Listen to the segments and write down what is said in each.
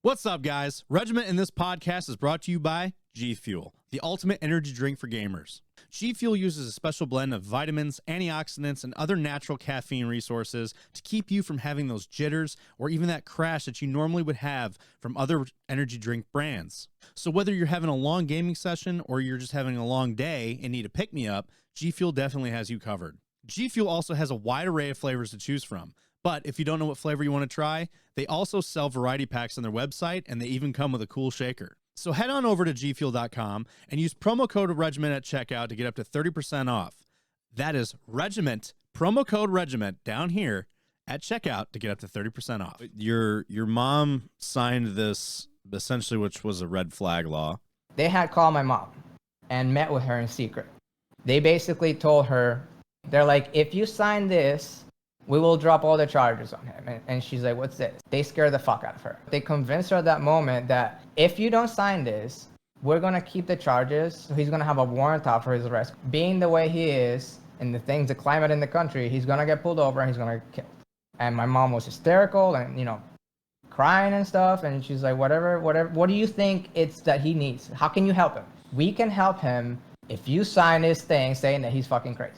What's up, guys? Regiment in this podcast is brought to you by G Fuel, the ultimate energy drink for gamers. G Fuel uses a special blend of vitamins, antioxidants, and other natural caffeine resources to keep you from having those jitters or even that crash that you normally would have from other energy drink brands. So whether you're having a long gaming session or you're just having a long day and need a pick-me-up, G Fuel definitely has you covered. G Fuel also has a wide array of flavors to choose from. But if you don't know what flavor you want to try, they also sell variety packs on their website, and they even come with a cool shaker. So head on over to gfuel.com and use promo code REGIMENT at checkout to get up to 30% off. That is REGIMENT, promo code REGIMENT down here at checkout to get up to 30% off. Your mom signed this, essentially, which was a red flag law. They had called my mom and met with her in secret. They basically told her, they're like, if you sign this, we will drop all the charges on him. And she's like, what's this? They scared the fuck out of her. They convinced her at that moment that if you don't sign this, we're going to keep the charges. So he's going to have a warrant out for his arrest. Being the way he is and the climate in the country, he's going to get pulled over and he's going to get killed. And my mom was hysterical and, crying and stuff. And she's like, whatever. What do you think it's that he needs? How can you help him? We can help him if you sign this thing saying that he's fucking crazy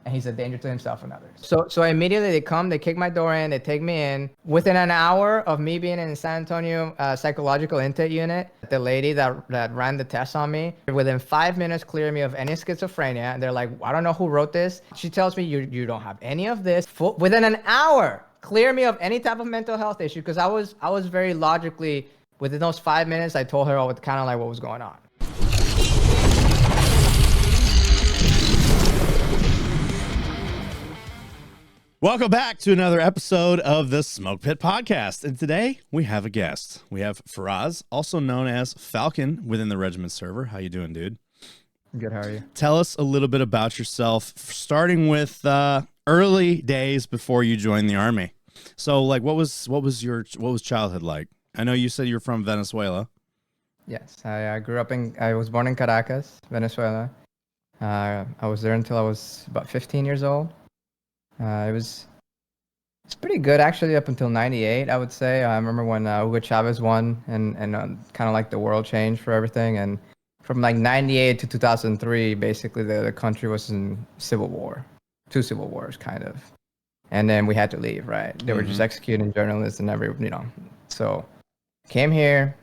and he's a danger to himself and others. So immediately they kick my door in, they take me in. Within an hour of me being in San Antonio psychological intake unit, the lady that ran the test on me, within 5 minutes cleared me of any schizophrenia. And they're like, I don't know who wrote this. She tells me, you don't have any of this. Within an hour, clear me of any type of mental health issue. Because I was very logically, within those 5 minutes, I told her kind of like what was going on. Welcome back to another episode of the Smoke Pit Podcast. And today we have a guest. We have Faraz, also known as Falcon within the Regiment server. How you doing, dude? Good, how are you? Tell us a little bit about yourself, starting with early days before you joined the Army. So, like, what was childhood like? I know you said you're from Venezuela. Yes, I was born in Caracas, Venezuela. I was there until I was about 15 years old. It's pretty good actually up until 98, I would say. I remember when Hugo Chavez won and kind of like the world changed for everything. And from like 98 to 2003, basically the country was in civil war, 2 civil wars kind of. And then we had to leave, right? They were just executing journalists and so came here.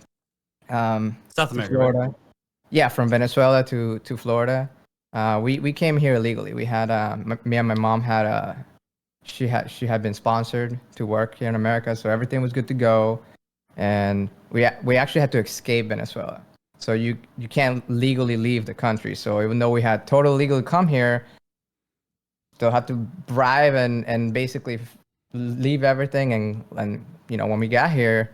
South America, Florida. right? Yeah, from Venezuela to Florida. We came here illegally. We had me and my mom had she had been sponsored to work here in America, so everything was good to go, and we actually had to escape Venezuela. So you can't legally leave the country. So even though we had totally legally come here, still had to bribe and basically leave everything. And when we got here,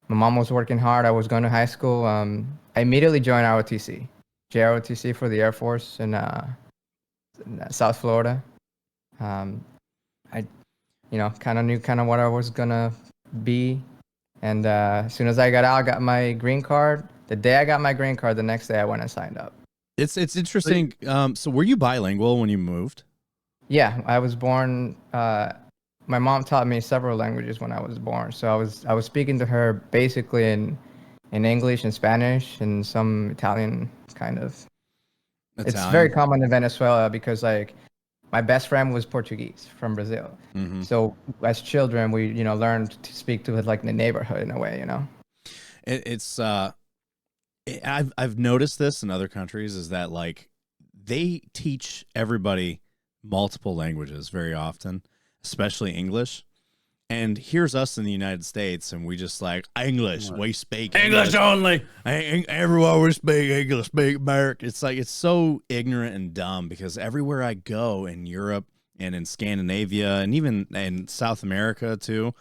my mom was working hard. I was going to high school. I immediately joined ROTC. JROTC for the Air Force in South Florida. I kind of knew what I was gonna be, and as soon as I got out, I got my green card. The day I got my green card, the next day I went and signed up. It's interesting. So were you bilingual when you moved? Yeah, I was born. My mom taught me several languages when I was born, so I was speaking to her basically in English and Spanish and some Italian kind of. Italian. It's very common in Venezuela because like my best friend was Portuguese from Brazil. Mm-hmm. So as children, we learned to speak to it like in the neighborhood in a way, I've noticed this in other countries is that like they teach everybody multiple languages very often, especially English. And here's us in the United States, and we just like English. We speak English only. Everywhere we speak English, speak American. It's like it's so ignorant and dumb because everywhere I go in Europe and in Scandinavia and even in South America too,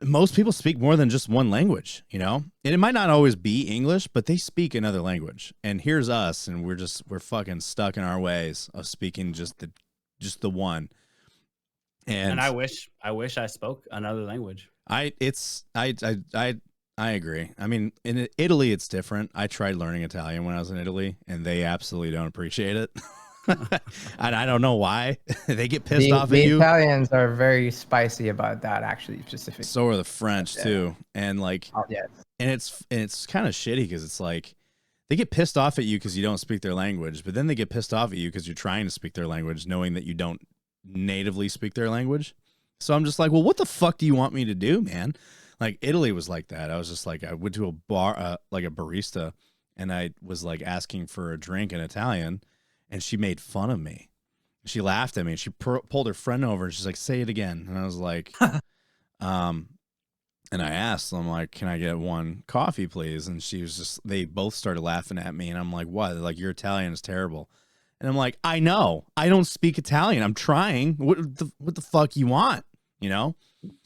most people speak more than just one language, And it might not always be English, but they speak another language. And here's us, and we're fucking stuck in our ways of speaking just the one. And I wish I spoke another language. I agree. I mean, in Italy, it's different. I tried learning Italian when I was in Italy, and they absolutely don't appreciate it. And I don't know why they get pissed The, off the at you. Italians are very spicy about that, actually, specifically. So are the French too, and like, Oh, yes. and it's kind of shitty because it's like they get pissed off at you because you don't speak their language, but then they get pissed off at you because you're trying to speak their language, knowing that you don't natively speak their language. So I'm just like, well, what the fuck do you want me to do, man? Like Italy was like that. I was just like, I went to a bar, like a barista, and I was like asking for a drink in Italian, and she made fun of me. She laughed at me. She pulled her friend over, and she's like, "Say it again." And I was like, and I asked them, like, "Can I get one coffee, please?" And she was just, they both started laughing at me, and I'm like, "What?" They're like, "Your Italian is terrible." And I'm like, "I know. I don't speak Italian. I'm trying. What the fuck you want? You know?"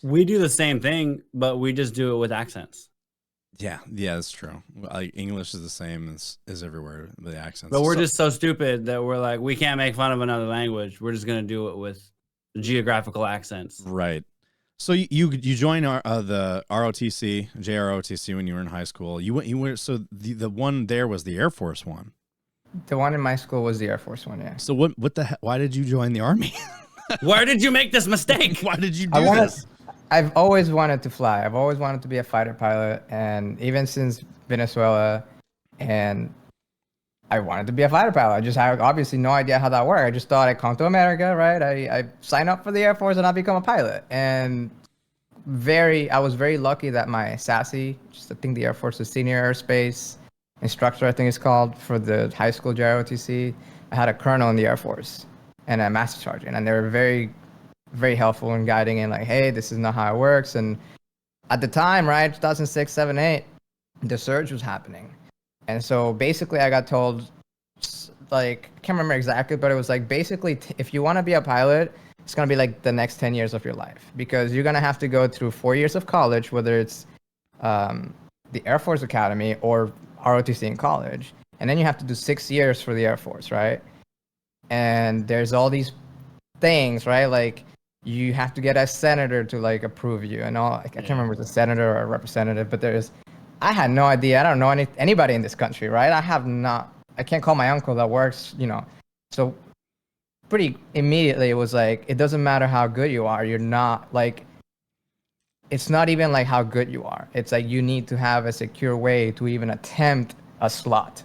We do the same thing, but we just do it with accents. Yeah, that's true. Like, English is the same as everywhere, the accents. But we're just so stupid that we're like, we can't make fun of another language. We're just gonna do it with geographical accents. Right. So you joined the ROTC, JROTC when you were in high school. You went. So the one there was the Air Force one. The one in my school was the Air Force one, yeah. So what the heck? Why did you join the Army? Where did you make this mistake? Why did you do this? I've always wanted to fly. I've always wanted to be a fighter pilot, and even since Venezuela, and I wanted to be a fighter pilot. I just had obviously no idea how that worked. I just thought I'd come to America, right? I sign up for the Air Force and I'll become a pilot. And I was very lucky that my SASE, just I think the Air Force's senior airspace instructor, I think it's called, for the high school JROTC, I had a colonel in the Air Force and a master sergeant, and they were very, very helpful in guiding in, like, hey, this is not how it works. And at the time, right, 2006, 7, 8, the surge was happening. And so basically I got told, like, I can't remember exactly, but it was like, basically, if you want to be a pilot, it's going to be like the next 10 years of your life, because you're going to have to go through 4 years of college, whether it's the Air Force Academy or ROTC in college. And then you have to do 6 years for the Air Force, right? And there's all these things, right? Like, you have to get a senator to, like, approve you and all. I can't remember if it's a senator or a representative, but I had no idea. I don't know anybody in this country, right? I can't call my uncle that works, So pretty immediately it was like, it doesn't matter how good you are. You're not, like, it's not even like how good you are. It's like you need to have a secure way to even attempt a slot,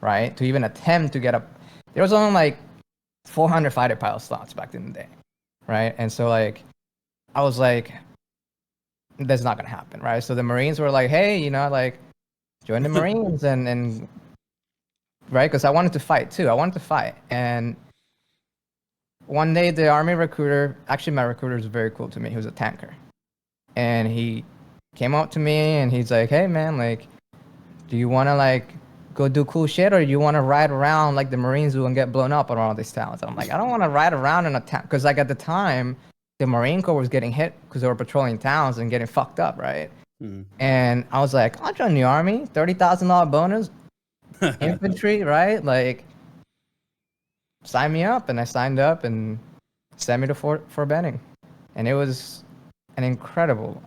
right? To even attempt to get there was only like 400 fighter pilot slots back in the day, right? And so, like, I was like, that's not gonna happen, right? So the Marines were like, hey, like, join the Marines and right, because I wanted to fight too. I wanted to fight. And one day the Army recruiter, actually my recruiter was very cool to me. He was a tanker, and he came up to me and he's like, hey man, like, do you want to, like, go do cool shit, or you want to ride around like the Marines do and get blown up on all these towns? And I'm like, I don't want to ride around in a town, because, like, at the time the Marine Corps was getting hit because they were patrolling towns and getting fucked up, right? And I was like, I'll join the Army, $30,000 bonus, infantry, right? Like, sign me up. And I signed up and sent me to Fort Benning. And it was an incredible,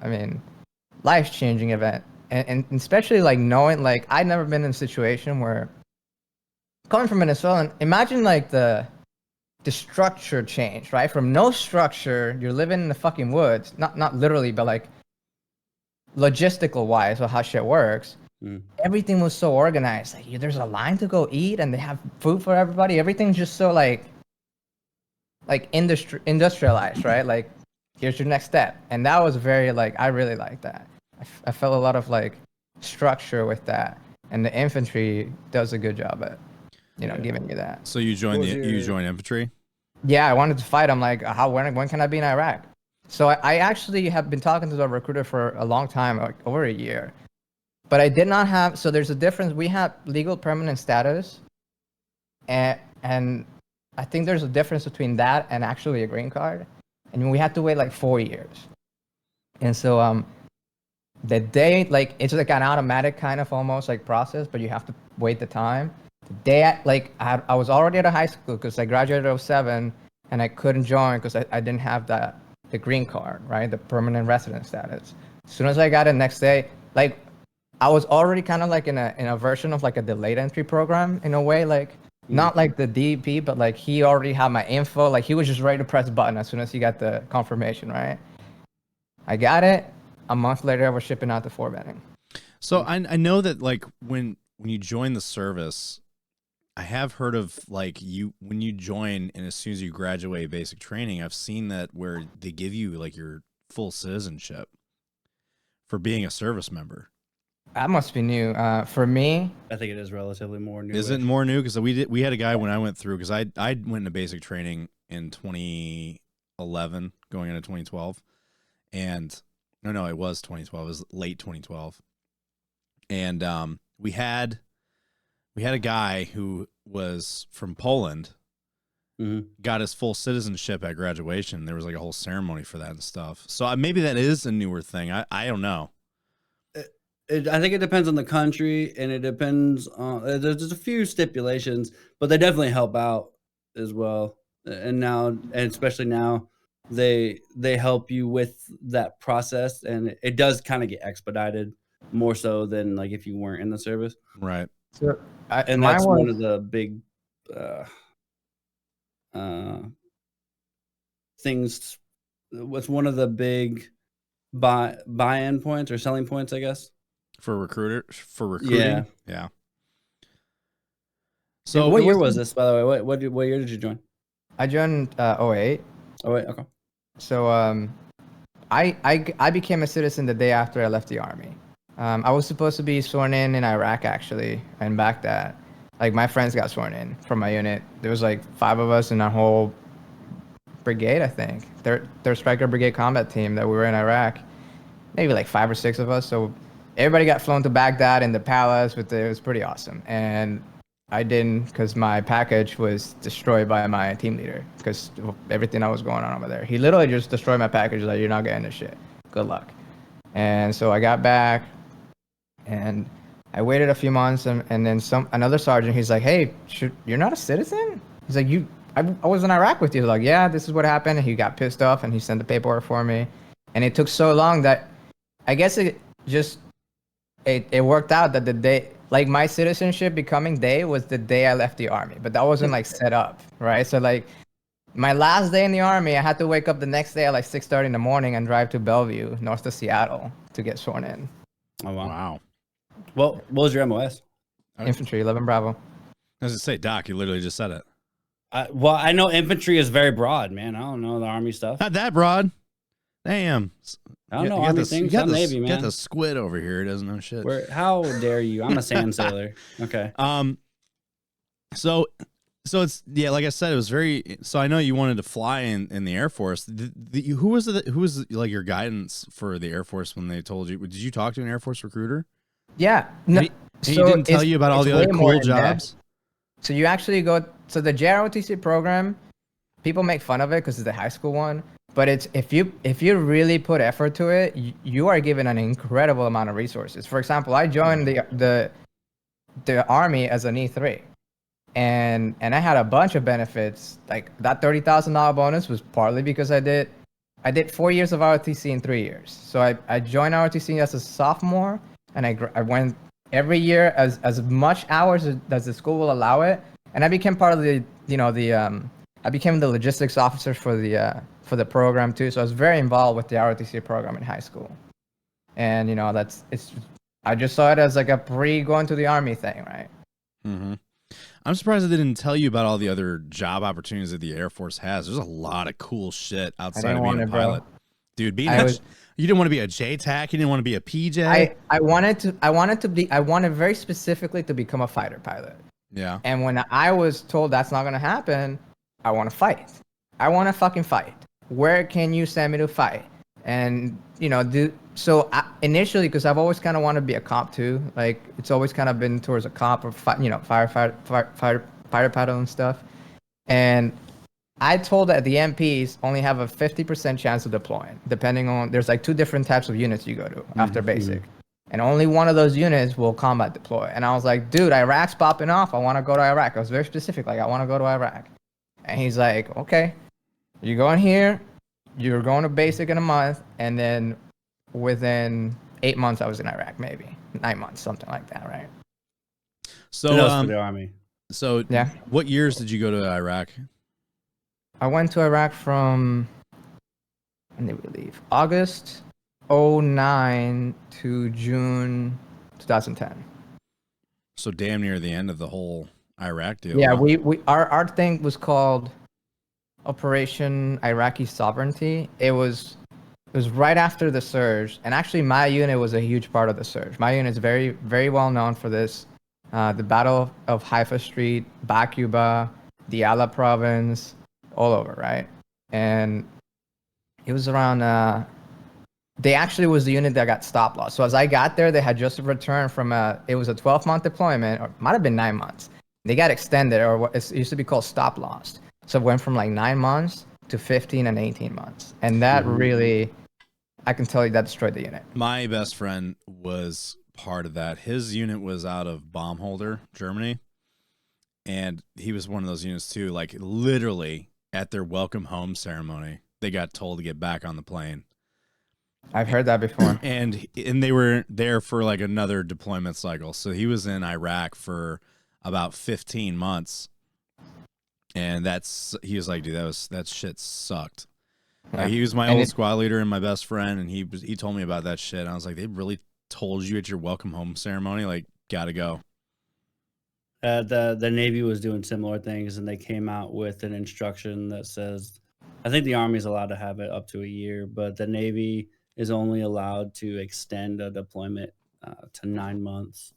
life-changing event. And especially, like, knowing, like, I'd never been in a situation where, coming from Venezuela, and imagine, like, the structure changed, right? From no structure, you're living in the fucking woods, not literally, but, like, logistical wise of how shit works. Everything was so organized. Like, there's a line to go eat, and they have food for everybody. Everything's just so like industrialized, right? Like, here's your next step. And that was very, like, I really liked that. I felt a lot of, like, structure with that, and the infantry does a good job at giving you that. So you joined you joined infantry? Yeah, I wanted to fight. I'm like, when can I be in Iraq? So I actually have been talking to the recruiter for a long time, like over a year, but I did not have. So there's a difference. We have legal permanent status, and I think there's a difference between that and actually a green card, and we had to wait like 4 years. And so the day, like, it's like an automatic kind of almost like process, but you have to wait the time. The day I was already at a high school because I graduated in 07, and I couldn't join because I didn't have the green card, right? The permanent resident status. As soon as I got it next day, like, I was already kind of like in a version of like a delayed entry program in a way, like Not like the DP, but like he already had my info. Like he was just ready to press button as soon as he got the confirmation, right? I got it. A month later, I was shipping out to Fort Benning. So I know that like when you join the service, I have heard of like when you join and as soon as you graduate basic training, I've seen that where they give you like your full citizenship for being a service member. That must be new. For me, I think it is relatively more new. Is it more new? Because we had a guy when I went through, because I went into basic training in 2011, going into 2012, and no, it was 2012. It was late 2012, and we had a guy who was from Poland, got his full citizenship at graduation. There was like a whole ceremony for that and stuff. So maybe that is a newer thing. I don't know. I think it depends on the country, and it depends on there's a few stipulations, but they definitely help out as well. And especially now, they help you with that process, and it does kind of get expedited more so than like if you weren't in the service, Right? so and that's one of the big things. What's one of the big buy-in points or selling points, I guess. For recruiting. Yeah. So and what year was this, by the way? What year did you join? I joined 08. Oh wait, okay. So I became a citizen the day after I left the army. I was supposed to be sworn in Iraq actually, and back that like my friends got sworn in from my unit. There was like 5 of us in our whole brigade, I think. Third Striker Brigade combat team that we were in Iraq. Maybe like 5 or 6 of us. So everybody got flown to Baghdad in the palace. It was pretty awesome. And I didn't, because my package was destroyed by my team leader because of everything that was going on over there. He literally just destroyed my package. Like, you're not getting this shit. Good luck. And so I got back, and I waited a few months, and then another sergeant, he's like, hey, you're not a citizen? He's like, I was in Iraq with you. Like, yeah, this is what happened. And he got pissed off, and he sent the paperwork for me. And it took so long that I guess it worked out that the day, like my citizenship becoming day was the day I left the army, but that wasn't like set up, right? So like my last day in the army, I had to wake up the next day at like 6:30 in the morning and drive to Bellevue, north of Seattle, to get sworn in. Oh wow! Well, what was your MOS? Infantry, 11 Bravo. I was gonna say, Doc, you literally just said it. Well, I know infantry is very broad, man. I don't know the army stuff. Not that broad. Damn. I don't know army things. I'm Navy, man. You got the squid over here. He doesn't know shit. How dare you? I'm a sand sailor. Okay. So it's, yeah, like I said, it was very. So I know you wanted to fly in the Air Force. Who was like your guidance for the Air Force when they told you? Did you talk to an Air Force recruiter? Yeah. No, he didn't tell you about all the other cool jobs. So you actually go. So the JROTC program, people make fun of it because it's the high school one. But it's if you really put effort to it, you are given an incredible amount of resources. For example, I joined the army as an E3, and I had a bunch of benefits. Like that $30,000 bonus was partly because I did 4 years of ROTC in 3 years. So I joined ROTC as a sophomore, and I went every year as much hours as the school will allow it, and I became part of I became the logistics officer for the program too. So I was very involved with the ROTC program in high school. And I just saw it as like a going to the army thing, right? Mm-hmm. I'm surprised they didn't tell you about all the other job opportunities that the Air Force has. There's a lot of cool shit outside of being a pilot. Dude, you didn't want to be a JTAC, you didn't want to be a PJ. I wanted very specifically to become a fighter pilot. Yeah. And when I was told that's not gonna happen, I want to fight. I want to fucking fight. Where can you send me to fight? And initially, because I've always kind of wanted to be a cop too. Like it's always kind of been towards a cop or firefighter pilot and stuff. And I told that the MPs only have a 50% chance of deploying, depending on there's like 2 different types of units you go to after basic. And only one of those units will combat deploy. And I was like, dude, Iraq's popping off. I want to go to Iraq. I was very specific. Like, I want to go to Iraq. And he's like, okay, you're going here. You're going to basic in a month. And then within 8 months, I was in Iraq, maybe 9 months, something like that, right? So for the army. So, Yeah. what years did you go to Iraq? I went to Iraq from, when did we leave? August 09 to June 2010. So, damn near the end of the whole Iraq deal. Yeah, huh? our thing was called Operation Iraqi Sovereignty. It was right after the surge, and actually my unit was a huge part of the surge. My unit is very, very well known for this. The Battle of Haifa Street, Bakuba, Diyala province, all over, right? And it was around, they actually was the unit that got stop loss. So as I got there, they had just returned from it was a 12-month deployment, or it might have been 9 months. They got extended, or what it used to be called stop loss. So it went from like 9 months to 15 and 18 months. And that really, I can tell you, that destroyed the unit. My best friend was part of that. His unit was out of Baumholder, Germany. And he was one of those units too. Like literally at their welcome home ceremony, they got told to get back on the plane. I've heard that before. And they were there for like another deployment cycle. So he was in Iraq for about 15 months. And he was like, dude, that shit sucked. Yeah. He was my old squad leader and my best friend, and he told me about that shit. And I was like, they really told you at your welcome home ceremony, like, gotta go. The Navy was doing similar things, and they came out with an instruction that says, I think the Army's allowed to have it up to a year, but the Navy is only allowed to extend a deployment to 9 months.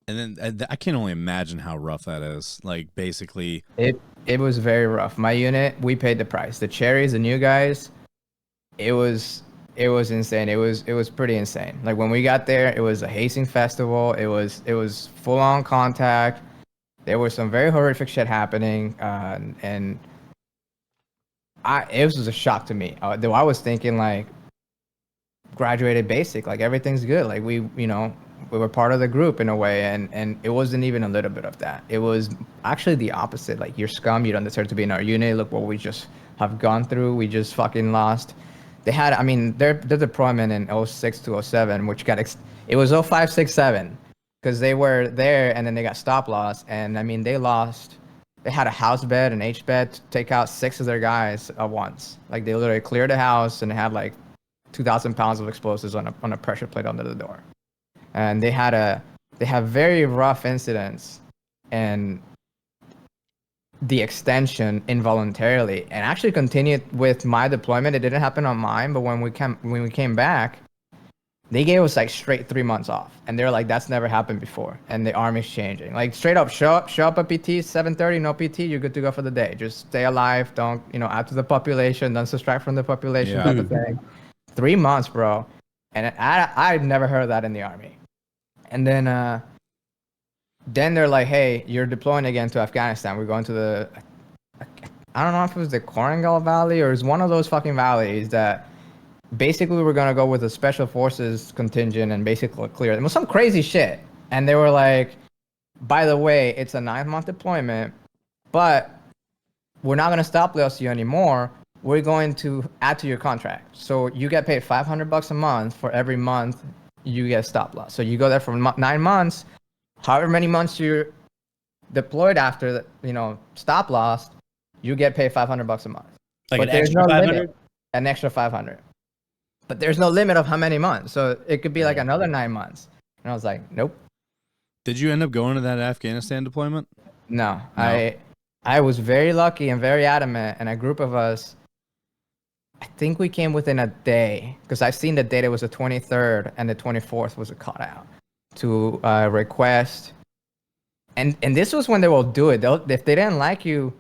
And then I can only imagine how rough that is. Like, basically, it was very rough. My unit, we paid the price. The cherries, the new guys, it was insane. It was pretty insane. Like when we got there, it was a hazing festival. It was full on contact. There was some very horrific shit happening, and it was a shock to me. Though I was thinking like graduated basic, like everything's good. Like we were part of the group in a way, and it wasn't even a little bit of that. It was actually the opposite. Like, you're scum, you don't deserve to be in our unit. Look what we just have gone through. We just fucking lost. They had, I mean, their deployment in 06 to 07, which it was 05, 6, 7, because they were there and then they got stop loss. And I mean, they had a house bed, an H bed to take out 6 of their guys at once. Like, they literally cleared the house and had like 2,000 pounds of explosives on a pressure plate under the door. And they have very rough incidents, and the extension involuntarily, and actually continued with my deployment. It didn't happen on mine, but when we came back, they gave us like straight 3 months off, and they're like, that's never happened before, and the Army's changing. Like, straight up, show up at PT 7:30, no PT, you're good to go for the day. Just stay alive, don't add to the population, don't subtract from the population, type of thing. 3 months, bro, and I've never heard of that in the Army. And then they're like, hey, you're deploying again to Afghanistan. We're going to I don't know if it was the Korangal Valley or it's one of those fucking valleys that basically we're going to go with a special forces contingent and basically clear. It was some crazy shit. And they were like, by the way, it's a 9-month deployment, but we're not going to stop loss you anymore. We're going to add to your contract. So you get paid $500 a month for every month you get stop loss. So you go there for 9 months, however many months you're deployed after stop loss, you get paid $500 a month. Like but an there's extra no 500? limit, an extra 500. But there's no limit of how many months. So it could be like another 9 months. And I was like, nope. Did you end up going to that Afghanistan deployment? No. I was very lucky and very adamant, and a group of us, I think we came within a day, because I've seen the date. It was the 23rd and the 24th was a cutout to request. And this was when they will do it. If they didn't like you,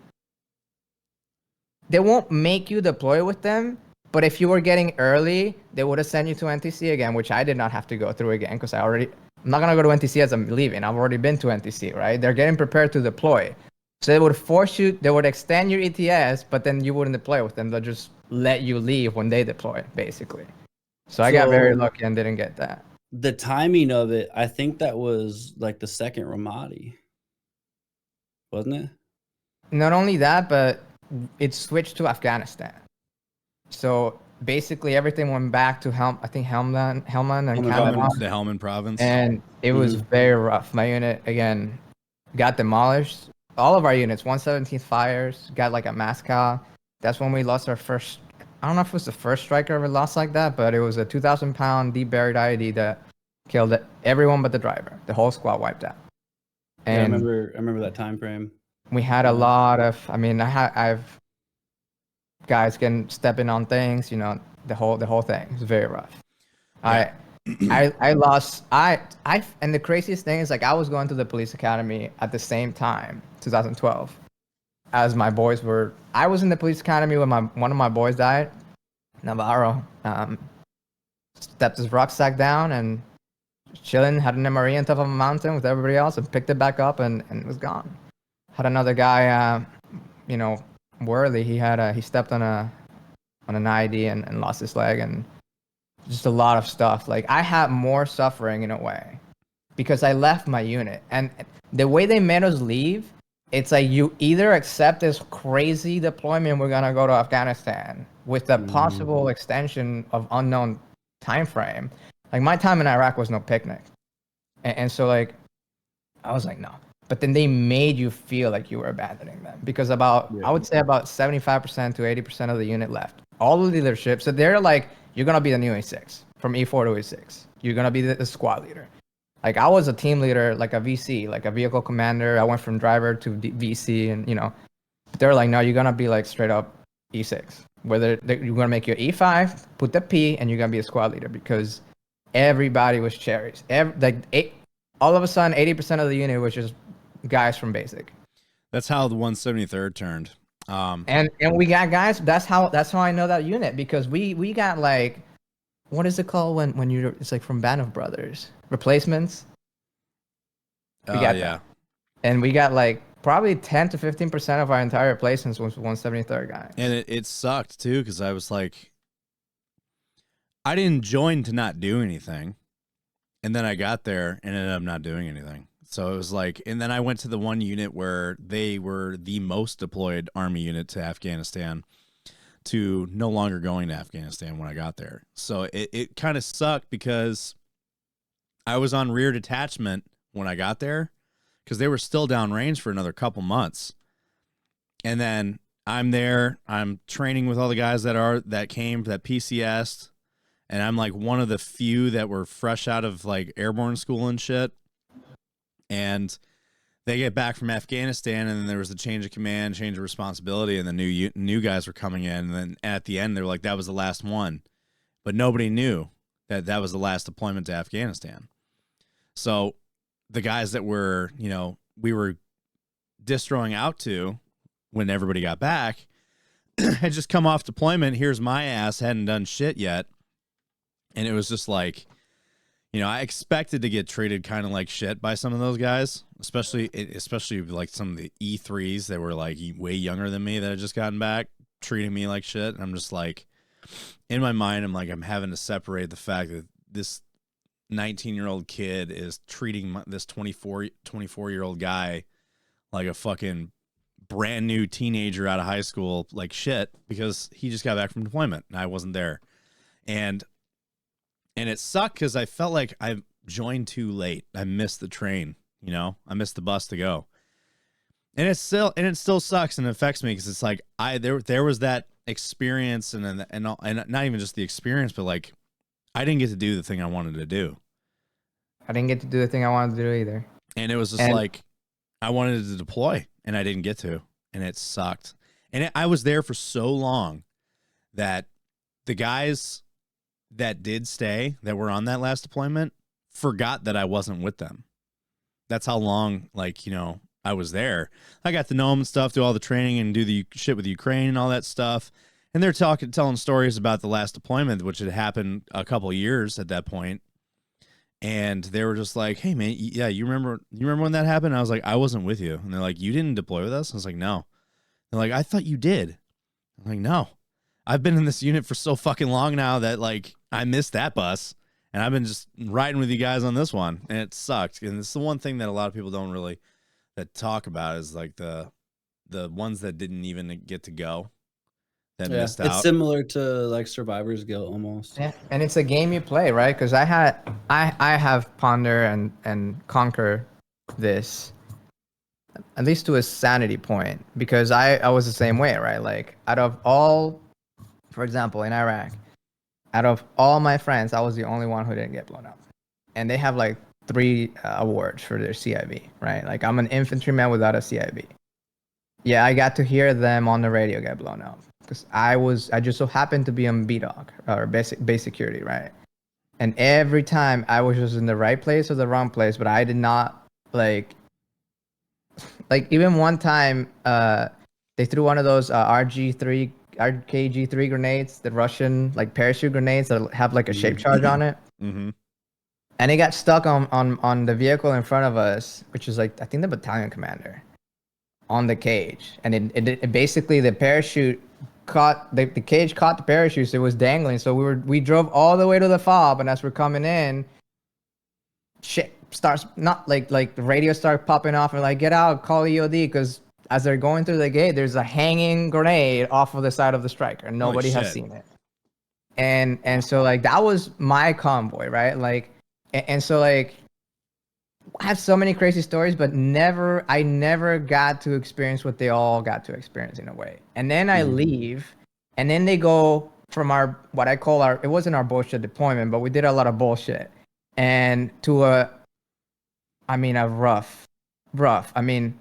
they won't make you deploy with them. But if you were getting early, they would have sent you to NTC again, which I did not have to go through again, because I'm not going to go to NTC as I'm leaving. I've already been to NTC, right? They're getting prepared to deploy. So they would force you, they would extend your ETS, but then you wouldn't deploy with them. They'll just let you leave when they deploy, basically. So I got very lucky and didn't get that. The timing of it, I think that was like the second Ramadi, wasn't it? Not only that, but it switched to Afghanistan. So basically everything went back to Helmand and Kandahar. The Helmand province. And it was very rough. My unit, again, got demolished. All of our units, 117th Fires, got like a mascot. That's when we lost our first. I don't know if it was the first striker ever lost like that, but it was a 2,000-pound deep buried IED that killed everyone but the driver. The whole squad wiped out. And I remember that time frame. we had a lot of. I mean, I've guys stepping on things. You know, the whole thing. It's very rough. Yeah. I lost. And the craziest thing is, like, I was going to the police academy at the same time, 2012, as my boys were. I was in the police academy when one of my boys died. Navarro stepped his rucksack down and chilling, had an MRE on top of a mountain with everybody else, and picked it back up and was gone. Had another guy, Worley. He stepped on an IED and lost his leg, and just a lot of stuff. Like, I had more suffering in a way because I left my unit, and the way they made us leave, it's like you either accept this crazy deployment, we're gonna go to Afghanistan with a possible extension of unknown time frame. Like, my time in Iraq was no picnic, and so, like, I was like, no. But then they made you feel like you were abandoning them because I would say about 75% to 80% of the unit left. All the leadership, so they're like, you're gonna be the new A6 from E4 to A6. You're gonna be the squad leader. Like, I was a team leader, like a VC, like a vehicle commander. I went from driver to VC, and they're like, no, you're gonna be like straight up E6. You're gonna make your E5, put the P, and you're gonna be a squad leader because everybody was cherries. All of a sudden, 80% of the unit was just guys from basic. That's how the 173rd turned. And we got guys. That's how I know that unit because we got, like, what is it called when you're, it's like from Band of Brothers, replacements. We got that. And we got like probably 10 to 15% of our entire replacements was 173rd guys. And it sucked too because I was like, I didn't join to not do anything, and then I got there and ended up not doing anything. So it was like, and then I went to the one unit where they were the most deployed Army unit to Afghanistan, to no longer going to Afghanistan when I got there. So it kind of sucked because I was on rear detachment when I got there because they were still downrange for another couple months. And then I'm there, I'm training with all the guys that PCS'd, and I'm like one of the few that were fresh out of like airborne school and shit. And they get back from Afghanistan, and then there was a change of command, change of responsibility, and the new guys were coming in. And then at the end, they were like, that was the last one. But nobody knew that was the last deployment to Afghanistan. So the guys that we were distroing out to when everybody got back had just come off deployment. Here's my ass, hadn't done shit yet. And it was just like, I expected to get treated kind of like shit by some of those guys, especially like some of the E3s that were like way younger than me that had just gotten back, treating me like shit. And I'm just like, in my mind, I'm like, I'm having to separate the fact that this 19-year-old kid is treating this 24-year-old guy like a fucking brand new teenager out of high school like shit because he just got back from deployment and I wasn't there. And it sucked because I felt like I joined too late. I missed the train, I missed the bus to go. And it still sucks and affects me because it's like there was that experience and not even just the experience, but like I didn't get to do the thing I wanted to do. I didn't get to do the thing I wanted to do either. And it was just like I wanted to deploy and I didn't get to, and it sucked. And I was there for so long that the guys that did stay, that were on that last deployment, forgot that I wasn't with them. That's how long, I was there. I got to know them and stuff, do all the training and do the shit with Ukraine and all that stuff. And they're telling stories about the last deployment, which had happened a couple years at that point. And they were just like, hey man, yeah, you remember when that happened? And I was like, I wasn't with you. And they're like, you didn't deploy with us? I was like, no. They're like, I thought you did. I'm like, no. I've been in this unit for so fucking long now that like I missed that bus, and I've been just riding with you guys on this one, and it sucked. And it's the one thing that a lot of people don't really talk about is like the ones that didn't even get to go, that missed out. It's similar to like survivor's guilt almost. Yeah, and it's a game you play, right? Because I have ponder and conquer this. at least to a sanity point, because I was the same way, right? Like out of all, for example, in Iraq, out of all my friends, I was the only one who didn't get blown up. And they have like 3 awards for their CIV, right? Like I'm an infantryman without a CIV. Yeah, I got to hear them on the radio get blown up because I just so happened to be on B-Dog or base security, right? And every time I was just in the right place or the wrong place, but I did not like even one time they threw one of those RKG3 grenades, the Russian like parachute grenades that have like a shape charge on it. Mm-hmm. And it got stuck on the vehicle in front of us, which is like I think the battalion commander, on the cage. And it basically the parachute caught the cage caught the parachute, so it was dangling. So we drove all the way to the fob, and as we're coming in, shit starts not like the radio starts popping off and like get out, call EOD, because as they're going through the gate, there's a hanging grenade off of the side of the striker, and nobody has seen it. And so like that was my convoy, right? Like, and so like I have so many crazy stories, but I never got to experience what they all got to experience in a way. And then I leave, and then they go from what I call it wasn't our bullshit deployment, but we did a lot of bullshit, and to a rough. I mean,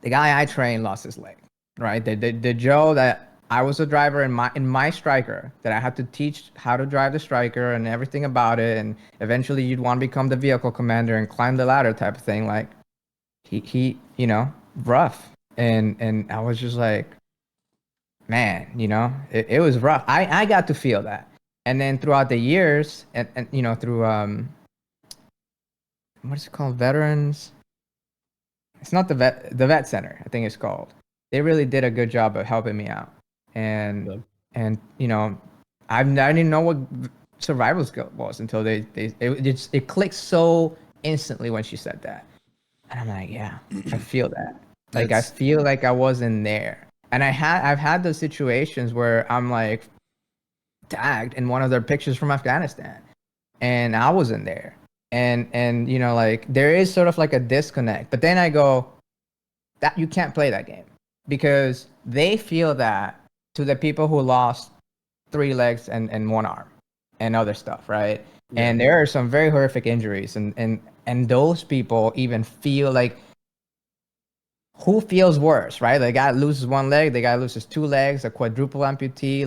the guy I trained lost his leg, right? The Joe that I was a driver in my striker, that I had to teach how to drive the striker and everything about it, and eventually you'd want to become the vehicle commander and climb the ladder type of thing. Like he rough, and I was just like, man, it was rough. I got to feel that, and then throughout the years, and through what is it called, veterans? It's not the vet center, I think it's called. They really did a good job of helping me out. And I didn't know what survival skill was until it clicked so instantly when she said that. And I'm like, yeah, I feel that. Like I feel like I wasn't there. And I've had those situations where I'm like tagged in one of their pictures from Afghanistan, and I wasn't there. And like there is sort of like a disconnect. But then I go, that you can't play that game, because they feel that to the people who lost 3 legs and 1 arm and other stuff, right? Yeah. And there are some very horrific injuries, and those people even feel like, who feels worse, right? The guy loses 1 leg, the guy loses 2 legs, a quadruple amputee,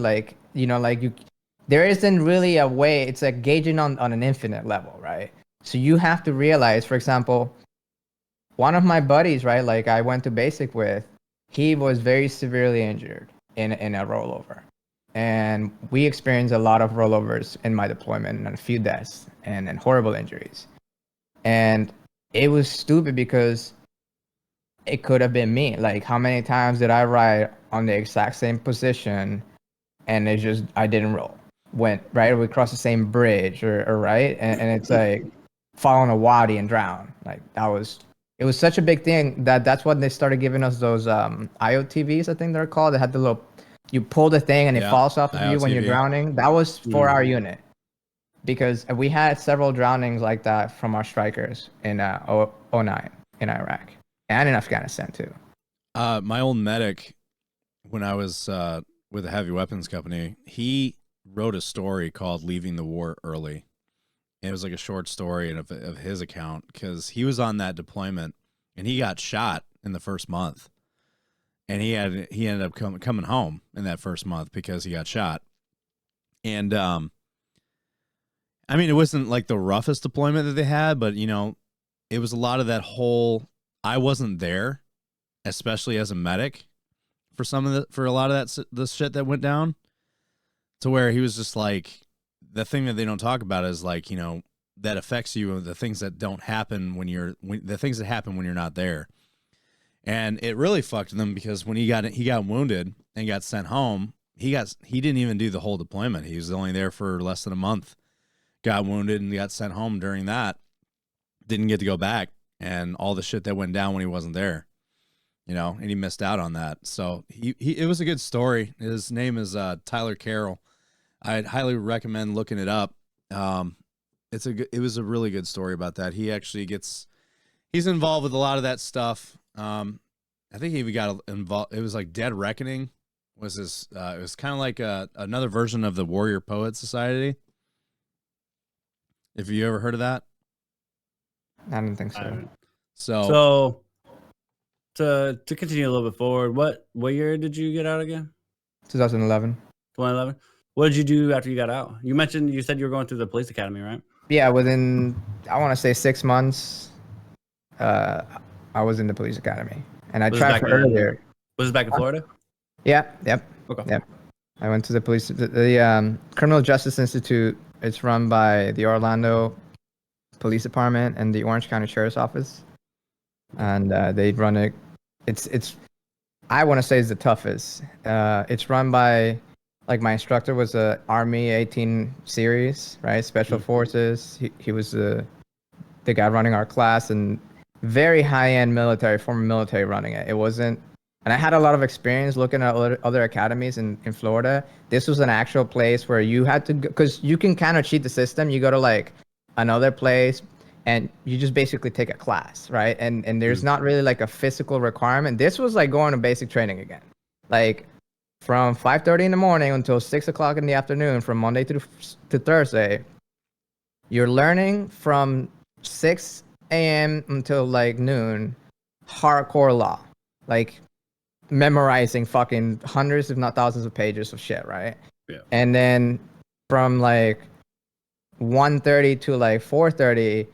there isn't really a way. It's like gauging on an infinite level, right? So you have to realize, for example, one of my buddies, right, like I went to basic with, he was very severely injured in a rollover. And we experienced a lot of rollovers in my deployment, and a few deaths and horrible injuries. And it was stupid because it could have been me. Like, how many times did I ride on the exact same position and I didn't roll? Went right, or we crossed the same bridge, or right? And it's like fall in a wadi and drown. Like it was such a big thing that's when they started giving us those IOTVs, I think they're called. They had the little, you pull the thing and it falls off of you when you're drowning. That was for our unit, because we had several drownings like that from our strikers in 09 in Iraq and in Afghanistan too. My old medic, when I was with a heavy weapons company, he wrote a story called "Leaving the War Early." It was like a short story of his account, because he was on that deployment and he got shot in the first month, and he ended up coming home in that first month because he got shot. And I mean, it wasn't like the roughest deployment that they had, but it was a lot of that whole, I wasn't there, especially as a medic, for a lot of the shit that went down, to where he was just like, the thing that they don't talk about is like, that affects you, the things that don't happen the things that happen when you're not there. And it really fucked them, because when he got wounded and got sent home, he didn't even do the whole deployment. He was only there for less than a month, got wounded and got sent home during that, didn't get to go back, and all the shit that went down when he wasn't there, and he missed out on that. So it was a good story. His name is Tyler Carroll. I'd highly recommend looking it up. It was a really good story about that. He actually he's involved with a lot of that stuff. I think he even got involved. It was like Dead Reckoning was his. It was kind of like another version of the Warrior Poet Society. If you ever heard of that, I don't think so. So to continue a little bit forward, what year did you get out again? 2011. 2011. What did you do after you got out? You said you were going through the police academy, right? Yeah, within I want to say 6 months, I was in the police academy, and I tried for earlier. Was this back in Florida? Yeah. Yep. Okay. Yep. I went to the police. The Criminal Justice Institute. It's run by the Orlando Police Department and the Orange County Sheriff's Office, and they run it. It's I want to say it's the toughest. It's run by, like, my instructor was a Army 18 series, right? Special Forces. He was the guy running our class, and very high-end military, former military running it. It wasn't, and I had a lot of experience looking at other academies in Florida. This was an actual place where you had to go, because you can kind of cheat the system. You go to like another place and you just basically take a class, right? And there's not really like a physical requirement. This was like going to basic training again. Like from 5:30 in the morning until 6 o'clock in the afternoon, from Monday to Thursday, you're learning from 6 a.m. until like noon, hardcore law, like memorizing fucking hundreds, if not thousands of pages of shit, right? Yeah. And then from like 1:30 to like 4:30,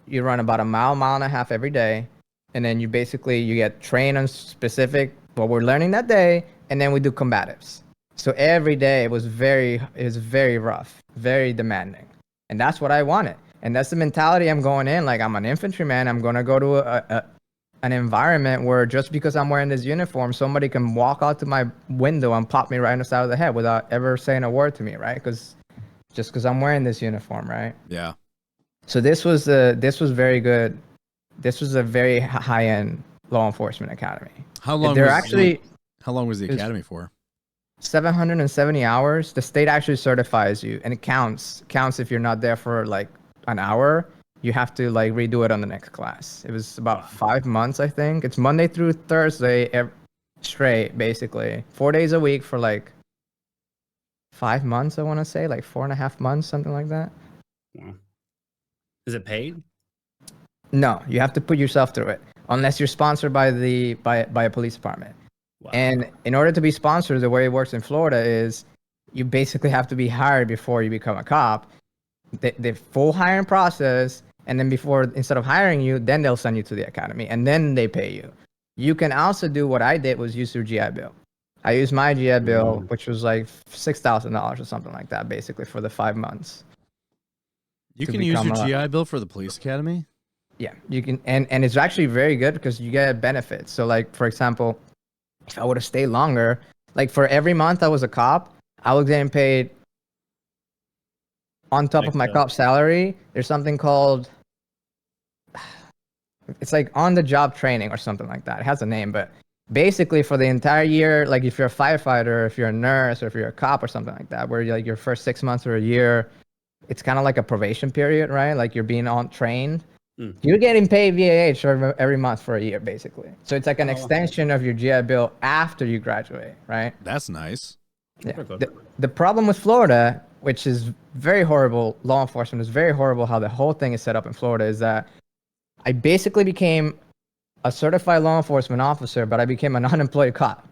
you run about a mile and a half every day. And then you get trained on specific what we're learning that day, and then we do combatives. So every day it was very rough, very demanding. And that's what I wanted. And that's the mentality I'm going in. Like, I'm an infantryman. I'm going to go to an environment where just because I'm wearing this uniform, somebody can walk out to my window and pop me right in the side of the head without ever saying a word to me, right? Just because I'm wearing this uniform, right? Yeah. So this was very good. This was a very high-end law enforcement academy. How long was the academy for? 770 hours. The state actually certifies you, and it counts if you're not there for like an hour. You have to like redo it on the next class. It was about 5 months, I think. It's Monday through Thursday straight, basically 4 days a week for like 5 months. I want to say like 4.5 months, something like that. Wow. Is it paid? No, you have to put yourself through it unless you're sponsored by a police department. Wow. And in order to be sponsored, the way it works in Florida is you basically have to be hired before you become a cop. The full hiring process. And then instead of hiring you, then they'll send you to the academy, and then they pay you. You can also do what I did, was use your GI Bill. I used my GI Bill, which was like $6,000 or something like that, basically, for the 5 months. You can use your GI Bill for the police academy? Yeah, you can. And it's actually very good because you get benefits. So, like, for example, if I would have stayed longer, like for every month I was a cop, I was getting paid on top of my cop salary. There's something called, it's like on the job training or something like that. It has a name, but basically for the entire year, like if you're a firefighter, if you're a nurse, or if you're a cop or something like that, where you're like your first 6 months or a year, it's kind of like a probation period, right? Like you're being trained. You're getting paid VAH every month for a year, basically. So it's like an extension of your GI Bill after you graduate, right? That's nice. Yeah. The problem with Florida, which is very horrible, law enforcement is very horrible how the whole thing is set up in Florida, is that I basically became a certified law enforcement officer, but I became an unemployed cop.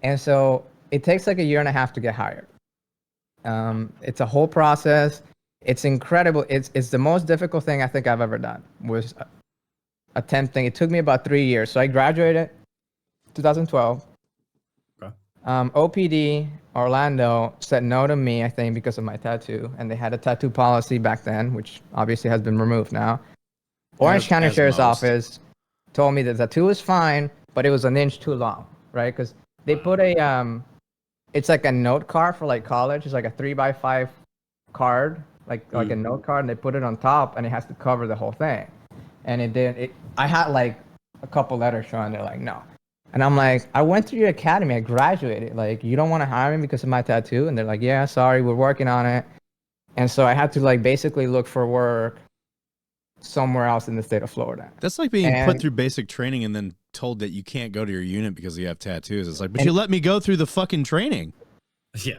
And so it takes like 1.5 years to get hired. It's a whole process. It's incredible. It's the most difficult thing I think I've ever done, was attempting. It took me about 3 years. So I graduated 2012. Okay. OPD Orlando said no to me, I think, because of my tattoo. And they had a tattoo policy back then, which obviously has been removed now. Orange County Sheriff's Office told me the tattoo was fine, but it was 1 inch too long, right? Because they put it's like a note card for like college. It's like a 3x5 card, like a note card, and they put it on top, and it has to cover the whole thing. And it did. I had like a couple letters showing. They're like, no. And I'm like, I went through your academy. I graduated. Like, you don't want to hire me because of my tattoo? And they're like, yeah, sorry, we're working on it. And so I had to like basically look for work somewhere else in the state of Florida. That's like being put And- through basic training and then told that you can't go to your unit because you have tattoos. It's like, but you let me go through the fucking training. Yeah.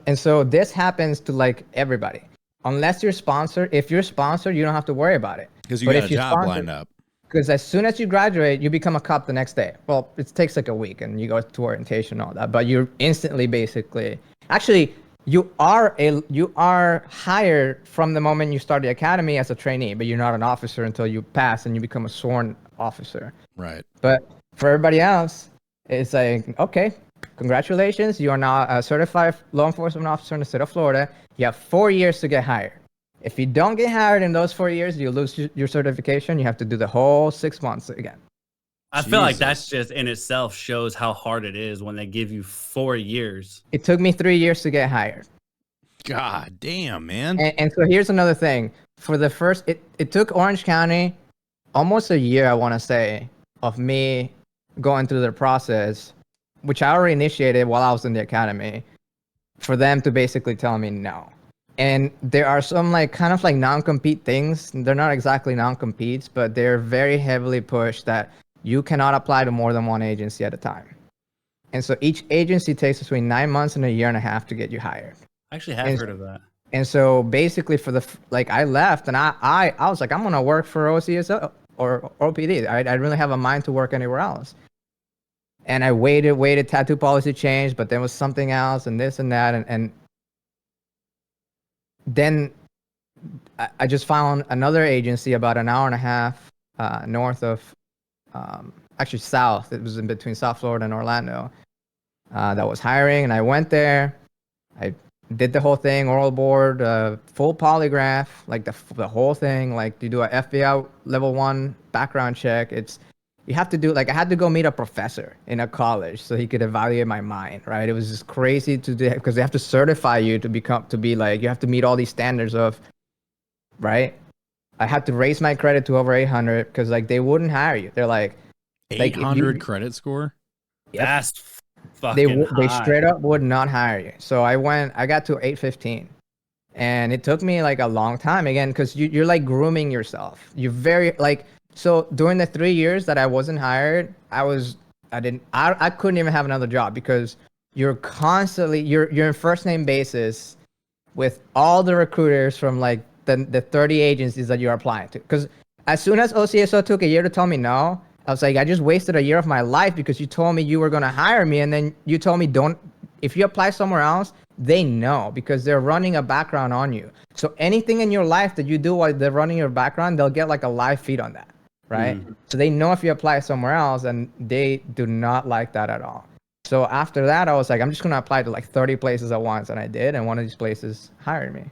And so this happens to like everybody. Unless you're sponsored, if you're sponsored, you don't have to worry about it. Because you But got if a you're job sponsored- lined up. Because as soon as you graduate, you become a cop the next day. Well, it takes like a week and you go to orientation and all that, but you're instantly basically, actually, you are hired from the moment you start the academy as a trainee, but you're not an officer until you pass and you become a sworn officer. Right. But for everybody else, it's like, okay, congratulations. You are now a certified law enforcement officer in the state of Florida. You have 4 years to get hired. If you don't get hired in those 4 years, you lose your certification. You have to do the whole 6 months again. I feel like Jesus. that's just in itself shows how hard it is when they give you 4 years. It took me 3 years to get hired. God damn, man. And so here's another thing. For the first, it took Orange County almost a year, I want to say, of me going through the process, which I already initiated while I was in the academy, for them to basically tell me no. And there are some like kind of like non-compete things. They're not exactly non-competes, but they're very heavily pushed that you cannot apply to more than one agency at a time. And so each agency takes between 9 months and a year and a half to get you hired. I actually have heard of that. And so basically for I left and I was like, I'm going to work for OCSO or OPD. I didn't really have a mind to work anywhere else. And I waited, tattoo policy changed, but there was something else and this and that. And then I just found another agency about an hour and a half north of, actually south. It was in between South Florida and Orlando that was hiring. And I went there. I did the whole thing, oral board, full polygraph, like the whole thing. Like you do a FBI level 1 background check. You have to do, like I had to go meet a professor in a college so he could evaluate my mind, right? It was just crazy to do because they have to certify you to be like, you have to meet all these standards of, right? I had to raise my credit to over 800 because like they wouldn't hire you. They're like, 800 credit score? Yep. That's fucking They high. straight up would not hire you. So I got to 815. And it took me like a long time again, because you're like grooming yourself. You're very like, so during the 3 years that I wasn't hired, I couldn't even have another job because you're constantly, you're in first name basis with all the recruiters from like the 30 agencies that you're applying to. Because as soon as OCSO took a year to tell me no, I was like, I just wasted a year of my life because you told me you were going to hire me. And then you told me if you apply somewhere else, they know because they're running a background on you. So anything in your life that you do while they're running your background, they'll get like a live feed on that, right? So they know if you apply somewhere else, and they do not like that at all. So after that, I was like, I'm just going to apply to like 30 places at once. And I did. And one of these places hired me.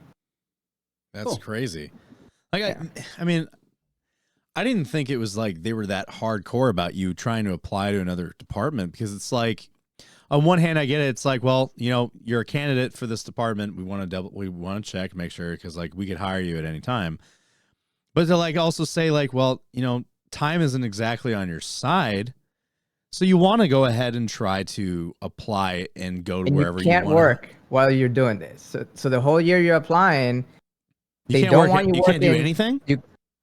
That's Cool. crazy. Like, I mean, I didn't think it was like they were that hardcore about you trying to apply to another department, because it's like, on one hand, I get it. It's like, well, you know, you're a candidate for this department. We want to check, make sure, because like we could hire you at any time. But to like also say like, well, you know, time isn't exactly on your side, so you want to go ahead and try to apply and go to wherever you can't want. work while you're doing this. So the whole year you're applying, You they can't don't work. want you You can't do working. anything.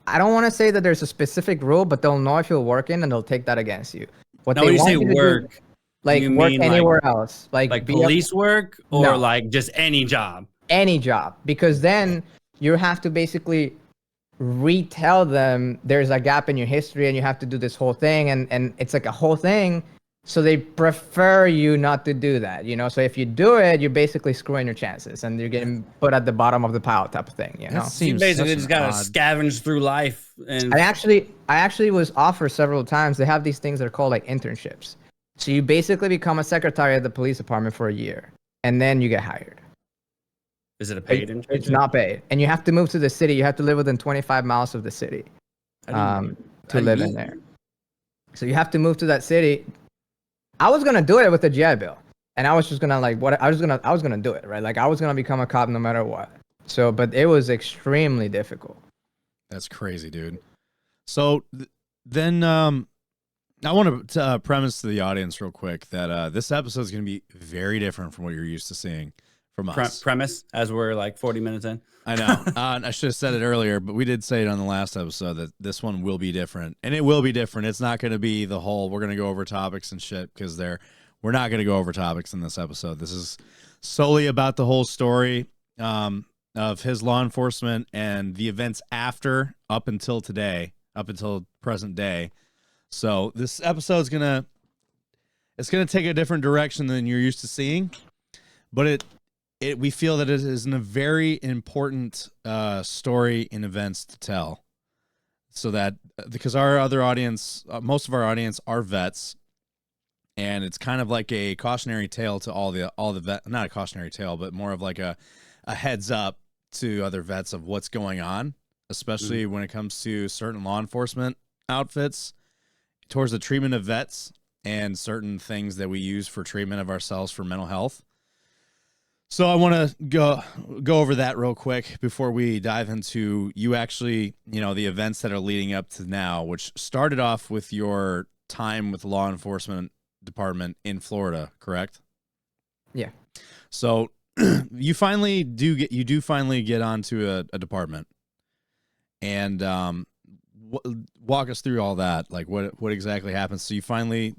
I don't want to say that there's a specific rule, but they'll know if you're working and they'll take that against you. What Now, they when you want say you to do, work, like you work mean anywhere else, like be police work, or No. like just any job? any job, because then you have to basically retell them there's a gap in your history and you have to do this whole thing, and it's like a whole thing. So they prefer you not to do that, you know. So if you do it, you're basically screwing your chances, and you're getting put at the bottom of the pile, type of thing, you know. That You seems basically such just an gotta odd- scavenge through life. And I actually was offered several times. They have these things that are called like internships. So you basically become a secretary at the police department for a year, and then you get hired. is it a paid internship? It's not paid, and you have to move to the city. You have to live within 25 miles of the city to live in there. So you have to move to that city. I was gonna do it with a GI Bill, and I was just gonna like I was gonna do it, right? Like I was gonna become a cop no matter what. So, but it was extremely difficult. That's crazy, dude. So then I want to premise to the audience real quick that this episode is going to be very different from what you're used to seeing. from us. Premise, as we're like 40 minutes in. I know. I should have said it earlier, but we did say it on the last episode that this one will be different. And it will be different. It's not going to be the whole, we're going to go over topics and shit, because we're not going to go over topics in this episode. This is solely about the whole story of his law enforcement and the events after, up until today, up until present day. So this episode is it's gonna take a different direction than you're used to seeing, but we feel that it is a very important story and events to tell, so that because our other audience, most of our audience are vets, and it's kind of like a cautionary tale to all the vet, not a cautionary tale, but more of like a heads up to other vets of what's going on, especially when it comes to certain law enforcement outfits towards the treatment of vets and certain things that we use for treatment of ourselves for mental health. So I want to go over that real quick before we dive into you actually, the events that are leading up to now, which started off with your time with the law enforcement department in Florida, correct? Yeah. So you finally do get onto a department, and walk us through all that. Like what exactly happened? So you finally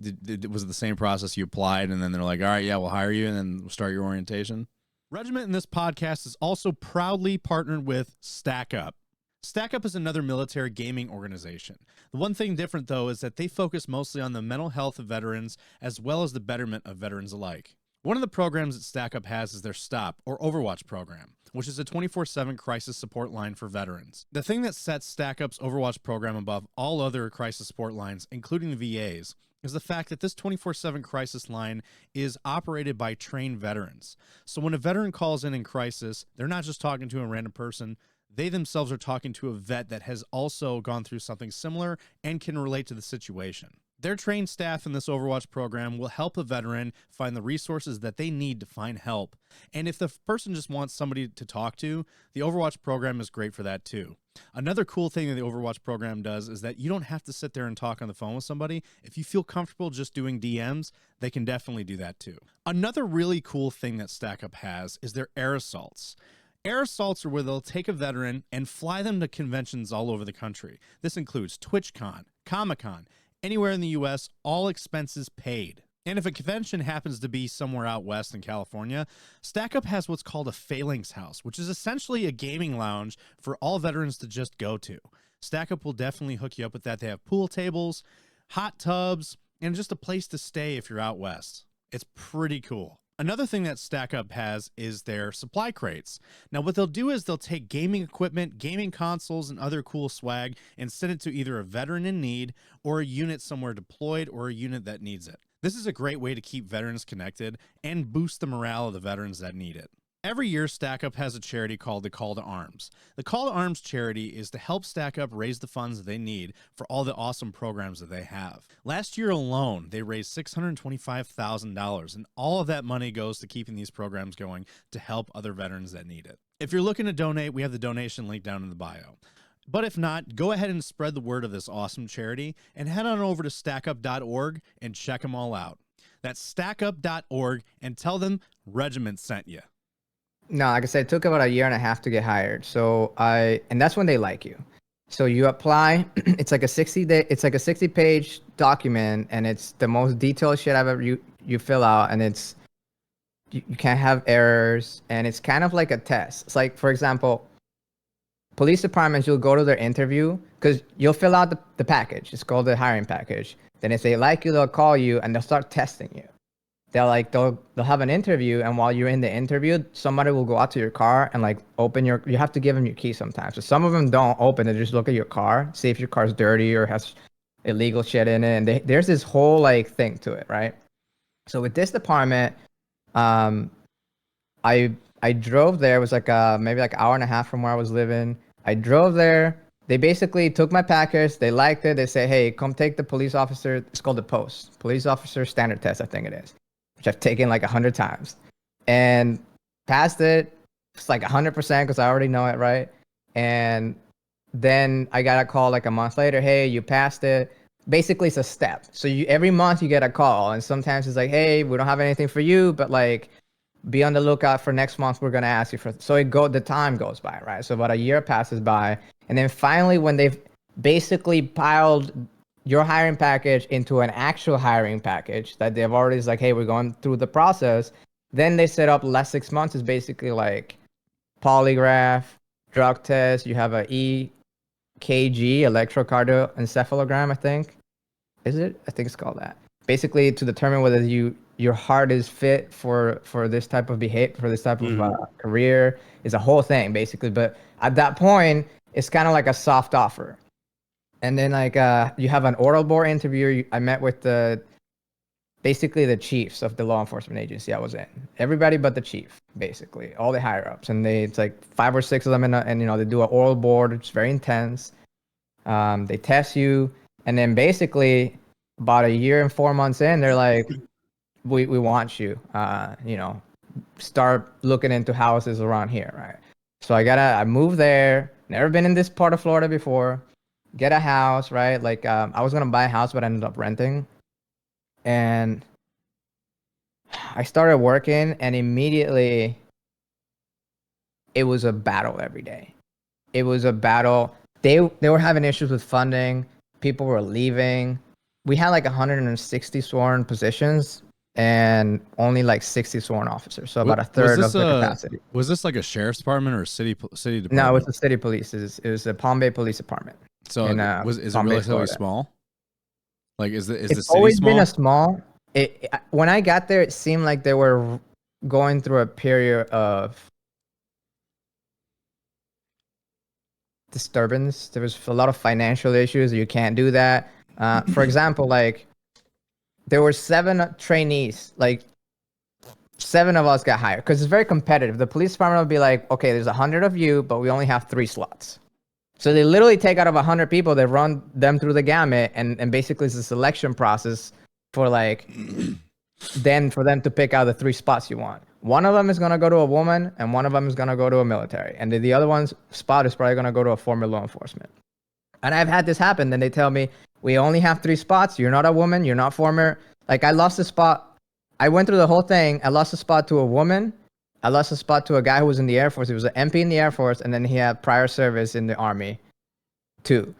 was it the same process? You applied, and then they're like, all right, yeah, we'll hire you, and then we'll start your orientation. Regiment in this podcast is also proudly partnered with Stack Up. Stack Up is another military gaming organization. The one thing different, though, is that they focus mostly on the mental health of veterans as well as the betterment of veterans alike. One of the programs that Stack Up has is their STOP, or Overwatch program, which is a 24/7 crisis support line for veterans. The thing that sets Stack Up's Overwatch program above all other crisis support lines, including the VAs, is the fact that this 24/7 crisis line is operated by trained veterans. So when a veteran calls in crisis, they're not just talking to a random person. They themselves are talking to a vet that has also gone through something similar and can relate to the situation. Their trained staff in this Overwatch program will help a veteran find the resources that they need to find help. And if the person just wants somebody to talk to, the Overwatch program is great for that too. Another cool thing that the Overwatch program does is that you don't have to sit there and talk on the phone with somebody. If you feel comfortable just doing DMs, they can definitely do that too. Another really cool thing that Stack Up has is their air assaults. Air assaults are where they'll take a veteran and fly them to conventions all over the country. This includes TwitchCon, Comic-Con, anywhere in the U.S., all expenses paid. And if a convention happens to be somewhere out west in California, Stack Up has what's called a Phalanx House, which is essentially a gaming lounge for all veterans to just go to. Stack Up will definitely hook you up with that. They have pool tables, hot tubs, and just a place to stay if you're out west. It's pretty cool. Another thing that Stack Up has is their supply crates. Now, what they'll do is they'll take gaming equipment, gaming consoles, and other cool swag and send it to either a veteran in need or a unit somewhere deployed or a unit that needs it. This is a great way to keep veterans connected and boost the morale of the veterans that need it. Every year, Stack Up has a charity called the Call to Arms. The Call to Arms charity is to help Stack Up raise the funds that they need for all the awesome programs that they have. Last year alone, they raised $625,000, and all of that money goes to keeping these programs going to help other veterans that need it. If you're looking to donate, we have the donation link down in the bio. But if not, go ahead and spread the word of this awesome charity and head on over to stackup.org and check them all out. That's stackup.org, and tell them Regiment sent you. No, like I said, it took about 1.5 years to get hired. And that's when they like you. So you apply. It's like a 60-page document, and it's the most detailed shit I've ever you fill out, and it's you can't have errors, and it's kind of like a test. It's like, for example, police departments, you'll go to their interview because you'll fill out the package. It's called the hiring package. Then if they like you, they'll call you and they'll start testing you. They'll have an interview, and while you're in the interview, somebody will go out to your car and like open you have to give them your key sometimes. So some of them don't open, they just look at your car, see if your car's dirty or has illegal shit in it, and there's this whole like thing to it, right? So with this department, I drove there. It was like maybe like 1.5 hours from where I was living. I drove there. They basically took my package. They liked it. They say, hey, come take the police officer. It's called the POST, police officer standard test, I think it is, which I've taken like 100 times and passed it. It's like 100% because I already know it, right? And then I got a call like a month later. Hey, you passed it. Basically, it's a step. So every month you get a call, and sometimes it's like, hey, we don't have anything for you, but like be on the lookout for next month. We're going to ask you for, so the time goes by, right? So about a year passes by. And then finally, when they've basically piled your hiring package into an actual hiring package that they've already is like, hey, we're going through the process. Then they set up last 6 months is basically like polygraph, drug test. You have a EKG, electrocardioencephalogram, I think. Is it? I think it's called that. Basically to determine whether your heart is fit for this type of behavior, for this type of career. Is a whole thing basically. But at that point, it's kind of like a soft offer. And then like you have an oral board interview. I met with basically the chiefs of the law enforcement agency I was in. Everybody but the chief, basically, all the higher ups. And it's like 5 or 6 of them, and you know, they do an oral board. It's very intense. They test you, and then basically about a year and 4 months in, they're like, we want you. You know, start looking into houses around here, right? So I moved there. Never been in this part of Florida before. Get a house, right? Like I was gonna buy a house, but I ended up renting. And I started working, and immediately it was a battle every day. It was a battle. They were having issues with funding. People were leaving. We had like 160 sworn positions and only like 60 sworn officers. So about a third of the capacity. Was this like a sheriff's department or a city department? No, it was the city police. It was the Palm Bay Police Department. So is it relatively small? Like is the city always small? Been a small. When I got there, it seemed like they were going through a period of disturbance. There was a lot of financial issues. You can't do that. For example, like there were 7 trainees. Like 7 of us got hired because it's very competitive. The police department will be like, okay, there's 100 of you, but we only have 3 slots. So they literally take out of 100 people, they run them through the gamut, and basically it's a selection process for like, then for them to pick out the 3 spots you want. One of them is gonna go to a woman, and one of them is gonna go to a military, and the other one's spot is probably gonna go to a former law enforcement. And I've had this happen. Then they tell me, we only have 3 spots. You're not a woman. You're not former. Like I lost a spot. I went through the whole thing. I lost a spot to a woman. I lost a spot to a guy who was in the Air Force. He was an MP in the Air Force, and then he had prior service in the Army, too.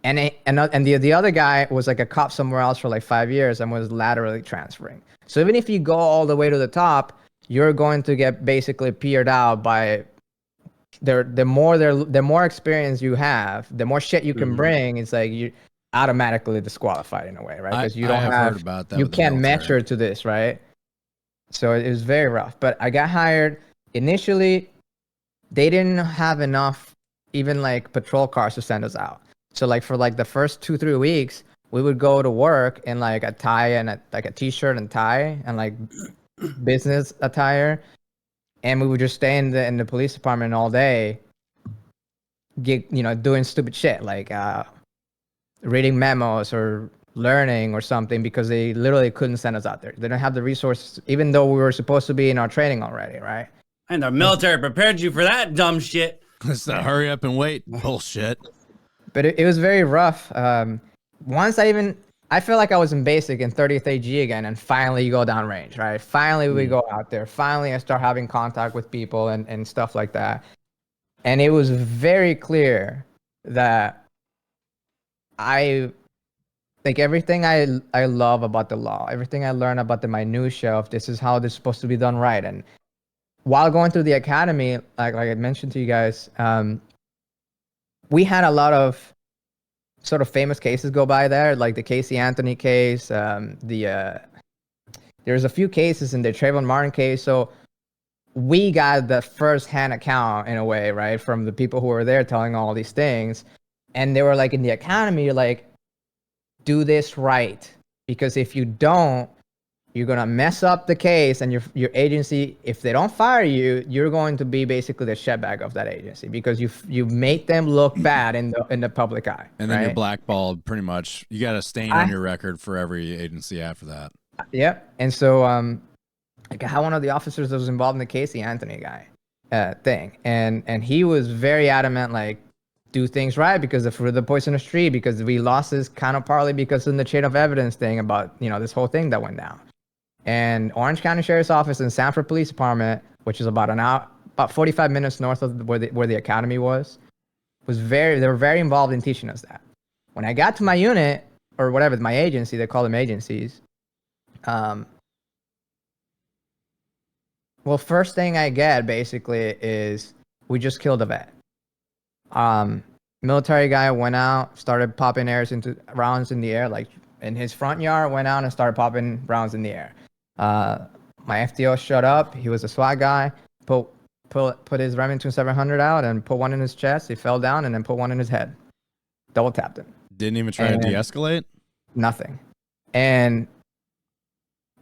And the other guy was like a cop somewhere else for like 5 years and was laterally transferring. So even if you go all the way to the top, you're going to get basically peered out by the more experience you have, the more shit you can bring. It's like you automatically disqualified in a way, right? Because you don't have heard about that you can't measure to this, right? So it was very rough. But I got hired initially. They didn't have enough even like patrol cars to send us out. So like for like the first 2-3 weeks, we would go to work in like a tie and like a t-shirt and tie and like business attire, and we would just stay in the police department all day, doing stupid shit like reading memos or learning or something, because they literally couldn't send us out there. They don't have the resources, even though we were supposed to be in our training already, right? And the military prepared you for that dumb shit. It's the hurry up and wait bullshit. But it was very rough. Once I feel like I was in basic in 30th AG again, and finally you go downrange, right? Finally we go out there. Finally I start having contact with people and stuff like that. And it was very clear that I like everything I love about the law, everything I learned about the minutia of this is how this is supposed to be done right. And while going through the academy, like I mentioned to you guys, we had a lot of sort of famous cases go by there, like the Casey Anthony case. There's a few cases in the Trayvon Martin case. So we got the first-hand account in a way, right, from the people who were there telling all these things. And they were like, in the academy, like, do this right, because if you don't, you're gonna mess up the case, and your agency, if they don't fire you, you're going to be basically the shitbag of that agency, because you make them look bad in the public eye. And then right? you're blackballed pretty much. You got a stain on your record for every agency after that. Yep. And so like I had one of the officers that was involved in the Casey Anthony guy thing, and he was very adamant, like, do things right, because of the poisonous tree, because we lost this kind of partly because of the chain of evidence thing about this whole thing that went down. And Orange County Sheriff's Office and Sanford Police Department, which is about an hour, about 45 minutes north of where the academy was they were very involved in teaching us that. When I got to my unit, or whatever, my agency, they call them agencies. Well, first thing I get basically is we just killed a vet. Military guy went out, started popping rounds in the air, like in his front yard, went out and started popping rounds in the air. My FTO showed up. He was a SWAT guy. Put his Remington 700 out and put one in his chest. He fell down and then put one in his head. Double tapped him. Didn't even try to de-escalate? Nothing. And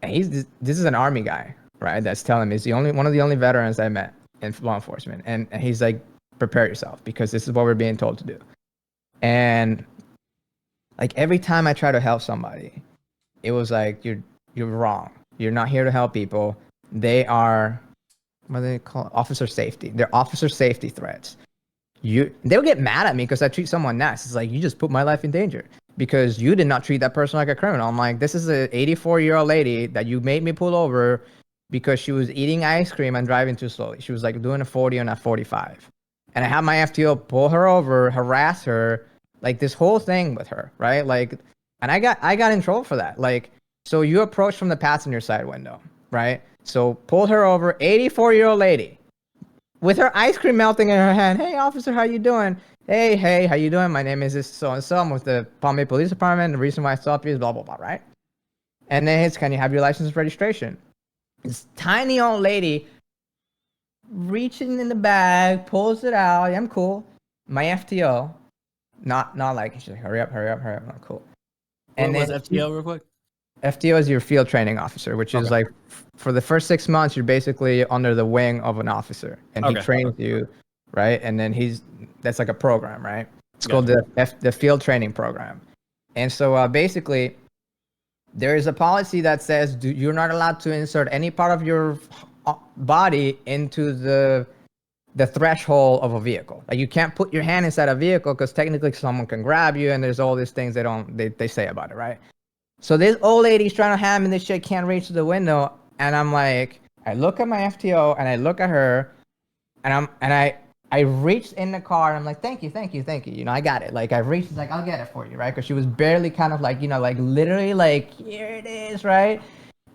this is an Army guy, right? That's telling me he's one of the only veterans I met in law enforcement. And he's like, prepare yourself because this is what we're being told to do. And like every time I try to help somebody, it was like, you're wrong. You're not here to help people. They are, what do they call it? Officer safety. They're officer safety threats. They'll get mad at me because I treat someone nice. It's like, you just put my life in danger because you did not treat that person like a criminal. I'm like, this is an 84-year-old lady that you made me pull over because she was eating ice cream and driving too slowly. She was like doing a 40 on a 45. And I had my FTO pull her over, harass her, like this whole thing with her, right? Like, and I got in trouble for that. Like, so you approach from the passenger side window, right? So pulled her over, 84-year-old lady with her ice cream melting in her hand. Hey, officer, how you doing? Hey, how you doing? My name is this so-and-so. I'm with the Palm Bay Police Department. The reason why I stopped you is blah, blah, blah, right? And then it's, can you have your license and registration? This tiny old lady reaching in the bag, pulls it out. Yeah, I'm cool. My FTO, not like, she's like, hurry up. I'm not cool. And what was FTO real quick? FTO is your field training officer, which is like for the first 6 months, you're basically under the wing of an officer and he trains you, right? And then that's like a program, right? It's called the field training program. And so basically there is a policy that says you're not allowed to insert any part of your body into the threshold of a vehicle. Like you can't put your hand inside a vehicle because technically someone can grab you and there's all these things they say about it, right? So this old lady's trying to hand me this shit, can't reach the window, and I'm like, I look at my FTO and I look at her, and I reached in the car and I'm like, thank you. You know, I got it. Like I reached, like I'll get it for you, right? Because she was barely kind of like, you know, like literally like here it is, right?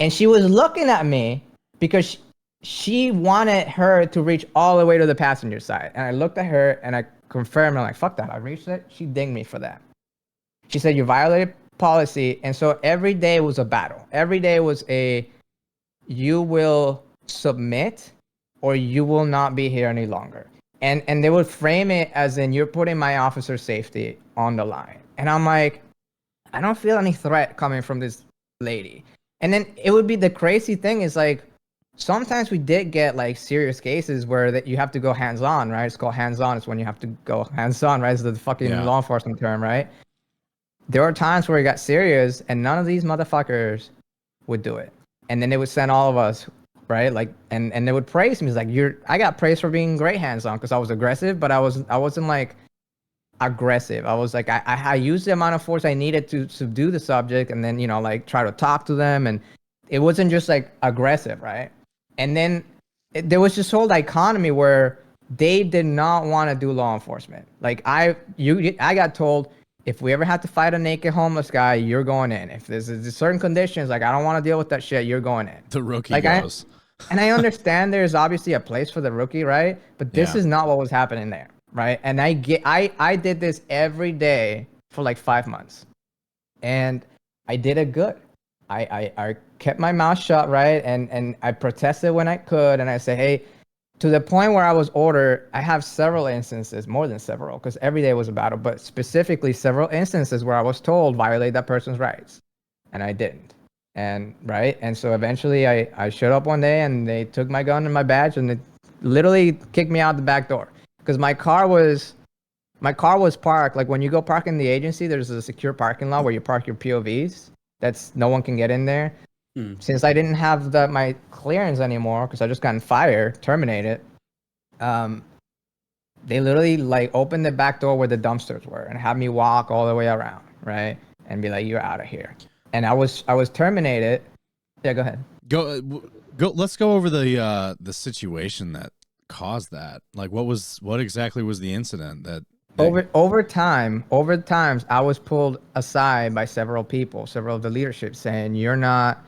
And she was looking at me because she wanted her to reach all the way to the passenger side, and I looked at her and I confirmed. I'm like, fuck that, I reached it. She dinged me for that. She said you violated policy. And so every day was a battle. Every day was you will submit or you will not be here any longer. And they would frame it as in you're putting my officer safety on the line. And I'm like, I don't feel any threat coming from this lady. And then it would be the crazy thing is like, sometimes we did get like serious cases where that you have to go hands-on, right? It's called hands-on. It's when you have to go hands-on, right? It's the fucking law enforcement term, right? There were times where it got serious and none of these motherfuckers would do it. And then they would send all of us, right? Like, and they would praise me. It's like, I got praised for being great hands-on because I was aggressive, but I wasn't like aggressive. I was like, I used the amount of force I needed to subdue the subject and then, you know, like try to talk to them. And it wasn't just like aggressive, right? And then there was this whole dichotomy where they did not want to do law enforcement. Like I got told, if we ever have to fight a naked homeless guy, you're going in. If there's certain conditions, like I don't want to deal with that shit, you're going in. The rookie like goes. And I understand there's obviously a place for the rookie, right? But this is not what was happening there, right? And I did this every day for like 5 months, and I did it good. I kept my mouth shut, right? And I protested when I could, and I said, hey. To the point where I was ordered, I have several instances, more than several, because every day was a battle, but specifically several instances where I was told violate that person's rights, and I didn't. And so eventually I showed up one day and they took my gun and my badge and they literally kicked me out the back door because my car was parked. Like when you go park in the agency, there's a secure parking lot where you park your POVs. That's no one can get in there. Since I didn't have my clearance anymore because I just got fired, terminated, they literally like opened the back door where the dumpsters were and had me walk all the way around, right? And be like, you're out of here. And I was terminated. Yeah, go ahead. Go. Let's go over the situation that caused that. Like, what exactly was the incident that? Over times, I was pulled aside by several people, several of the leadership, saying you're not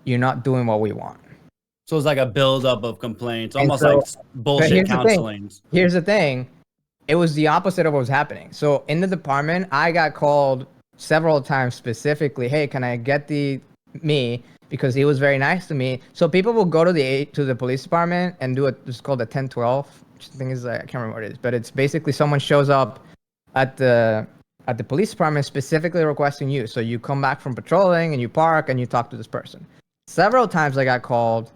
doing what we want. So it's like a buildup of complaints, And almost so- like bullshit counseling. Here's the thing. It was the opposite of what was happening. So in the department, I got called several times specifically, hey, can I get me? Because he was very nice to me. So people will go to the police department and do it's called a 1012, which I think is, I can't remember what it is, but it's basically someone shows up at the police department specifically requesting you. So you come back from patrolling and you park and you talk to this person. Several times I got called,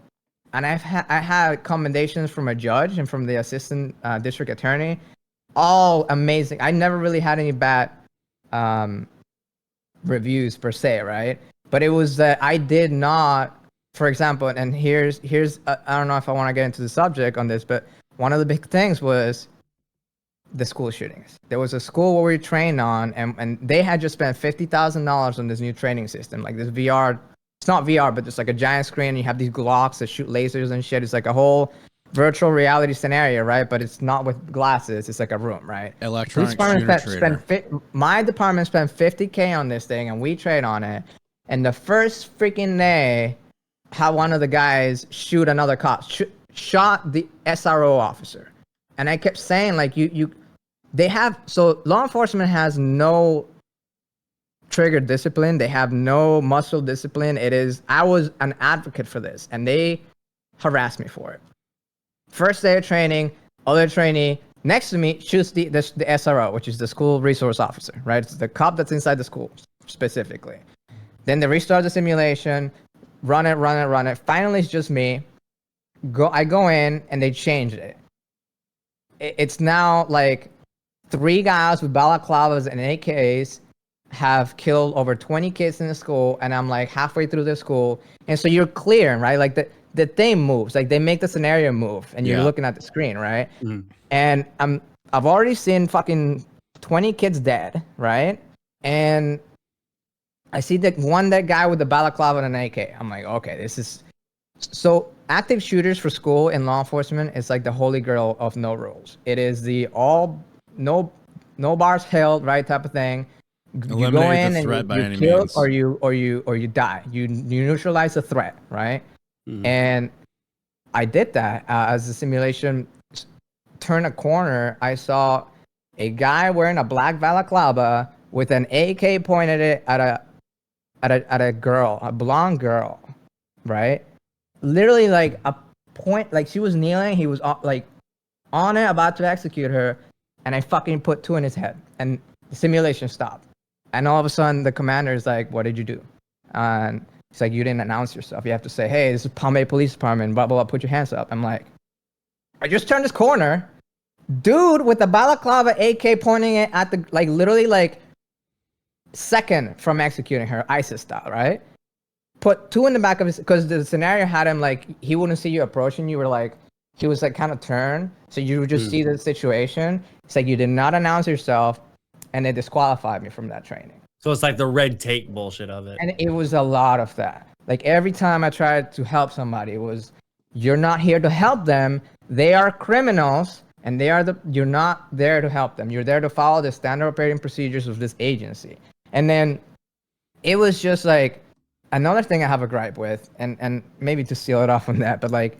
and I had commendations from a judge and from the assistant district attorney. All amazing. I never really had any bad reviews per se, right? But it was that I did not, for example, and here's I don't know if I want to get into the subject on this, but one of the big things was the school shootings. There was a school where we trained on, and they had just spent $50,000 on this new training system, like this VR. It's not VR, but it's like a giant screen. And you have these Glocks that shoot lasers and shit. It's like a whole virtual reality scenario, right? But it's not with glasses. It's like a room, right? Electronic shooter trader. My department spent $50K on this thing, and we trade on it. And the first freaking day, had one of the guys shoot another cop, shot the SRO officer. And I kept saying, like, so law enforcement has no trigger discipline. They have no muscle discipline. I was an advocate for this, and they harassed me for it. First day of training, other trainee next to me shoots the SRO, which is the school resource officer, right? It's the cop that's inside the school specifically. Then they restart the simulation, run it. Finally, it's just me. I go in, and they changed it. It's now like 3 guys with balaclavas and AKs have killed over 20 kids in the school, and I'm like halfway through the school, and so you're clearing, right? Like the thing moves, like they make the scenario move, and you're looking at the screen, right? Mm. And I've already seen fucking 20 kids dead, right? And I see that guy with the balaclava and an AK. I'm like, okay, this is so active shooters for school and law enforcement is like the holy grail of no rules. It is the no bars held, right, type of thing. You go in and you kill, or you die. You neutralize the threat, right? Mm-hmm. And I did that as the simulation turned a corner. I saw a guy wearing a black balaclava with an AK pointed at a girl, a blonde girl, right? Literally like a point, like she was kneeling. He was like on it, about to execute her, and I fucking put 2 in his head, and the simulation stopped. And all of a sudden, the commander is like, what did you do? And he's like, you didn't announce yourself. You have to say, hey, this is Palm Bay Police Department, blah, blah, blah, put your hands up. I'm like, I just turned this corner. Dude with the balaclava AK pointing it at the, like, literally, like, second from executing her, ISIS style, right? Put 2 in the back of his, because the scenario had him, like, he wouldn't see you approaching. You were, like, he was, like, kind of turned. So you would just see the situation. It's like, you did not announce yourself. And they disqualified me from that training. So it's like the red tape bullshit of it. And it was a lot of that. Like every time I tried to help somebody, it was, you're not here to help them. They are criminals, and you're not there to help them. You're there to follow the standard operating procedures of this agency. And then it was just like another thing I have a gripe with, and maybe to seal it off on that, but like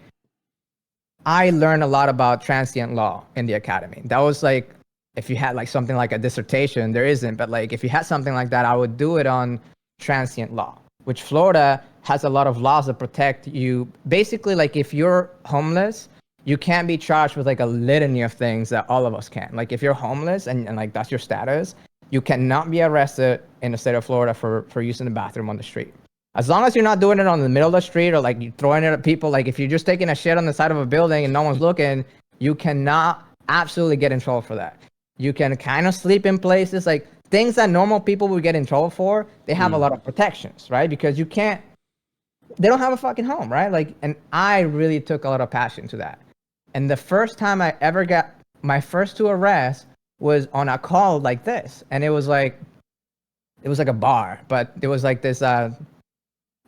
I learned a lot about transient law in the academy. That was like, if you had like something like a dissertation, there isn't, but like if you had something like that, I would do it on transient law, which Florida has a lot of laws that protect you. Basically, like if you're homeless, you can't be charged with like a litany of things that all of us can. Like if you're homeless and like that's your status, you cannot be arrested in the state of Florida for using the bathroom on the street. As long as you're not doing it on the middle of the street or like you throwing it at people, like if you're just taking a shit on the side of a building and no one's looking, you cannot absolutely get in trouble for that. You can kind of sleep in places, like things that normal people would get in trouble for. They have a lot of protections, right? Because they don't have a fucking home, right? Like, and I really took a lot of passion to that. And the first time I ever got my first 2 arrests was on a call like this. And it was like a bar, but there was like this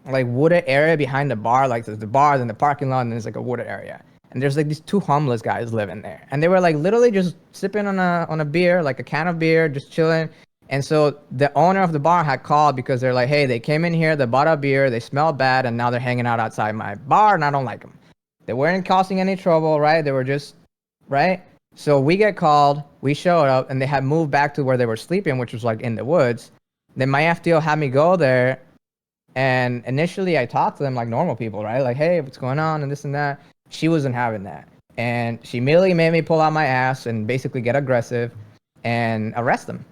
like wooded area behind the bar. Like there's the bar, then the parking lot, and there's like a wooded area. And there's like these two homeless guys living there, and they were like literally just sipping on a beer, like a can of beer, just chilling. And so the owner of the bar had called because they're like, hey, they came in here, they bought a beer, they smell bad, and now they're hanging out outside my bar, and I don't like them. They weren't causing any trouble, right? They were just, right? So we get called, we showed up, and they had moved back to where they were sleeping, which was like in the woods. Then my FTO had me go there, and initially I talked to them like normal people, right? Like, hey, what's going on, and this and that. She wasn't having that. And she immediately made me pull out my ass and basically get aggressive and arrest them.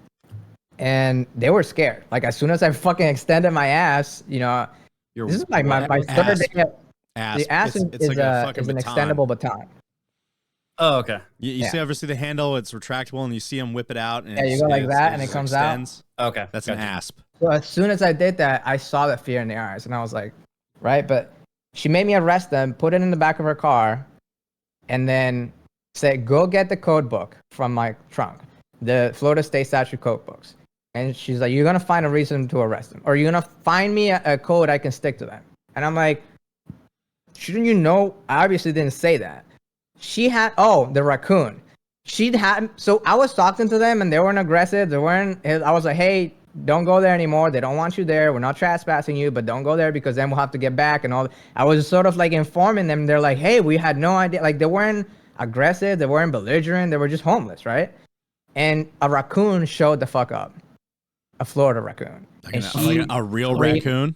And they were scared. Like, as soon as I fucking extended my ass, you know, this is like my third day. The ass is like a fucking an baton. extendable baton. Oh, okay. You ever see the handle? It's retractable, and you see them whip it out. And you go like that, and it comes extends. out. Okay. That's an asp. So as soon as I did that, I saw the fear in their eyes, and I was like, right? But she made me arrest them, put it in the back of her car, and then said, go get the code book from my trunk, the Florida State Statute code books. And she's like, you're going to find a reason to arrest them, or you're going to find me a code I can stick to them. And I'm like, shouldn't you know? I obviously didn't say that. She had, the raccoon. So I was talking to them, and they weren't aggressive. I was like, hey, don't go there anymore. They don't want you there. We're not trespassing you, but don't go there because then we'll have to get back and all. I was sort of like informing them. They're like, hey, we had no idea. Like, they weren't aggressive. They weren't belligerent. They were just homeless, right? And a raccoon showed the fuck up. A Florida raccoon. Like a real raccoon?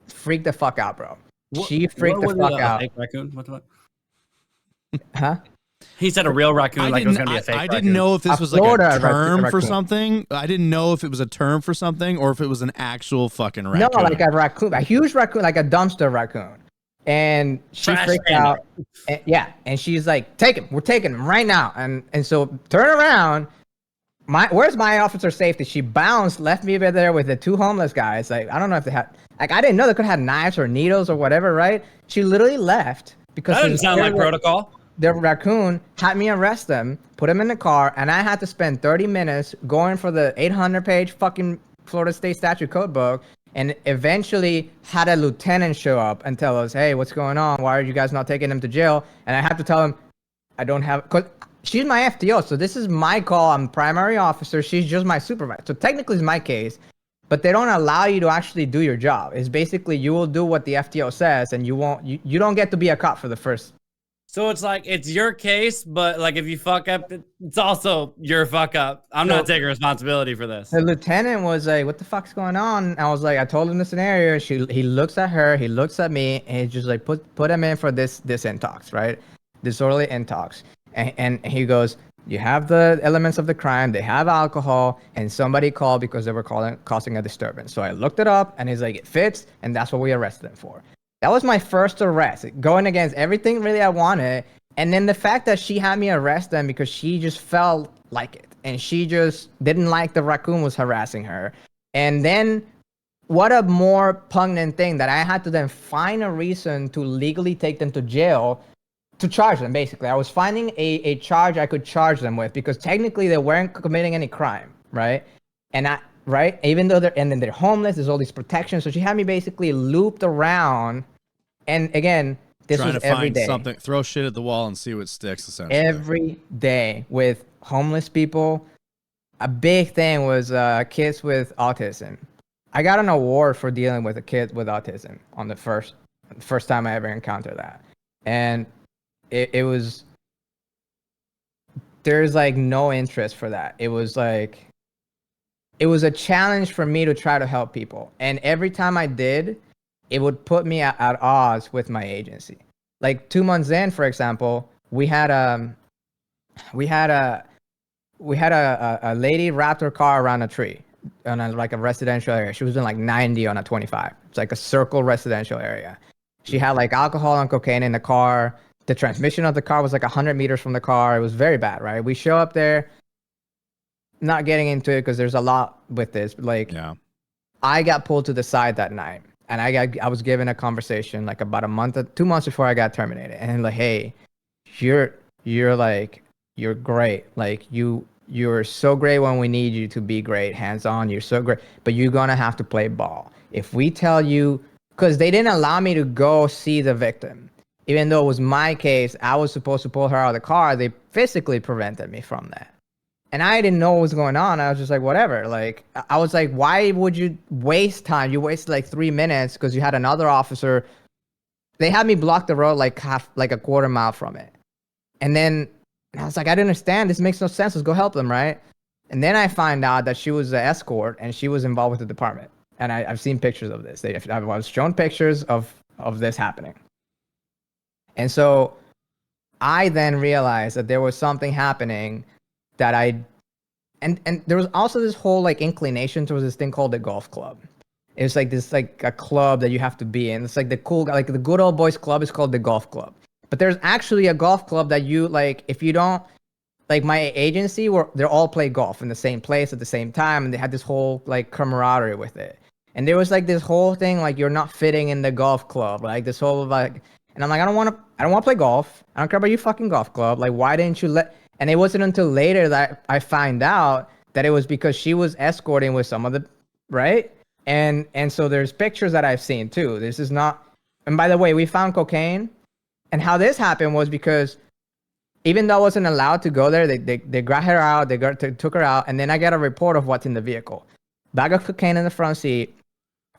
Freaked the fuck out, bro. She freaked the fuck out. Fake raccoon? What? Huh? He said a real raccoon, like it was going to be a fake I raccoon. didn't know if this was like Florida a term for raccoon. something. I didn't know if it was a term for something or if it was an actual fucking raccoon. No, like a raccoon, a huge raccoon, like a dumpster raccoon. And she Trash freaked can. out. And she's like, take him. We're taking him right now. And so turn around. Where's my officer safety? She bounced, left me over there with the two homeless guys. Like, I don't know if they had, like, I didn't know they could have knives or needles or whatever, right? She literally left because That doesn't sound like protocol. The raccoon had me arrest them, put him in the car, and I had to spend 30 minutes going for the 800-page fucking Florida State Statute code book, and eventually had a lieutenant show up and tell us, hey, what's going on? Why are you guys not taking him to jail? And I have to tell him, I don't have, because she's my FTO, so this is my call. I'm primary officer. She's just my supervisor. So technically it's my case, but they don't allow you to actually do your job. It's basically you will do what the FTO says, and you don't get to be a cop for the first. So it's like, it's your case, but like if you fuck up, it's also your fuck up. I'm not taking responsibility for this. The lieutenant was like, what the fuck's going on? I was like, I told him the scenario. He looks at her, he looks at me, and he's just like, put him in for this intox, right? Disorderly intox. And he goes, you have the elements of the crime, they have alcohol, and somebody called because they were causing a disturbance. So I looked it up, and he's like, it fits, and that's what we arrested him for. That was my first arrest, going against everything really I wanted. And then the fact that she had me arrest them because she just felt like it. And she just didn't like the raccoon was harassing her. And then what a more pungent thing that I had to then find a reason to legally take them to jail to charge them, basically. I was finding a charge I could charge them with because technically they weren't committing any crime, right? Right? Even though they're homeless, there's all these protections. So she had me basically looped around. And again, this trying was to every find day. something, throw shit at the wall and see what sticks. Essentially, Every day with homeless people. A big thing was kids with autism. I got an award for dealing with a kid with autism on the first time I ever encountered that, and it was there's like no interest for that. It was a challenge for me to try to help people, and every time I did, it would put me at odds with my agency. Like 2 months in, for example, we had a lady wrapped her car around a tree on like a residential area. She was doing like 90 on a 25. It's like a circle residential area. She had like alcohol and cocaine in the car. The transmission of the car was like 100 meters from the car. It was very bad, right? We show up there, not getting into it because there's a lot with this. But like, yeah. I got pulled to the side that night. And I was given a conversation like about 2 months before I got terminated, and like, hey, you're great. Like you're so great when we need you to be great, hands on. You're so great, but you're gonna have to play ball. If we tell you because they didn't allow me to go see the victim. Even though it was my case, I was supposed to pull her out of the car. They physically prevented me from that. And I didn't know what was going on. I was just like, whatever. Like, I was like, why would you waste time? You wasted like 3 minutes because you had another officer. They had me block the road like a quarter mile from it. And then I was like, I didn't understand. This makes no sense. Let's go help them, right? And then I find out that she was an escort and she was involved with the department. And I've seen pictures of this. I was shown pictures of this happening. And so I then realized that there was something happening that and there was also this whole like inclination towards this thing called the golf club. It's like this like a club that you have to be in. It's like the cool guy, like the good old boys club is called the golf club. But there's actually a golf club that you like if you don't like my agency where they all play golf in the same place at the same time and they had this whole like camaraderie with it. And there was like this whole thing like you're not fitting in the golf club, like this whole like and I'm like I don't want to play golf. I don't care about you fucking golf club. Like why didn't you let and it wasn't until later that I find out that it was because she was escorting with some of the right? And so there's pictures that I've seen too. This is not and by the way, we found cocaine. And how this happened was because even though I wasn't allowed to go there, they grabbed her out, they took her out, and then I got a report of what's in the vehicle. Bag of cocaine in the front seat,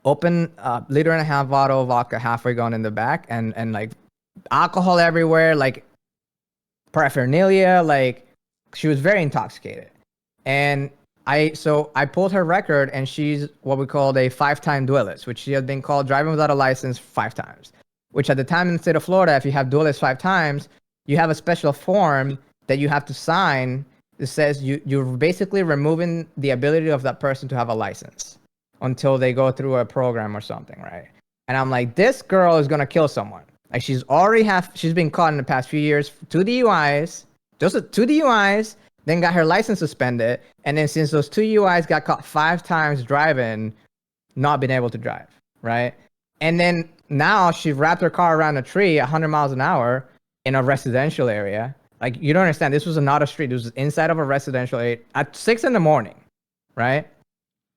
open 1.5 liter bottle of vodka halfway gone in the back, and like alcohol everywhere, like paraphernalia, like she was very intoxicated. And I pulled her record, and she's what we called a 5-time duelist, which she had been called driving without a license 5 times. Which at the time in the state of Florida, if you have duelist 5 times, you have a special form that you have to sign that says you're basically removing the ability of that person to have a license until they go through a program or something, right? And I'm like, this girl is gonna kill someone. Like she's been caught in the past few years, 2 DUIs, just 2 DUIs, then got her license suspended, and then since those 2 UIs got caught 5 times driving, not been able to drive, right? And then now she wrapped her car around a tree 100 miles an hour in a residential area. Like, you don't understand. This was not a street. This was inside of a residential area at 6 a.m, right?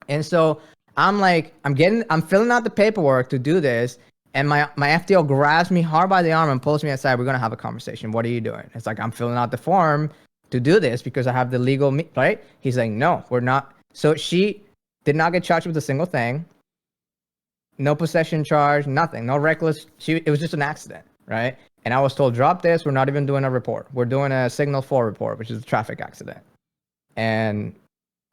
And so I'm like, I'm filling out the paperwork to do this. And my FTO grabs me hard by the arm and pulls me aside. We're going to have a conversation. What are you doing? It's like, I'm filling out the form to do this because I have the legal, right? He's like, no, we're not. So she did not get charged with a single thing. No possession charge, nothing, no reckless. It was just an accident, right? And I was told, drop this. We're not even doing a report. We're doing a signal 4 report, which is a traffic accident. And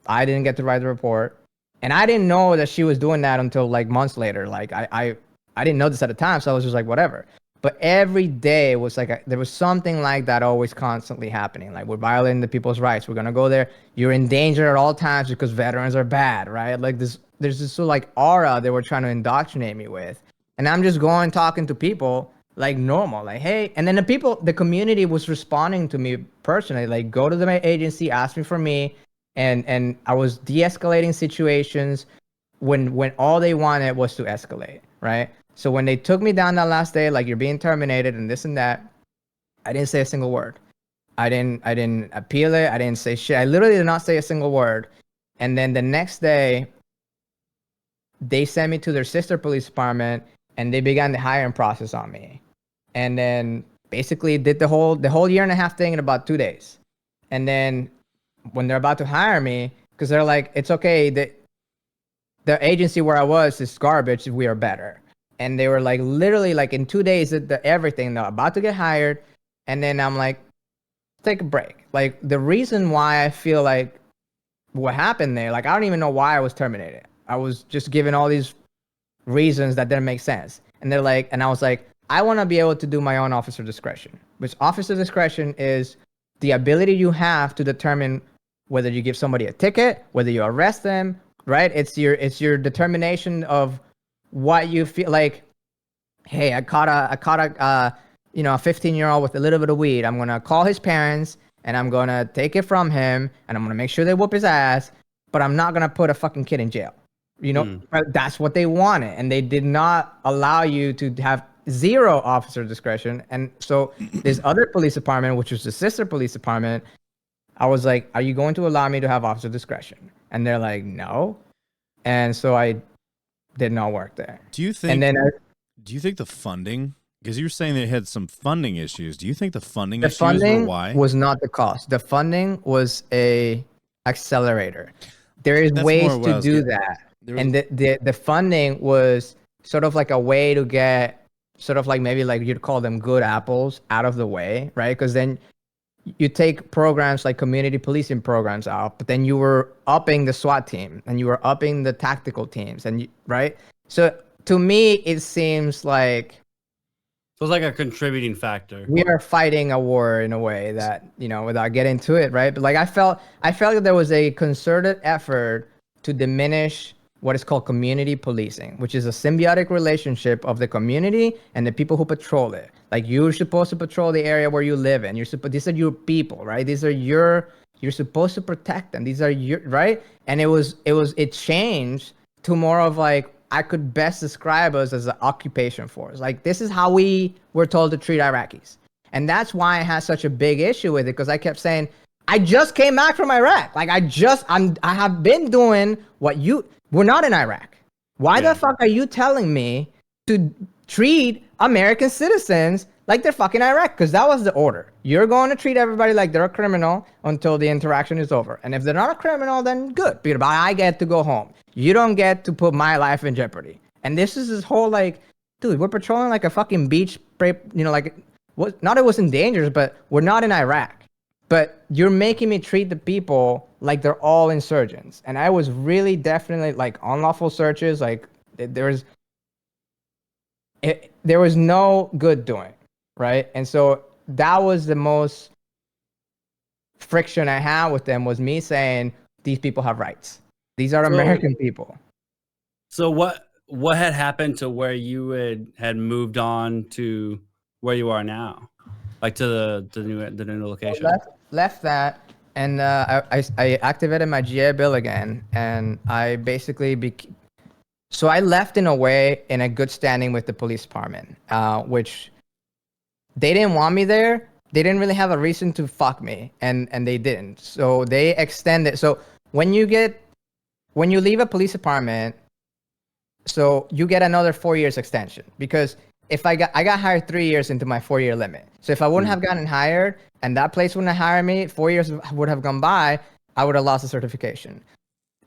I didn't get to write the report. And I didn't know that she was doing that until like months later. Like I didn't know this at the time. So I was just like, whatever. But every day was like, there was something like that always constantly happening. Like we're violating the people's rights. We're going to go there. You're in danger at all times because veterans are bad, right? Like there's this sort of like aura they were trying to indoctrinate me with. And I'm just going talking to people like normal, like, hey. And then the community was responding to me personally, like go to the agency, ask me for me. And I was de-escalating situations when all they wanted was to escalate, right? So when they took me down that last day, like you're being terminated and this and that, I didn't say a single word. I didn't appeal it. I didn't say shit. I literally did not say a single word. And then the next day, they sent me to their sister police department and they began the hiring process on me. And then basically did the whole 1.5 year thing in about 2 days. And then when they're about to hire me, because they're like, it's okay, the agency where I was is garbage, we are better. And they were like, literally like in 2 days, everything, they're about to get hired. And then I'm like, take a break. Like the reason why I feel like what happened there, like I don't even know why I was terminated. I was just given all these reasons that didn't make sense. And they're like, and I was like, I want to be able to do my own officer discretion, which officer discretion is the ability you have to determine whether you give somebody a ticket, whether you arrest them, right? It's your determination of what you feel like. Hey, I caught a 15-year-old with a little bit of weed. I'm gonna call his parents and I'm gonna take it from him and I'm gonna make sure they whoop his ass, but I'm not gonna put a fucking kid in jail. You know, that's what they wanted, and they did not allow you to have zero officer discretion. And so this other police department, which was the sister police department, I was like, are you going to allow me to have officer discretion? And they're like, no. And so I did not work there. Do you think? And then Do you think the funding? Because you were saying they had some funding issues. Do you think the funding the issues funding were why? was not the cost. The funding was a accelerator. There is That's ways more what I to was do getting- that. There was- And the funding was sort of like a way to get sort of like maybe like you'd call them good apples out of the way, right? Because then you take programs like community policing programs out, but then you were upping the SWAT team and you were upping the tactical teams, and right? So to me, it seems like So it's like a contributing factor. we are fighting a war in a way that, you know, without getting to it, right? But like I felt that there was a concerted effort to diminish what is called community policing, which is a symbiotic relationship of the community and the people who patrol it. Like you're supposed to patrol the area where you live in. These are your people, right? You're supposed to protect them. These are your, right? And it changed to more of like, I could best describe us as an occupation force. Like this is how we were told to treat Iraqis. And that's why I had such a big issue with it, because I kept saying, I just came back from Iraq. Like I have been doing what we're not in Iraq. Why the fuck are you telling me to treat American citizens like they're fucking Iraq? Because that was the order. You're going to treat everybody like they're a criminal until the interaction is over. And if they're not a criminal, then good. But I get to go home. You don't get to put my life in jeopardy. And this is this whole like, dude, we're patrolling like a fucking beach, you know, like, not it was in danger, but we're not in Iraq. But you're making me treat the people like they're all insurgents. And I was really definitely like unlawful searches. Like there was no good doing, right? And so that was the most friction I had with them, was me saying, these people have rights. These are American people. So what had happened to where you had moved on to where you are now, like to the new location? Left that, and I activated my GA bill again, and I basically so I left in a way in a good standing with the police department, which they didn't want me there. They didn't really have a reason to fuck me, and they didn't. So they extended. So when you leave a police department, so you get another 4 years extension, because if I got hired 3 years into my 4-year limit. So if I wouldn't have gotten hired and that place wouldn't have hired me, 4 years would have gone by, I would have lost the certification.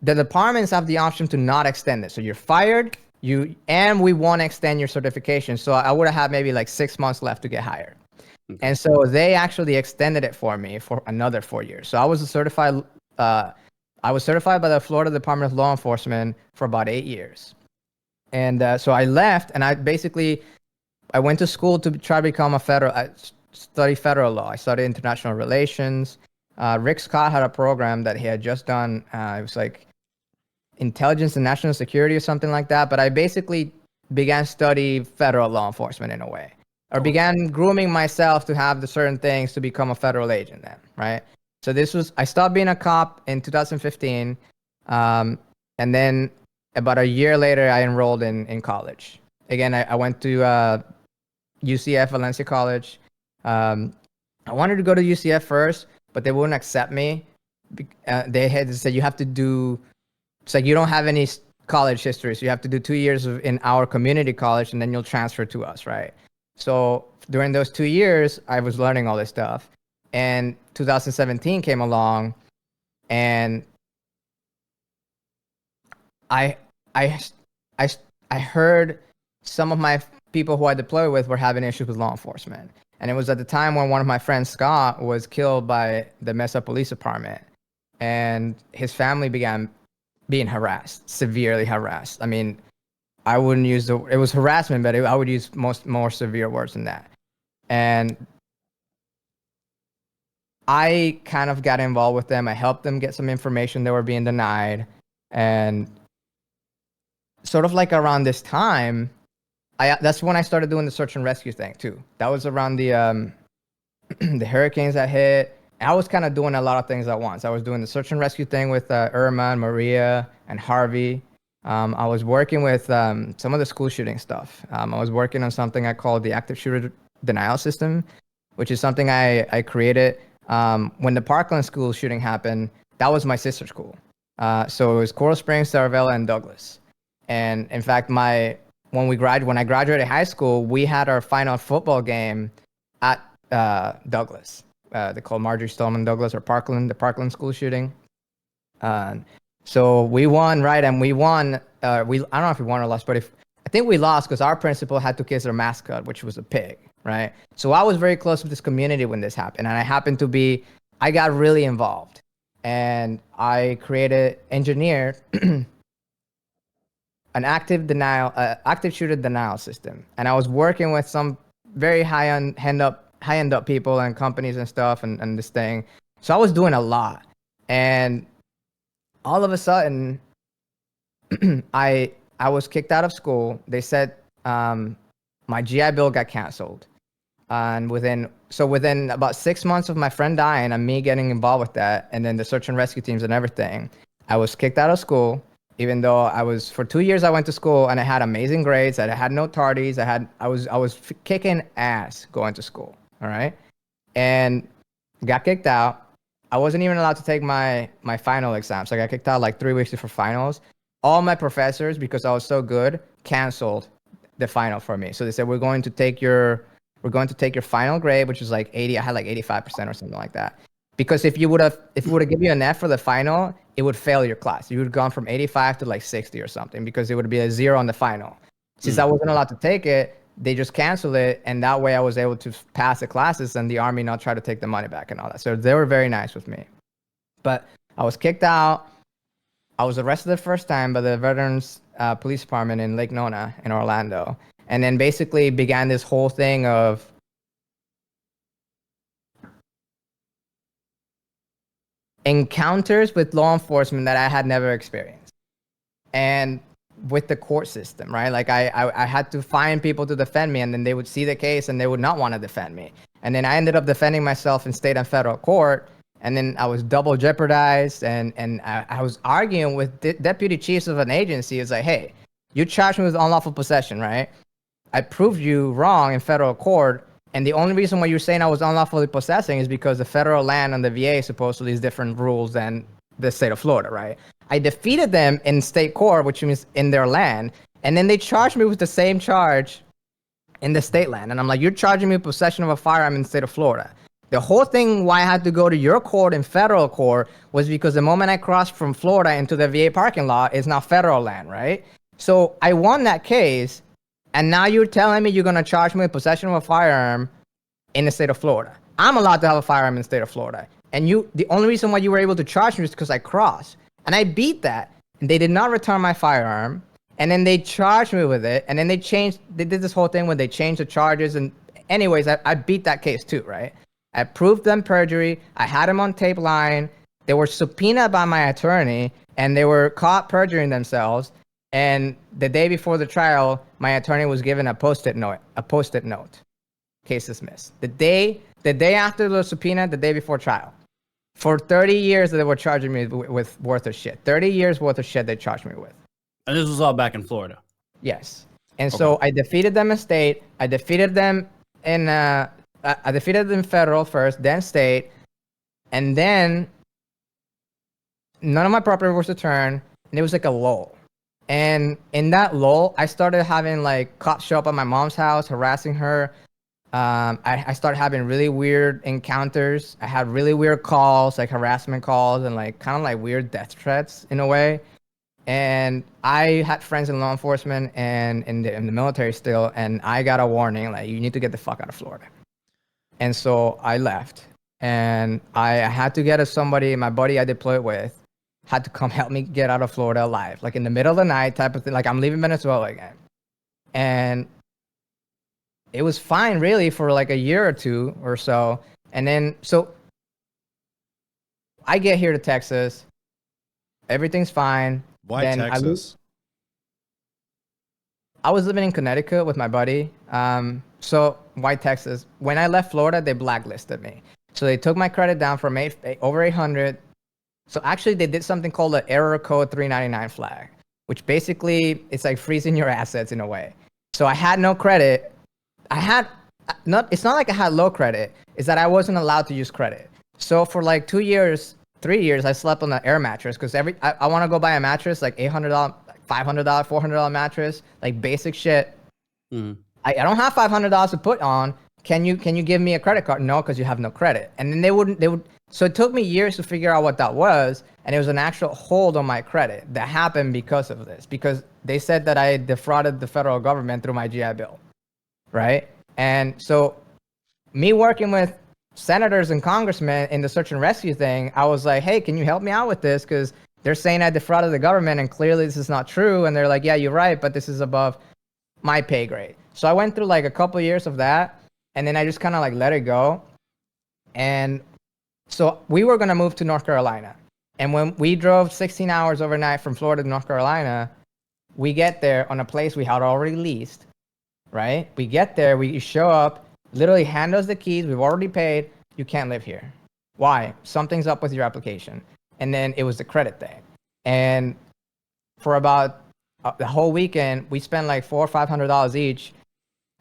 The departments have the option to not extend it. So you're fired, and we won't extend your certification. So I would have had maybe like 6 months left to get hired. Okay. And so they actually extended it for me for another 4 years. So I was certified by the Florida Department of Law Enforcement for about 8 years. And so I left, and I went to school to try to become I studied federal law. I studied international relations. Rick Scott had a program that he had just done. It was like intelligence and national security or something like that. But I basically began study federal law enforcement in a way, or began grooming myself to have the certain things to become a federal agent then, right? So I stopped being a cop in 2015. And then about a year later, I enrolled in college. Again, I went to UCF, Valencia College. I wanted to go to UCF first, but they wouldn't accept me. They had said you have to do, it's like you don't have any college history, so you have to do 2 years in our community college, and then you'll transfer to us, right? So during those 2 years, I was learning all this stuff. And 2017 came along, and I heard some of my people who I deployed with were having issues with law enforcement. And it was at the time when one of my friends, Scott, was killed by the Mesa Police Department. And his family began being harassed, severely harassed. I mean, I wouldn't use it was harassment, but I would use more severe words than that. And I kind of got involved with them. I helped them get some information they were being denied. And sort of like around this time, that's when I started doing the search and rescue thing too. That was around the the hurricanes that hit. I was kind of doing a lot of things at once. I was doing the search and rescue thing with Irma and Maria and Harvey. I was working with some of the school shooting stuff. I was working on something I called the active shooter denial system, which is something I created when the Parkland school shooting happened. That was my sister school. So it was Coral Springs, Saravella, and Douglas. And in fact, when I graduated high school, we had our final football game at Douglas. They call Marjorie Stoneman Douglas or Parkland, the Parkland school shooting. So we won, right? And we won. I don't know if we won or lost, but I think we lost because our principal had to kiss their mascot, which was a pig, right? So I was very close with this community when this happened, and I got really involved, and I engineered an active shooter denial system, and I was working with some very high-end up people and companies and stuff, and this thing. So I was doing a lot, and all of a sudden, I was kicked out of school. They said my GI Bill got canceled, and within about 6 months of my friend dying and me getting involved with that, and then the search and rescue teams and everything, I was kicked out of school. Even though for 2 years I went to school and I had amazing grades, I had no tardies, I was kicking ass going to school. All right, and got kicked out. I wasn't even allowed to take my final exams. I got kicked out like 3 weeks before finals. All my professors, because I was so good, canceled the final for me. So they said, we're going to take your final grade, which is like 80. I had like 85% or something like that. Because if you would have given you an F for the final, it would fail your class. You would have gone from 85 to like 60 or something, because it would be a 0 on the final. Since I wasn't allowed to take it, they just canceled it, and that way I was able to pass the classes and the Army not try to take the money back and all that. So they were very nice with me. But I was kicked out. I was arrested the first time by the Veterans Police Department in Lake Nona in Orlando, and then basically began this whole thing of encounters with law enforcement that I had never experienced, and with the court system, right? Like I had to find people to defend me, and then they would see the case and they would not want to defend me. And then I ended up defending myself in state and federal court. And then I was double jeopardized, and I was arguing with deputy chiefs of an agency. It's like, hey, you charged me with unlawful possession, right? I proved you wrong in federal court, and the only reason why you're saying I was unlawfully possessing is because the federal land on the VA supposedly is different rules than the state of Florida, right? I defeated them in state court, which means in their land, and then they charged me with the same charge in the state land. And I'm like, you're charging me with possession of a firearm in the state of Florida. The whole thing why I had to go to your court in federal court was because the moment I crossed from Florida into the VA parking lot, it's now federal land, right? So I won that case, and now you're telling me you're going to charge me with possession of a firearm in the state of Florida. I'm allowed to have a firearm in the state of Florida. And the only reason why you were able to charge me is because I crossed. And I beat that. And they did not return my firearm. And then they charged me with it. And then they did this whole thing when they changed the charges. And anyways, I beat that case too, right? I proved them perjury. I had them on tape line. They were subpoenaed by my attorney, and they were caught perjuring themselves. And the day before the trial, my attorney was given a post-it note. Case dismissed. The day after the subpoena, the day before trial. For 30 years they were charging me with worth of shit. 30 years worth of shit they charged me with. And this was all back in Florida. Yes. And so I defeated them in state. I defeated them in I defeated them federal first, then state, and then none of my property was returned, and it was like a lull. And in that lull, I started having like cops show up at my mom's house, harassing her. I started having really weird encounters. I had really weird calls, like harassment calls, and like kind of like weird death threats in a way. And I had friends in law enforcement and in the military still, and I got a warning, like, you need to get the fuck out of Florida. And so I left, and I had to get somebody, my buddy I deployed with, had to come help me get out of Florida alive, like in the middle of the night type of thing, like I'm leaving Venezuela again. And it was fine really for like a year or two or so. And then, so I get here to Texas, everything's fine. Why then Texas? I was living in Connecticut with my buddy. So why Texas? When I left Florida, they blacklisted me. So they took my credit down from over 800. So actually they did something called the error code 399 flag, which basically it's like freezing your assets in a way. So I had no credit. It's not like I had low credit. It's that I wasn't allowed to use credit. So for like 2 years, 3 years, I slept on an air mattress because I want to go buy a mattress like $800, like $500, $400 mattress, like basic shit. Mhm. I don't have $500 to put on. Can you give me a credit card? No, because you have no credit. And then they would. So it took me years to figure out what that was, and it was an actual hold on my credit that happened because of this. Because they said that I defrauded the federal government through my GI Bill, right? And so, me working with senators and congressmen in the search and rescue thing, I was like, hey, can you help me out with this? Because they're saying I defrauded the government, and clearly this is not true. And they're like, yeah, you're right, but this is above my pay grade. So I went through like a couple of years of that, and then I just kind of like let it go. And so we were going to move to North Carolina. And when we drove 16 hours overnight from Florida to North Carolina, we get there on a place we had already leased, right? We get there, we show up, literally hand us the keys. We've already paid. You can't live here. Why? Something's up with your application. And then it was the credit thing. And for about the whole weekend, we spent like $400 or $500 each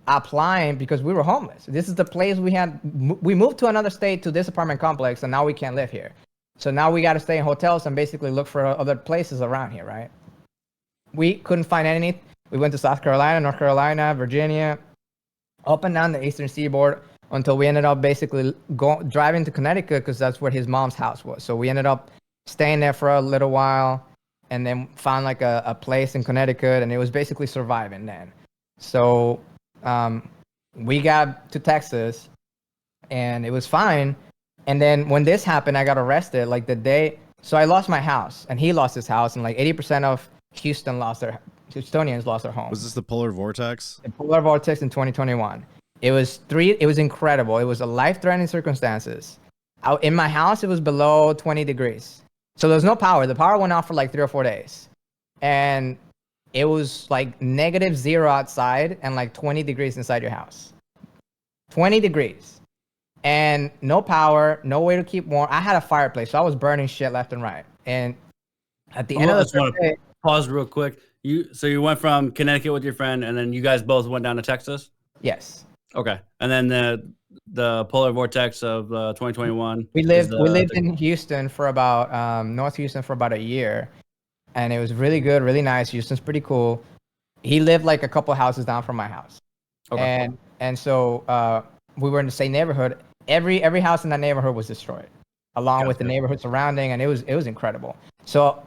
applying because we were homeless. This is the place we moved to another state to this apartment complex, and now we can't live here. So now we got to stay in hotels and basically look for other places around here, right? We couldn't find any. We went to South Carolina, North Carolina, Virginia, up and down the eastern seaboard until we ended up basically driving to Connecticut because that's where his mom's house was. So we ended up staying there for a little while and then found like a place in Connecticut, and it was basically surviving then. So we got to Texas and it was fine. And then when this happened, I got arrested like the day. So I lost my house and he lost his house, and like 80% of Houstonians lost their home. Was this the polar vortex? The polar vortex in 2021. It was incredible. It was a life-threatening circumstances. Out in my house, it was below 20 degrees. So there was no power. The power went off for like 3 or 4 days. And it was like -0 outside and like 20 degrees inside your house. 20 degrees. And no power, no way to keep warm. I had a fireplace, so I was burning shit left and right. And at the end of the day, pause real quick. So you went from Connecticut with your friend, and then you guys both went down to Texas? yes. Okay. And then the polar vortex of 2021. We lived in Houston for about North Houston for about a year, and it was really good, really nice. Houston's pretty cool. He lived like a couple houses down from my house. Okay. And so we were in the same neighborhood. Every house in that neighborhood was destroyed, along with the neighborhood surrounding, and it was incredible. So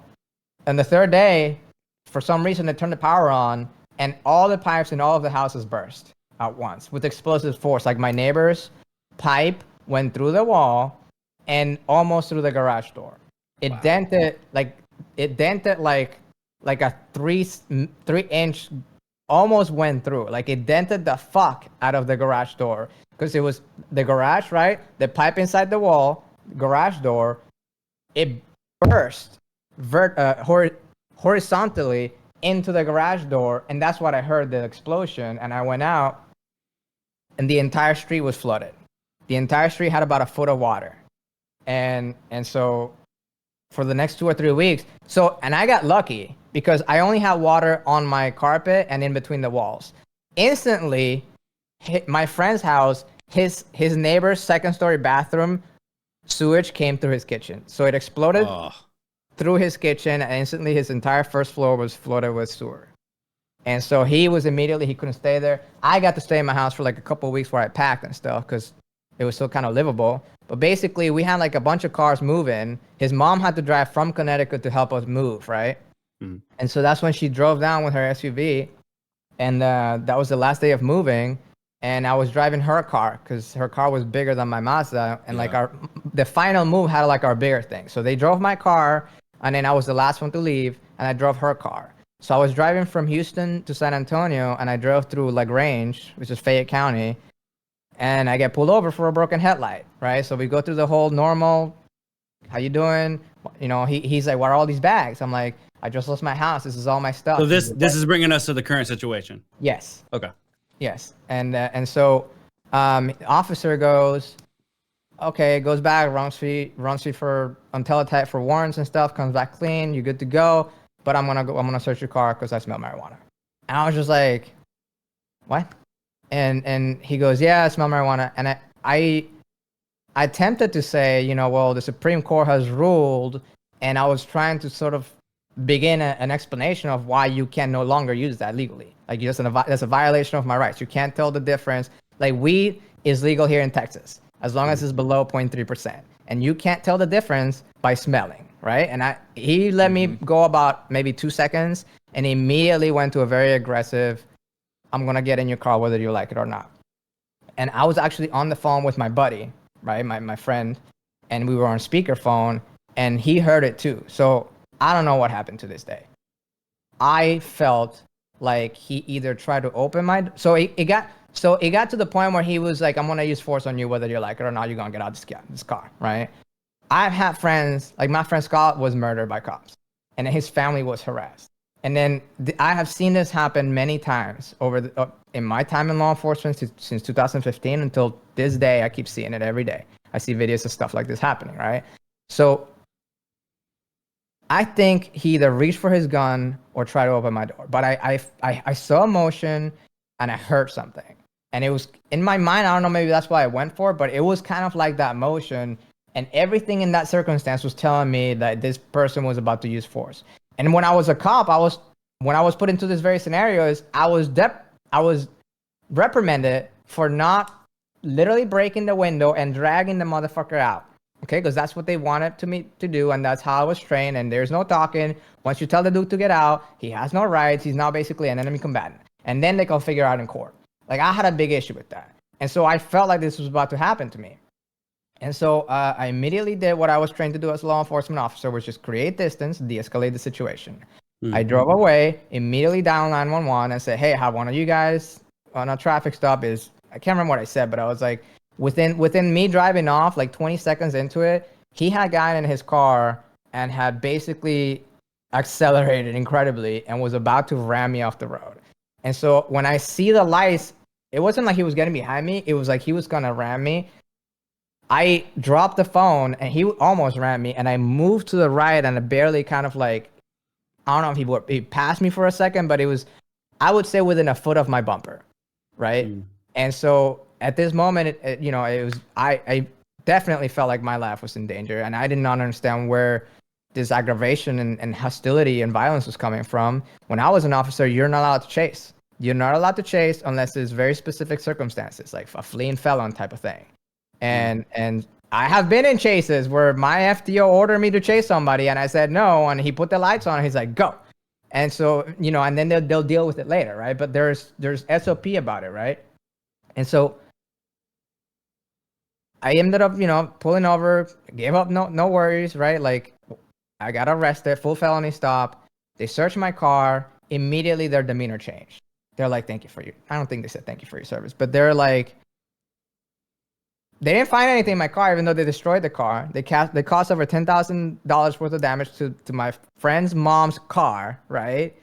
on the third day, for some reason, they turned the power on, and all the pipes in all of the houses burst at once with explosive force. Like my neighbor's pipe went through the wall and almost through the garage door. It dented like a 3-inch, almost went through. Like it dented the fuck out of the garage door because it was the garage, right? The pipe inside the wall, garage door, it burst horizontally into the garage door, and that's what I heard, the explosion. And I went out, and the entire street was flooded. The entire street had about a foot of water, and so for the next 2 or 3 weeks. And I got lucky because I only had water on my carpet and in between the walls. Instantly, my friend's house, his neighbor's second-story bathroom sewage came through his kitchen, so it exploded. Through his kitchen, and instantly his entire first floor was flooded with sewer. And so he couldn't stay there. I got to stay in my house for like a couple of weeks where I packed and stuff because it was still kind of livable. But basically, we had like a bunch of cars moving. His mom had to drive from Connecticut to help us move, right? Mm. And so that's when she drove down with her SUV. And that was the last day of moving. And I was driving her car because her car was bigger than my Mazda. And like the final move had like our bigger thing. So they drove my car, and then I was the last one to leave, and I drove her car. So I was driving from Houston to San Antonio, and I drove through LaGrange, which is Fayette County, and I get pulled over for a broken headlight, right? So we go through the whole normal, how you doing? You know, he's like, what are all these bags? I'm like, I just lost my house. This is all my stuff. So this is bringing us to the current situation. Yes. Okay. Yes. And so officer goes, okay, goes back, runs you for on teletype for warrants and stuff, comes back clean, you're good to go. But I'm gonna search your car because I smell marijuana. And I was just like, what? And he goes, yeah, I smell marijuana. And I attempted to say, well, the Supreme Court has ruled, and I was trying to sort of begin an explanation of why you can no longer use that legally. Like that's a violation of my rights. You can't tell the difference. Like weed is legal here in Texas as long as it's below 0.3%, and you can't tell the difference by smelling, right? And he let me go about maybe 2 seconds, and immediately went to a very aggressive, I'm gonna get in your car whether you like it or not. And I was actually on the phone with my buddy, right, my friend, and we were on speakerphone, and he heard it too. So I don't know what happened to this day. I felt like he either tried to open my, so it got to the point where he was like, I'm gonna use force on you whether you like it or not. You're gonna get out this car, right? I've had friends, like my friend Scott was murdered by cops, and his family was harassed. And then I have seen this happen many times in my time in law enforcement since 2015 until this day. I keep seeing it every day. I see videos of stuff like this happening, right? So I think he either reached for his gun or tried to open my door. But I saw motion and I heard something. And it was in my mind, I don't know, maybe that's why I went for it, but it was kind of like that motion. And everything in that circumstance was telling me that this person was about to use force. And when I was a cop, when I was put into this very scenarios, I was reprimanded for not literally breaking the window and dragging the motherfucker out. Okay, because that's what they wanted me to do, and that's how I was trained. And there's no talking. Once you tell the dude to get out, he has no rights. He's now basically an enemy combatant. And then they can figure out in court. Like, I had a big issue with that. And so I felt like this was about to happen to me. And so I immediately did what I was trained to do as a law enforcement officer, which is create distance, de-escalate the situation. Mm-hmm. I drove away, immediately dialed 911 and said, hey, how one of you guys on a traffic stop is, I can't remember what I said, but I was like, within me driving off, like 20 seconds into it, he had a guy in his car and had basically accelerated incredibly and was about to ram me off the road. And so when I see the lights, it wasn't like he was getting behind me. It was like he was going to ram me. I dropped the phone and he almost ran me, and I moved to the right and I barely kind of like, I don't know if he passed me for a second, but it was, I would say within a foot of my bumper. Right. And so at this moment, I definitely felt like my life was in danger, and I did not understand where this aggravation and hostility and violence was coming from. When I was an officer, you're not allowed to chase. You're not allowed to chase unless there's very specific circumstances, like a fleeing felon type of thing. And I have been in chases where my FDO ordered me to chase somebody, and I said no, and he put the lights on, and he's like, go. And so, and then they'll deal with it later, right? But there's SOP about it, right? And so I ended up, pulling over, gave up, no worries, right? Like, I got arrested, full felony stop. They searched my car. Immediately, their demeanor changed. They're like, thank you for your, I don't think they said thank you for your service, but they're like, they didn't find anything in my car, even though they destroyed the car. They cost over $10,000 worth of damage to my friend's mom's car, right?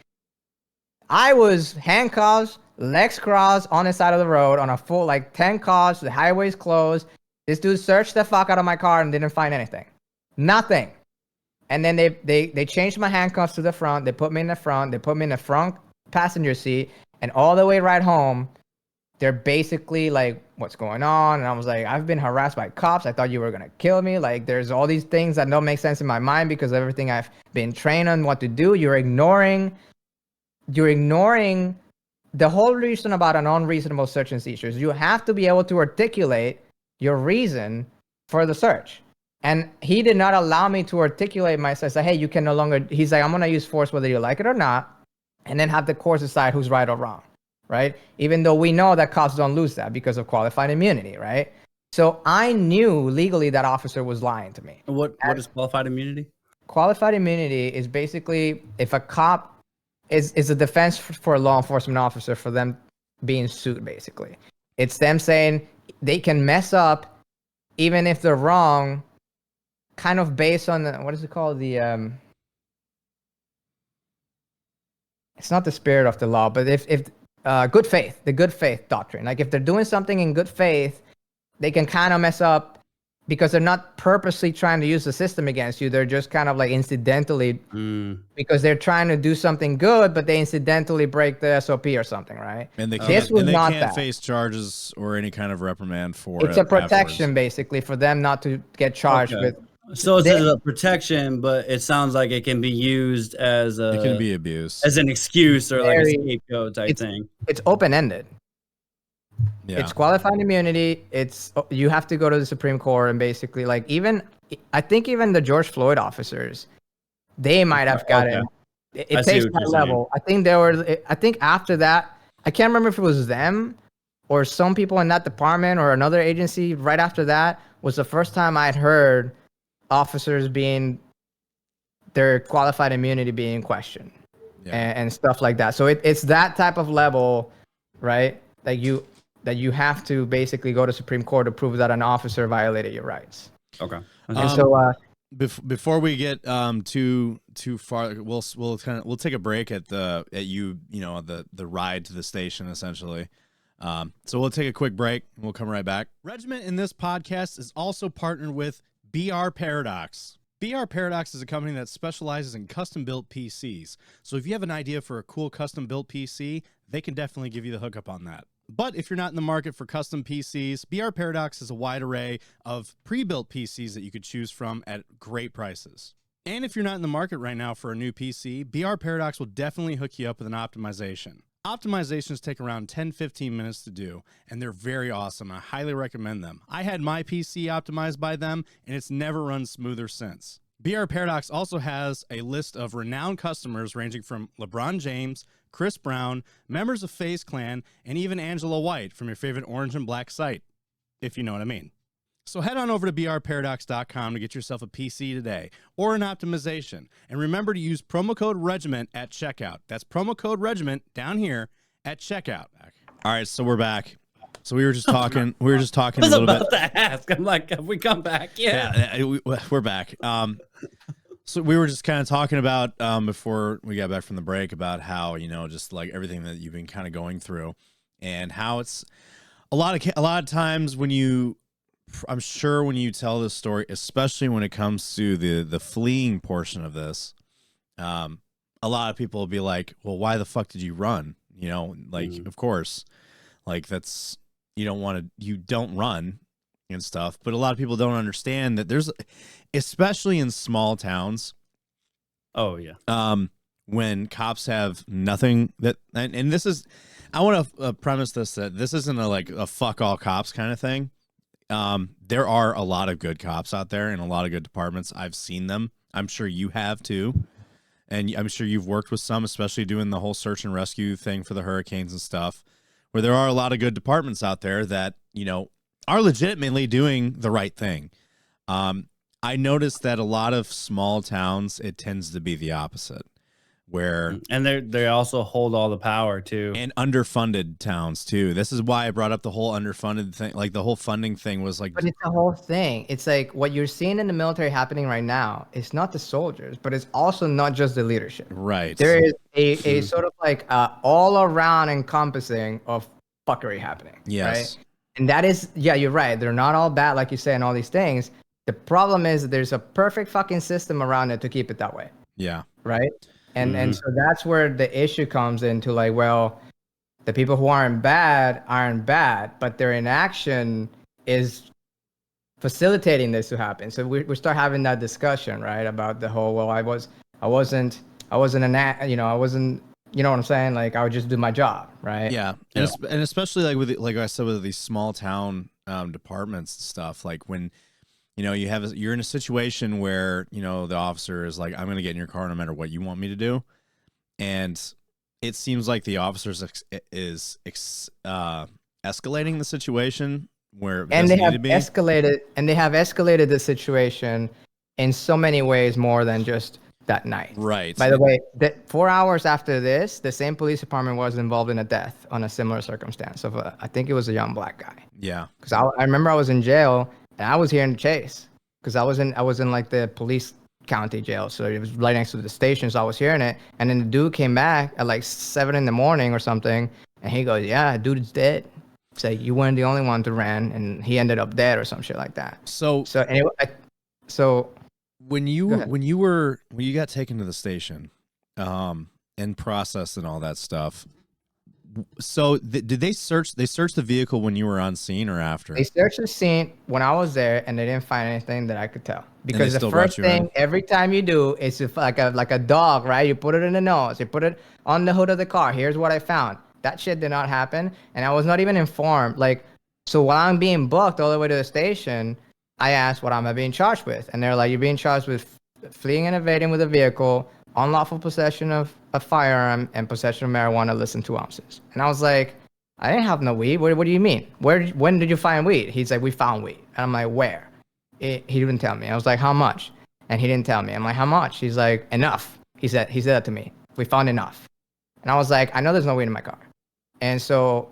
I was handcuffed, legs crossed on the side of the road on a full, like 10 cars, the highway's closed. This dude searched the fuck out of my car and didn't find anything. Nothing. And then they changed my handcuffs to the front. They put me in the front. They put me in the front passenger seat. And all the way right home, they're basically like, what's going on? And I was like, I've been harassed by cops. I thought you were going to kill me. Like, there's all these things that don't make sense in my mind because of everything I've been trained on what to do. You're ignoring the whole reason about an unreasonable search and seizures. You have to be able to articulate your reason for the search. And he did not allow me to articulate myself. Say, hey, you can no longer, he's like, I'm going to use force whether you like it or not, and then have the courts decide who's right or wrong, right? Even though we know that cops don't lose that because of qualified immunity, right? So I knew legally that officer was lying to me. What is qualified immunity? Qualified immunity is basically if a cop is a defense for a law enforcement officer for them being sued, basically. It's them saying they can mess up even if they're wrong, kind of based on what is it called? It's not the spirit of the law, but if good faith, the good faith doctrine. Like if they're doing something in good faith, they can kind of mess up because they're not purposely trying to use the system against you. They're just kind of like incidentally because they're trying to do something good, but they incidentally break the SOP or something, right? And they can't face charges or any kind of reprimand for it. It's a protection basically for them not to get charged with So it's a protection, but it sounds like it can be used as It can be abused. as an excuse or like a Very- scapegoat type thing. It's open-ended. Yeah. It's qualified immunity. It's you have to go to the Supreme Court and basically like I think even the George Floyd officers, they might have got Okay. it. I It see takes what that you're saying. level. I think after that, I can't remember if it was them or some people in that department or another agency. Right after that was the first time I'd heard officers being their qualified immunity being questioned and stuff like that. So it's that type of level, right? That you have to basically go to Supreme Court to prove that an officer violated your rights. Okay. And so before we get too far, we'll take a break at the ride to the station essentially. So we'll take a quick break and we'll come right back. Regiment in this podcast is also partnered with BR Paradox. BR Paradox is a company that specializes in custom-built PCs. So if you have an idea for a cool custom-built PC, they can definitely give you the hookup on that. But if you're not in the market for custom PCs, BR Paradox has a wide array of pre-built PCs that you could choose from at great prices. And if you're not in the market right now for a new PC, BR Paradox will definitely hook you up with an optimization. Optimizations take around 10-15 minutes to do, and they're very awesome. I highly recommend them. I had my PC optimized by them, and it's never run smoother since. BR Paradox also has a list of renowned customers ranging from LeBron James, Chris Brown, members of FaZe Clan, and even Angela White from your favorite orange and black site, if you know what I mean. So head on over to brparadox.com to get yourself a PC today or an optimization. And remember to use promo code REGIMENT at checkout. That's promo code REGIMENT down here at checkout. All right, so we're back. So we were just talking. We were just talking a I was little about bit. to ask. I'm like, have we come back yet? Yeah, we're back. So we were just kind of talking about before we got back from the break about how just like everything that you've been kind of going through, and how it's a lot of times I'm sure when you tell this story, especially when it comes to the fleeing portion of this, a lot of people will be like, well, why the fuck did you run? Of course, like that's, you don't run and stuff. But a lot of people don't understand that there's, especially in small towns. Oh yeah. When cops have nothing and this is, I want to premise this, that this isn't a fuck all cops kind of thing. There are a lot of good cops out there and a lot of good departments. I've seen them. I'm sure you have too. And I'm sure you've worked with some, especially doing the whole search and rescue thing for the hurricanes and stuff, where there are a lot of good departments out there that, are legitimately doing the right thing. I noticed that a lot of small towns, it tends to be the opposite. And they also hold all the power too, and underfunded towns too. This is why I brought up the whole underfunded thing. Like the whole funding thing was like, but it's the whole thing. It's like what you're seeing in the military happening right now. It's not the soldiers, but it's also not just the leadership. right. There is a sort of like all around encompassing of fuckery happening. Yes. Right? And that is, yeah, you're right. They're not all bad, like you say, and all these things. The problem is that there's a perfect fucking system around it to keep it that way. Yeah. Right. And so that's where the issue comes into, like, well, the people who aren't bad, but their inaction is facilitating this to happen. So we start having that discussion, right, about the whole, well, I wasn't you know what I'm saying? Like, I would just do my job, right? Yeah. And especially like I said, with these small town departments and stuff, like when you're in a situation where, the officer is like, I'm going to get in your car no matter what you want me to do. And it seems like the officers is escalating the situation where it And doesn't they have need to be. escalated the situation in so many ways more than just that night. Right. By the way, 4 hours after this, the same police department was involved in a death on a similar circumstance of I think it was a young black guy. Yeah. Because I remember I was in jail and I was hearing the chase because I was in like the police county jail, so it was right next to the station. So I was hearing it, and then the dude came back at like 7 in the morning or something, and he goes, "Yeah, dude is dead." Say you weren't the only one to ran, and he ended up dead or some shit like that. So anyway, when you got taken to the station, and processed and all that stuff, So did they search? They searched the vehicle when you were on scene or after? They searched the scene when I was there, and they didn't find anything that I could tell. Because the still brought first you thing in? every time you do is like a dog, right? You put it in the nose, you put it on the hood of the car. Here's what I found. That shit did not happen, and I was not even informed. Like, so while I'm being booked all the way to the station, I asked what am I being charged with, and they're like, you're being charged with fleeing and evading with a vehicle, unlawful possession of a firearm, and possession of marijuana less than 2 ounces. And I was like, I didn't have no weed. What do you mean? When did you find weed? He's like, we found weed. And I'm like, where? He didn't tell me. I was like, how much? And he didn't tell me. I'm like, how much? He's like, enough. He said that to me. We found enough. And I was like, I know there's no weed in my car. And so,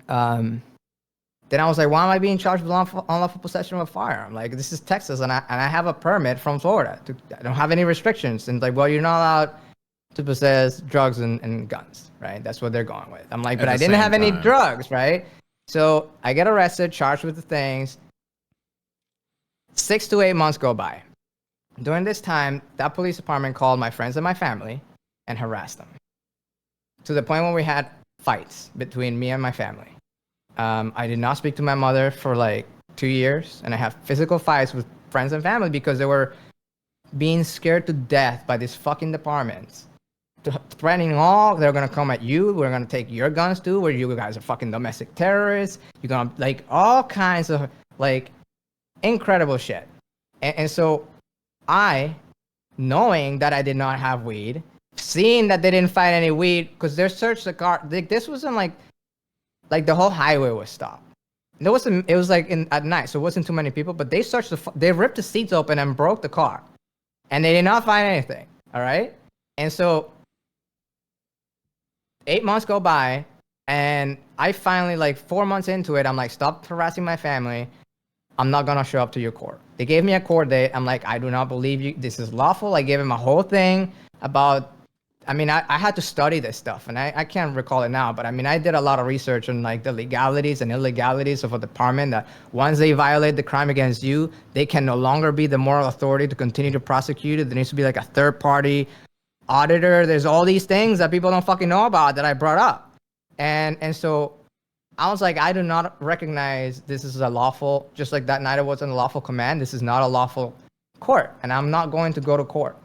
then I was like, why am I being charged with unlawful possession of a firearm? Like, this is Texas, and I have a permit from Florida. I don't have any restrictions. And like, well, you're not allowed to possess drugs and guns, right? That's what they're going with. I'm like, but I didn't have any drugs, right? So I get arrested, charged with the things. 6 to 8 months go by. During this time, that police department called my friends and my family and harassed them to the point where we had fights between me and my family. I did not speak to my mother for like 2 years, and I have physical fights with friends and family because they were being scared to death by these fucking departments, threatening they're gonna come at you, we're gonna take your guns too, where you guys are fucking domestic terrorists, you're gonna, like, all kinds of like incredible shit. And so I, knowing that I did not have weed, seeing that they didn't find any weed, because they searched the car, this wasn't like the whole highway was stopped. It was like at night, so it wasn't too many people, but they searched they ripped the seats open and broke the car, and they did not find anything. All right. And so 8 months go by, and I finally, like 4 months into it, I'm like, stop harassing my family. I'm not gonna show up to your court. They gave me a court date. I'm like, I do not believe you. This is lawful. I gave him a whole thing about, I mean, I had to study this stuff, and I can't recall it now, but I mean, I did a lot of research on like the legalities and illegalities of a department that once they violate the crime against you, they can no longer be the moral authority to continue to prosecute it. There needs to be like a third party auditor. There's all these things that people don't fucking know about that I brought up. And so I was like, I do not recognize this is a lawful, just like that night it wasn't a lawful command. This is not a lawful court, and I'm not going to go to court.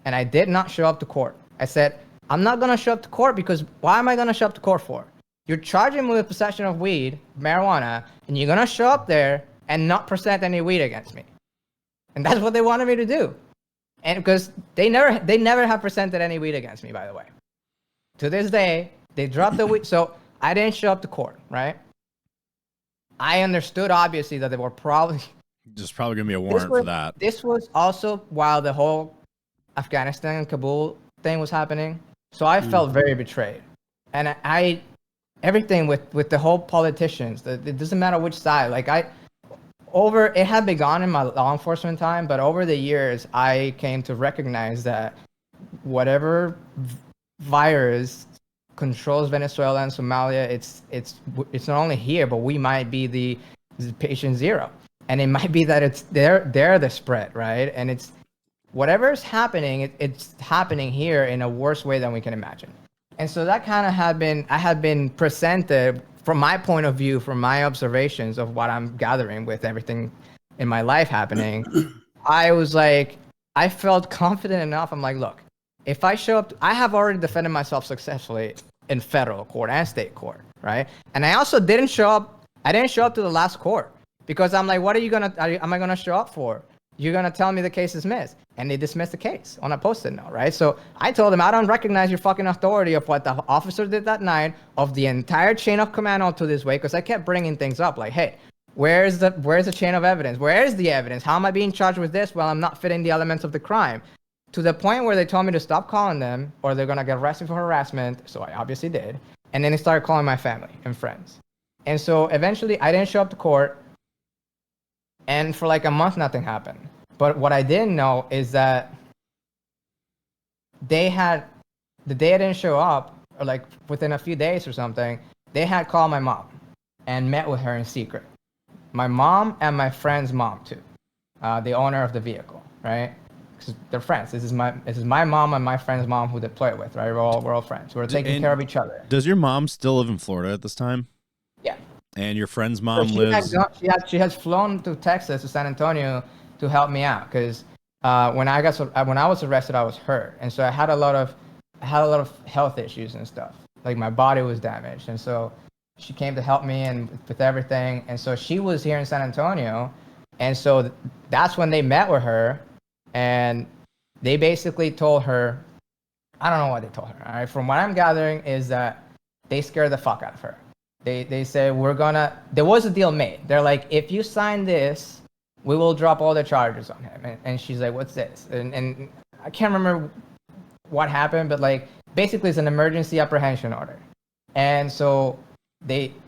And I did not show up to court. I said, I'm not going to show up to court because why am I going to show up to court for? You're charging me with possession of weed, marijuana, and you're going to show up there and not present any weed against me. And that's what they wanted me to do. And because they never have presented any weed against me, by the way. To this day, they dropped the weed. So I didn't show up to court, right? I understood, obviously, that they were probably... There's probably going to be a warrant for that. This was also while the whole Afghanistan and Kabul thing was happening. So I felt very betrayed. And everything with the whole politicians, it doesn't matter which side. Like it had begun in my law enforcement time, but over the years, I came to recognize that whatever virus controls Venezuela and Somalia, it's not only here, but we might be the patient zero. And it might be that they're the spread, right? And it's whatever's happening, it's happening here in a worse way than we can imagine. And so that kind of I had been presented from my point of view, from my observations of what I'm gathering with everything in my life happening. I was like, I felt confident enough. I'm like, look, if I show up, I have already defended myself successfully in federal court and state court, right? And I also didn't show up. I didn't show up to the last court because I'm like, what am I gonna show up for? You're gonna tell me the case is dismissed, and they dismissed the case on a post-it note, right? So I told them, I don't recognize your fucking authority of what the officer did that night, of the entire chain of command onto this way, because I kept bringing things up like, hey, where's the chain of evidence? Where is the evidence? How am I being charged with this while I'm not fitting the elements of the crime? To the point where they told me to stop calling them, or they're gonna get arrested for harassment. So I obviously did, and then they started calling my family and friends, and so eventually I didn't show up to court. And for like a month, nothing happened. But what I didn't know is that the day I didn't show up, or like within a few days or something, they had called my mom and met with her in secret. My mom and my friend's mom too, the owner of the vehicle, right? because they're friends. This is my mom and my friend's mom who they play with, right? We're all friends. We're taking care of each other. Does your mom still live in Florida at this time? Yeah. And your friend's So mom lives. she has flown to Texas, to San Antonio, to help me out because when I was arrested, I was hurt, and so I had a lot of health issues and stuff. Like my body was damaged, and so she came to help me and with everything. And so she was here in San Antonio, and so that's when they met with her, and they basically told her, I don't know what they told her. All right, from what I'm gathering is that they scared the fuck out of her. They said there was a deal made. They're like, if you sign this, we will drop all the charges on him. And she's like, what's this? And I can't remember what happened, but like basically it's an emergency apprehension order. And so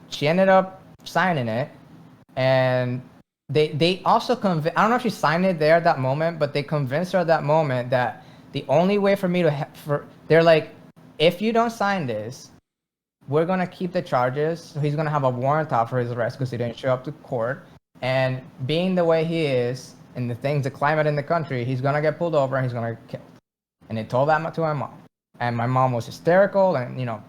she ended up signing it, and they also I don't know if she signed it there at that moment, but they convinced her at that moment that the only way for me they're like, if you don't sign this, we're gonna keep the charges. So he's gonna have a warrant out for his arrest because he didn't show up to court. And being the way he is and the climate in the country, he's gonna get pulled over and he's gonna get killed. And they told that to my mom, and my mom was hysterical and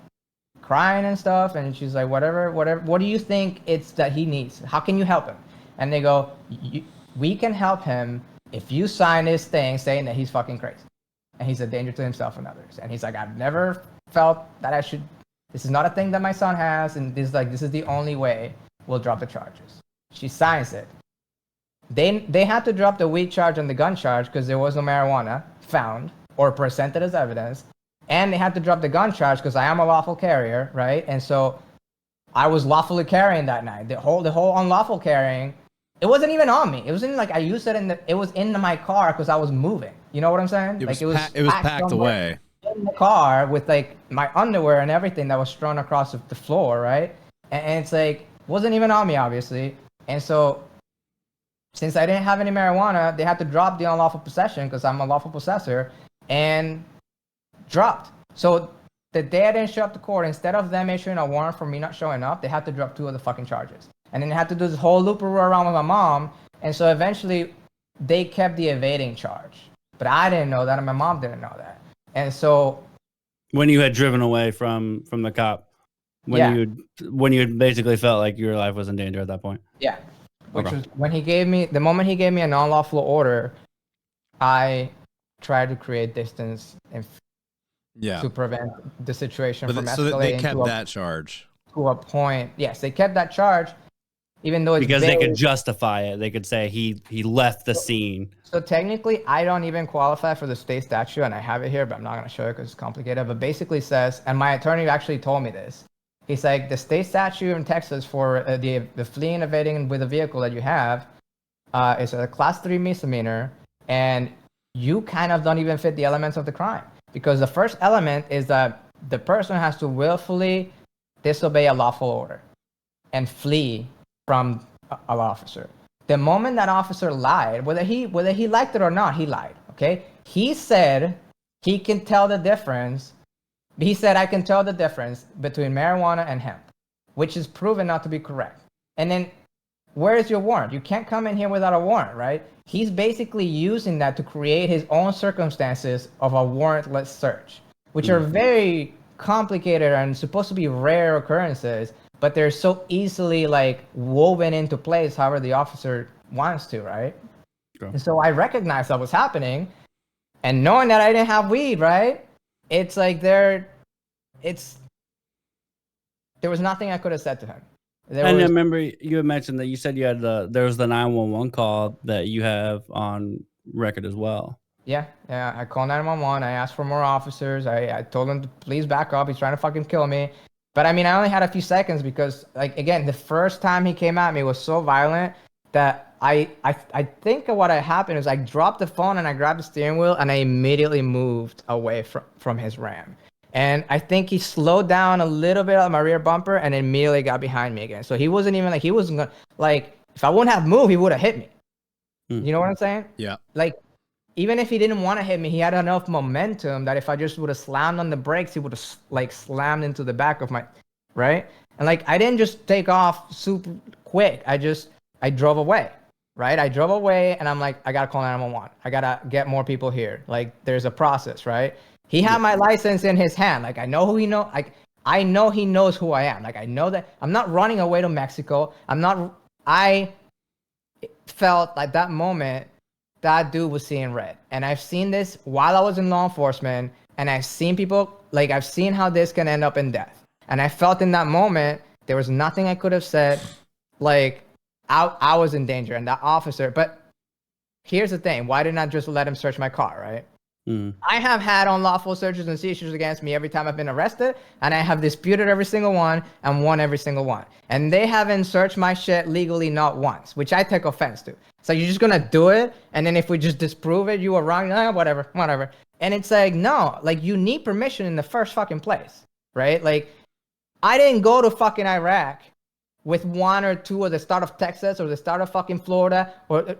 crying and stuff. And she's like, whatever. What do you think it's that he needs? How can you help him? And they go, we can help him if you sign this thing saying that he's fucking crazy and he's a danger to himself and others. And he's like, I've never felt that I should. This is not a thing that my son has, and this is the only way we'll drop the charges. She signs it. They had to drop the weed charge and the gun charge because there was no marijuana found or presented as evidence, and they had to drop the gun charge because I am a lawful carrier, right? And so I was lawfully carrying that night. The whole unlawful carrying, it wasn't even on me. It wasn't like I used it it was in my car because I was moving. You know what I'm saying? It was packed away in the car with like my underwear and everything that was strewn across the floor, right? And it's like wasn't even on me, obviously. And so since I didn't have any marijuana, they had to drop the unlawful possession because I'm a lawful possessor, and dropped. So the day I didn't show up to court, instead of them issuing a warrant for me not showing up, they had to drop 2 of the fucking charges. And then they had to do this whole loop around with my mom. And so eventually they kept the evading charge. But I didn't know that, and my mom didn't know that. And so when you had driven away from the cop, when you basically felt like your life was in danger at that point. Yeah. Which was when the moment he gave me a non-lawful order, I tried to create distance and to prevent the situation from escalating. So they kept that charge to a point. Yes, they kept that charge, even though it's because they could justify it. They could say he left the scene. So technically, I don't even qualify for the state statute, and I have it here, but I'm not going to show it because it's complicated. But basically says, and my attorney actually told me this. He's like, the state statute in Texas for the fleeing, evading with a vehicle that you have is a class 3 misdemeanor, and you kind of don't even fit the elements of the crime. Because the first element is that the person has to willfully disobey a lawful order and flee from a law officer. The moment that officer lied, whether he liked it or not, he lied. Okay, he said he can tell the difference. He said I can tell the difference between marijuana and hemp, which is proven not to be correct. And then, where is your warrant? You can't come in here without a warrant, right? He's basically using that to create his own circumstances of a warrantless search, which are very complicated and supposed to be rare occurrences, but they're so easily like woven into place however the officer wants to, right? Okay. And so I recognized that was happening, and knowing that I didn't have weed, right? It's like there was nothing I could have said to him. I remember you had mentioned that you said you had there was the 911 call that you have on record as well. Yeah. I called 911. I asked for more officers. I told him to please back up. He's trying to fucking kill me. But I mean, I only had a few seconds because, like, again, the first time he came at me was so violent that I think what had happened is I dropped the phone and I grabbed the steering wheel and I immediately moved away from his Ram. And I think he slowed down a little bit on my rear bumper and immediately got behind me again. So he wasn't even he wasn't gonna, like, if I wouldn't have moved, he would have hit me. You know what I'm saying? Yeah. Like, even if he didn't want to hit me, he had enough momentum that if I just would have slammed on the brakes, he would have like slammed into the back of my, right? And like, I didn't just take off super quick. I drove away. right? I drove away and I'm like, I gotta call 911. I gotta get more people here. Like there's a process, right? He had my license in his hand. Like I know who he know. Like I know he knows who I am. Like I know that I'm not running away to Mexico. I felt like that moment that dude was seeing red. And I've seen this while I was in law enforcement, and I've seen people, like I've seen how this can end up in death. And I felt in that moment there was nothing I could have said. Like I was in danger, and that officer. But here's the thing: why didn't I just let him search my car? Right? I have had unlawful searches and seizures against me every time I've been arrested, and I have disputed every single one and won every single one. And they haven't searched my shit legally not once, which I take offense to. So you're just gonna do it, and then if we just disprove it, you were wrong. Whatever. And it's like, no, like you need permission in the first fucking place, right? Like I didn't go to fucking Iraq with one or two or the start of Texas or the start of fucking Florida or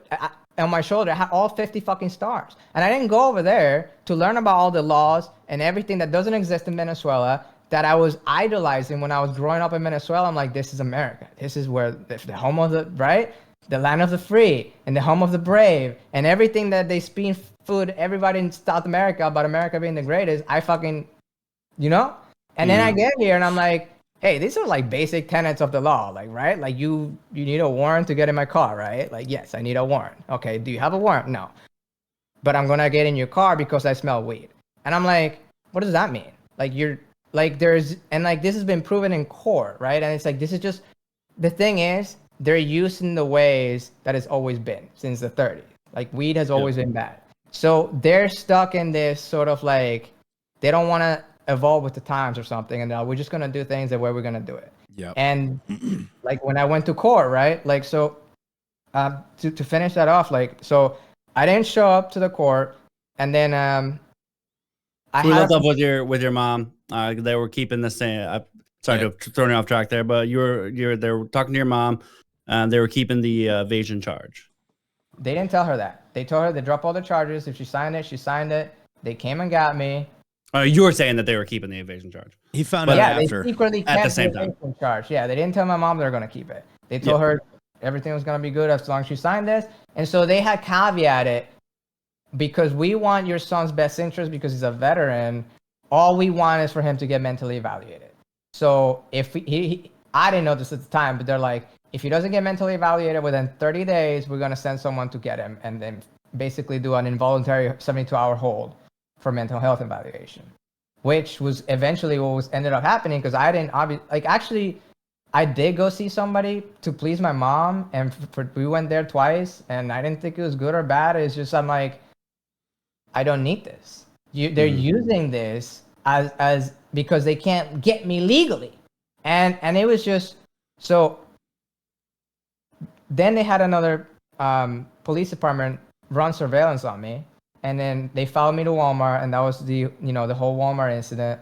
on my shoulder. I had all 50 fucking stars. And I didn't go over there to learn about all the laws and everything that doesn't exist in Venezuela that I was idolizing when I was growing up in Venezuela. I'm like, this is America. This is where the home of the, right? The land of the free and the home of the brave and everything that they spoon food everybody in South America about America being the greatest. I fucking, you know? And then I get here and I'm like, hey, these are like basic tenets of the law, like, right? Like you need a warrant to get in my car, right? Like, yes, I need a warrant. Okay, do you have a warrant? No. But I'm gonna get in your car because I smell weed. And I'm like, what does that mean? Like you're like there's and like this has been proven in court, right? And it's like this is just the thing is they're using the ways that it's always been since the 30s. Like weed has always been bad. So they're stuck in this sort of like they don't want to evolve with the times or something, and we're just gonna do things the way we're gonna do it. Yeah. And like when I went to court, right? Like so, to finish that off, like so, I didn't show up to the court, and then we left off with your mom. They were keeping the same. Sorry to throw you off track there, but they were talking to your mom, and they were keeping the evasion charge. They didn't tell her that. They told her they dropped all the charges. If she signed it, she signed it. They came and got me. You were saying that they were keeping the evasion charge. He found out after. They secretly kept at the same time. Charge. Yeah, they didn't tell my mom they were going to keep it. They told her everything was going to be good as long as she signed this. And so they had caveated, because we want your son's best interest because he's a veteran. All we want is for him to get mentally evaluated. So if I didn't know this at the time, but they're like, if he doesn't get mentally evaluated within 30 days, we're going to send someone to get him and then basically do an involuntary 72-hour hold for mental health evaluation, which was eventually what was ended up happening because I didn't actually I did go see somebody to please my mom, and we went there twice, and I didn't think it was good or bad. It's just I'm like, I don't need this. They're using this as because they can't get me legally, and it was just so. Then they had another police department run surveillance on me. And then they followed me to Walmart, and that was the whole Walmart incident.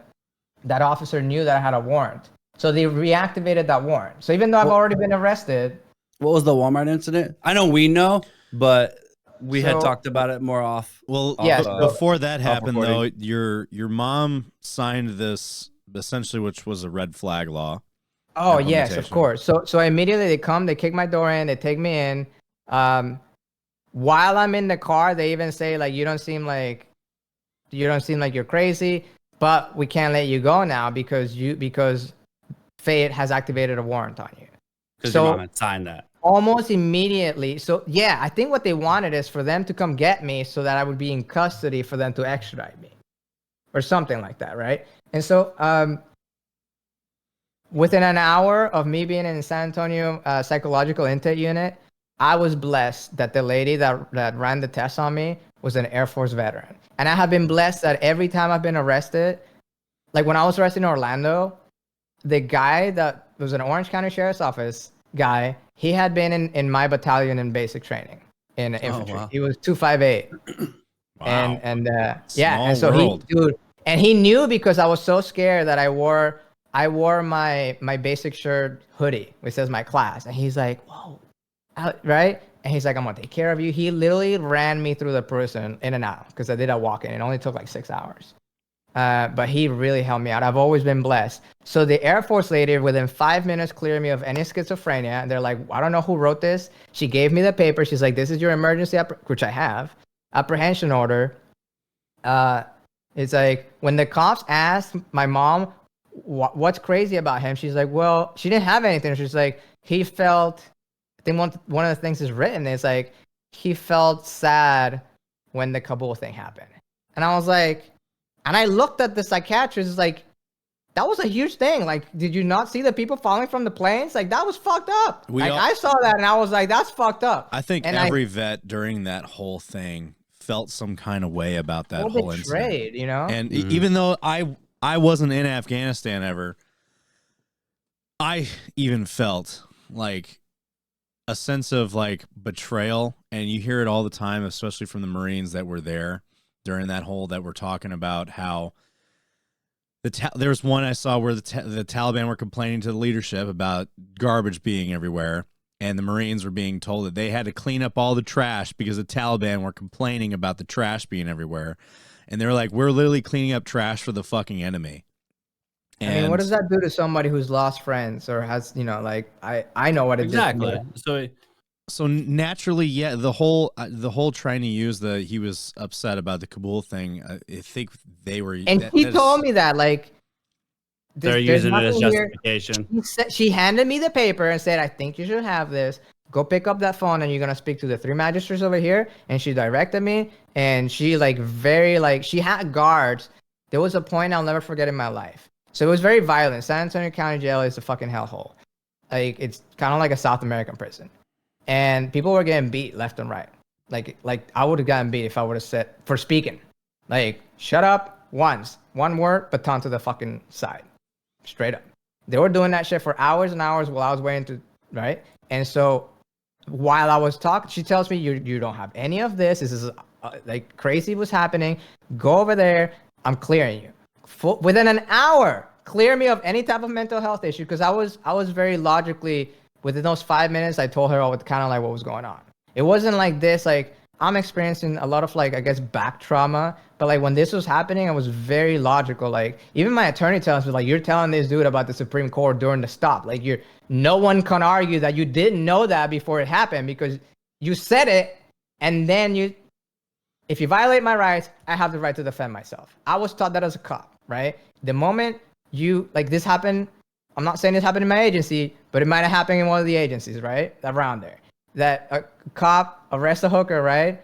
That officer knew that I had a warrant, so they reactivated that warrant. So even though I've already been arrested. What was the Walmart incident? I know we know, but we had talked about it more off. Well, before that happened, though, your mom signed this essentially, which was a red flag law. Oh yes, of course. So immediately they come, they kick my door in, they take me in. While I'm in the car, they even say like, you don't seem like you're crazy, but we can't let you go now because Fayette has activated a warrant on you. Because your mom had signed that. Almost immediately. So yeah, I think what they wanted is for them to come get me so that I would be in custody for them to extradite me or something like that, right? And so within an hour of me being in San Antonio psychological intake unit, I was blessed that the lady that ran the test on me was an Air Force veteran. And I have been blessed that every time I've been arrested, like when I was arrested in Orlando, the guy that was an Orange County Sheriff's Office guy, he had been in my battalion in basic training in infantry. Wow. He was 258. Wow. And and so world. He knew because I was so scared that I wore my basic shirt hoodie, which says my class. And he's like, whoa. Right? And he's like, I'm gonna take care of you. He literally ran me through the prison in and out because I did a walk-in. It only took like 6 hours. But he really helped me out. I've always been blessed. So the Air Force lady, within 5 minutes, cleared me of any schizophrenia. And they're like, I don't know who wrote this. She gave me the paper. She's like, this is your emergency, which I have, apprehension order. It's like when the cops asked my mom what's crazy about him, she's like, well, she didn't have anything. She's like, he felt, I think one of the things is written is like, he felt sad when the Kabul thing happened. And I was like, and I looked at the psychiatrist, it's like, that was a huge thing. Like, did you not see the people falling from the planes? Like, that was fucked up. I saw that and I was like, that's fucked up. I think every vet during that whole thing felt some kind of way about that whole incident. You know? And even though I wasn't in Afghanistan ever, I even felt like a sense of like betrayal, and you hear it all the time, especially from the Marines that were there during that whole that we're talking about how there was one I saw where the Taliban were complaining to the leadership about garbage being everywhere, and the Marines were being told that they had to clean up all the trash because the Taliban were complaining about the trash being everywhere. And they were like, we're literally cleaning up trash for the fucking enemy. And I mean, what does that do to somebody who's lost friends or has, you know, like I know what it exactly. So naturally, yeah, the whole trying to use he was upset about the Kabul thing. I think they were, and he told me that like they're using it as justification. She handed me the paper and said, I think you should have this. Go pick up that phone and you're gonna speak to the 3 magistrates over here. And she directed me, and she like she had guards. There was a point I'll never forget in my life. So it was very violent. San Antonio County Jail is a fucking hellhole. Like, it's kind of like a South American prison. And people were getting beat left and right. Like I would have gotten beat if I would have said for speaking. Like, shut up once. One word, baton to the fucking side. Straight up. They were doing that shit for hours and hours while I was waiting to, right? And so while I was talking, she tells me, you don't have any of this. This is like crazy was happening. Go over there. I'm clearing you. Within an hour, clear me of any type of mental health issue, because I was very logically, within those 5 minutes, I told her kind of like what was going on. It wasn't like this, like I'm experiencing a lot of like, I guess, back trauma, but like when this was happening, I was very logical. Like even my attorney tells me, like, you're telling this dude about the Supreme Court during the stop. Like no one can argue that you didn't know that before it happened, because you said it, and then if you violate my rights, I have the right to defend myself. I was taught that as a cop, right? The moment this happened, I'm not saying this happened in my agency, but it might have happened in one of the agencies, right? Around there. That a cop arrests a hooker, right?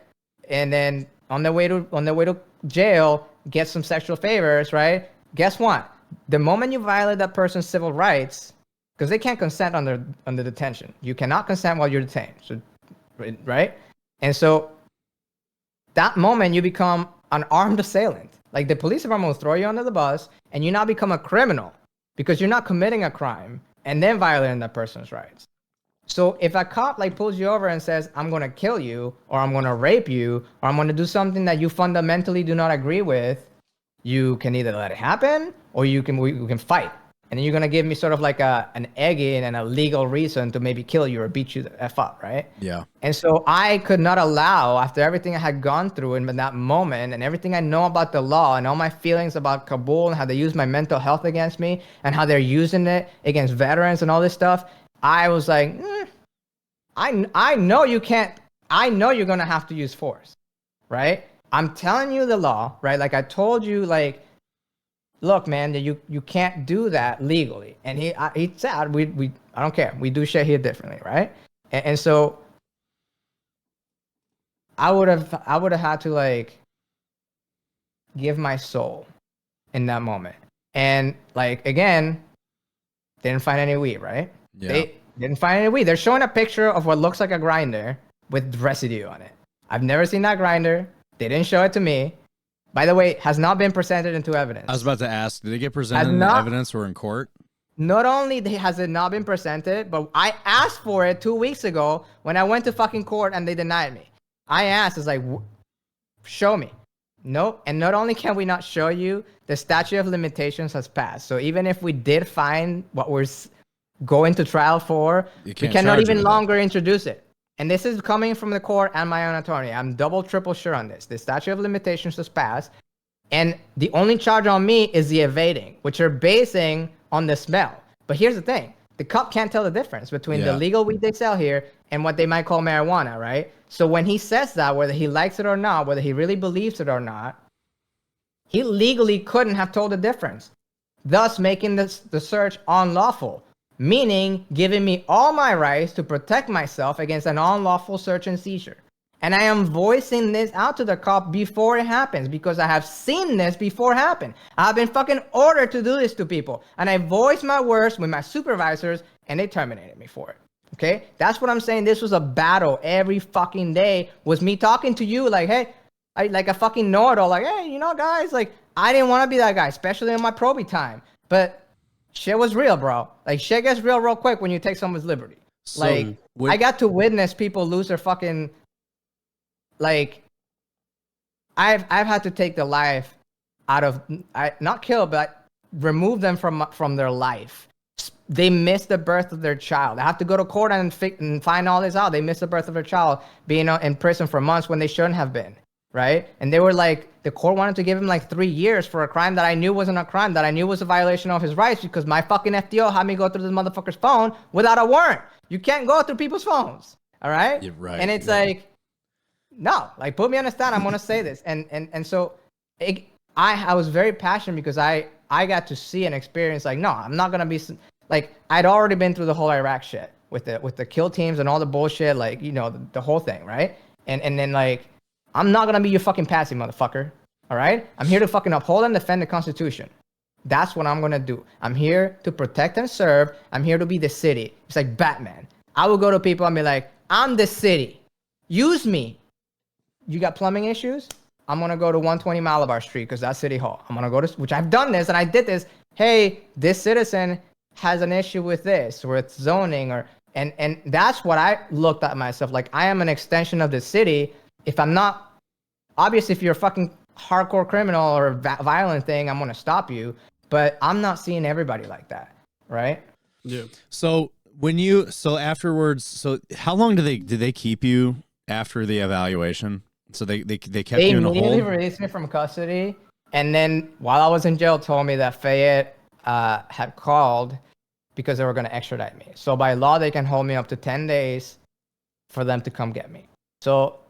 And then on their way to jail, gets some sexual favors, right? Guess what? The moment you violate that person's civil rights, because they can't consent under detention. You cannot consent while you're detained. So, right? And so that moment you become an armed assailant. Like the police department will throw you under the bus, and you now become a criminal because you're not committing a crime and then violating that person's rights. So if a cop like pulls you over and says, I'm going to kill you, or I'm going to rape you, or I'm going to do something that you fundamentally do not agree with, you can either let it happen, or we can fight. And then you're going to give me sort of like an egging and a legal reason to maybe kill you or beat you the F up, right? Yeah. And so I could not allow, after everything I had gone through in that moment and everything I know about the law and all my feelings about Kabul and how they use my mental health against me and how they're using it against veterans and all this stuff, I was like, I know you can't, I know you're going to have to use force, right? I'm telling you the law, right? Like I told you, like, look, man, you can't do that legally. And he said, I don't care. We do shit here differently, right? And so I would have had to like give my soul in that moment. And like, again, they didn't find any weed, right? Yeah. They didn't find any weed. They're showing a picture of what looks like a grinder with residue on it. I've never seen that grinder. They didn't show it to me. By the way, has not been presented into evidence. I was about to ask, did it get presented in evidence or in court? Not only has it not been presented, but I asked for it 2 weeks ago when I went to fucking court and they denied me. I asked, it's like, show me. Nope. And not only can we not show you, the statute of limitations has passed. So even if we did find what we're going to trial for, we cannot even longer introduce it. And this is coming from the court and my own attorney. I'm triple sure on this. The statute of limitations has passed. And the only charge on me is the evading, which are basing on the smell. But here's the thing. The cop can't tell the difference between the legal weed they sell here and what they might call marijuana, right? So when he says that, whether he likes it or not, whether he really believes it or not, he legally couldn't have told the difference, thus making the search unlawful, meaning giving me all my rights to protect myself against an unlawful search and seizure. And I am voicing this out to the cop before it happens because I have seen this before happen. I've been fucking ordered to do this to people. And I voiced my words with my supervisors and they terminated me for it. Okay? That's what I'm saying. This was a battle every fucking day, was me talking to you like, hey, like a fucking know-it-all, like, hey, you know, guys, like, I didn't want to be that guy, especially in my probie time. But shit was real, bro. Like, shit gets real quick when you take someone's liberty. So, like, I got to witness people lose their fucking... Like, I've had to take the life out of, not kill, but remove them from their life. They missed the birth of their child. I have to go to court and find all this out. They missed the birth of their child, being in prison for months when they shouldn't have been, right? And they were like, the court wanted to give him like 3 years for a crime that I knew wasn't a crime, that I knew was a violation of his rights because my fucking FDO had me go through this motherfucker's phone without a warrant. You can't go through people's phones, all right? You're right. And it's like, no, like, put me on the stand. I'm gonna say this, and so I was very passionate because I got to see and experience, like, no, I'm not gonna be like, I'd already been through the whole Iraq shit with the kill teams and all the bullshit, like, you know, the whole thing, right? And then, like, I'm not gonna be your fucking patsy, motherfucker. All right, I'm here to fucking uphold and defend the Constitution. That's what I'm gonna do. I'm here to protect and serve. I'm here to be the city. It's like Batman. I will go to people and be like, I'm the city. Use me. You got plumbing issues? I'm going to go to 120 Malabar Street because that's City Hall. I'm going to go to, which I've done this and I did this. Hey, this citizen has an issue with this, or it's zoning, or, and that's what I looked at myself. Like, I am an extension of the city. If I'm not, obviously, if you're a fucking hardcore criminal or violent thing, I'm going to stop you. But I'm not seeing everybody like that. Right? Yeah. So afterwards, how long did they keep you after the evaluation? So they kept you in a hold? They immediately released me from custody, and then while I was in jail, told me that Fayette had called because they were going to extradite me. So by law, they can hold me up to 10 days for them to come get me. So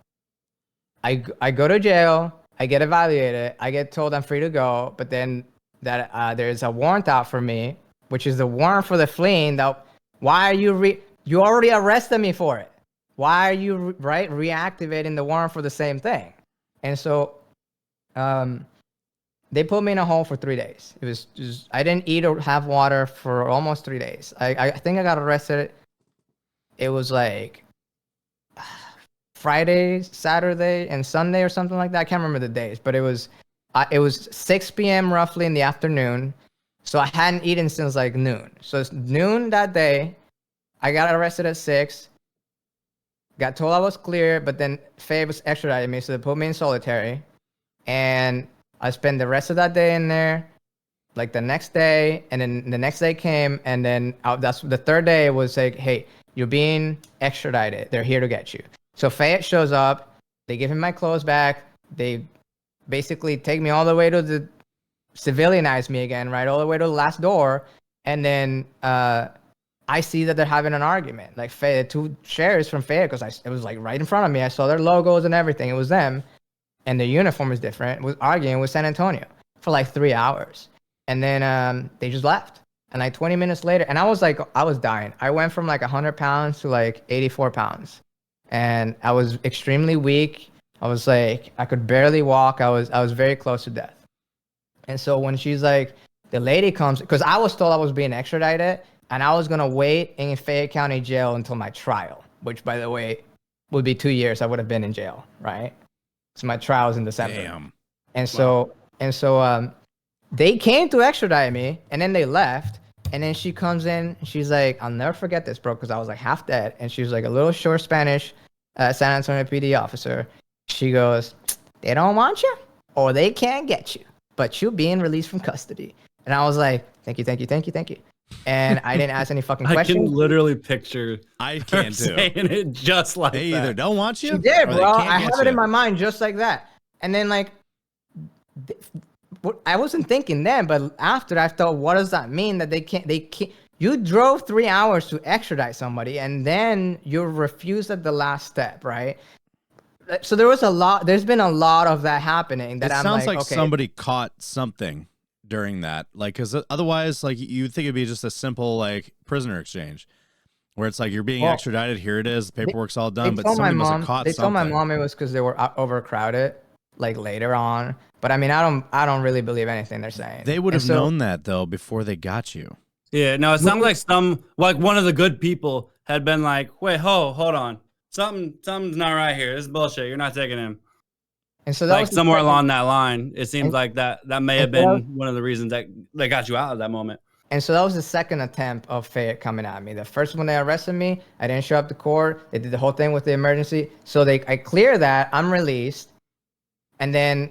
I go to jail, I get evaluated, I get told I'm free to go, but then that there's a warrant out for me, which is the warrant for the fleeing. That, why are you you already arrested me for it? Why are you reactivating the warrant for the same thing? And so they put me in a hole for 3 days. It was just, I didn't eat or have water for almost 3 days. I think I got arrested. It was like Friday, Saturday, and Sunday or something like that. I can't remember the days, but it was 6 p.m. roughly in the afternoon. So I hadn't eaten since like noon. So it's noon that day. I got arrested at 6. Got told I was clear, but then Faye was extradited me, so they put me in solitary. And I spent the rest of that day in there, like the next day, and then the next day came, and then that's the third day. It was like, hey, you're being extradited. They're here to get you. So Fayette shows up. They give him my clothes back. They basically take me all the way to the civilianize me again, right, all the way to the last door, and then I see that they're having an argument. Like, the two sheriffs from Fayette, because it was like right in front of me. I saw their logos and everything. It was them, and their uniform is different. Was arguing with San Antonio for like 3 hours, and then they just left. And like 20 minutes later, and I was dying. I went from like 100 pounds to like 84 pounds, and I was extremely weak. I was like, I could barely walk. I was very close to death. And so when she's like, the lady comes, because I was told I was being extradited. And I was going to wait in Fayette County Jail until my trial, which, by the way, would be 2 years. I would have been in jail, right? So my trial is in December. Damn. And so they came to extradite me, and then they left. And then she comes in, and she's like, I'll never forget this, bro, because I was like half dead. And she was like a little short Spanish San Antonio PD officer. She goes, they don't want you, or they can't get you, but you're being released from custody. And I was like, thank you. And I didn't ask any fucking questions. I can literally picture I can saying it just like they that. either don't want you. She did, bro. I have it in my mind just like that. And then like I wasn't thinking then, but after I thought, what does that mean that they can't? You drove 3 hours to extradite somebody, and then you're refused at the last step, right? So there's been a lot of that happening. That It I'm sounds like okay, somebody caught something during that, like, because otherwise, like, you'd think it'd be just a simple like prisoner exchange, where it's like you're being extradited. Here it is, the paperwork's all done, but somebody must have caught They told my something. mom it was because they were overcrowded, like later on. But I mean, I don't really believe anything they're saying. They would have known that though before they got you. Yeah, no, it sounds like one of the good people had been like, wait, hold on. Something's not right here. This is bullshit. You're not taking him. And so that Like was somewhere along that line, it seems and- like that may have been one of the reasons that they got you out at that moment. And so that was the second attempt of Fayette coming at me. The first one, they arrested me. I didn't show up to court. They did the whole thing with the emergency. So I clear that. I'm released. And then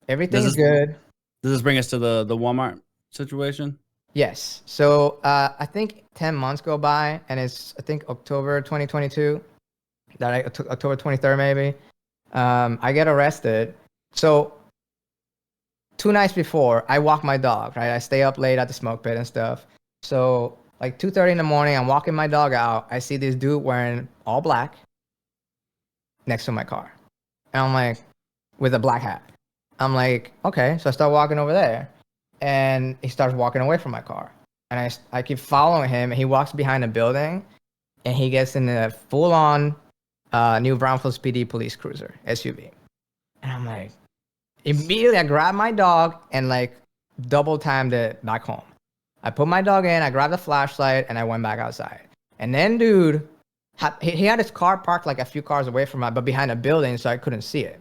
everything's good. Does this bring us to the Walmart situation? Yes. So I think 10 months go by, and it's, I think, October 2022. October 23rd, maybe. I get arrested. So 2 nights before, I walk my dog, right? I stay up late at the smoke pit and stuff. So like 2:30 in the morning, I'm walking my dog out. I see this dude wearing all black next to my car. And I'm like, with a black hat. I'm like, okay. So I start walking over there, and he starts walking away from my car. And I keep following him, and he walks behind a building, and he gets in a full-on New Braunfels PD police cruiser, SUV. And I'm like, immediately I grabbed my dog and like double timed it back home. I put my dog in, I grabbed the flashlight, and I went back outside. And then dude, he had his car parked like a few cars away from but behind a building, so I couldn't see it.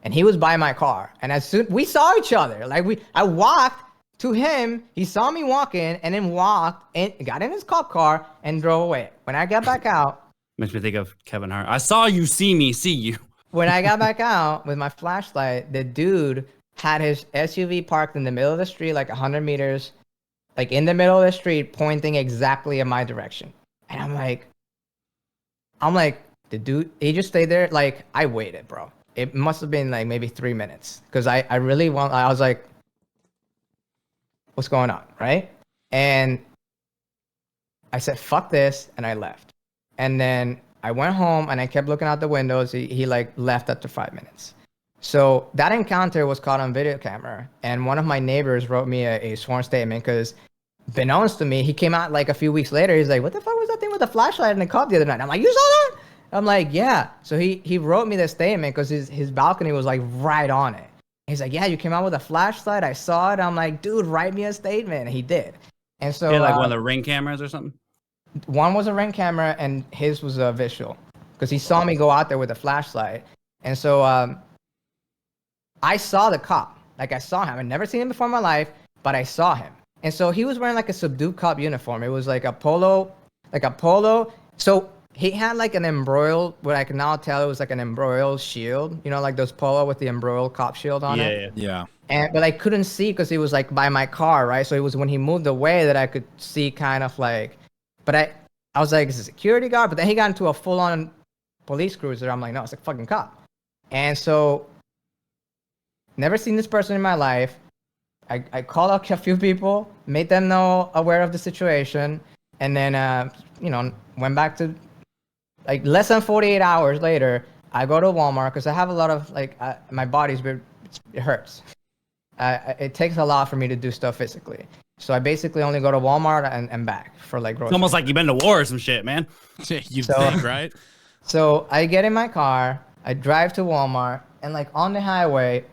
And he was by my car. And as soon we saw each other, like I walked to him, he saw me walking, and then walked and got in his cop car and drove away. When I got back out, Makes me think of Kevin Hart. I saw you see me see you. when I got back out with my flashlight, the dude had his SUV parked in the middle of the street, like 100 meters, like in the middle of the street, pointing exactly in my direction. And I'm like, the dude, he just stayed there. Like, I waited, bro. It must have been like maybe 3 minutes, because I was like, what's going on, right? And I said, fuck this, and I left. And then I went home, and I kept looking out the windows. He like left after 5 minutes. So that encounter was caught on video camera, and one of my neighbors wrote me a sworn statement, because unbeknownst to me, he came out like a few weeks later. He's like, what the fuck was that thing with the flashlight in the cop the other night? I'm like, you saw that? I'm like, yeah. So he wrote me the statement because his balcony was like right on it. He's like, yeah, you came out with a flashlight. I saw it. I'm like, dude, write me a statement. And he did. And so Yeah, like one of the Ring cameras or something. one was a Ring camera, and his was a visual, because he saw me go out there with a flashlight. And so I saw the cop. Like, I saw him. I'd never seen him before in my life, but I saw him. And so he was wearing like a subdued cop uniform. It was like a polo. So he had like an embroiled, what I can now tell it was like an embroiled shield, you know, like those polo with the embroiled cop shield on it. Yeah. But I couldn't see because he was like by my car, right? So it was when he moved away that I could see kind of like, but I was like, it's a security guard. But then he got into a full-on police cruiser. I'm like, no, it's a fucking cop. And so never seen this person in my life. I called out a few people, made them aware of the situation, and then, went back to, like, less than 48 hours later, I go to Walmart because I have a lot of, like, my body's, it hurts. It takes a lot for me to do stuff physically. So I basically only go to Walmart and back for, like, groceries. It's almost like you've been to war or some shit, man. You think, right? So I get in my car, I drive to Walmart, and, like, on the highway,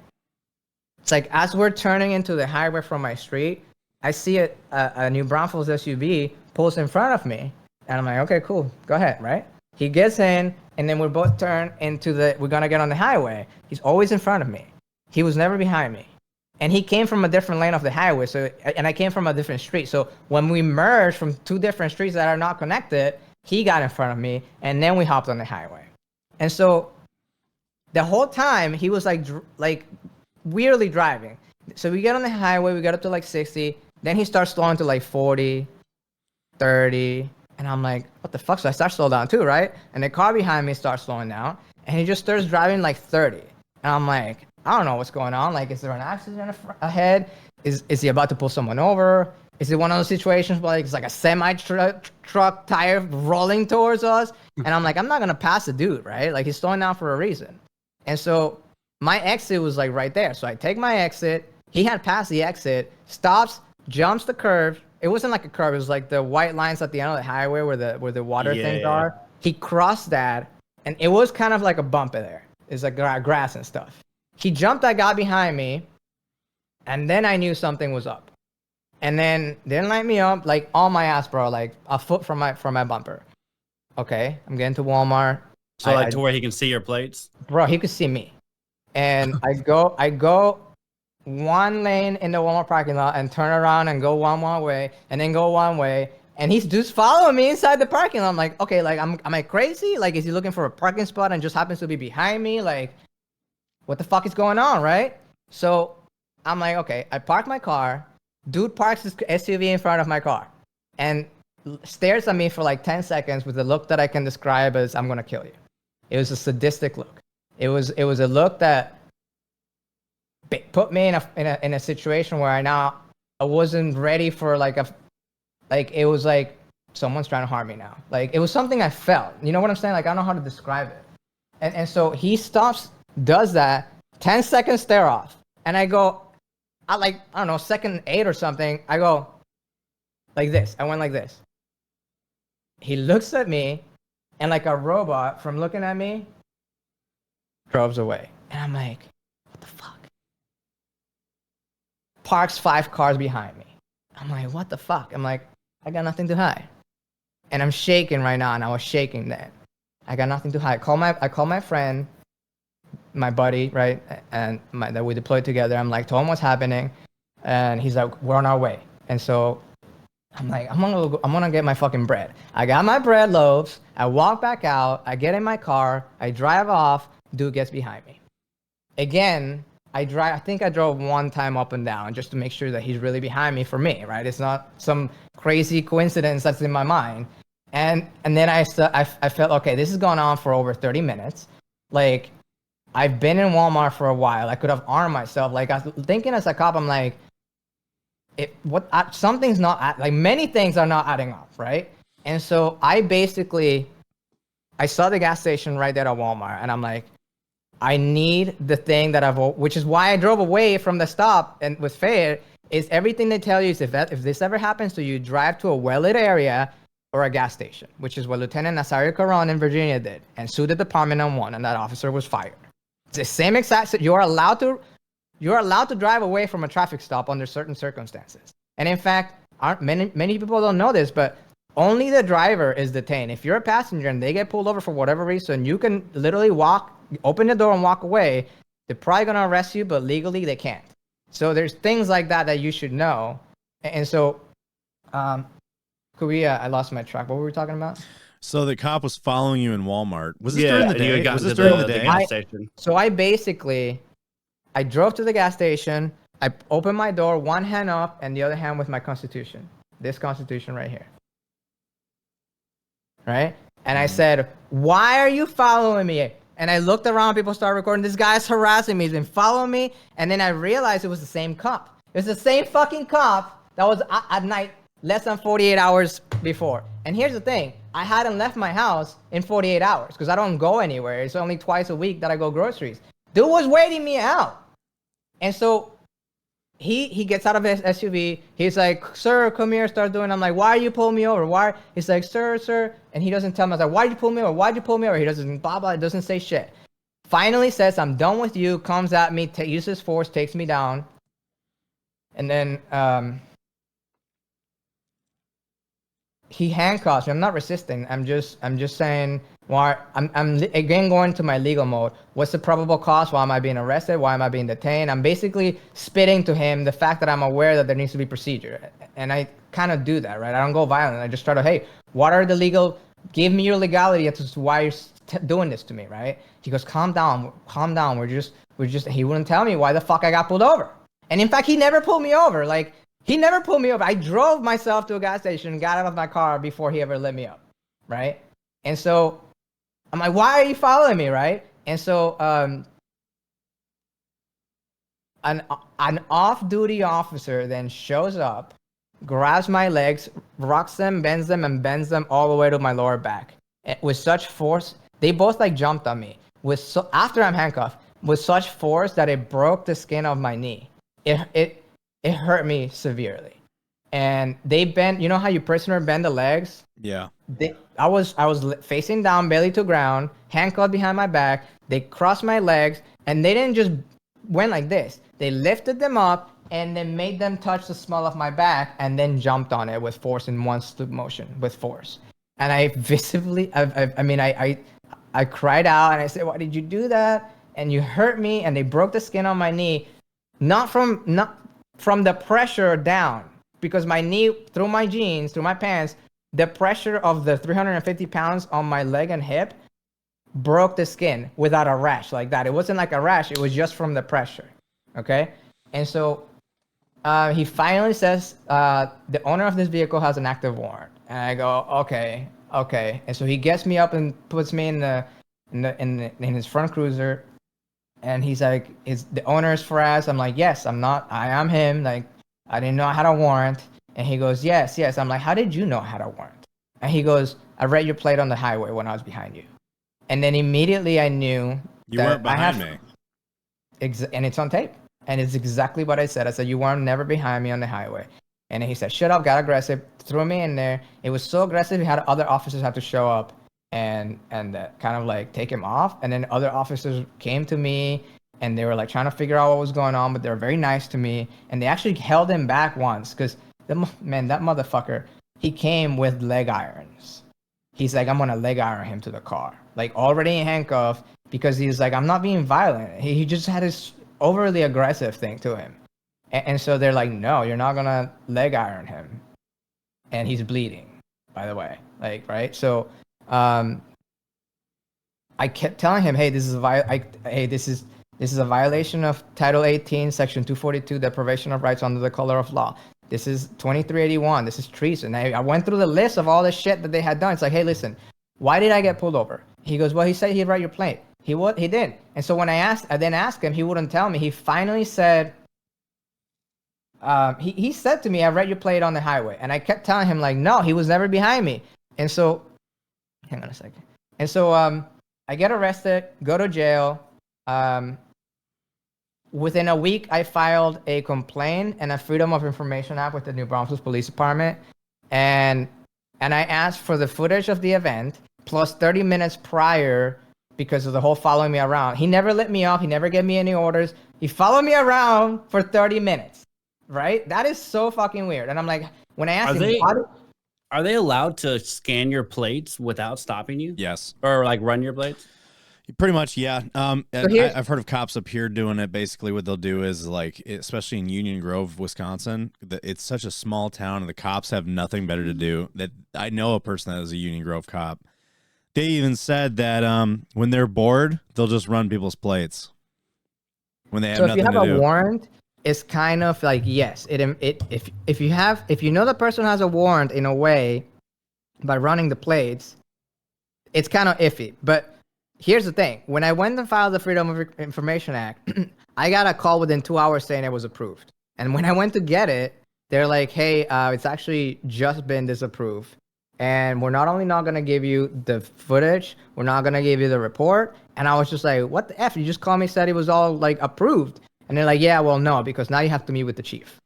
it's like as we're turning into the highway from my street, I see a New Braunfels SUV pulls in front of me. And I'm like, okay, cool. Go ahead, right? He gets in, and then we both turn into we're going to get on the highway. He's always in front of me. He was never behind me. And he came from a different lane of the highway, and I came from a different street. So when we merged from two different streets that are not connected, he got in front of me, and then we hopped on the highway. And so the whole time, he was like weirdly driving. So we get on the highway, we get up to like 60, then he starts slowing to like 40, 30, and I'm like, what the fuck? So I start slowing down too, right? And the car behind me starts slowing down, and he just starts driving like 30. And I'm like, I don't know what's going on. Like, is there an accident ahead? Is he about to pull someone over? Is it one of those situations where like, it's like a semi-truck tire rolling towards us? And I'm like, I'm not going to pass the dude, right? Like, he's slowing down for a reason. And so my exit was like right there. So I take my exit. He had passed the exit, stops, jumps the curve. It wasn't like a curve. It was like the white lines at the end of the highway where the water things are. He crossed that, and it was kind of like a bump in there. It's like grass and stuff. He jumped that guy behind me, and then I knew something was up. And then didn't light me up, like on my ass, bro, like a foot from my bumper. Okay, I'm getting to Walmart. So to where he can see your plates? Bro, he could see me. And I go one lane in the Walmart parking lot and turn around and go one way and then go one way. And he's just following me inside the parking lot. I'm like, okay, like, am I crazy? Like, is he looking for a parking spot and just happens to be behind me? Like, what the fuck is going on, right? So I'm like, okay, I park my car. Dude parks his SUV in front of my car and stares at me for like 10 seconds with a look that I can describe as, I'm going to kill you. It was a sadistic look. It was a look that put me in a situation where I wasn't ready for it was like someone's trying to harm me now. Like, it was something I felt. You know what I'm saying? Like, I don't know how to describe it. And so he stops, does that, 10 seconds stare off. And I go, I don't know, second 8 or something, I go like this. I went like this. He looks at me, and like a robot from looking at me, drives away. And I'm like, what the fuck? Parks 5 cars behind me. I'm like, what the fuck? I'm like, I got nothing to hide. And I'm shaking right now, and I was shaking then. I got nothing to hide. I call my friend, my buddy, right, and that we deployed together. I'm like, told him what's happening, and he's like, we're on our way. And so I'm like, I'm gonna get my fucking bread. I got my bread loaves. I walk back out. I get in my car. I drive off. Dude gets behind me. Again, I think I drove one time up and down just to make sure that he's really behind me for me, right? It's not some crazy coincidence that's in my mind. And then I felt, okay, this is going on for over 30 minutes. Like, I've been in Walmart for a while. I could have armed myself. Like, I was thinking as a cop, I'm like, something's not, like, many things are not adding up, right? And so I saw the gas station right there at Walmart, and I'm like, I need the thing which is why I drove away from the stop and was fair, is everything they tell you is if this ever happens to you, drive to a well-lit area or a gas station, which is what Lieutenant Nazario Caron in Virginia did, and sued the department on one, and that officer was fired. It's the same exact, you're allowed to drive away from a traffic stop under certain circumstances. And in fact, many people don't know this, but only the driver is detained. If you're a passenger and they get pulled over for whatever reason, you can literally open the door and walk away. They're probably going to arrest you, but legally they can't. So there's things like that you should know. And so, I lost my track. What were we talking about? So the cop was following you in Walmart. Was this during the day? Was this during the day? Gas station. So I drove to the gas station. I opened my door, one hand up and the other hand with my Constitution. This Constitution right here. Right? And I said, why are you following me? And I looked around, people started recording. This guy's harassing me. He's been following me. And then I realized it was the same cop. It was the same fucking cop that was at night less than 48 hours before. And here's the thing. I hadn't left my house in 48 hours because I don't go anywhere. It's only twice a week that I go groceries. Dude was waiting me out. And so he gets out of his SUV. He's like, sir, come here, start doing. I'm like, why are you pulling me over? Why? He's like, sir. And he doesn't tell me. I was like, why'd you pull me over? Why'd you pull me over? He doesn't, blah, blah, doesn't say shit. Finally says, I'm done with you, comes at me, uses force, takes me down. And then he handcuffs me. I'm not resisting. I'm just saying, why? I'm again going to my legal mode. What's the probable cause? Why am I being arrested? Why am I being detained? I'm basically spitting to him the fact that I'm aware that there needs to be procedure. And I kind of do that, right? I don't go violent. I just try to, hey, what are the legal, give me your legality as to why you're doing this to me, right? He goes, calm down. We're just, he wouldn't tell me why the fuck I got pulled over. And in fact, he never pulled me over. Like, he never pulled me over. I drove myself to a gas station and got out of my car before he ever let me up, right? And so I'm like, why are you following me, right? And so an off-duty officer then shows up, grabs my legs, rocks them, bends them, and bends them all the way to my lower back. With such force, they both like jumped on me. After I'm handcuffed, with such force that it broke the skin of my knee. It hurt me severely. And they bent. You know how you prisoner bend the legs? Yeah. I was facing down, belly to ground, handcuffed behind my back. They crossed my legs, and they didn't just went like this. They lifted them up and then made them touch the small of my back, and then jumped on it with force in one slow motion with force. And I visibly, I cried out and I said, "Why did you do that? And you hurt me." And they broke the skin on my knee, not from the pressure down, because my knee, through my jeans, through my pants, the pressure of the 350 pounds on my leg and hip broke the skin without a rash like that. It wasn't like a rash. It was just from the pressure. Okay. And so he finally says, the owner of this vehicle has an active warrant. And I go, okay. And so he gets me up and puts me in his front cruiser. And he's like, the owner is Faraz? I'm like, yes, I am him. Like, I didn't know I had a warrant. And he goes, yes. I'm like, how did you know I had a warrant? And he goes, I read your plate on the highway when I was behind you. And then immediately I knew you weren't behind me. And it's on tape. And it's exactly what I said. I said, you weren't never behind me on the highway. And then he said, shut up, got aggressive, threw me in there. It was so aggressive, he had other officers have to show up and kind of like take him off. And then other officers came to me and they were like trying to figure out what was going on, but they were very nice to me. And they actually held him back once because, that motherfucker, he came with leg irons. He's like, I'm going to leg iron him to the car. Like already in handcuffs, because he's like, I'm not being violent. He just had this overly aggressive thing to him. And so they're like, no, you're not going to leg iron him. And he's bleeding, by the way. Like, right? So I kept telling him, hey, this is a violation of Title 18, Section 242, deprivation of rights under the color of law. This is 2381. This is treason. I went through the list of all the shit that they had done. It's like, hey, listen, why did I get pulled over? He goes, well, he said he'd write your plate. He did. And so when I then asked him, he wouldn't tell me. He finally said, he said to me, I read your plate on the highway. And I kept telling him, like, no, he was never behind me. And so, hang on a second. And so I get arrested, go to jail. Within a week, I filed a complaint and a Freedom of Information Act with the New Braunfels Police Department. And I asked for the footage of the event, plus 30 minutes prior, because of the whole following me around. He never let me off. He never gave me any orders. He followed me around for 30 minutes, right? That is so fucking weird. And I'm like, when I asked him, are they allowed to scan your plates without stopping you? Yes. Or like run your plates? Pretty much, yeah. I've heard of cops up here doing it. Basically, what they'll do is, like, especially in Union Grove, Wisconsin, it's such a small town, and the cops have nothing better to do. That I know a person that is a Union Grove cop. They even said that when they're bored, they'll just run people's plates when they have nothing to do. So if you have a warrant, it's kind of like, yes, if you know the person has a warrant in a way by running the plates, it's kind of iffy. But here's the thing. When I went and filed the Freedom of Information Act, I got a call within 2 hours saying it was approved. And when I went to get it, they're like, hey, it's actually just been disapproved. And we're not only not going to give you the footage, we're not going to give you the report. And I was just like, what the F? You just called me, said it was all like approved. And they're like, yeah, well, no, because now you have to meet with the chief.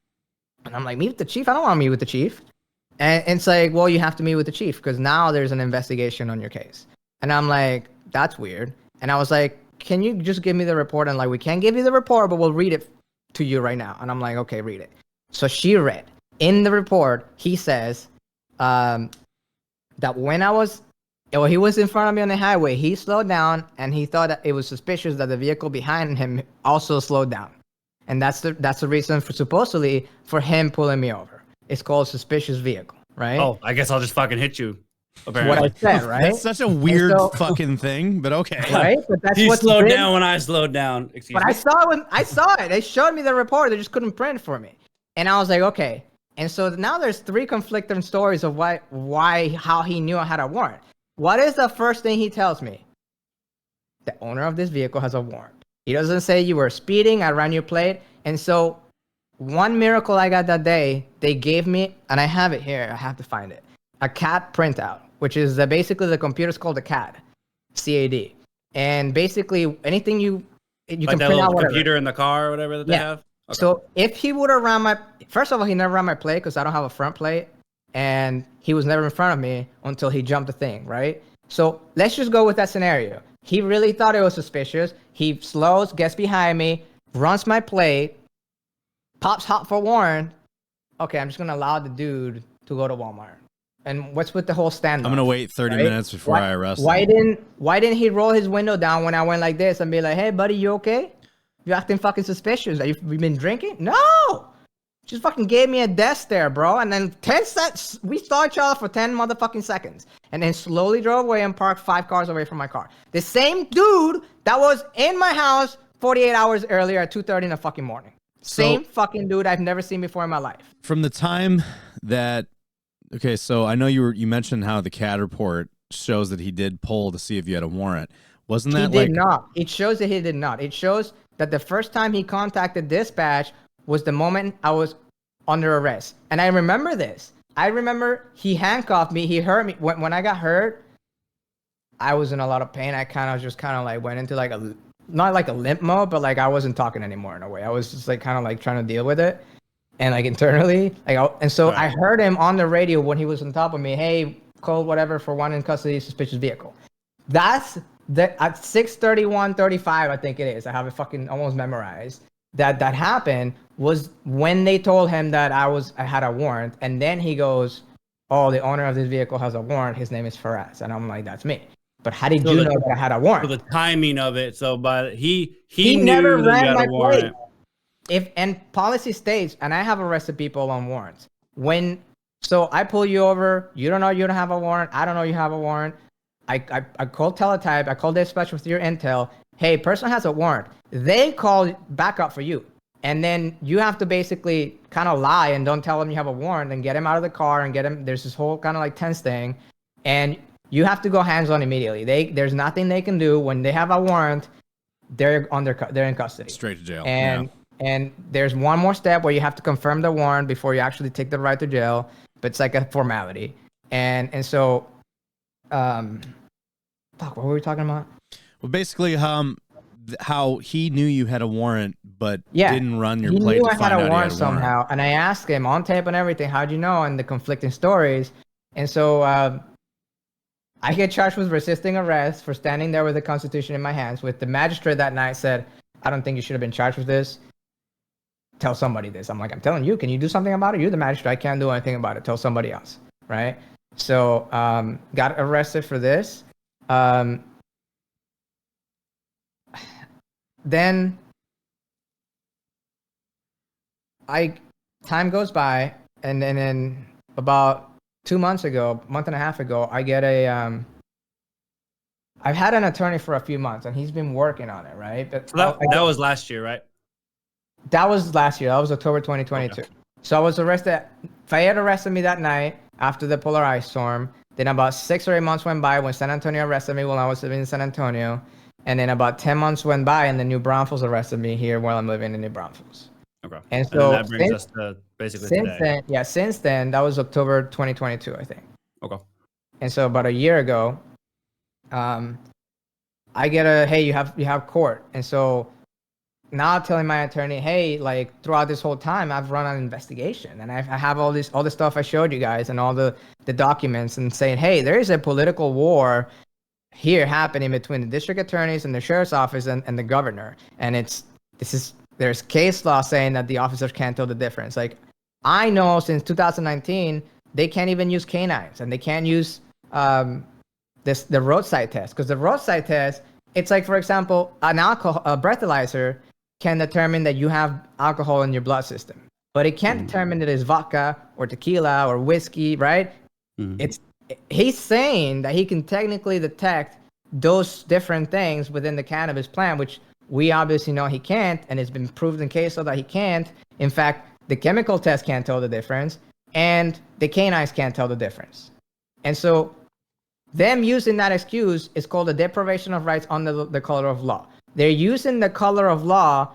And I'm like, meet with the chief? I don't want to meet with the chief. And it's like, well, you have to meet with the chief because now there's an investigation on your case. And I'm like, that's weird. And I was like, can you just give me the report? And like, we can't give you the report, but we'll read it to you right now. And I'm like, okay, read it. So she read. In the report, he says that when he was in front of me on the highway, he slowed down and he thought that it was suspicious that the vehicle behind him also slowed down. And that's the reason supposedly for him pulling me over. It's called suspicious vehicle, right? Oh, I guess I'll just fucking hit you. Apparently. What I said, right? That's such a weird fucking thing, but okay. Right? But that's he slowed down when I slowed down. Excuse me. I saw it. They showed me the report. They just couldn't print for me. And I was like, okay. And so now there's 3 conflicting stories of how he knew I had a warrant. What is the first thing he tells me? The owner of this vehicle has a warrant. He doesn't say you were speeding, I ran your plate. And so one miracle I got that day, they gave me, and I have it here, I have to find it, a CAD printout, which is basically the computer's called a CAD, CAD. And basically anything you Like can that print little out whatever. computer in the car or whatever that they have? Okay. So if he would have ran first of all, he never ran my plate because I don't have a front plate. And he was never in front of me until he jumped the thing, right? So let's just go with that scenario. He really thought it was suspicious. He slows, gets behind me, runs my plate, pops hot for warrant. Okay, I'm just going to allow the dude to go to Walmart. And what's with the whole standoff? I'm gonna wait 30 minutes before I arrest him. him. Why didn't he roll his window down when I went like this and be like, "Hey, buddy, you okay? You acting fucking suspicious. Have you been drinking?" No. Just fucking gave me a death stare, bro. And then 10 seconds, we saw each other for 10 motherfucking seconds. And then slowly drove away and parked 5 cars away from my car. The same dude that was in my house 48 hours earlier at 2:30 in the fucking morning. Same fucking dude I've never seen before in my life. From the time that, okay, so I know you mentioned how the CAD report shows that he did pull to see if you had a warrant. Wasn't that He did not. It shows that he did not. It shows that the first time he contacted dispatch was the moment I was under arrest. And I remember this. I remember he handcuffed me. He hurt me. When I got hurt, I was in a lot of pain. I just like went into like not like a limp mode, but like I wasn't talking anymore in a way. I was just like kind of like trying to deal with it. And like internally, and so I heard him on the radio when he was on top of me. Hey, call whatever for one in custody suspicious vehicle. That's at 6:31:35, I think it is. I have it fucking almost memorized. That happened was when they told him that I had a warrant, and then he goes, "Oh, the owner of this vehicle has a warrant. His name is Faraz," and I'm like, "That's me." But how did you know that I had a warrant? So the timing of it. So, but he never knew that ran you had my a warrant. plate. And policy states, and I have arrested people on warrants. So I pull you over, you don't know you don't have a warrant. I don't know you have a warrant. I call teletype. I call dispatch with your intel. Hey, person has a warrant. They call backup for you. And then you have to basically kind of lie and don't tell them you have a warrant and get him out of the car and get him. There's this whole kind of like tense thing. And you have to go hands-on immediately. There's nothing they can do when they have a warrant. They're in custody. Straight to jail. And there's one more step where you have to confirm the warrant before you actually take the ride to jail. But it's like a formality. And so, what were we talking about? Well, basically, how he knew you had a warrant, but didn't run your plate to find out I had a he warrant had a warrant. somehow. And I asked him on tape and everything, how'd you know? And the conflicting stories. And so I get charged with resisting arrest for standing there with the Constitution in my hands. With the magistrate that night said, "I don't think you should have been charged with this. Tell somebody this." I'm like, "I'm telling you, can you do something about it? You're the magistrate. I can't do anything about it. Tell somebody else." Right? So got arrested for this. Then time goes by, and then about 2 months ago, month and a half ago, I get I've had an attorney for a few months, and he's been working on it, right? But So that was last year, right? That was last year. That was October 2022. Okay. So I was arrested. Fayette arrested me that night after the polar ice storm. Then about 6 or 8 months went by when San Antonio arrested me while I was living in San Antonio. And then about 10 months went by and the New Braunfels arrested me here while I'm living in New Braunfels. Okay. And so that brings us to basically today. Since then, that was October 2022, I think. Okay. And so about a year ago, I get hey, you have court. And so now I'm telling my attorney, hey, like throughout this whole time, I've run an investigation and I have all the stuff I showed you guys and all the documents and saying, hey, there is a political war here happening between the district attorneys and the sheriff's office and the governor. And there's case law saying that the officers can't tell the difference. Like I know since 2019, they can't even use canines and they can't use the roadside test, because the roadside test, it's like, for example, a breathalyzer can determine that you have alcohol in your blood system, but it can't determine that it's vodka or tequila or whiskey, right? He's saying that he can technically detect those different things within the cannabis plant, which we obviously know he can't, and it's been proved in case law that he can't. In fact, the chemical test can't tell the difference, and the canines can't tell the difference. And so them using that excuse is called a deprivation of rights under the color of law. They're using the color of law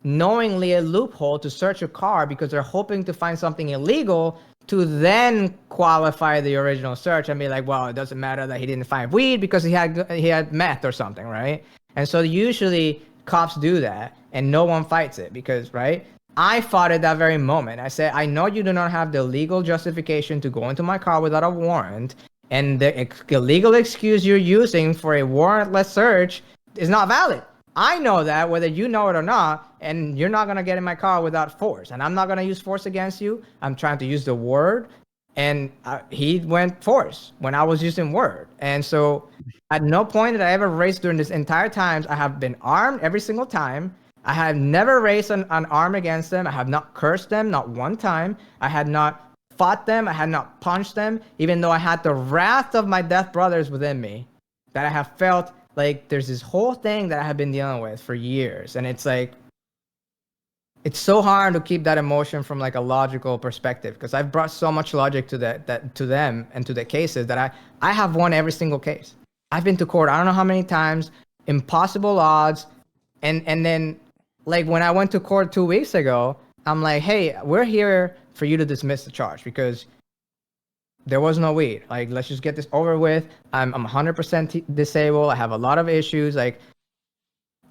knowingly a loophole to search a car because they're hoping to find something illegal to then qualify the original search and be like, well, it doesn't matter that he didn't find weed because he had meth or something, right? And so usually cops do that and no one fights it because, right? I fought at that very moment. I said, I know you do not have the legal justification to go into my car without a warrant, and the illegal excuse you're using for a warrantless search is not valid. I know that, whether you know it or not, and you're not going to get in my car without force. And I'm not going to use force against you. I'm trying to use the word. And he went force when I was using word. And so at no point did I ever raise during this entire time. I have been armed every single time. I have never raised an arm against them. I have not cursed them, not one time. I had not fought them. I had not punched them, even though I had the wrath of my death brothers within me that I have felt. Like, there's this whole thing that I have been dealing with for years. And it's like, it's so hard to keep that emotion from like a logical perspective, because I've brought so much logic to that to them and to the cases that I have won every single case. I've been to court, I don't know how many times, impossible odds. And then like when I went to court 2 weeks ago, I'm like, hey, we're here for you to dismiss the charge because there was no weed. Like, let's just get this over with. I'm 100% disabled. I have a lot of issues. Like,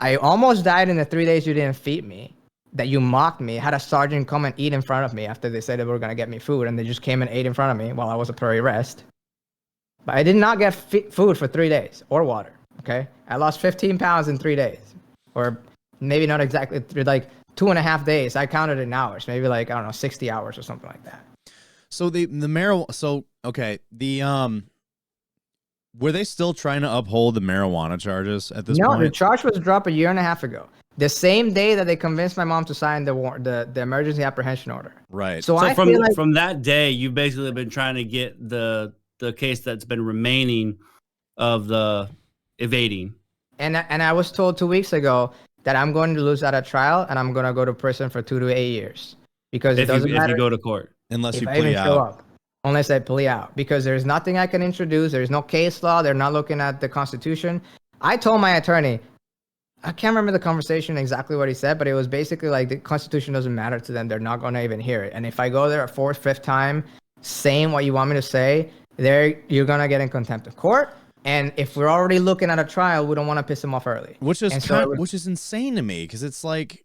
I almost died in the 3 days you didn't feed me, that you mocked me. I had a sergeant come and eat in front of me after they said they were going to get me food, and they just came and ate in front of me while I was at per arrest. But I did not get food for 3 days or water, okay? I lost 15 pounds in 3 days, or maybe not exactly, like 2.5 days. I counted in hours, maybe like, I don't know, 60 hours or something like that. So the marijuana. So okay, were they still trying to uphold the marijuana charges at this point? No, the charge was dropped 1.5 years ago. The same day that they convinced my mom to sign the emergency apprehension order. Right. So from that day, you've basically been trying to get the case that's been remaining of the evading. And I was told 2 weeks ago that I'm going to lose at a trial and I'm going to go to prison for 2 to 8 years because it doesn't matter if you go to court. Unless you I even plea show out. up, unless I plea out, because there's nothing I can introduce. There's no case law. They're not looking at the Constitution. I told my attorney, I can't remember the conversation exactly what he said, but it was basically like the Constitution doesn't matter to them. They're not going to even hear it. And if I go there a fourth, fifth time saying what you want me to say, you're going to get in contempt of court. And if we're already looking at a trial, we don't want to piss them off early. Which is which is insane to me, because it's like,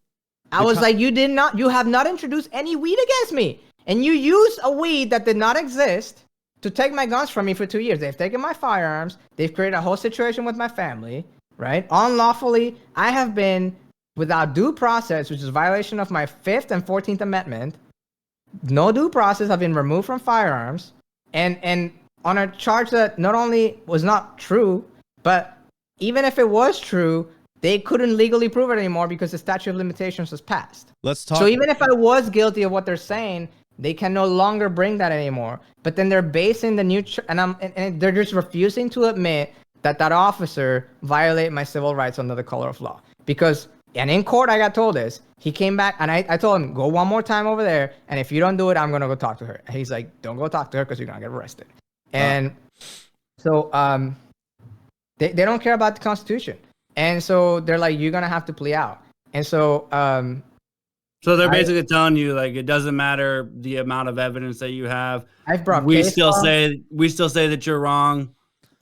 I was like, you have not introduced any weed against me. And you use a weed that did not exist to take my guns from me for 2 years. They've taken my firearms. They've created a whole situation with my family, right? Unlawfully, I have been without due process, which is a violation of my 5th and 14th Amendment. No due process. I've been removed from firearms. And on a charge that not only was not true, but even if it was true, they couldn't legally prove it anymore because the statute of limitations was passed. Let's talk. So even if I was guilty of what they're saying, they can no longer bring that anymore. But then they're basing the new and they're just refusing to admit that officer violated my civil rights under the color of law. Because, and in court I got told this, he came back and I told him, go one more time over there, and if you don't do it, I'm gonna go talk to her. And he's like, don't go talk to her because you're gonna get arrested. And so they don't care about the Constitution. And so they're like, you're gonna have to plea out. And so so they're basically telling you, like, it doesn't matter the amount of evidence that you have. I've brought we still say that you're wrong.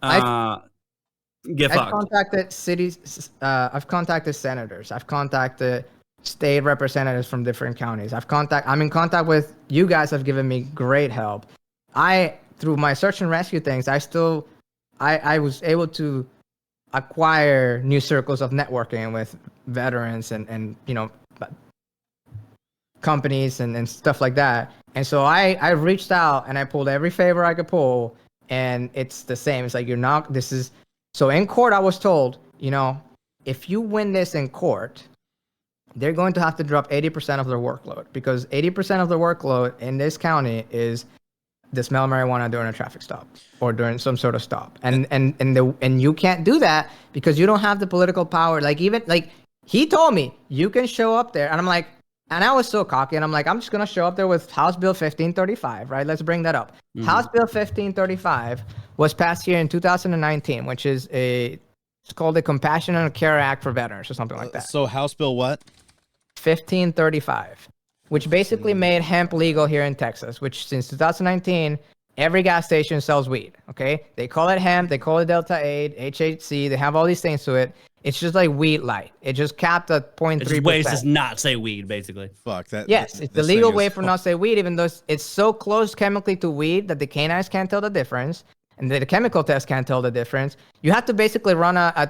Get fucked. I've contacted cities. I've contacted senators. I've contacted state representatives from different counties. I'm in contact with you guys. Have given me great help. Through my search and rescue things, I was able to acquire new circles of networking with veterans and companies and stuff like that. And so I reached out and I pulled every favor I could pull, and it's the same. It's like, so in court I was told, if you win this in court, they're going to have to drop 80% of their workload, because 80% of the workload in this county is the smell of marijuana during a traffic stop or during some sort of stop. And you can't do that because you don't have the political power. Like, even like he told me, you can show up there. And I'm like, and I was so cocky, and I'm like, I'm just going to show up there with House Bill 1535, right? Let's bring that up. Mm-hmm. House Bill 1535 was passed here in 2019, which is it's called the Compassion and Care Act for Veterans or something like that. So House Bill what? 1535, which basically made hemp legal here in Texas, which since 2019, every gas station sells weed, okay? They call it hemp, they call it Delta 8, HHC, they have all these things to it. It's just like weed light. It just capped at 0.3%. It's just ways to not say weed, basically. Fuck that. Yes, it's the legal way for not to say weed, even though it's so close chemically to weed that the canines can't tell the difference, and the chemical test can't tell the difference. You have to basically run a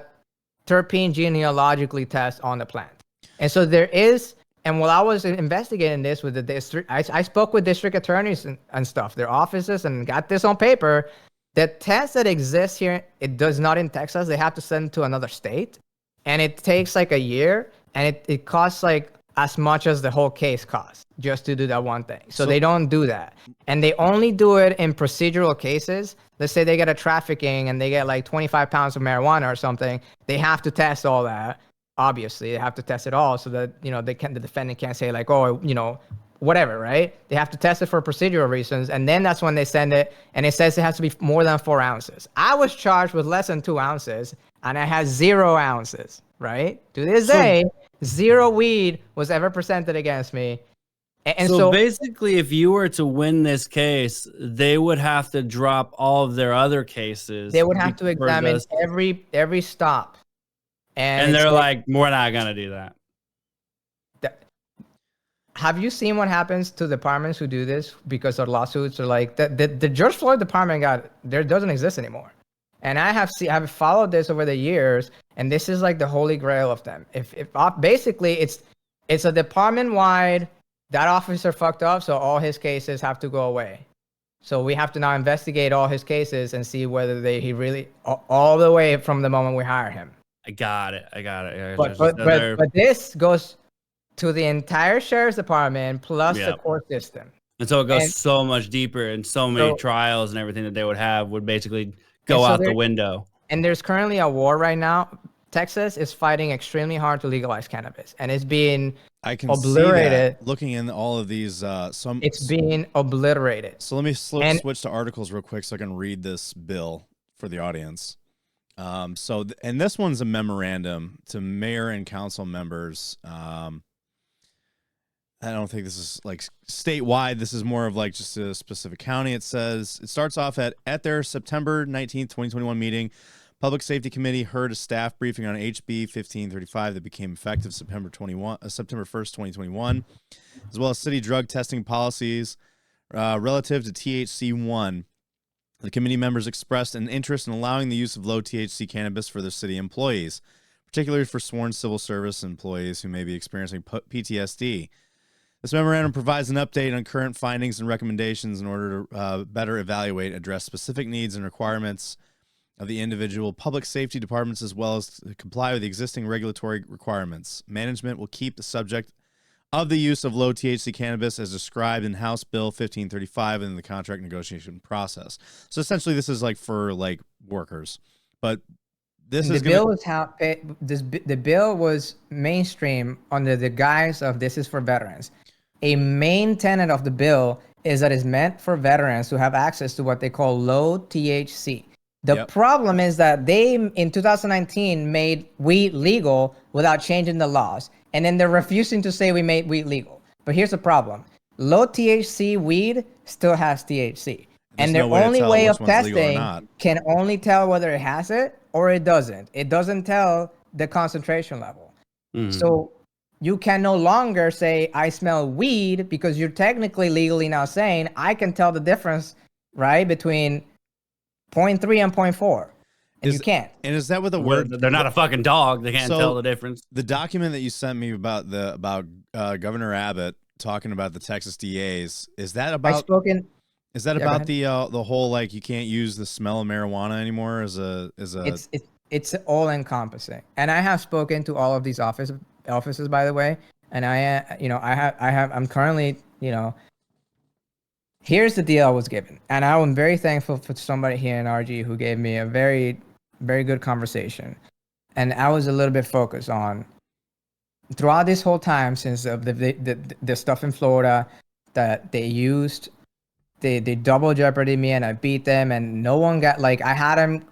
terpene genealogically test on the plant. And so there is, and while I was investigating this with the district, I spoke with district attorneys and stuff, their offices, and got this on paper. The test that exists here, it does not in Texas. They have to send it to another state, and it takes like a year, and it costs like as much as the whole case costs just to do that one thing. So they don't do that. And they only do it in procedural cases. Let's say they get a trafficking and they get like 25 pounds of marijuana or something. They have to test all that. Obviously, they have to test it all so that, you know, the defendant can't say like, oh, you know, whatever, right? They have to test it for procedural reasons. And then that's when they send it. And it says it has to be more than 4 ounces. I was charged with less than 2 ounces and I had 0 ounces, right? To this day, 0 weed was ever presented against me. And so basically, if you were to win this case, they would have to drop all of their other cases. They would have to examine every stop. And they're like, we're not going to do that. Have you seen what happens to departments who do this because of lawsuits? Or like the George Floyd department doesn't exist anymore. And I've followed this over the years, and this is like the holy grail of them. If basically it's a department wide, that officer fucked up, so all his cases have to go away. So we have to now investigate all his cases and see whether he really all the way from the moment we hire him. I got it. But this goes to the entire sheriff's department plus the court system. And so it goes so much deeper, and so many trials and everything that they would have would basically go out the window. And there's currently a war right now. Texas is fighting extremely hard to legalize cannabis, and it's being obliterated. Looking in all of these, it's being obliterated. So let me switch to articles real quick so I can read this bill for the audience. And this one's a memorandum to mayor and council members. I don't think this is like statewide. This is more of like just a specific county. It says it starts off at their September 19th, 2021 meeting. Public Safety Committee heard a staff briefing on HB 1535 that became effective September 1st, 2021, as well as city drug testing policies relative to THC1. The committee members expressed an interest in allowing the use of low THC cannabis for their city employees, particularly for sworn civil service employees who may be experiencing PTSD. This memorandum provides an update on current findings and recommendations in order to better evaluate, address specific needs and requirements of the individual public safety departments, as well as to comply with the existing regulatory requirements. Management will keep the subject of the use of low THC cannabis as described in House Bill 1535 in the contract negotiation process. So essentially, this is like for like workers, but the bill was mainstream under the guise of this is for veterans. A main tenet of the bill is that it's meant for veterans to have access to what they call low THC. The problem is that they, in 2019, made weed legal without changing the laws. And then they're refusing to say we made weed legal. But here's the problem. Low THC weed still has THC. And their only way of testing can only tell whether it has it or it doesn't. It doesn't tell the concentration level. So you can no longer say, I smell weed, because you're technically legally now saying, I can tell the difference, right, between 0.3 and 0.4. And you can't. And is that what the word? They're not a fucking dog. They can't tell the difference. The document that you sent me about Governor Abbott talking about the Texas DAs, is that about the whole like you can't use the smell of marijuana anime as a it's all encompassing. And I have spoken to all of these offices, by the way, and I'm currently, here's the deal I was given, and I'm very thankful for somebody here in RG who gave me a very, very good conversation. And I was a little bit focused on throughout this whole time since the stuff in Florida that they used, they double jeopardy me and I beat them, and no one got, like, I had them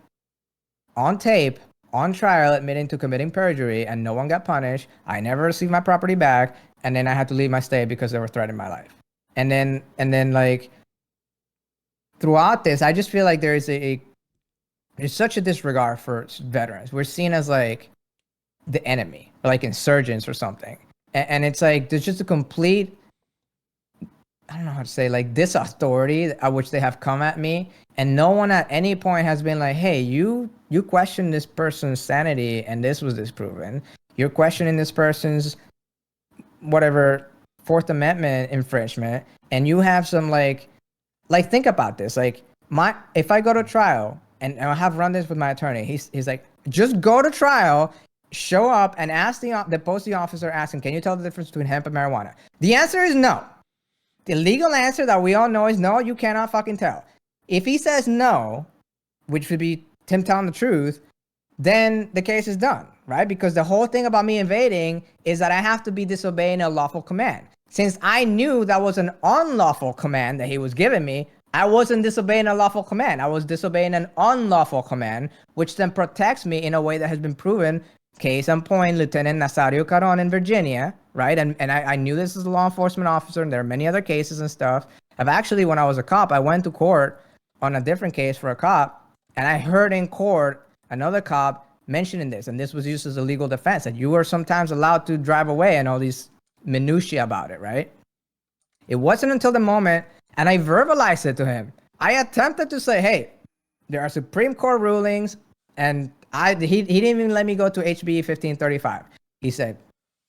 on tape, on trial, admitting to committing perjury, and no one got punished. I never received my property back. and then I had to leave my state because they were threatening my life. And then like throughout this, I just feel like there's such a disregard for veterans. We're seen as like the enemy, or like insurgents or something. And it's like there's just a complete, I don't know how to say, like this authority at which they have come at me, and no one at any point has been like, hey, you question this person's sanity and this was disproven. You're questioning this person's whatever Fourth Amendment infringement, and you have some like think about this. Like if I go to trial, and I have run this with my attorney, he's like, just go to trial, show up and ask the posting officer, ask him, can you tell the difference between hemp and marijuana? The answer is no. The legal answer that we all know is no, you cannot fucking tell. If he says no, which would be him telling the truth, then the case is done, right? Because the whole thing about me invading is that I have to be disobeying a lawful command. Since I knew that was an unlawful command that he was giving me, I wasn't disobeying a lawful command. I was disobeying an unlawful command, which then protects me in a way that has been proven. Case in point, Lieutenant Nazario Caron in Virginia, right? And I knew this as a law enforcement officer, and there are many other cases and stuff. I've actually, when I was a cop, I went to court on a different case for a cop, and I heard in court another cop mentioning this, and this was used as a legal defense, that you were sometimes allowed to drive away and all these minutiae about it, right? It wasn't until the moment, and I verbalized it to him. I attempted to say, hey, there are Supreme Court rulings, and he didn't even let me go to HB 1535. He said,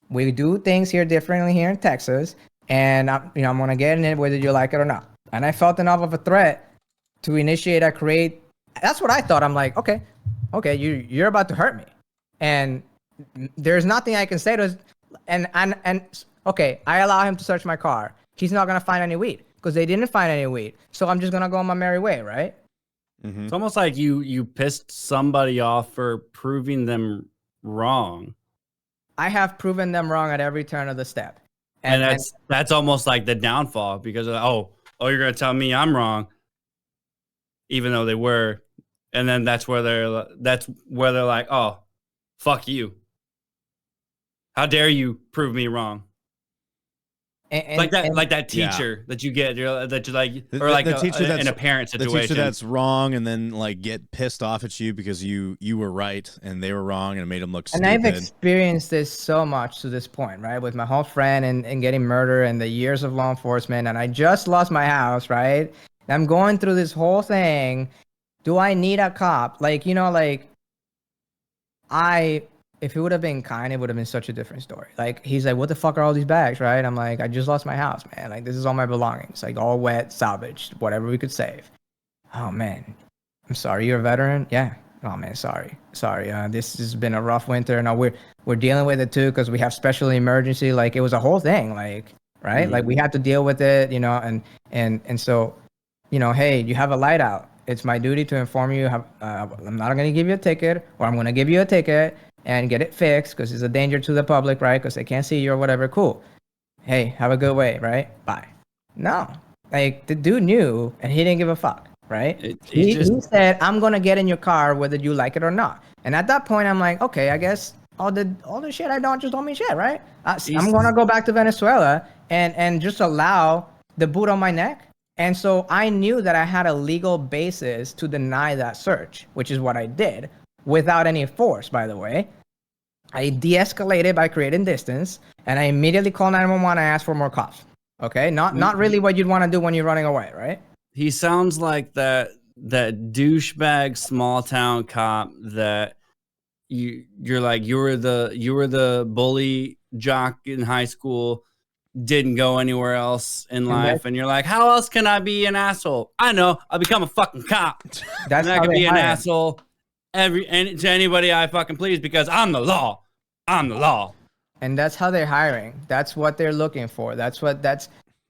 we do things here differently here in Texas, and I'm gonna get in it whether you like it or not. And I felt enough of a threat to initiate a create. That's what I thought. I'm like, okay, you're about to hurt me, and there's nothing I can say to us. And okay, I allow him to search my car. He's not gonna find any weed because they didn't find any weed. So I'm just gonna go on my merry way, right? Mm-hmm. It's almost like you pissed somebody off for proving them wrong. I have proven them wrong at every turn of the step. And that's almost like the downfall, because you're going to tell me I'm wrong, even though they were. And then that's where they're like, oh, fuck you. How dare you prove me wrong? Like that teacher that you get, that you're like, or like the teacher that's in a parent situation. The teacher that's wrong, and then like get pissed off at you because you were right and they were wrong, and it made them look stupid. And I've experienced this so much to this point, right? With my whole friend and getting murdered and the years of law enforcement, and I just lost my house, right? And I'm going through this whole thing. Do I need a cop? If it would have been kind, it would have been such a different story. Like, he's like, what the fuck are all these bags, right? I'm like, I just lost my house, man. Like, this is all my belongings. Like, all wet, salvaged, whatever we could save. Oh, man. I'm sorry, you're a veteran? Yeah. Oh, man, sorry. This has been a rough winter. No, we're dealing with it, too, because we have special emergency. Like, it was a whole thing, like, right? Mm-hmm. Like, we had to deal with it, and so, hey, you have a light out. It's my duty to inform you. I'm not going to give you a ticket, or I'm going to give you a ticket and get it fixed because it's a danger to the public, right? Because they can't see you or whatever. Cool. Hey, have a good way, right? Bye. No. Like, the dude knew, and he didn't give a fuck, right? He said, I'm going to get in your car whether you like it or not. And at that point, I'm like, okay, I guess all the shit I don't just don't mean shit, right? I'm going to go back to Venezuela and just allow the boot on my neck. And so I knew that I had a legal basis to deny that search, which is what I did, without any force, by the way. I de-escalated by creating distance, and I immediately called 911 and asked for more cops. Okay? Not really what you'd want to do when you're running away, right? He sounds like that douchebag small town cop that you're like, you were the bully jock in high school, didn't go anywhere else in life, and you're like, how else can I be an asshole? I know, I'll become a fucking cop. That's and I can be an asshole to anybody I fucking please because I'm the law. I'm the law. And that's how they're hiring. That's what they're looking for. They're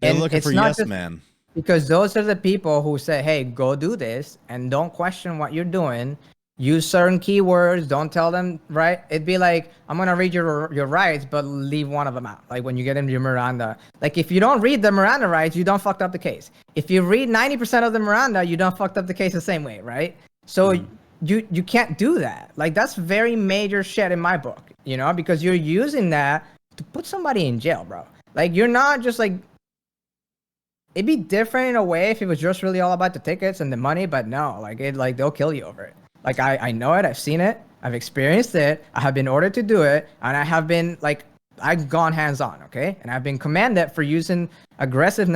looking for yes man. Because those are the people who say, hey, go do this and don't question what you're doing. Use certain keywords. Don't tell them, right? It'd be like, I'm going to read your rights, but leave one of them out. Like when you get into your Miranda. Like if you don't read the Miranda rights, you don't fucked up the case. If you read 90% of the Miranda, you don't fucked up the case the same way, right? So you can't do that. Like that's very major shit in my book, because you're using that to put somebody in jail, bro. Like, you're not just like, it'd be different in a way if it was just really all about the tickets and the money, but no, like they'll kill you over it. Like I know it, I've seen it, I've experienced it, I have been ordered to do it, and I have been like, I've gone hands-on, okay? And I've been commanded for using aggressive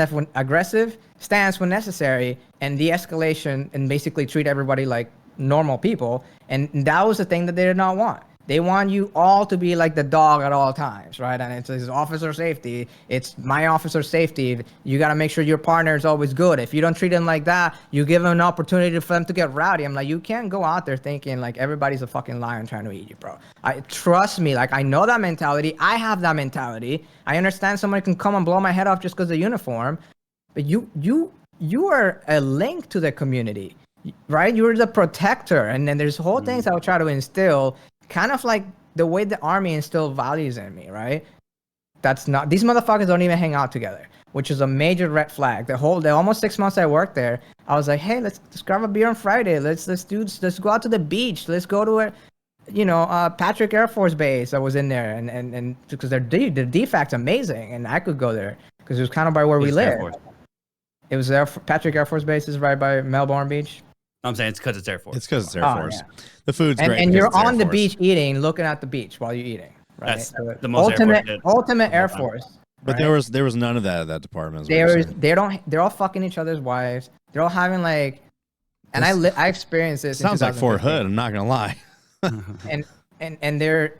stance when necessary, and de-escalation, and basically treat everybody like normal people. And that was the thing that they did not want. They want you all to be like the dog at all times, right? And it's officer safety. It's my officer safety. You got to make sure your partner is always good. If you don't treat them like that, you give them an opportunity for them to get rowdy. I'm like, you can't go out there thinking like everybody's a fucking lion trying to eat you, bro. Trust me, like I know that mentality. I have that mentality. I understand somebody can come and blow my head off just because of uniform, but you are a link to the community, right? You're the protector. And then there's whole things I would try to instill, kind of like the way the army instilled values in me, right? That's not, these motherfuckers don't even hang out together, which is a major red flag. The almost 6 months I worked there, I was like, hey, let's grab a beer on Friday. Let's go out to the beach. Let's go to Patrick Air Force Base. I was in there, and because the defect's amazing, and I could go there because it was kind of by where we live. It was there. Patrick Air Force Base is right by Melbourne Beach. I'm saying it's because it's Air Force. It's because it's Air Force. Yeah. The food's great. And you're on the beach eating, looking at the beach while you're eating. Right? That's the most ultimate Air Force. But right? there was none of that at that department. They're all fucking each other's wives. They're all having like, and I experienced this. Sounds like Fort Hood. I'm not gonna lie. and they're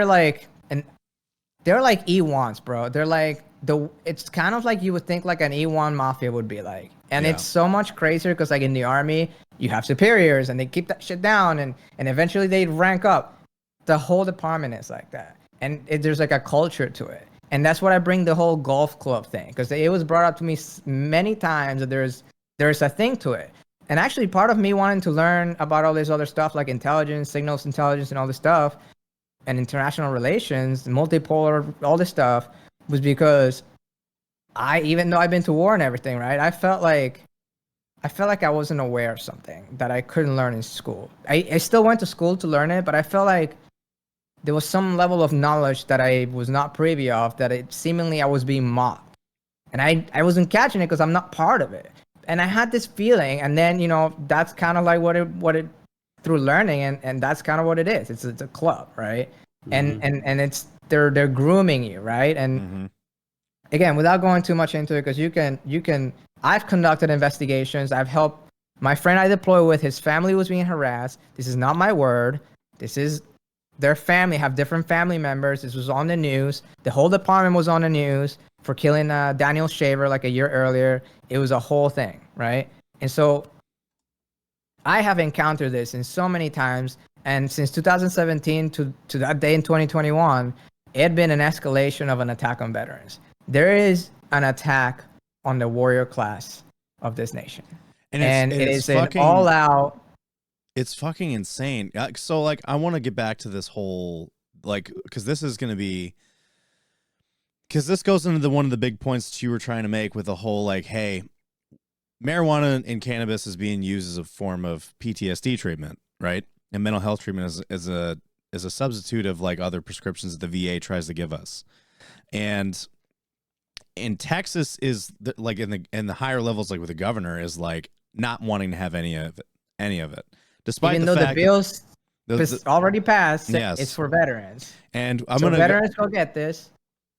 like E1s, bro. They're like it's kind of like you would think like an E1 mafia would be like. And it's so much crazier because like in the army, you have superiors and they keep that shit down and eventually they rank up. The whole department is like that. And there's like a culture to it. And that's what I bring the whole golf club thing, because it was brought up to me many times that there's a thing to it. And actually part of me wanting to learn about all this other stuff like intelligence, signals intelligence and all this stuff and international relations, multipolar, all this stuff was because even though I've been to war and everything, right? I felt like I wasn't aware of something that I couldn't learn in school. I still went to school to learn it, but I felt like there was some level of knowledge that I was not privy of, that I was being mocked. And I wasn't catching it because I'm not part of it. And I had this feeling, and then, that's kind of like what it through learning, and that's kind of what it is. It's a club, right? Mm-hmm. And it's they're grooming you, right? And again, without going too much into it, because you can I've conducted investigations. I've helped my friend I deployed with, his family was being harassed. This is not my word. This is their family, have different family members. This was on the news. The whole department was on the news for killing Daniel Shaver like a year earlier. It was a whole thing, right? And so I have encountered this in so many times. And since 2017 to that day in 2021, it had been an escalation of an attack on veterans. There is an attack on the warrior class of this nation. And it is an all-out... It's fucking insane. So, like, I want to get back to this whole, like, because this is going to be... Because this goes into one of the big points that you were trying to make with the whole, like, hey, marijuana and cannabis is being used as a form of PTSD treatment, right? And mental health treatment is a substitute of, like, other prescriptions that the VA tries to give us. And in Texas is like in the higher levels, like with the governor, is like not wanting to have any of it, despite even the though fact the bill's already passed. Yes. It's for veterans, and veterans go get this,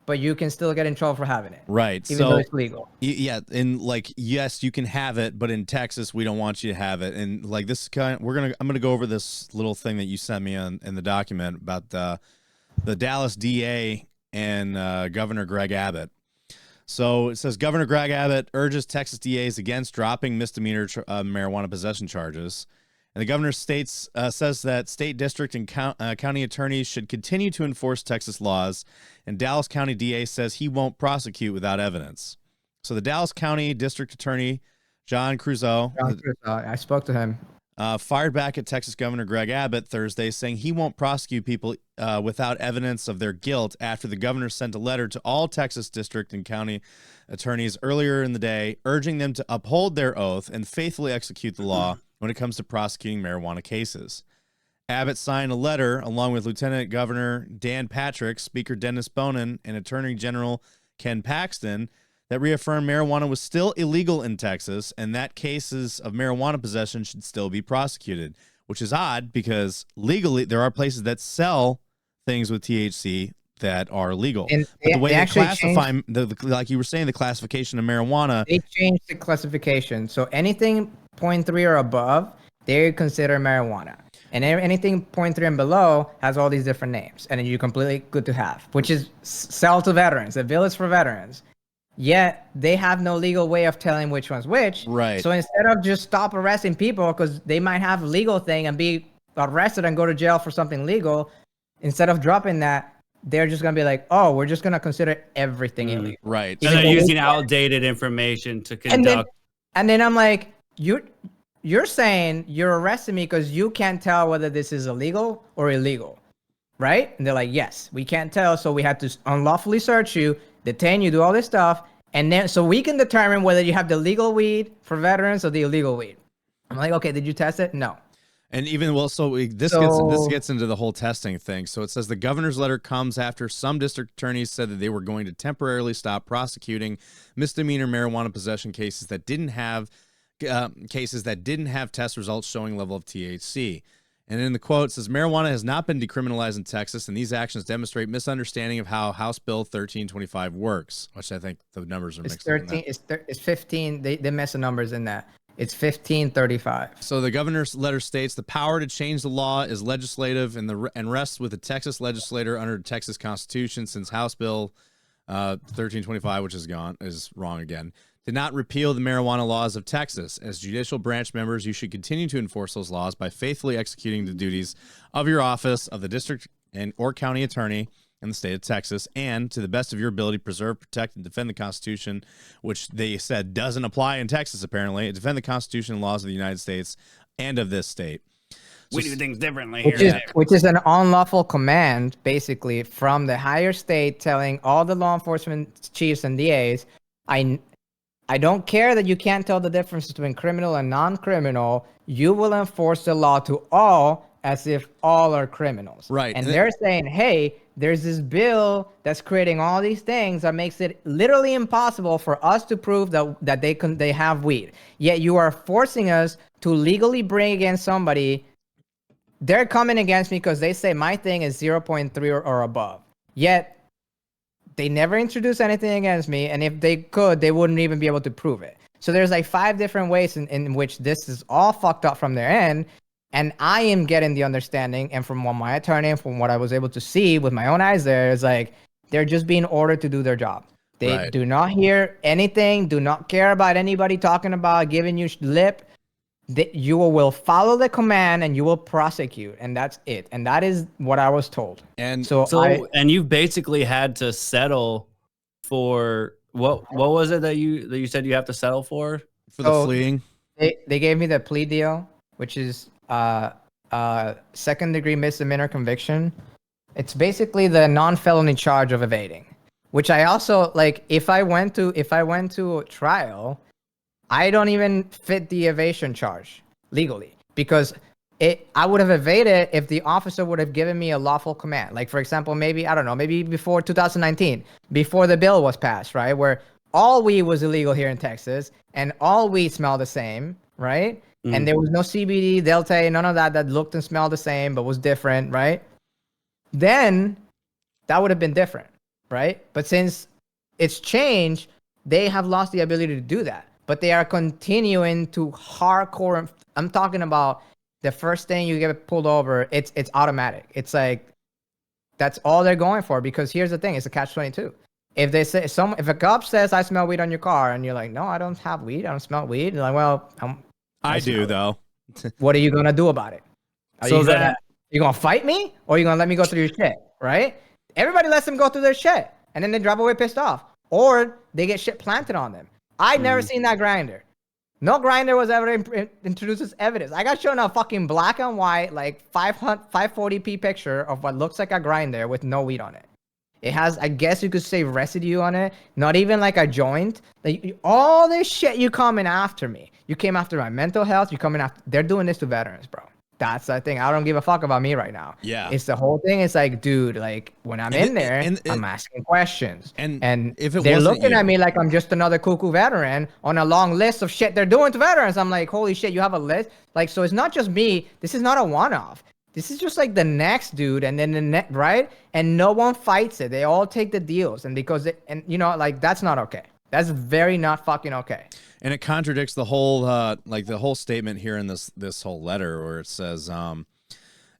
but you can still get in trouble for having it, right? Even though it's legal. Yeah, and like, yes, you can have it, but in Texas we don't want you to have it. And like this I'm gonna go over this little thing that you sent me in the document about the Dallas DA and Governor Greg Abbott. So it says Governor Greg Abbott urges Texas DAs against dropping misdemeanor marijuana possession charges. And the governor says that state district and county attorneys should continue to enforce Texas laws. And Dallas County DA says he won't prosecute without evidence. So the Dallas County District Attorney, John Creuzot, I spoke to him, fired back at Texas Governor Greg Abbott Thursday, saying he won't prosecute people without evidence of their guilt after the governor sent a letter to all Texas district and county attorneys earlier in the day, urging them to uphold their oath and faithfully execute the law when it comes to prosecuting marijuana cases. Abbott signed a letter along with Lieutenant Governor Dan Patrick, Speaker Dennis Bonin, and Attorney General Ken Paxton that reaffirmed marijuana was still illegal in Texas and that cases of marijuana possession should still be prosecuted, which is odd because legally there are places that sell things with THC that are legal. And but the way they classify, changed, like you were saying, the classification of marijuana. They changed the classification. So anything 0.3 or above, they consider marijuana. And anything 0.3 and below has all these different names. And then you're completely good to have, which is sell to veterans, a village for veterans. Yet they have no legal way of telling which one's which. Right. So instead of just stop arresting people because they might have a legal thing and be arrested and go to jail for something legal, instead of dropping that, they're just going to be like, oh, we're just going to consider everything illegal. Right. And they're using outdated information to conduct. And then I'm like, you're saying you're arresting me because you can't tell whether this is illegal or illegal, right? And they're like, yes, we can't tell, so we had to unlawfully search you, detain you, do all this stuff, and then so we can determine whether you have the legal weed for veterans or the illegal weed. I'm like, okay, did you test it? No. And even this gets into the whole testing thing. So it says the governor's letter comes after some district attorneys said that they were going to temporarily stop prosecuting misdemeanor marijuana possession cases that didn't have test results showing level of THC. And in the quote, it says, marijuana has not been decriminalized in Texas, and these actions demonstrate misunderstanding of how House Bill 1325 works, which I think the numbers are mixed up. It's 15. They mess the numbers in that. It's 1535. So the governor's letter states the power to change the law is legislative and rests with the Texas legislator under the Texas Constitution, since House Bill 1325, which is wrong again, did not repeal the marijuana laws of Texas. As judicial branch members, you should continue to enforce those laws by faithfully executing the duties of your office of the district or county attorney in the state of Texas, and to the best of your ability, preserve, protect, and defend the Constitution, which they said doesn't apply in Texas, apparently. Defend the Constitution and laws of the United States and of this state. We do things differently here. Which is an unlawful command, basically, from the higher state telling all the law enforcement chiefs and DAs, I don't care that you can't tell the difference between criminal and non-criminal. You will enforce the law to all as if all are criminals. Right. And they're saying, hey, there's this bill that's creating all these things that makes it literally impossible for us to prove that they have weed. Yet you are forcing us to legally bring against somebody. They're coming against me because they say my thing is 0.3 or above. Yet they never introduced anything against me, and if they could, they wouldn't even be able to prove it. So there's like 5 different ways in which this is all fucked up from their end, and I am getting the understanding, and from what my attorney and from what I was able to see with my own eyes there, is like they're just being ordered to do their job. They do not hear anything, do not care about anybody talking about giving you lip. You will follow the command and you will prosecute, and that's it. And that is what I was told. And and you've basically had to settle for what was it that you said you have to settle for the fleeing? They gave me the plea deal, which is second-degree misdemeanor conviction. It's basically the non-felony charge of evading, which I also like. If I went to trial, I don't even fit the evasion charge legally, because I would have evaded if the officer would have given me a lawful command. Like, for example, maybe before 2019, before the bill was passed, right? Where all weed was illegal here in Texas and all weed smelled the same, right? Mm. And there was no CBD, Delta, none of that looked and smelled the same but was different, right? Then that would have been different, right? But since it's changed, they have lost the ability to do that. But they are continuing to hardcore. I'm talking about the first thing you get pulled over, it's automatic. It's like, that's all they're going for, because here's the thing, it's a catch-22. If they say if a cop says I smell weed on your car, and you're like, no, I don't have weed, I don't smell weed. You're like, well, I do though. What are you gonna do about it? You gonna fight me, or are you gonna let me go through your shit? Right? Everybody lets them go through their shit, and then they drive away pissed off, or they get shit planted on them. I've never seen that grinder. No grinder was ever introduced as evidence. I got shown a fucking black and white, like 540p picture of what looks like a grinder with no weed on it. It has, I guess you could say, residue on it. Not even like a joint. Like, all this shit, you coming after me. You came after my mental health. You coming after. They're doing this to veterans, bro. That's the thing. I don't give a fuck about me right now. Yeah. It's the whole thing. It's like, dude, like when I'm in there, I'm asking questions. And if it they're wasn't looking you, at me like I'm just another cuckoo veteran on a long list of shit they're doing to veterans. I'm like, holy shit, you have a list? Like, so it's not just me. This is not a one-off. This is just like the next dude, and then the next, right? And no one fights it. They all take the deals, and because and you know, like that's not okay. That's very not fucking okay. And it contradicts the whole like the whole statement here in this whole letter where it says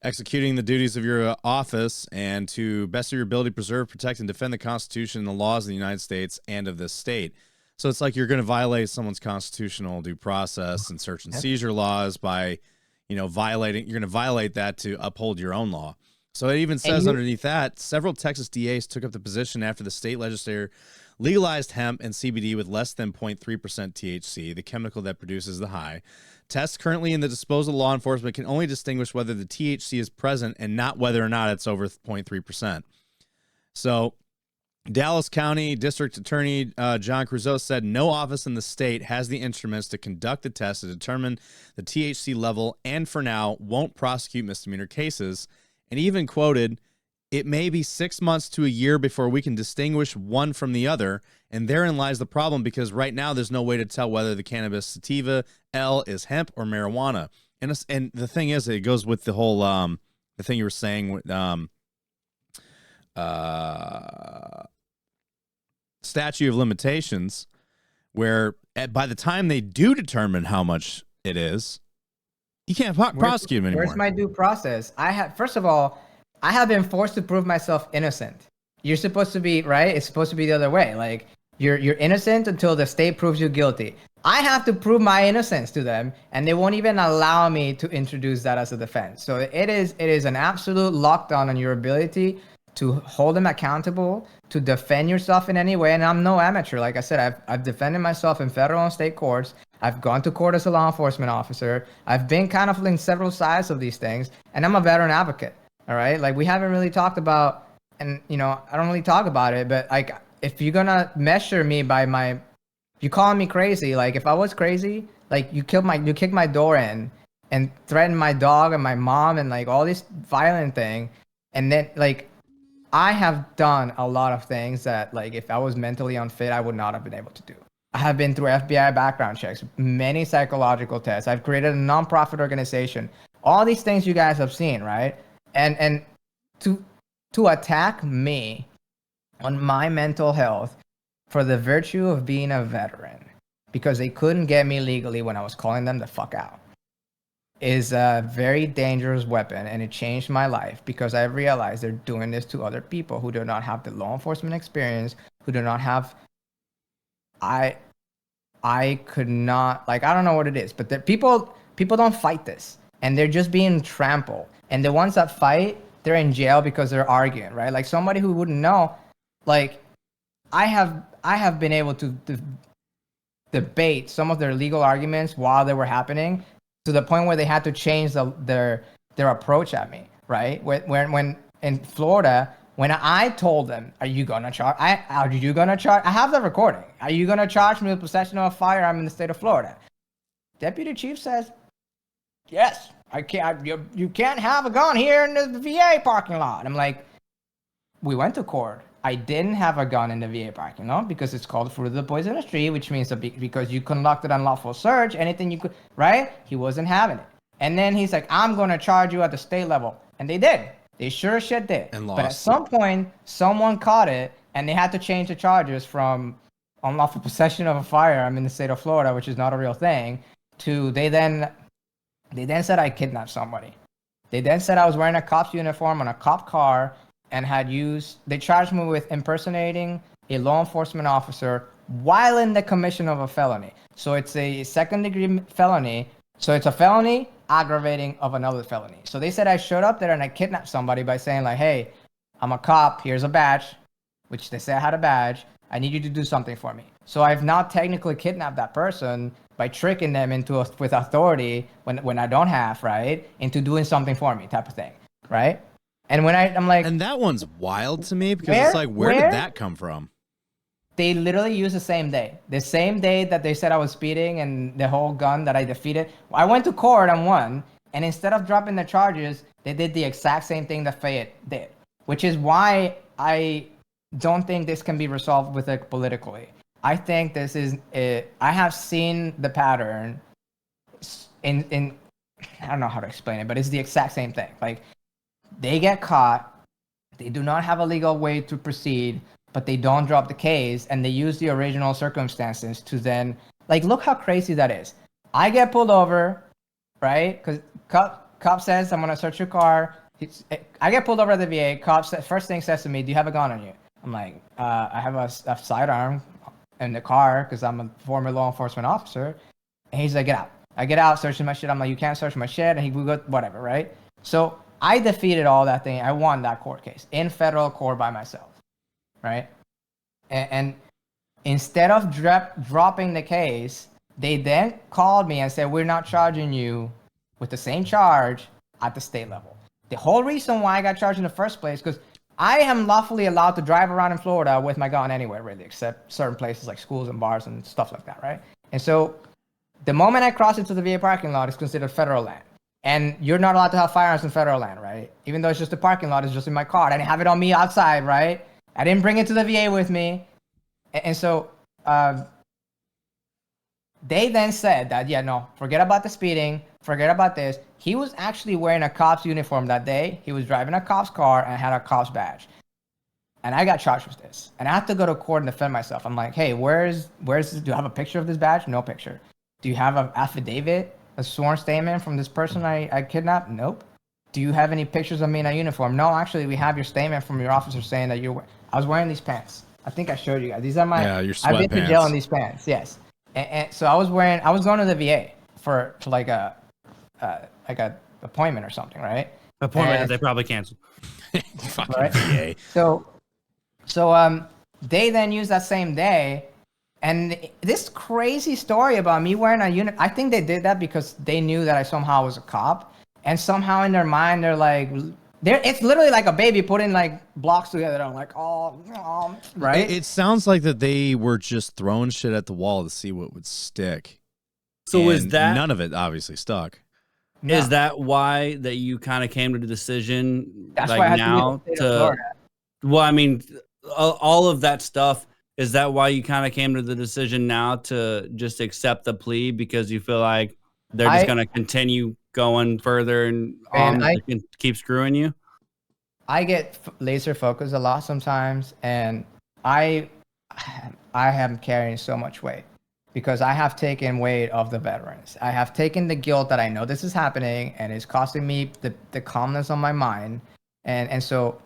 executing the duties of your office and to best of your ability preserve, protect, and defend the Constitution and the laws of the United States and of this state. So it's like you're going to violate someone's constitutional due process and search and seizure laws by, you know, you're going to violate that to uphold your own law. So it even says underneath that, several Texas DAs took up the position after the state legislature legalized hemp and CBD with less than 0.3% THC, the chemical that produces the high. Tests currently in the disposal of law enforcement can only distinguish whether the THC is present and not whether or not it's over 0.3%. So Dallas County District Attorney John Creuzot said no office in the state has the instruments to conduct the test to determine the THC level and for now won't prosecute misdemeanor cases, and even quoted, "It may be 6 months to a year before we can distinguish one from the other, and therein lies the problem because right now there's no way to tell whether the cannabis sativa L is hemp or marijuana." And the thing is, it goes with the whole the thing you were saying with statute of limitations, where by the time they do determine how much it is, you can't prosecute them anymore. Where's my due process? First of all, I have been forced to prove myself innocent. You're supposed to be, right? It's supposed to be the other way. Like you're innocent until the state proves you guilty. I have to prove my innocence to them, and they won't even allow me to introduce that as a defense. So it is an absolute lockdown on your ability to hold them accountable, to defend yourself in any way. And I'm no amateur. Like I said, I've defended myself in federal and state courts. I've gone to court as a law enforcement officer. I've been kind of in several sides of these things, and I'm a veteran advocate. All right. Like we haven't really talked about, and you know, I don't really talk about it, but like if you're gonna measure me by you calling me crazy, like if I was crazy, like you kicked my door in and threatened my dog and my mom and like all this violent thing. And then like I have done a lot of things that like if I was mentally unfit, I would not have been able to do. I have been through FBI background checks, many psychological tests. I've created a nonprofit organization. All these things you guys have seen, right? And to attack me on my mental health for the virtue of being a veteran because they couldn't get me legally when I was calling them the fuck out is a very dangerous weapon, and it changed my life because I realized they're doing this to other people who do not have the law enforcement experience, who do not have I could not, like, I don't know what it is, but the people don't fight this, and they're just being trampled. And the ones that fight, they're in jail because they're arguing, right? Like somebody who wouldn't know, like I have been able to debate some of their legal arguments while they were happening to the point where they had to change their approach at me, right? When in Florida, when I told them, are you gonna charge? I have the recording. Are you gonna charge me with possession of a firearm in the state of Florida? Deputy Chief says, yes. I can't. You can't have a gun here in the VA parking lot. I'm like, we went to court. I didn't have a gun in the VA parking lot because it's called fruit of the poisonous tree, which means because you conducted unlawful search, anything you could, right? He wasn't having it. And then he's like, I'm gonna charge you at the state level, and they did. They sure as shit did. And lost. But at some point, someone caught it, and they had to change the charges from unlawful possession of a firearm in the state of Florida, which is not a real thing, to they then said I kidnapped somebody. They then said I was wearing a cop's uniform on a cop car and they charged me with impersonating a law enforcement officer while in the commission of a felony. So it's a second-degree felony. So it's a felony aggravating of another felony. So they said I showed up there and I kidnapped somebody by saying like, hey, I'm a cop, here's a badge, which they say I had a badge. I need you to do something for me. So I've now technically kidnapped that person by tricking them with authority when I don't have, right, into doing something for me type of thing, right? And when I'm like... And that one's wild to me because it's like, where did that come from? They literally used the same day. The same day that they said I was speeding and the whole gun that I defeated. I went to court and won, And instead of dropping the charges, they did the exact same thing that Fayette did, which is why I don't think this can be resolved with it politically. I think this is I have seen the pattern in I don't know how to explain it, but it's the exact same thing. Like, they get caught, they do not have a legal way to proceed, but they don't drop the case, and they use the original circumstances to then, like, look how crazy that is. I get pulled over, right? Because cop says, I'm gonna search your car. I get pulled over at the VA. Cop first thing says to me, do you have a gun on you? I'm like, I have a sidearm in the car because I'm a former law enforcement officer. And he's like, get out. I get out, searching my shit. I'm like, you can't search my shit. And we go, whatever, right? So I defeated all that thing. I won that court case in federal court by myself, right? And instead of dropping the case, they then called me and said, we're not charging you with the same charge at the state level. The whole reason why I got charged in the first place, because I am lawfully allowed to drive around in Florida with my gun anywhere, really, except certain places like schools and bars and stuff like that, right? And so the moment I cross into the VA parking lot, it's considered federal land. And you're not allowed to have firearms in federal land, right? Even though it's just a parking lot, it's just in my car. I didn't have it on me outside, right? I didn't bring it to the VA with me. And so they then said that, yeah, no, forget about the speeding, forget about this. He was actually wearing a cop's uniform that day. He was driving a cop's car and had a cop's badge. And I got charged with this. And I have to go to court and defend myself. I'm like, hey, where's this? Do you have a picture of this badge? No picture. Do you have an affidavit, a sworn statement from this person I kidnapped? Nope. Do you have any pictures of me in a uniform? No, actually, we have your statement from your officer saying that I was wearing these pants. I think I showed you guys. These are my, your I've been to sweatpants. jail in these pants, yes. And so I was going to the VA for like a appointment or something, right? Appointment that they probably canceled. Fucking Right. VA. So they then used that same day, and this crazy story about me wearing a unit. I think they did that because they knew that I somehow was a cop, and somehow in their mind they're like, it's literally like a baby putting like blocks together. I'm like, oh, right? It sounds like that they were just throwing shit at the wall to see what would stick. So is And that none of it obviously stuck? No. Is that why that you kind of came to the decision That's like why I had now to leave the state of Florida. well, I mean, all of that stuff, is that why you kind of came to the decision now to just accept the plea because you feel like they're just going to continue going further and they can keep screwing you? I get laser focused a lot sometimes, and I am carrying so much weight because I have taken weight of the veterans. I have taken the guilt that I know this is happening and it's costing me the calmness on my mind. And so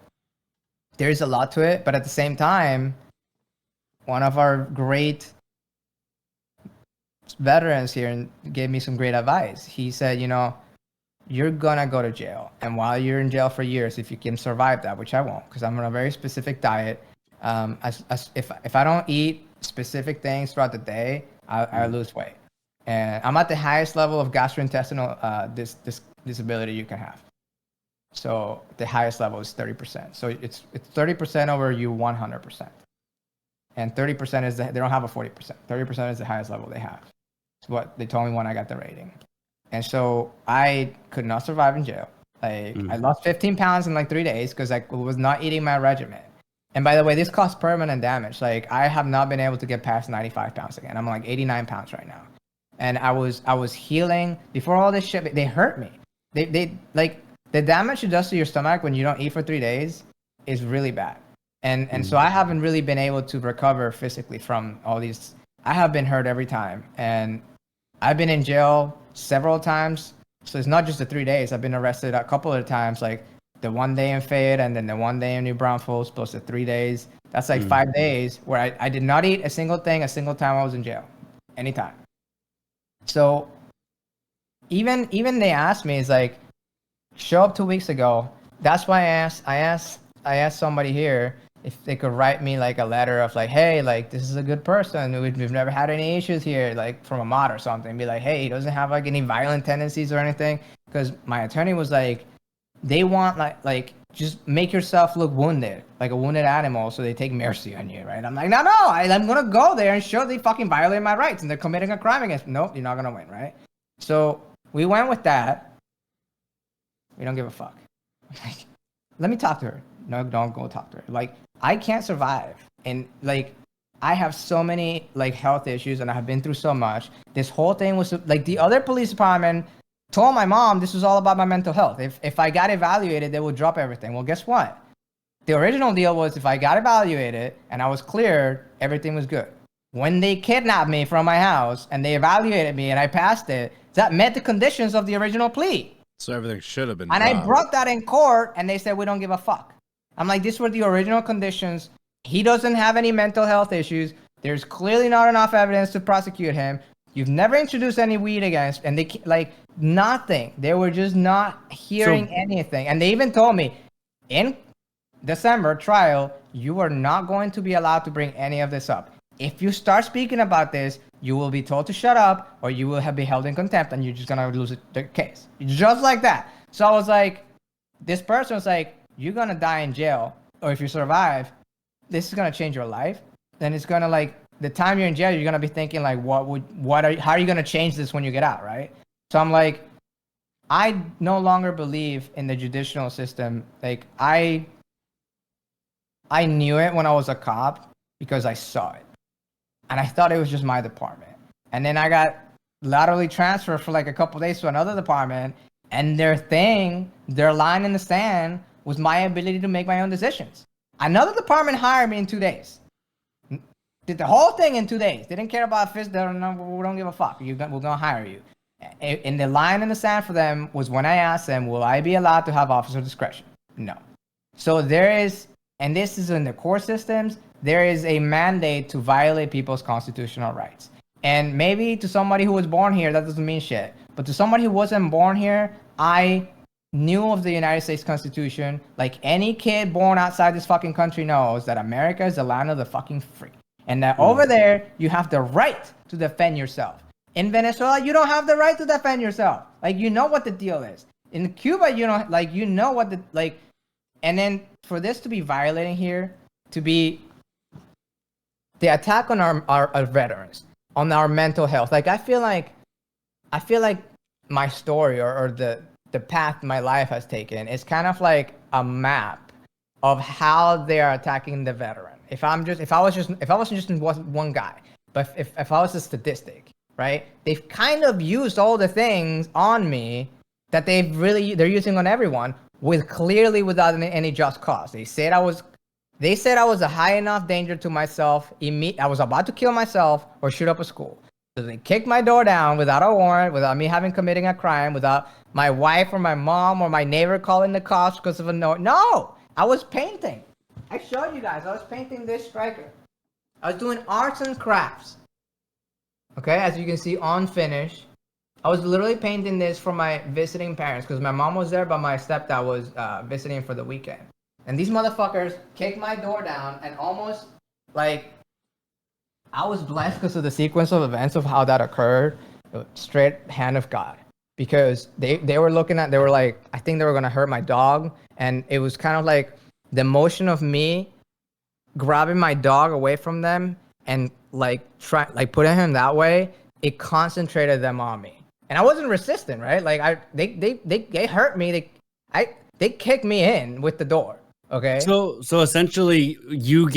there's a lot to it, but at the same time, one of our great veterans here gave me some great advice. He said, you're gonna go to jail, and while you're in jail for years, if you can survive that, which I won't, because I'm on a very specific diet. If I don't eat specific things throughout the day, I lose weight, and I'm at the highest level of gastrointestinal disability you can have. So the highest level is 30%. So it's 30% over you 100%, and 30% is they don't have a 40%. 30% is the highest level they have. It's what they told me when I got the rating. And so I could not survive in jail. I lost 15 pounds in like 3 days because I was not eating my regimen. And by the way, this caused permanent damage. Like, I have not been able to get past 95 pounds again. I'm like 89 pounds right now. And I was healing before all this shit. They hurt me. They like the damage it does to your stomach when you don't eat for 3 days is really bad. And so I haven't really been able to recover physically from all these. I have been hurt every time. And I've been in jail several times. So it's not just the 3 days. I've been arrested a couple of times, like the 1 day in Fayette and then the 1 day in New Braunfels, plus the 3 days. That's like 5 days where I did not eat a single thing a single time I was in jail, anytime. So even they asked me, it's like, show up 2 weeks ago. That's why I asked somebody here if they could write me like a letter of like, hey, like, this is a good person. We've never had any issues here, like from a mod or something. Be like, hey, he doesn't have like any violent tendencies or anything. Because my attorney was like, they want like just make yourself look wounded, like a wounded animal, so they take mercy on you, right? I'm like, no, I'm gonna go there and show they fucking violate my rights and they're committing a crime against me. Nope, you're not gonna win, right? So we went with that. We don't give a fuck. Like, let me talk to her. No, don't go talk to her. Like, I can't survive. And like, I have so many like health issues and I have been through so much. This whole thing was like the other police department told my mom this was all about my mental health. If I got evaluated, they would drop everything. Well, guess what? The original deal was if I got evaluated and I was cleared, everything was good. When they kidnapped me from my house and they evaluated me and I passed it, that met the conditions of the original plea. So everything should have been And dropped. I brought that in court and they said, we don't give a fuck. I'm like, these were the original conditions. He doesn't have any mental health issues. There's clearly not enough evidence to prosecute him. You've never introduced any weed against, and they like nothing. They were just not hearing anything. And they even told me in December trial, you are not going to be allowed to bring any of this up. If you start speaking about this, you will be told to shut up or you will be held in contempt and you're just going to lose the case. Just like that. So I was like, this person was like, you're going to die in jail, or if you survive, this is going to change your life. Then it's going to like, the time you're in jail, you're going to be thinking like, how are you going to change this when you get out, right? So I'm like, I no longer believe in the judicial system. Like I knew it when I was a cop because I saw it. And I thought it was just my department. And then I got laterally transferred for like a couple of days to another department. And their line in the sand was my ability to make my own decisions. Another department hired me in 2 days. Did the whole thing in 2 days. They didn't care about we don't give a fuck. We're going to hire you. And the line in the sand for them was when I asked them, will I be allowed to have officer discretion? No. So there is, and this is in the court systems, there is a mandate to violate people's constitutional rights. And maybe to somebody who was born here, that doesn't mean shit. But to somebody who wasn't born here, I knew of the United States Constitution. Like any kid born outside this fucking country knows that America is the land of the fucking free. And that over there, you have the right to defend yourself. In Venezuela, you don't have the right to defend yourself. Like, you know what the deal is. In Cuba, you don't, like, you know what the, like, and then for this to be violating here, to be the attack on our veterans, on our mental health. Like, I feel like my story or the path my life has taken is kind of like a map of how they are attacking the veteran. If I wasn't just one guy, but if I was a statistic, right? They've kind of used all the things on me that they're using on everyone without any just cause. They said I was a high enough danger to myself. I was about to kill myself or shoot up a school. So they kicked my door down without a warrant, without me committing a crime, without my wife or my mom or my neighbor calling the cops because of a note. No, I was painting. I showed you guys. I was painting this striker. I was doing arts and crafts. Okay, as you can see, unfinished. I was literally painting this for my visiting parents because my mom was there, but my stepdad was visiting for the weekend. And these motherfuckers kicked my door down and almost like I was blessed because of the sequence of events of how that occurred. Straight hand of God. Because they were like, I think they were going to hurt my dog. And it was kind of like the motion of me grabbing my dog away from them and putting him that way, it concentrated them on me. And I wasn't resistant, right? Like they hurt me. They kicked me in with the door. Okay. So essentially you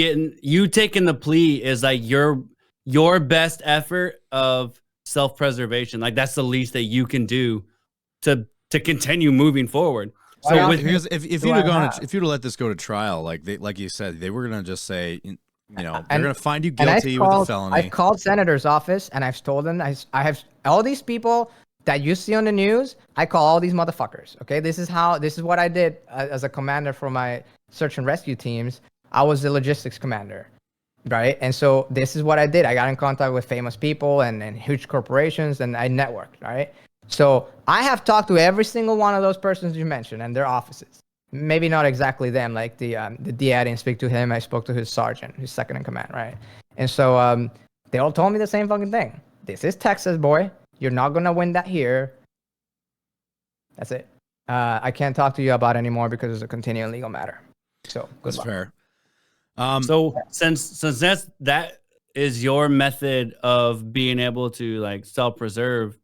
taking the plea is like your best effort of self-preservation. Like that's the least that you can do to continue moving forward. So because if you'd have let this go to trial, like you said, they were gonna just say, they're gonna find you guilty with a felony. I've called senator's office and I've told them I have all these people that you see on the news. I call all these motherfuckers. Okay, this is what I did as a commander for my search and rescue teams. I was the logistics commander, right? And so this is what I did. I got in contact with famous people and huge corporations, and I networked, right? So I have talked to every single one of those persons you mentioned and their offices. Maybe not exactly them, like the DA, I didn't speak to him. I spoke to his sergeant, his second in command, right? And so they all told me the same fucking thing. This is Texas, boy. You're not going to win that here. That's it. I can't talk to you about it anymore because it's a continuing legal matter. So good luck. Fair. So since that is your method of being able to like self-preserve,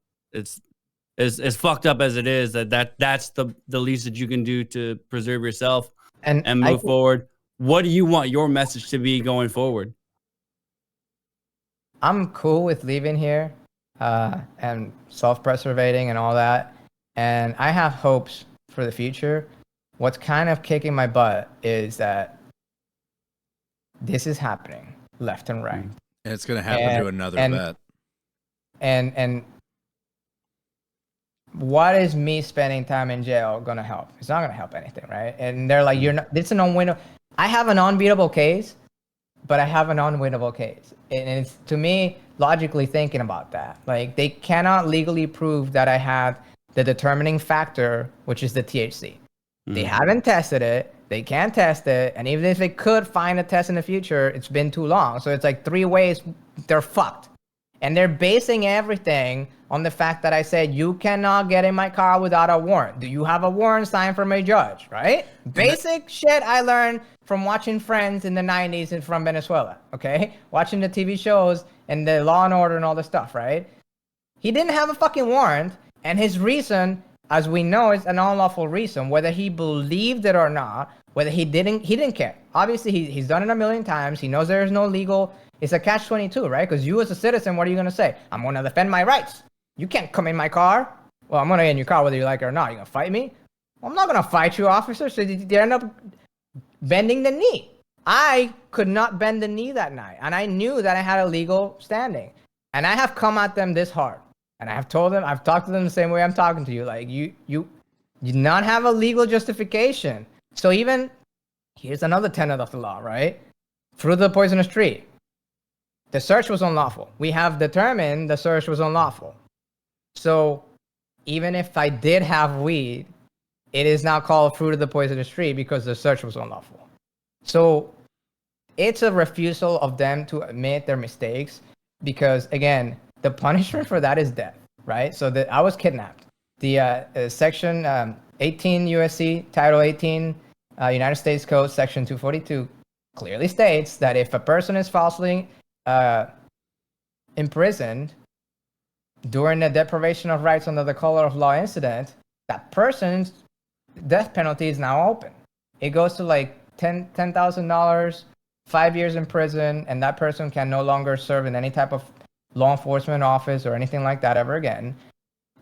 as fucked up as it is, that's the least that you can do to preserve yourself and move forward. What do you want your message to be going forward? I'm cool with leaving here and self-preservating and all that. And I have hopes for the future. What's kind of kicking my butt is that this is happening left and right. And it's going to happen to another vet. And what is me spending time in jail going to help? It's not going to help anything, right? And they're like, you're not, it's an unwinnable. I have an unbeatable case, but I have an unwinnable case. And it's, to me, logically thinking about that. Like, they cannot legally prove that I have the determining factor, which is the THC. They haven't tested it. They can't test it. And even if they could find a test in the future, it's been too long. So it's like 3 ways they're fucked. And they're basing everything on the fact that I said, you cannot get in my car without a warrant. Do you have a warrant signed from a judge, right? Basic shit I learned from watching Friends in the 90s and from Venezuela, okay? Watching the TV shows and the Law and Order and all this stuff, right? He didn't have a fucking warrant, and his reason, as we know, is an unlawful reason. Whether he believed it or not, whether he didn't care. Obviously, he's done it a million times. He knows there is no legal. It's a catch-22, right? Because you as a citizen, what are you going to say? I'm going to defend my rights. You can't come in my car. Well, I'm going to get in your car whether you like it or not. You're going to fight me? Well, I'm not going to fight you, officer. So they end up bending the knee. I could not bend the knee that night. And I knew that I had a legal standing. And I have come at them this hard. And I have told them, I've talked to them the same way I'm talking to you. Like, you did not have a legal justification. So even, here's another tenet of the law, right? Through the poisonous tree. The search was unlawful. We have determined the search was unlawful. So even if I did have weed, it is now called fruit of the poisonous tree because the search was unlawful. So it's a refusal of them to admit their mistakes because, again, the punishment for that is death, right? So I was kidnapped. The section 18 USC, Title 18, United States Code, Section 242, clearly states that if a person is falsely imprisoned during the deprivation of rights under the color of law incident, that person's death penalty is now open. It goes to like $10,000, 5 years in prison, and that person can no longer serve in any type of law enforcement office or anything like that ever again.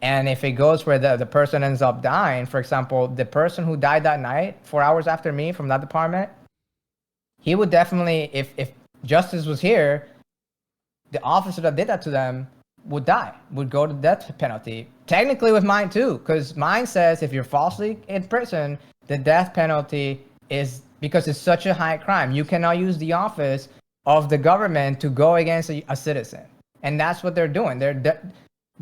And if it goes where the person ends up dying, for example, the person who died that night, 4 hours after me from that department, he would definitely, if justice was here, the officer that did that to them would die, would go to death penalty. Technically with mine too, because mine says if you're falsely in prison, the death penalty is, because it's such a high crime, you cannot use the office of the government to go against a citizen. And that's what they're doing. They're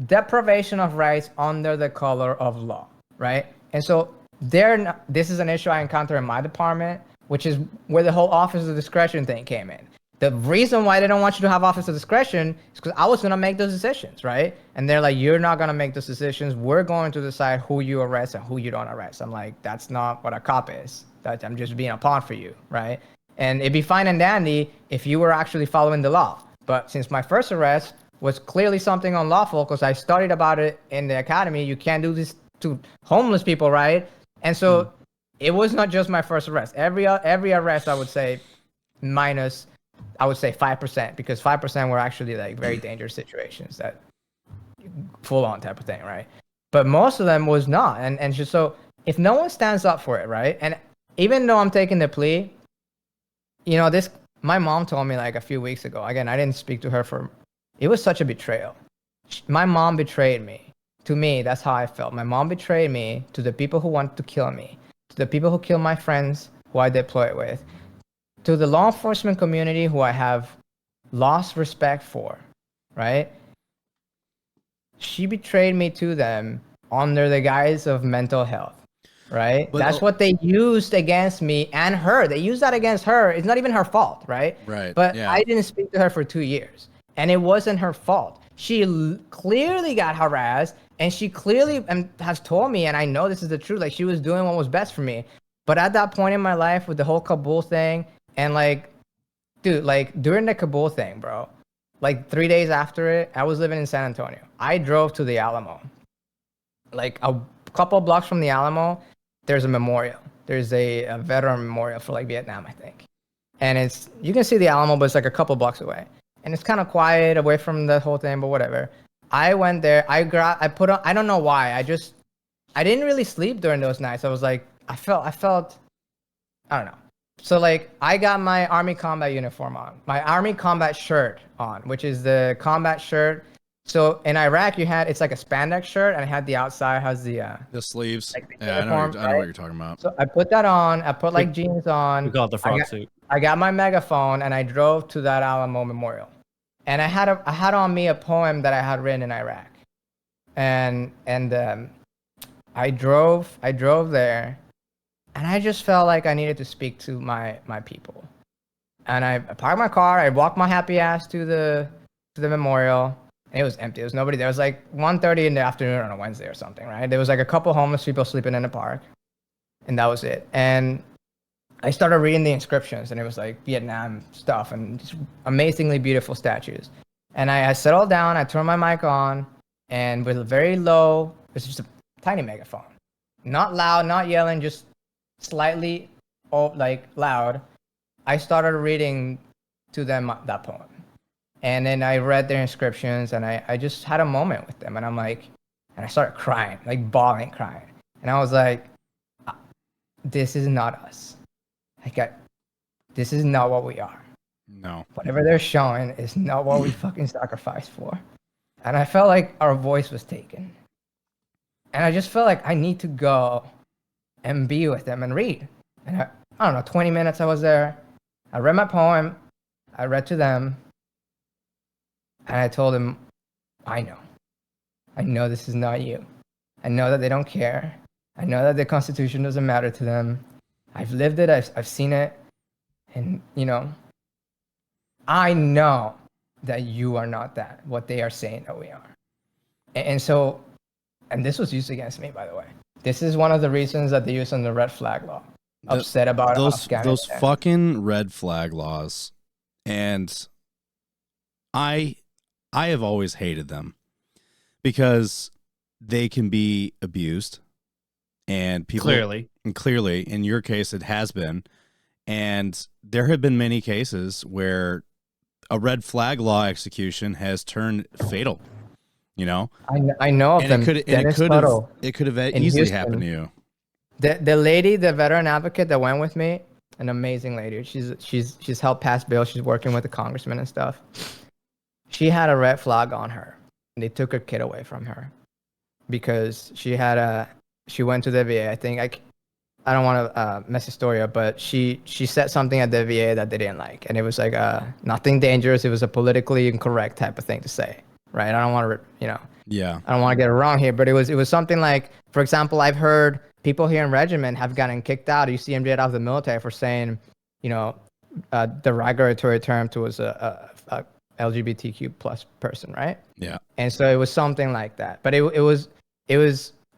deprivation of rights under the color of law, right? And so this is an issue I encounter in my department, which is where the whole office of discretion thing came in. The reason why they don't want you to have office of discretion is because I was going to make those decisions, right? And they're like, you're not going to make those decisions. We're going to decide who you arrest and who you don't arrest. I'm like, that's not what a cop is. I'm just being a pawn for you, right? And it'd be fine and dandy if you were actually following the law. But since my first arrest was clearly something unlawful, because I studied about it in the academy, you can't do this to homeless people, right? And so it was not just my first arrest. Every arrest, I would say, minus, I would say 5%, because 5% were actually like very dangerous situations, that full on type of thing, right? But most of them was not. And just, so if no one stands up for it, right? And even though I'm taking the plea, you know, my mom told me like a few weeks ago, again, I didn't speak to her it was such a betrayal. My mom betrayed me. To me, that's how I felt. My mom betrayed me to the people who wanted to kill me, to the people who killed my friends who I deployed with, to the law enforcement community who I have lost respect for, right? She betrayed me to them under the guise of mental health, right? But that's what they used against me and her. They used that against her. It's not even her fault, right? Right. But yeah. I didn't speak to her for 2 years, and it wasn't her fault. She clearly got harassed, and she clearly has told me, and I know this is the truth, like she was doing what was best for me. But at that point in my life with the whole Kabul thing, and like, dude, like during the Kabul thing, bro, like 3 days after it, I was living in San Antonio. I drove to the Alamo. like a couple blocks from the Alamo, there's a memorial. There's a veteran memorial for like Vietnam, I think. And you can see the Alamo, but it's like a couple blocks away. And it's kind of quiet away from the whole thing, but whatever. I went there. I put on, I don't know why. I didn't really sleep during those nights. I was like, I felt, I don't know. So like I got my Army combat uniform on, my Army combat shirt on, which is the combat shirt. So in Iraq, it's like a spandex shirt, and it had the outside has the sleeves. like the Yeah, I uniform, know what you're talking about. So I put that on. I put like jeans on. We call it the frog suit. I got my megaphone, and I drove to that Alamo Memorial. And I had on me a poem that I had written in Iraq, and I drove there, and I just felt like I needed to speak to my people. And I parked my car. I walked my happy ass to the memorial. And it was empty. There was nobody there. It was like 1:30 in the afternoon on a Wednesday or something, right? There was like a couple homeless people sleeping in the park, and that was it. And I started reading the inscriptions, and it was like Vietnam stuff and just amazingly beautiful statues. And I settled down. I turned my mic on, and with a very low, it's just a tiny megaphone, not loud, not yelling, just slightly like loud. I started reading to them that poem. And then I read their inscriptions, and I just had a moment with them, and I'm like, and I started crying, like bawling, crying. And I was like, this is not us. This is not what we are. No. Whatever they're showing is not what we fucking sacrificed for. And I felt like our voice was taken. And I just felt like I need to go and be with them and read. And I don't know, 20 minutes I was there. I read my poem. I read to them. And I told them, I know this is not you. I know that they don't care. I know that the Constitution doesn't matter to them. I've lived it. I've seen it. And, I know that you are not what they are saying that we are. And so, and this was used against me, by the way. This is one of the reasons that they use on the red flag law. Upset about Afghanistan. Those fucking red flag laws. And I have always hated them because they can be abused, and people clearly in your case it has been, and there have been many cases where a red flag law execution has turned fatal. I know of them. It could have easily happened to you. The lady, the veteran advocate that went with me, an amazing lady. She's helped pass bills. She's working with the congressman and stuff. She had a red flag on her, and they took her kid away from her because she went to the VA. I think I don't want to mess the story up, but she said something at the VA that they didn't like, and it was like nothing dangerous. It was a politically incorrect type of thing to say, right? I don't want to, Yeah. I don't want to get it wrong here, but it was something like, for example, I've heard people here in regiment have gotten kicked out, UCMJ out of the military for saying, derogatory term towards a LGBTQ plus person, right? Yeah. And so it was something like that. But it was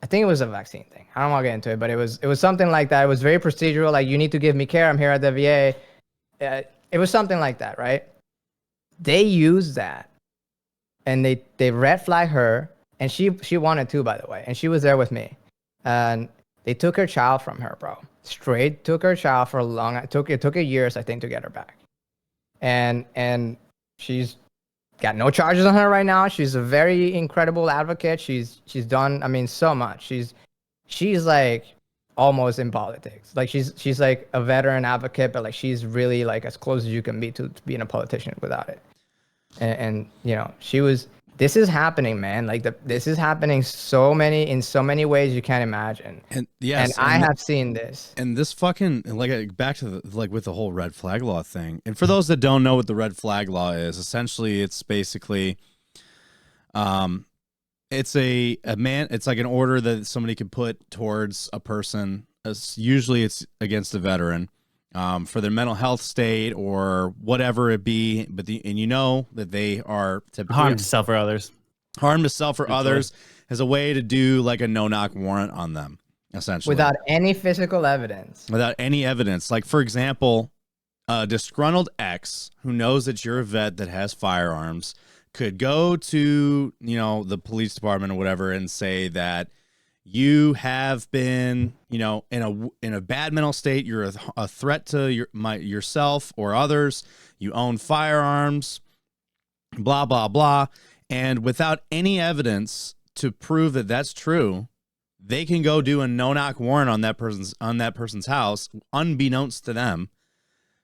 I think it was a vaccine thing. I don't want to get into it, but it was something like that. It was very procedural, like you need to give me care. I'm here at the VA. It was something like that, right? They used that, and they red flag her, and she wanted to, by the way, and she was there with me, and they took her child from her, bro. Straight took her child for a long. It took years, I think, to get her back, and she's got no charges on her right now. She's a very incredible advocate. She's done, so much. She's like almost in politics. Like she's like a veteran advocate, but like she's really like as close as you can be to being a politician without it. And this is happening, man. Like this is happening in so many ways you can't imagine. And yes, and I have seen this. And this fucking, like, back to with the whole red flag law thing. And for those that don't know what the red flag law is, essentially it's basically, it's it's like an order that somebody can put towards a person. Usually it's against a veteran, for their mental health state or whatever it be. But that they are typically harm to self or others. Harm to self or others as a way to do like a no-knock warrant on them, essentially. Without any physical evidence. Without any evidence. Like, for example, a disgruntled ex who knows that you're a vet that has firearms could go to, the police department or whatever and say that you have been, in a bad mental state. You're a threat to yourself or others. You own firearms, blah, blah, blah. And without any evidence to prove that that's true, they can go do a no-knock warrant on that person's house, unbeknownst to them.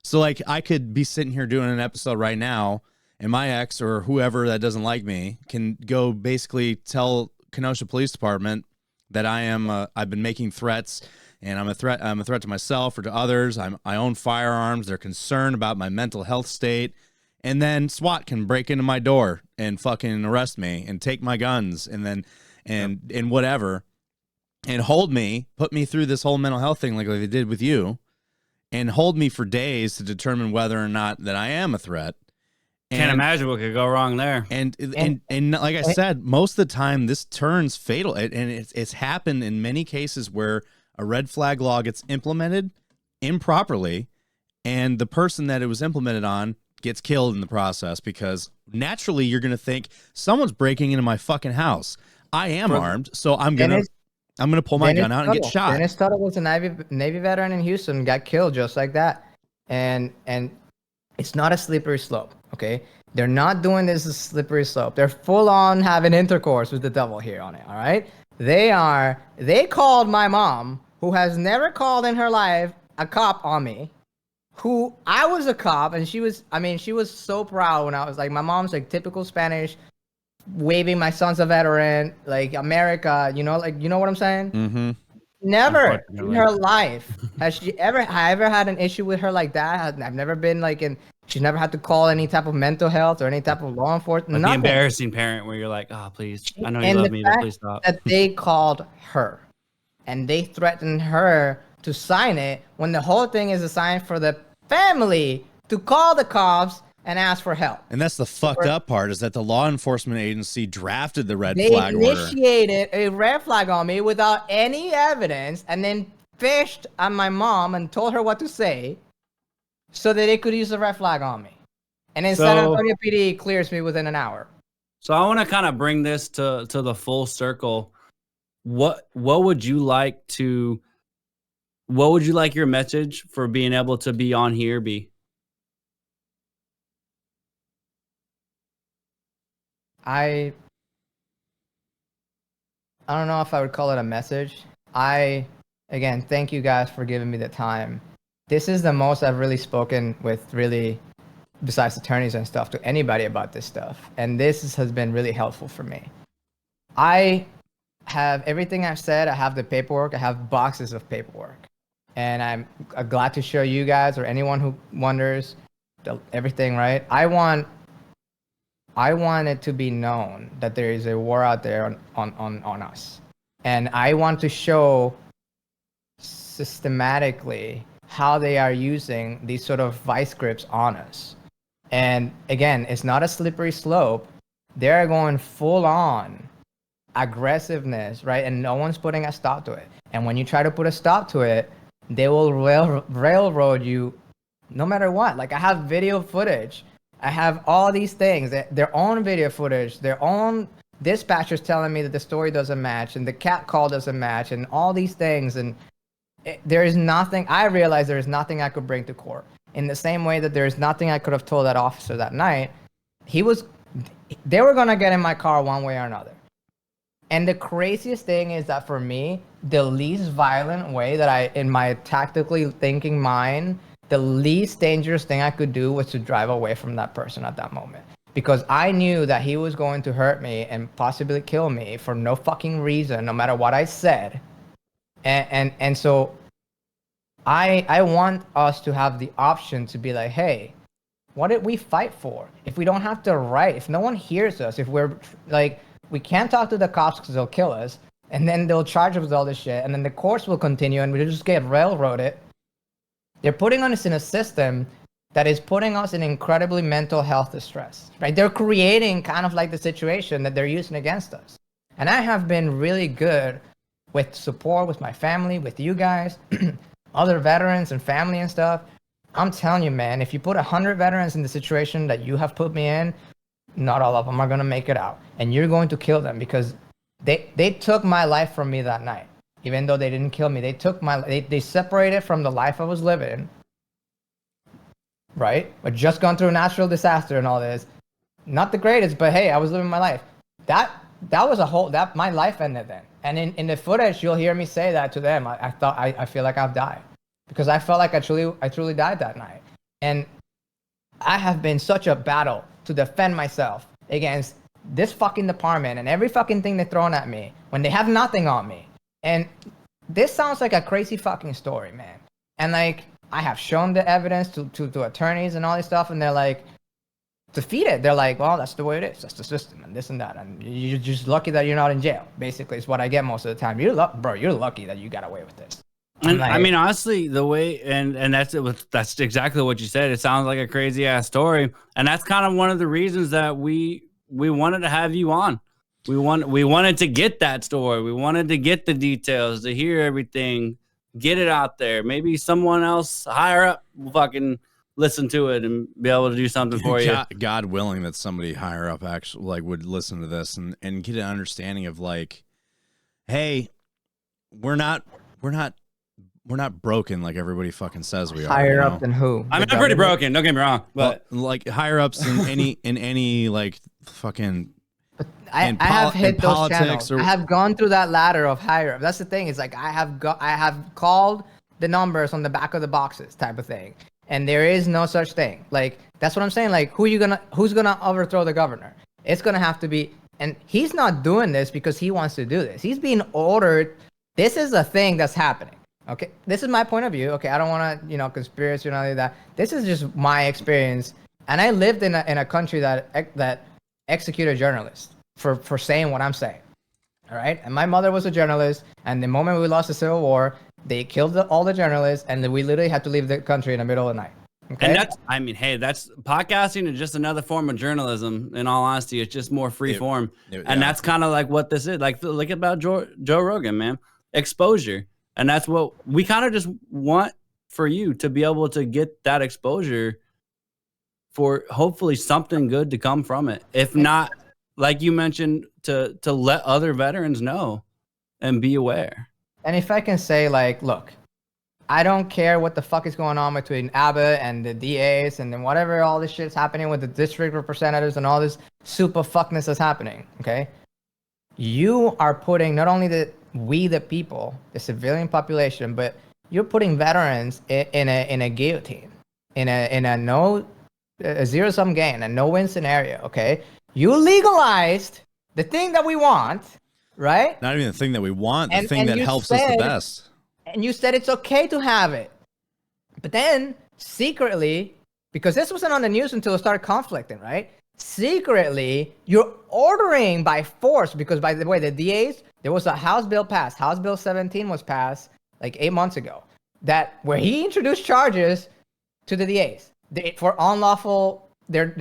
So, like, I could be sitting here doing an episode right now, and my ex or whoever that doesn't like me can go basically tell Kenosha Police Department that I've been making threats, and I'm a threat to myself or to others. I own firearms. They're concerned about my mental health state. And then SWAT can break into my door and fucking arrest me and take my guns and whatever, and hold me, put me through this whole mental health thing like they did with you, and hold me for days to determine whether or not that I am a threat. Can't imagine what could go wrong there. And like I said, most of the time this turns fatal, and it's happened in many cases where a red flag law gets implemented improperly, and the person that it was implemented on gets killed in the process, because naturally you're going to think someone's breaking into my fucking house. I am armed, so I'm going to pull my gun out and get shot. Dennis Tuttle was a Navy veteran in Houston, got killed just like that. And it's not a slippery slope, okay? They're not doing this as a slippery slope. They're full on having intercourse with the devil here on it, all right? They called my mom, who has never called in her life, a cop on me. Who I was a cop, and she was so proud when I was like, my mom's like typical Spanish, waving my son's a veteran, like America, you know what I'm saying? Mm-hmm. Never in her life has she ever had an issue with her like that. I've never been like she's never had to call any type of mental health or any type of law enforcement. Like the embarrassing parent where you're like, oh, please, I know you love me, but please stop. That they called her, and they threatened her to sign it when the whole thing is assigned for the family to call the cops and ask for help. And that's the fucked up part, is that the law enforcement agency drafted the red flag order. They initiated a red flag on me without any evidence, and then fished on my mom and told her what to say so that they could use the red flag on me. And then San Antonio PD clears me within an hour. So I want to kind of bring this to the full circle. What would you like your message for being able to be on here be? I don't know if I would call it a message. Again, thank you guys for giving me the time. This is the most I've really spoken with, really, besides attorneys and stuff, to anybody about this stuff. And this has been really helpful for me. I have everything I've said. I have the paperwork. I have boxes of paperwork. And I'm glad to show you guys or anyone who wonders everything, right? I want it to be known that there is a war out there on us. And I want to show systematically how they are using these sort of vice grips on us. And again, it's not a slippery slope. They're going full on aggressiveness, right? And no one's putting a stop to it. And when you try to put a stop to it, they will railroad you no matter what. Like, I have video footage. I have all these things, their own video footage, their own dispatchers telling me that the story doesn't match and the cat call doesn't match and all these things. And there is nothing, I realize there is nothing I could bring to court. In the same way that there is nothing I could have told that officer that night. They were going to get in my car one way or another. And the craziest thing is that for me, the least violent way that in my tactically thinking mind, the least dangerous thing I could do was to drive away from that person at that moment. Because I knew that he was going to hurt me and possibly kill me for no fucking reason, no matter what I said. And so I want us to have the option to be like, hey, what did we fight for? If we don't have to write, if no one hears us, if we're like, we can't talk to the cops because they'll kill us, and then they'll charge us with all this shit, and then the course will continue and we'll just get railroaded. They're putting us in a system that is putting us in incredibly mental health distress, right? They're creating kind of like the situation that they're using against us. And I have been really good with support with my family, with you guys, other veterans and family and stuff. I'm telling you, man, if you put 100 veterans in the situation that you have put me in, not all of them are going to make it out. And you're going to kill them because They took my life from me that night. Even though they didn't kill me, they separated from the life I was living. Right? I just gone through a natural disaster and all this. Not the greatest, but hey, I was living my life. That was my life ended then. And in the footage, you'll hear me say that to them. I feel like I've died because I felt like I truly died that night. And I have been such a battle to defend myself against this fucking department and every fucking thing they're throwing at me when they have nothing on me. And this sounds like a crazy fucking story, man. And like, I have shown the evidence to attorneys and all this stuff, and they're like, defeated. They're like, well, that's the way it is. That's the system, and this and that. And you're just lucky that you're not in jail. Basically, is what I get most of the time. You're lucky that you got away with this. And like, I mean, honestly, the way and that's exactly what you said. It sounds like a crazy ass story, and that's kind of one of the reasons that we wanted to have you on. We wanted to get that story. We wanted to get the details, to hear everything, get it out there. Maybe someone else higher up will fucking listen to it and be able to do something for you. God willing that somebody higher up actually like would listen to this and get an understanding of like, hey, we're not broken like everybody fucking says we are. Higher up than who? I mean, I'm pretty broken. Don't get me wrong, but well, like higher ups in any like fucking. I have hit those channels. I have gone through that ladder of higher up. That's the thing. It's like I have called the numbers on the back of the boxes type of thing, and there is no such thing. Like that's what I'm saying. Like who's gonna overthrow the governor? It's gonna have to be, and he's not doing this because he wants to do this. He's being ordered. This is a thing that's happening. Okay, this is my point of view. Okay, I don't want to conspiracy or anything like that. This is just my experience, and I lived in a country that executed journalists for saying what I'm saying. All right, and my mother was a journalist, and the moment we lost the Civil War, they killed all the journalists, and we literally had to leave the country in the middle of the night. Okay? And that's podcasting is just another form of journalism. In all honesty, it's just more free form, and that's kind of like what this is. Like look about Joe Rogan, man, exposure. And that's what we kind of just want for you to be able to get that exposure for hopefully something good to come from it. If not, like you mentioned, to let other veterans know and be aware. And if I can say, like, look, I don't care what the fuck is going on between Abbott and the DAs and then whatever all this shit's happening with the district representatives and all this super fuckness that's happening, okay? You are putting not only the people, the civilian population, but you're putting veterans in a guillotine, in a zero-sum game, a no-win scenario. Okay, you legalized the thing that we want, right? Not even the thing that we want, the thing that helps us the best. And you said it's okay to have it, but then secretly, because this wasn't on the news until it started conflicting, right? Secretly, you're ordering by force, because by the way, the DAs, there was a House bill passed. House Bill 17 was passed like 8 months ago, where he introduced charges to the DAs for unlawful.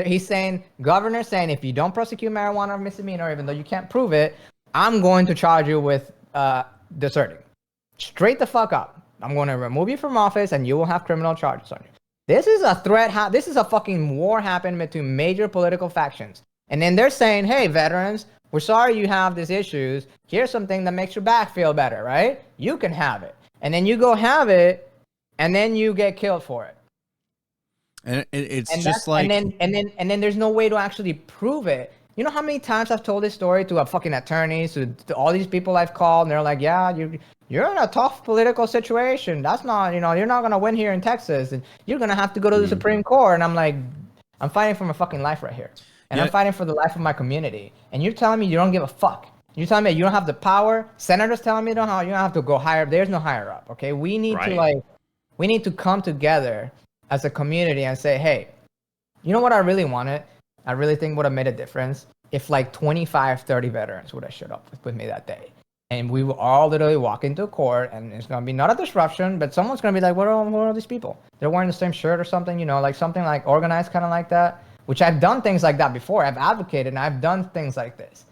He's saying, governor's saying, if you don't prosecute marijuana or misdemeanor, even though you can't prove it, I'm going to charge you with deserting. Straight the fuck up. I'm going to remove you from office, and you will have criminal charges on you. This is a threat. This is a fucking war happening between major political factions. And then they're saying, hey, veterans, we're sorry you have these issues. Here's something that makes your back feel better, right? You can have it. And then you go have it, and then you get killed for it. And it's just like... And then there's no way to actually prove it. You know how many times I've told this story to fucking attorneys, to all these people I've called, and they're like, yeah, you're in a tough political situation. That's not, you're not going to win here in Texas, and you're going to have to go to the Supreme Court. And I'm like, I'm fighting for my fucking life right here. And I'm fighting for the life of my community. And you're telling me you don't give a fuck. You're telling me you don't have the power. Senators telling me you don't have to go higher up. There's no higher up, okay? We need to come together as a community and say, hey, you know what I really wanted? I really think would have made a difference if like 25, 30 veterans would have showed up with me that day. And we will all literally walk into court, and it's going to be not a disruption, but someone's going to be like, what are these people? They're wearing the same shirt or something, like something like organized kind of like that, which I've done things like that before. I've advocated and I've done things like this.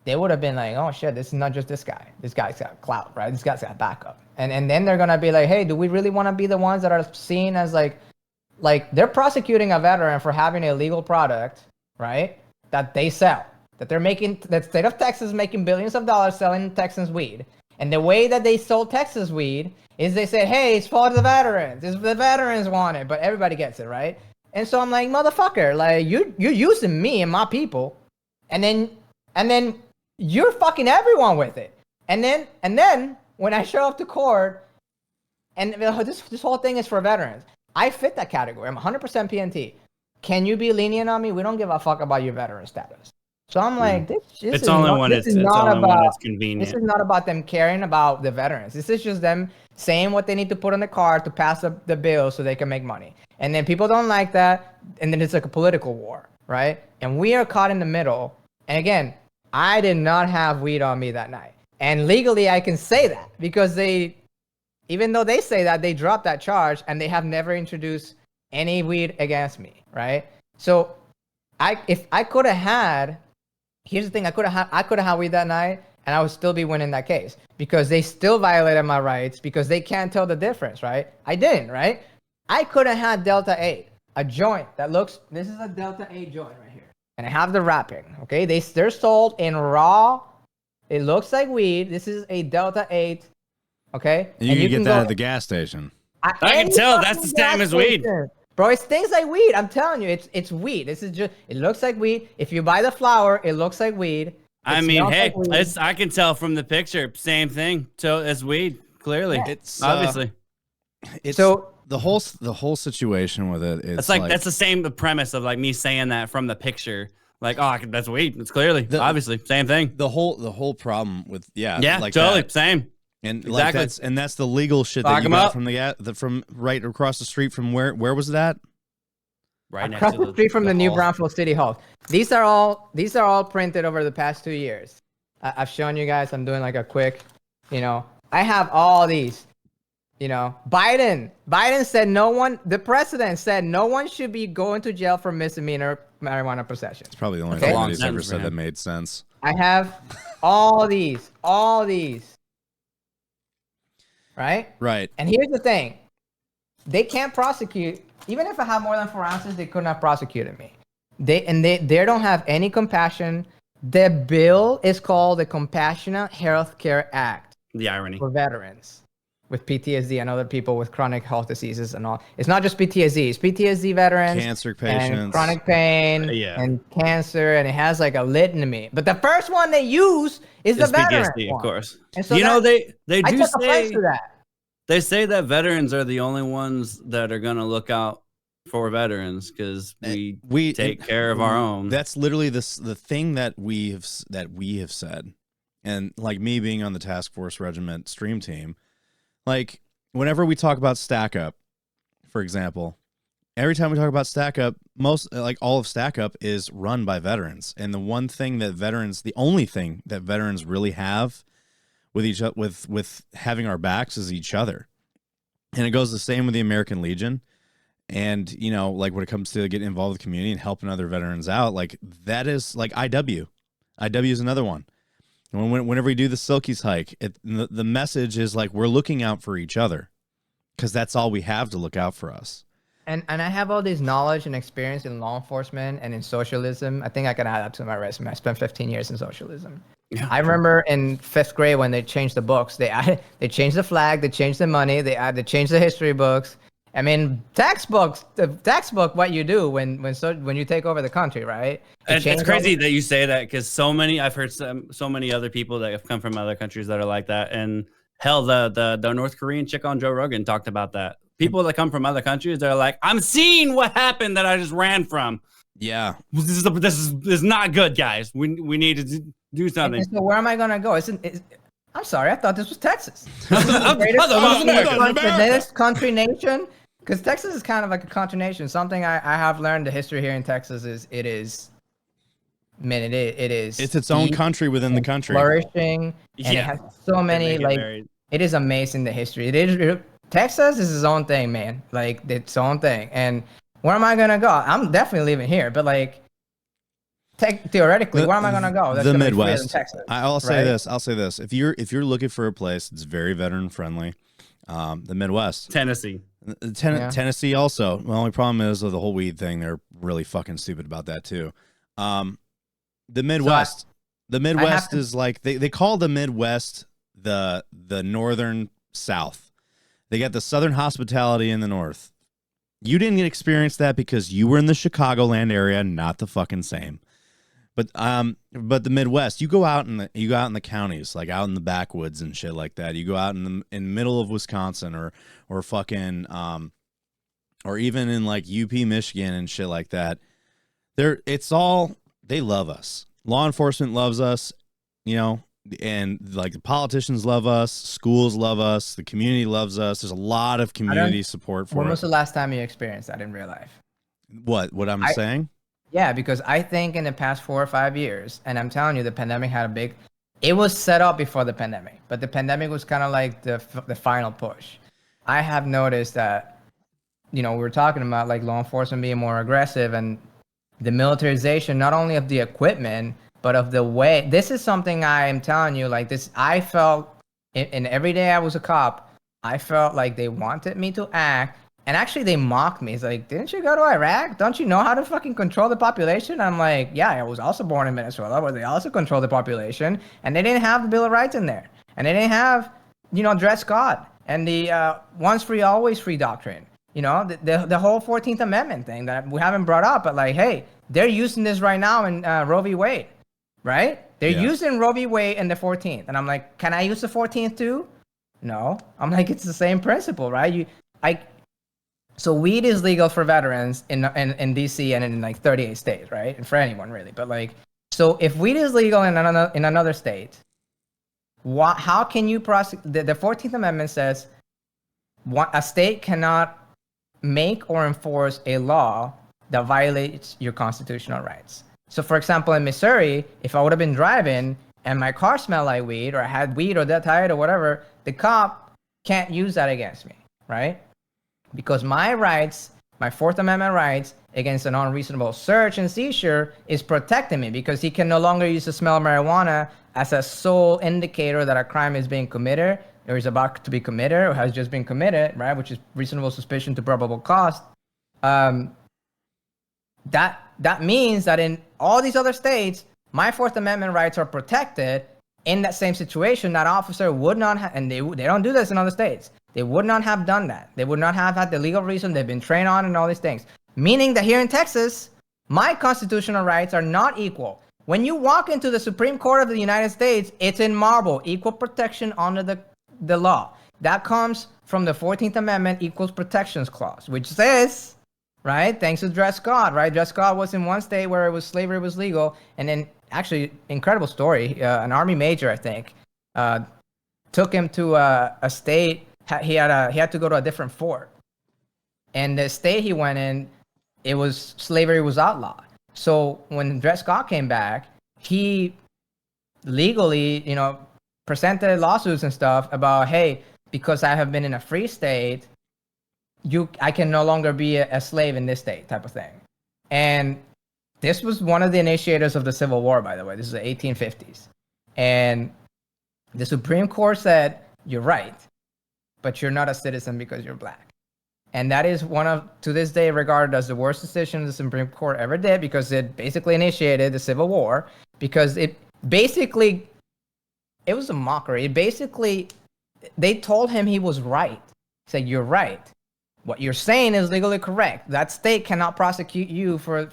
They would have been like, oh shit, this is not just this guy. This guy's got clout, right? This guy's got backup. And then they're going to be like, hey, do we really want to be the ones that are seen as like they're prosecuting a veteran for having a legal product, right? That they sell. that the state of Texas is making billions of dollars selling Texans weed. And the way that they sold Texas weed is they said, hey, it's for the veterans. It's the veterans want it, but everybody gets it, right? And so I'm like, motherfucker, like you're using me and my people, and then you're fucking everyone with it. And then when I show up to court, and this whole thing is for veterans, I fit that category. I'm 100% PNT. Can you be lenient on me? We don't give a fuck about your veteran status. So I'm like, this it's only when it's convenient. This is not about them caring about the veterans. This is just them saying what they need to put on the card to pass the bill so they can make money. And then people don't like that, and then it's like a political war, right? And we are caught in the middle. And again, I did not have weed on me that night. And legally, I can say that because even though they say that, they dropped that charge, and they have never introduced any weed against me, right? So if I could have had... Here's the thing, I could have had weed that night, and I would still be winning that case because they still violated my rights because they can't tell the difference, right? I didn't, right? I could have had Delta 8, a joint that looks, this is a Delta 8 joint right here. And I have the wrapping, okay? They're sold in raw. It looks like weed. This is a Delta 8, okay? And you can get that at the gas station. I can tell that's the same as weed. Bro, it stinks like weed. I'm telling you, it's weed. This is just, it looks like weed. If you buy the flower, it looks like weed. I mean, hey, I can tell from the picture, same thing. So it's weed, clearly. Yeah. It's obviously. So the whole situation with it is it's like that's the same premise of like me saying that from the picture. Like, oh, that's weed. It's clearly, obviously, same thing. The whole problem with like totally that. Same. And exactly. Like that's the legal shit that you got from right across the street from where was that? Right across the street from the new Brownfield City Hall. These are all printed over the past 2 years. I've shown you guys. I'm doing like a quick, I have all these. Biden said the president said no one should be going to jail for misdemeanor marijuana possession. It's probably the only thing that he's ever said that made sense. I have all these. Right. And here's the thing. They can't prosecute. Even if I have more than 4 ounces, they could not prosecute me. They don't have any compassion. The bill is called the Compassionate Health Care Act. The irony. For veterans with PTSD and other people with chronic health diseases and all. It's not just PTSD. It's PTSD veterans. Cancer patients. And chronic pain. And cancer. And it has like a litany. But the first one they use is the veteran PTSD, one. of course. And so they do say that. They say that veterans are the only ones that are going to look out for veterans because we take care of our own. That's literally the thing that we have said. And like me being on the task force regiment stream team, like whenever we talk about Stack Up, for example, every time we talk about Stack Up, all of Stack Up is run by veterans. And the only thing that veterans really have with having our backs is each other. And it goes the same with the American Legion. And, like when it comes to getting involved with the community and helping other veterans out, like that is like IW. IW is another one. And whenever we do the Silkies hike, the message is like, we're looking out for each other because that's all we have to look out for us. And I have all this knowledge and experience in law enforcement and in socialism. I think I can add that to my resume. I spent 15 years in socialism. Yeah, I remember in 5th grade when they changed the books, they changed the flag, they changed the money, they changed the history books. I mean, the textbook, what you do when you take over the country, right? It's crazy that you say that because I've heard so many other people that have come from other countries that are like that. And hell, the North Korean chick on Joe Rogan talked about that. People that come from other countries, they're like, I'm seeing what happened that I just ran from. Yeah, this is not good, guys. We need to do something. So where am I gonna go? I'm sorry, I thought this was Texas. The greatest country nation, because Texas is kind of like a country nation. Something I have learned the history here in Texas is it is. It's its own country within the country, flourishing, and it has so many It is amazing the history. Texas is its own thing, man. Like its own thing. And where am I gonna go? I'm definitely living here, but like theoretically, where am I gonna go? The Midwest. I'll say this. If you're looking for a place that's very veteran friendly, the Midwest. Tennessee. Tennessee also. The only problem is with the whole weed thing, they're really fucking stupid about that too. The Midwest. The Midwest to- is like they call the Midwest the northern South. They got the Southern hospitality in the north. You didn't experience that because you were in the Chicagoland area, not the fucking same. But the Midwest, you go out in the counties, like out in the backwoods and shit like that. You go out in the middle of Wisconsin or fucking or even in like UP Michigan and shit like that. They love us. Law enforcement loves us, you know, and like the politicians love us, schools love us, the community loves us. There's a lot of community support for it. When was the last time you experienced that in real life? What I'm saying? Yeah, because I think in the past 4 or 5 years, and I'm telling you, the pandemic had it was set up before the pandemic, but the pandemic was kind of like the final push. I have noticed that, you know, we were talking about like law enforcement being more aggressive and the militarization, not only of the equipment, but of the way. This is something I am telling you, like this, I felt in every day I was a cop, I felt like they wanted me to act. And actually, they mocked me. It's like, didn't you go to Iraq? Don't you know how to fucking control the population? I'm like, yeah, I was also born in Venezuela, where they also control the population. And they didn't have the Bill of Rights in there. And they didn't have, you know, dress code and the once free, always free doctrine. You know, the whole 14th Amendment thing that we haven't brought up. But like, hey, they're using this right now in Roe v. Wade, right? They're using Roe v. Wade in the 14th. And I'm like, can I use the 14th too? No. I'm like, it's the same principle, right? So weed is legal for veterans in DC and in like 38 states, right? And for anyone really. But like, so if weed is legal in another state, how can you prosecute? The 14th Amendment says a state cannot make or enforce a law that violates your constitutional rights. So for example, in Missouri, if I would have been driving and my car smelled like weed or I had weed or that tired or whatever, the cop can't use that against me, right? Because my rights, my Fourth Amendment rights against an unreasonable search and seizure is protecting me because he can no longer use the smell of marijuana as a sole indicator that a crime is being committed or is about to be committed or has just been committed, right? Which is reasonable suspicion to probable cause. That means that in all these other states, my Fourth Amendment rights are protected. In that same situation, that officer would not have, and they don't do this in other states. They would not have done that. They would not have had the legal reason they've been trained on and all these things. Meaning that here in Texas, my constitutional rights are not equal. When you walk into the Supreme Court of the United States, it's in marble, equal protection under the law. That comes from the 14th Amendment Equal Protections Clause, which says, right, thanks to dress code, right? Dress code was in one state where slavery was legal, and then actually, incredible story, an Army major, I think, took him to a state. He had to go to a different fort, and the state he went in, slavery was outlawed. So when Dred Scott came back, he legally, you know, presented lawsuits and stuff about, hey, because I have been in a free state, I can no longer be a slave in this state, type of thing. And this was one of the initiators of the Civil War, by the way. This is the 1850s, and the Supreme Court said, "You're right, but you're not a citizen because you're black." And that is to this day, regarded as the worst decision the Supreme Court ever did, because it basically initiated the Civil War, because it was a mockery. They told him he was right. He said, "You're right. What you're saying is legally correct. That state cannot prosecute you for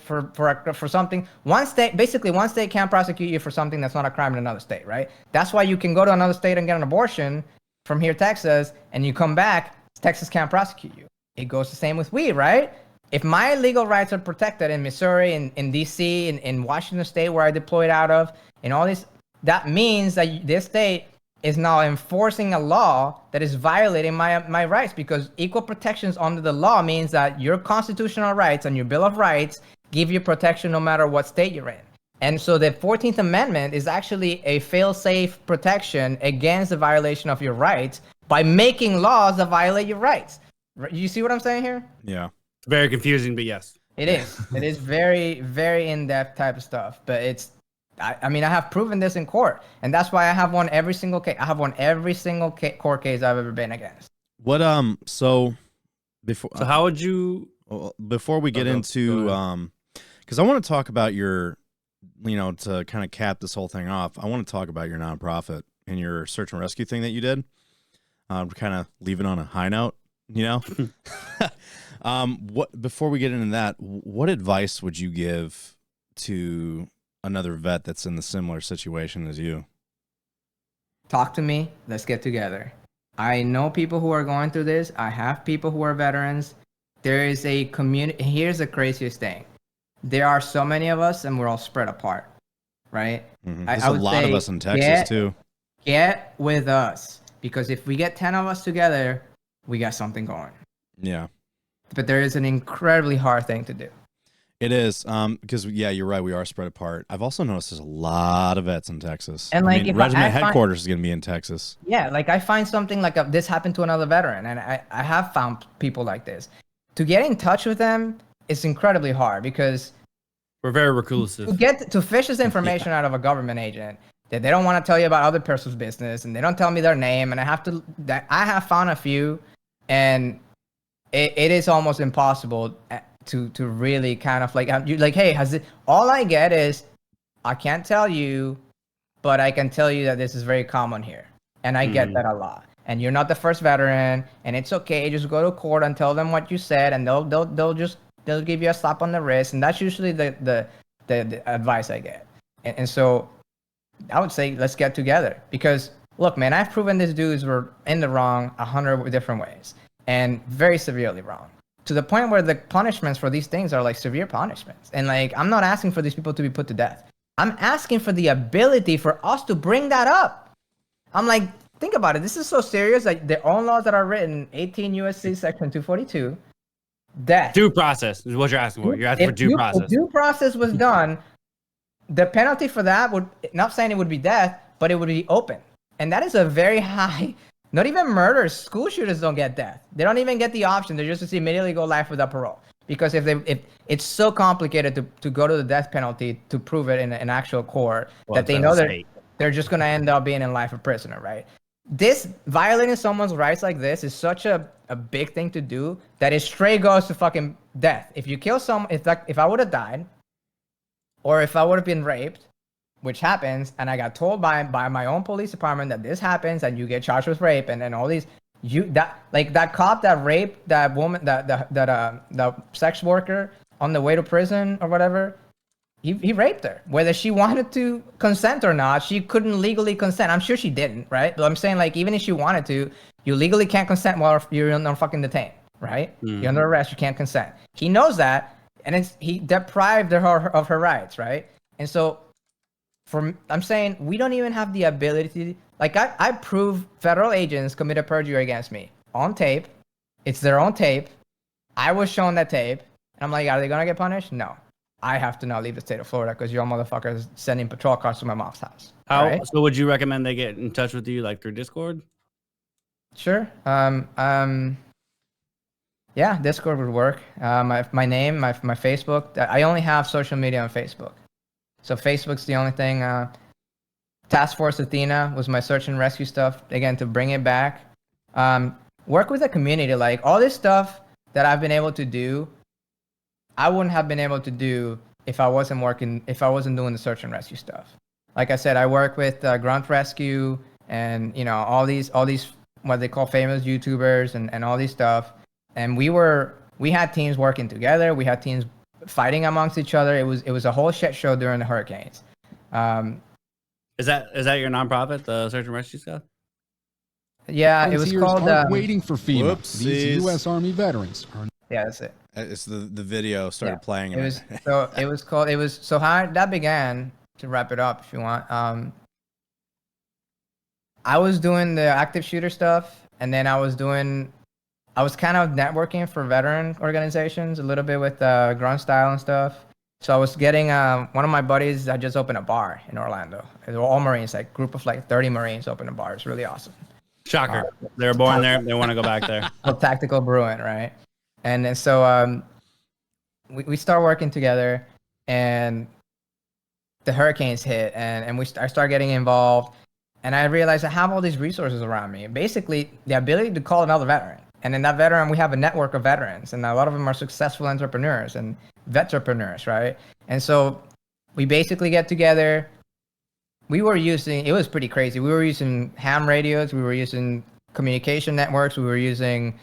something. One state can't prosecute you for something that's not a crime in another state, right? That's why you can go to another state and get an abortion from here, Texas, and you come back, Texas can't prosecute you. It goes the same with weed, right? If my legal rights are protected in Missouri, in DC, in Washington State, where I deployed out of, in all these, that means that this state is now enforcing a law that is violating my rights, because equal protections under the law means that your constitutional rights and your Bill of Rights give you protection no matter what state you're in. And so the 14th Amendment is actually a fail-safe protection against the violation of your rights by making laws that violate your rights. You see what I'm saying here? Yeah. It's very confusing, but yes. It is. It is very, very in-depth type of stuff, but I mean, I have proven this in court, and that's why I have won every single case. I have won every single court case I've ever been against. What so how would you before we get into because I want to talk about your to kind of cap this whole thing off, I want to talk about your nonprofit and your search and rescue thing that you did. To kind of leave it on a high note, before we get into that, what advice would you give to another vet that's in the similar situation as you? Talk to me. Let's get together. I know people who are going through this. I have people who are veterans. There is a community. Here's the craziest thing. There are so many of us and we're all spread apart, right? Mm-hmm. There's a lot of us in Texas too. Get with us, because if we get 10 of us together, we got something going. Yeah. But there is an incredibly hard thing to do. It is, because you're right. We are spread apart. I've also noticed there's a lot of vets in Texas. And if regiment headquarters is going to be in Texas. Yeah, I find something like this happened to another veteran, and I have found people like this. To get in touch with them is incredibly hard because we're very reclusive. To fish this information out of a government agent that they don't want to tell you about other person's business, and they don't tell me their name, and I have found a few, and it is almost impossible to really kind of hey, all I get is, I can't tell you, but I can tell you that this is very common here. And I get that a lot. And you're not the first veteran, and it's okay. Just go to court and tell them what you said, and they'll give you a slap on the wrist. And that's usually the advice I get. And so I would say, let's get together, because look, man, I've proven these dudes were in the wrong 100 different ways, and very severely wrong, to the point where the punishments for these things are severe punishments. And I'm not asking for these people to be put to death. I'm asking for the ability for us to bring that up. I'm think about it. This is so serious. Their own laws that are written, 18 U.S.C. Section 242, death. Due process is what you're asking for. You're asking for due process. If due process was done, the penalty for that would, not saying it would be death, but it would be open. And that is a very high. Not even murders. School shooters don't get death. They don't even get the option. They just immediately go life without parole. Because if it's so complicated to go to the death penalty to prove it in an actual court, that they know that they're just going to end up being in life a prisoner, right? This violating someone's rights like this is such a big thing to do that it straight goes to fucking death. If you kill someone, if I would have died, or if I would have been raped, which happens, and I got told by my own police department that this happens, and you get charged with rape, and all these, that cop that raped that woman, that sex worker on the way to prison or whatever, he raped her. Whether she wanted to consent or not, she couldn't legally consent. I'm sure she didn't, right? But I'm saying, even if she wanted to, you legally can't consent while you're on fucking detained, right? Mm-hmm. You're under arrest, you can't consent. He knows that, and he deprived her of her rights, right? And so, I'm saying we don't even have the ability to, I prove federal agents committed perjury against me on tape. It's their own tape. I was shown that tape. And I'm are they gonna get punished? No. I have to now leave the state of Florida because your motherfuckers sending patrol cars to my mom's house. Right? So would you recommend they get in touch with you through Discord? Sure. Yeah, Discord would work. My name, my Facebook. I only have social media on Facebook. So Facebook's the only thing. Task Force Athena was my search and rescue stuff. Again, to bring it back. Work with the community. All this stuff that I've been able to do, I wouldn't have been able to do if I wasn't doing the search and rescue stuff. Like I said, I work with Grunt Rescue and all these what they call famous YouTubers and all these stuff. And we had teams working together. We had teams fighting amongst each other. It was a whole shit show during the hurricanes. Is that your nonprofit, the search and rescue stuff? Yeah, it was called waiting for FEMA. These U.S. Army veterans are. Yeah, that's it. It's the video started playing. It was so how that began, to wrap it up if you want. I was doing the active shooter stuff, and then I was kind of networking for veteran organizations a little bit with Grunt Style and stuff. So I was getting one of my buddies that just opened a bar in Orlando. They were all Marines, group of 30 Marines opened a bar. It's really awesome. Shocker. They were born there. They want to go back there. Tactical Brewing, right? And then so we start working together, and the hurricanes hit, and I start getting involved, and I realized I have all these resources around me. Basically, the ability to call another veteran. And in that veteran, we have a network of veterans, and a lot of them are successful entrepreneurs and vetrepreneurs, right? And so We basically get together. We were using, it was pretty crazy. We were using ham radios. We were using communication networks. We were using,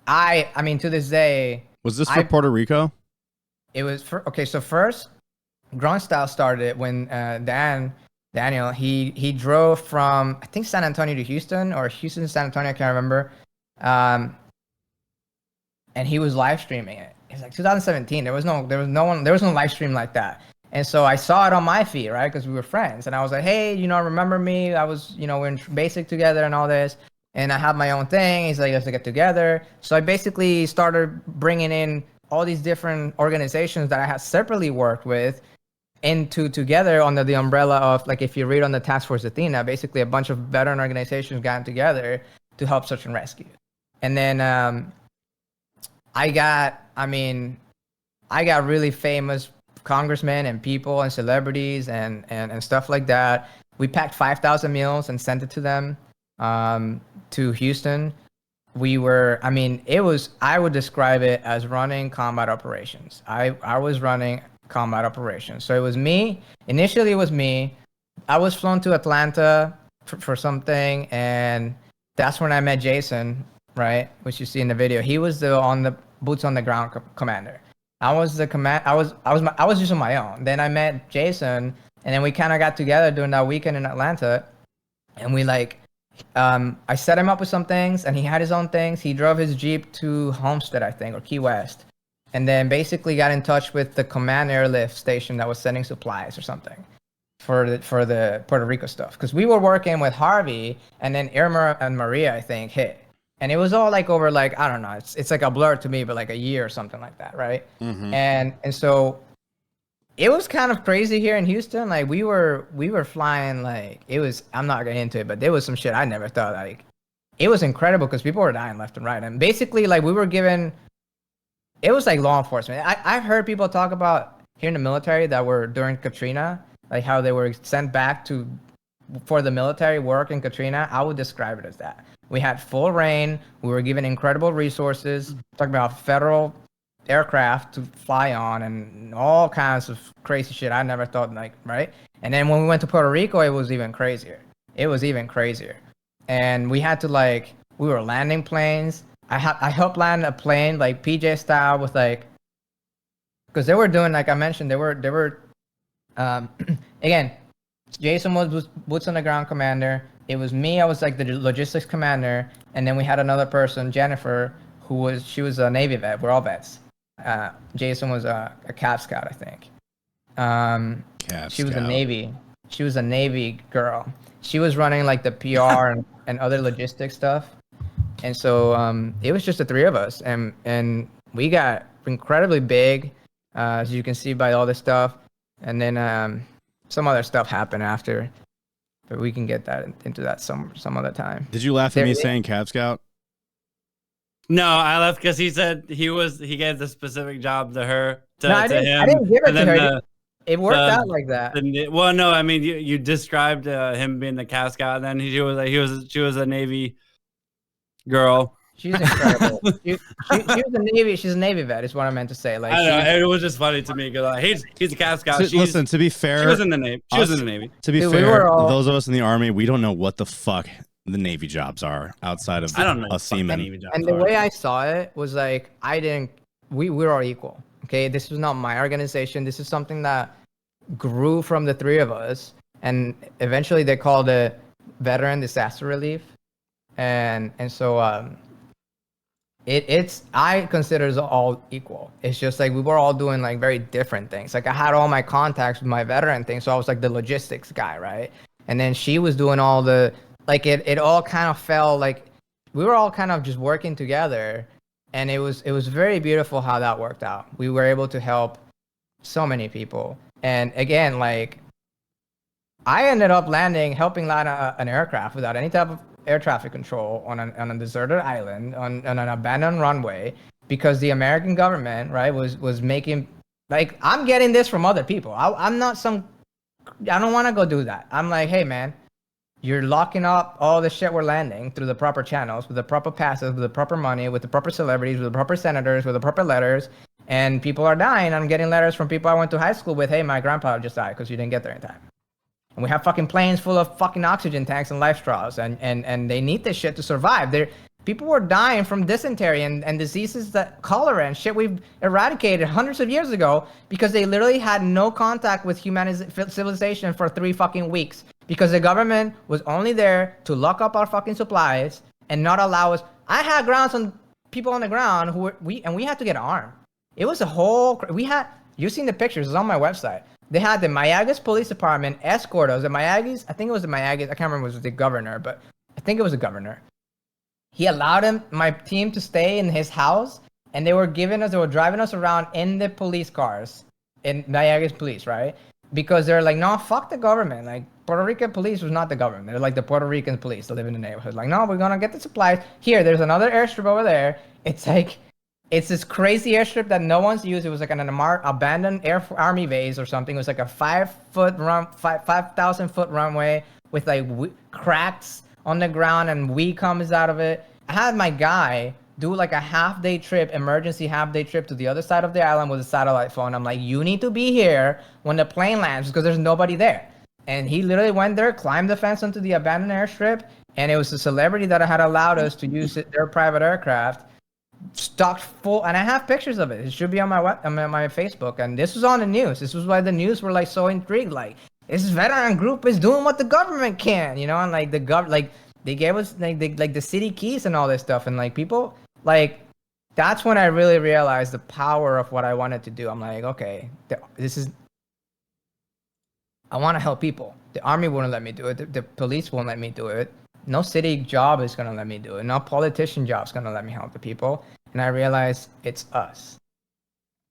I mean, to this day. Was this for Puerto Rico? It was okay. So first, Grunt Style started when Daniel, he drove from, I think, San Antonio to Houston, or Houston to San Antonio, I can't remember. And he was live streaming it. It was like 2017. There was no live stream like that. And so I saw it on my feed, right? Because we were friends. And I was like, hey, remember me? I was, we're in basic together and all this. And I have my own thing. He's like, let's get together. So I basically started bringing in all these different organizations that I had separately worked with together under the umbrella of, like, if you read on the Task Force Athena, basically a bunch of veteran organizations got together to help search and rescue. And then I got really famous congressmen and people and celebrities and stuff like that. We packed 5,000 meals and sent it to them, to Houston. I would describe it as running combat operations. I was running combat operations. So initially it was me. I was flown to Atlanta for something, and that's when I met Jason, right? Which you see in the video. He was the boots on the ground commander. I was just on my own. Then I met Jason, and then we kind of got together during that weekend in Atlanta, and we I set him up with some things, and he had his own things. He drove his Jeep to Homestead, I think, or Key West, and then basically got in touch with the command airlift station that was sending supplies or something for the Puerto Rico stuff. Because we were working with Harvey, and then Irma and Maria, I think, hit. And it was all over I don't know, it's like a blur to me, but like a year or something like that, right? Mm-hmm. And so it was kind of crazy here in Houston. Like we were flying, I'm not getting into it, but there was some shit I never thought, it was incredible because people were dying left and right. And basically we were given, it was like law enforcement. I've heard people talk about here in the military that were during Katrina, like how they were sent back for the military work in Katrina. I would describe it as that. We had full reign. We were given incredible resources. Talking about federal aircraft to fly on and all kinds of crazy shit I never thought, right? And then when we went to Puerto Rico, it was even crazier. And we had to we were landing planes. I helped land a plane PJ style with because they were doing, like I mentioned, they were again, Jason was boots on the ground commander. It was me. I was the logistics commander, and then we had another person, Jennifer, she was a Navy vet. We're all vets. Jason was a Cap Scout, I think. She was a Navy girl. She was running the PR and other logistics stuff. And so it was just the three of us, and we got incredibly big, as you can see by all this stuff. And then some other stuff happened after. But we can get into that some other time. Did you laugh at me saying Cab Scout? No, I left because he said he gave the specific job to her. I didn't give it to her. It worked out like that. Well, no, I mean you described him being the Cab Scout, and then she was a Navy girl. She's incredible. She's a Navy vet. Is what I meant to say. I know, it was just funny to me because he's a Cab Scout. Listen, to be fair, she was in the Navy. To be fair, those of us in the Army, we don't know what the fuck the Navy jobs are outside of a seaman. And the way I saw it was we were all equal. Okay, this was not my organization. This is something that grew from the three of us, and eventually they called it Veteran Disaster Relief, and so I consider it all equal. It's just we were all doing very different things. I had all my contacts with my veteran thing, so I was the logistics guy, right? And then she was doing all the it all kind of fell we were all kind of just working together, and it was very beautiful how that worked out. We were able to help so many people, and again, I ended up helping land an aircraft without any type of air traffic control on a deserted island on an abandoned runway, because the American government, right, was making I'm getting this from other people. I'm not I don't want to go do that. I'm hey man, you're locking up all the shit we're landing through the proper channels, with the proper passes, with the proper money, with the proper celebrities, with the proper senators, with the proper letters, And people are dying. I'm getting letters from people I went to high school with, hey, my grandpa just died because you didn't get there in time. And we have fucking planes full of fucking oxygen tanks and life straws, and they need this shit to survive. People were dying from dysentery and diseases that cholera and shit we've eradicated hundreds of years ago because they literally had no contact with civilization for 3 fucking weeks because the government was only there to lock up our fucking supplies and not allow us. I had people on the ground we had to get armed. It was a whole. You've seen the pictures. It's on my website. They had the Mayagüez Police Department escort us. I think it was the Mayagüez. I can't remember if it was the governor, but I think it was the governor. He allowed my team to stay in his house, and they were driving us around in the police cars, in Mayagüez police, right? Because they're like, no, fuck the government. Like, Puerto Rican police was not the government. They're like the Puerto Rican police that live in the neighborhood. Like, no, we're gonna get the supplies. Here, there's another airstrip over there. It's this crazy airstrip that no one's used. It was like an abandoned army base or something. It was like a 5,000 foot runway with like cracks on the ground and weed comes out of it. I had my guy do like a emergency half day trip to the other side of the island with a satellite phone. I'm like, you need to be here when the plane lands because there's nobody there. And he literally went there, climbed the fence onto the abandoned airstrip, and it was a celebrity that had allowed us to use their private aircraft, stocked full, and I have pictures of it. It should be on my Facebook. And this was on the news. This was why the news were like so intrigued. Like, this veteran group is doing what the government can, and like they gave us like the city keys and all this stuff, and like people like that's when I really realized the power of what I wanted to do. I'm like, okay, I want to help people. The army wouldn't let me do it. The police won't let me do it. No city job is gonna let me do it. No politician job is gonna let me help the people. And I realized it's us.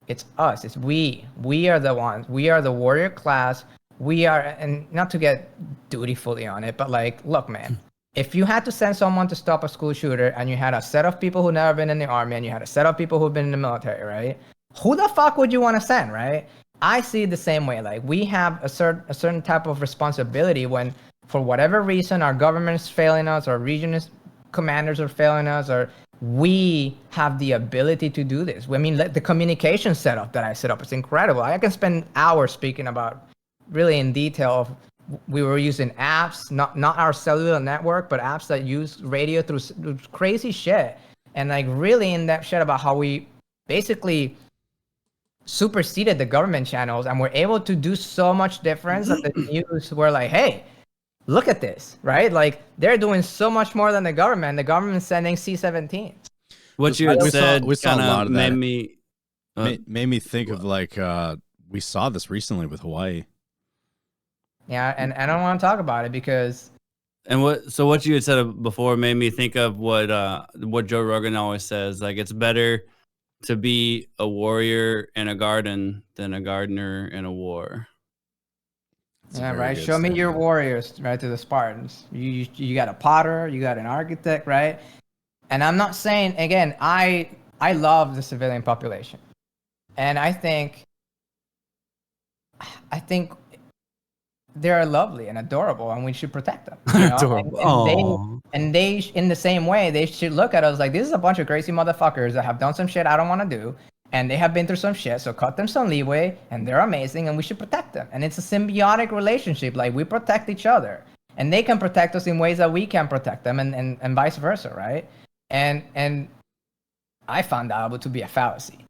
It's us. It's we. We are the ones. We are the warrior class. We are, and not to get dutifully on it, but like, look, man, if you had to send someone to stop a school shooter and you had a set of people who never been in the army and you had a set of people who've been in the military, right? Who the fuck would you want to send, right? I see it the same way. Like, we have a certain type of responsibility when, for whatever reason, our government is failing us, our region commanders are failing us, or we have the ability to do this. I mean, the communication setup that I set up is incredible. I can spend hours speaking about really in detail. We were using apps, not our cellular network, but apps that use radio through crazy shit. And like really in depth shit about how we basically superseded the government channels and were able to do so much difference that the news were like, hey, look at this, right? Like, they're doing so much more than the government. The government's sending C-17s. What you had said we saw a lot of that. made me think of like we saw this recently with Hawaii. Yeah, and I don't want to talk about it because. And what you had said before made me think of what Joe Rogan always says. Like, it's better to be a warrior in a garden than a gardener in a war. Yeah, right. Show me your warriors, right? To the Spartans. You got a potter, you got an architect, right? And I'm not saying, again, I love the civilian population, and I think they're lovely and adorable, and we should protect them. You know? Adorable. And they, in the same way, they should look at us like, this is a bunch of crazy motherfuckers that have done some shit I don't want to do, and they have been through some shit, so cut them some leeway, and they're amazing, and we should protect them. And it's a symbiotic relationship. Like, we protect each other, and they can protect us in ways that we can protect them, and vice versa, right? And I found that to be a fallacy.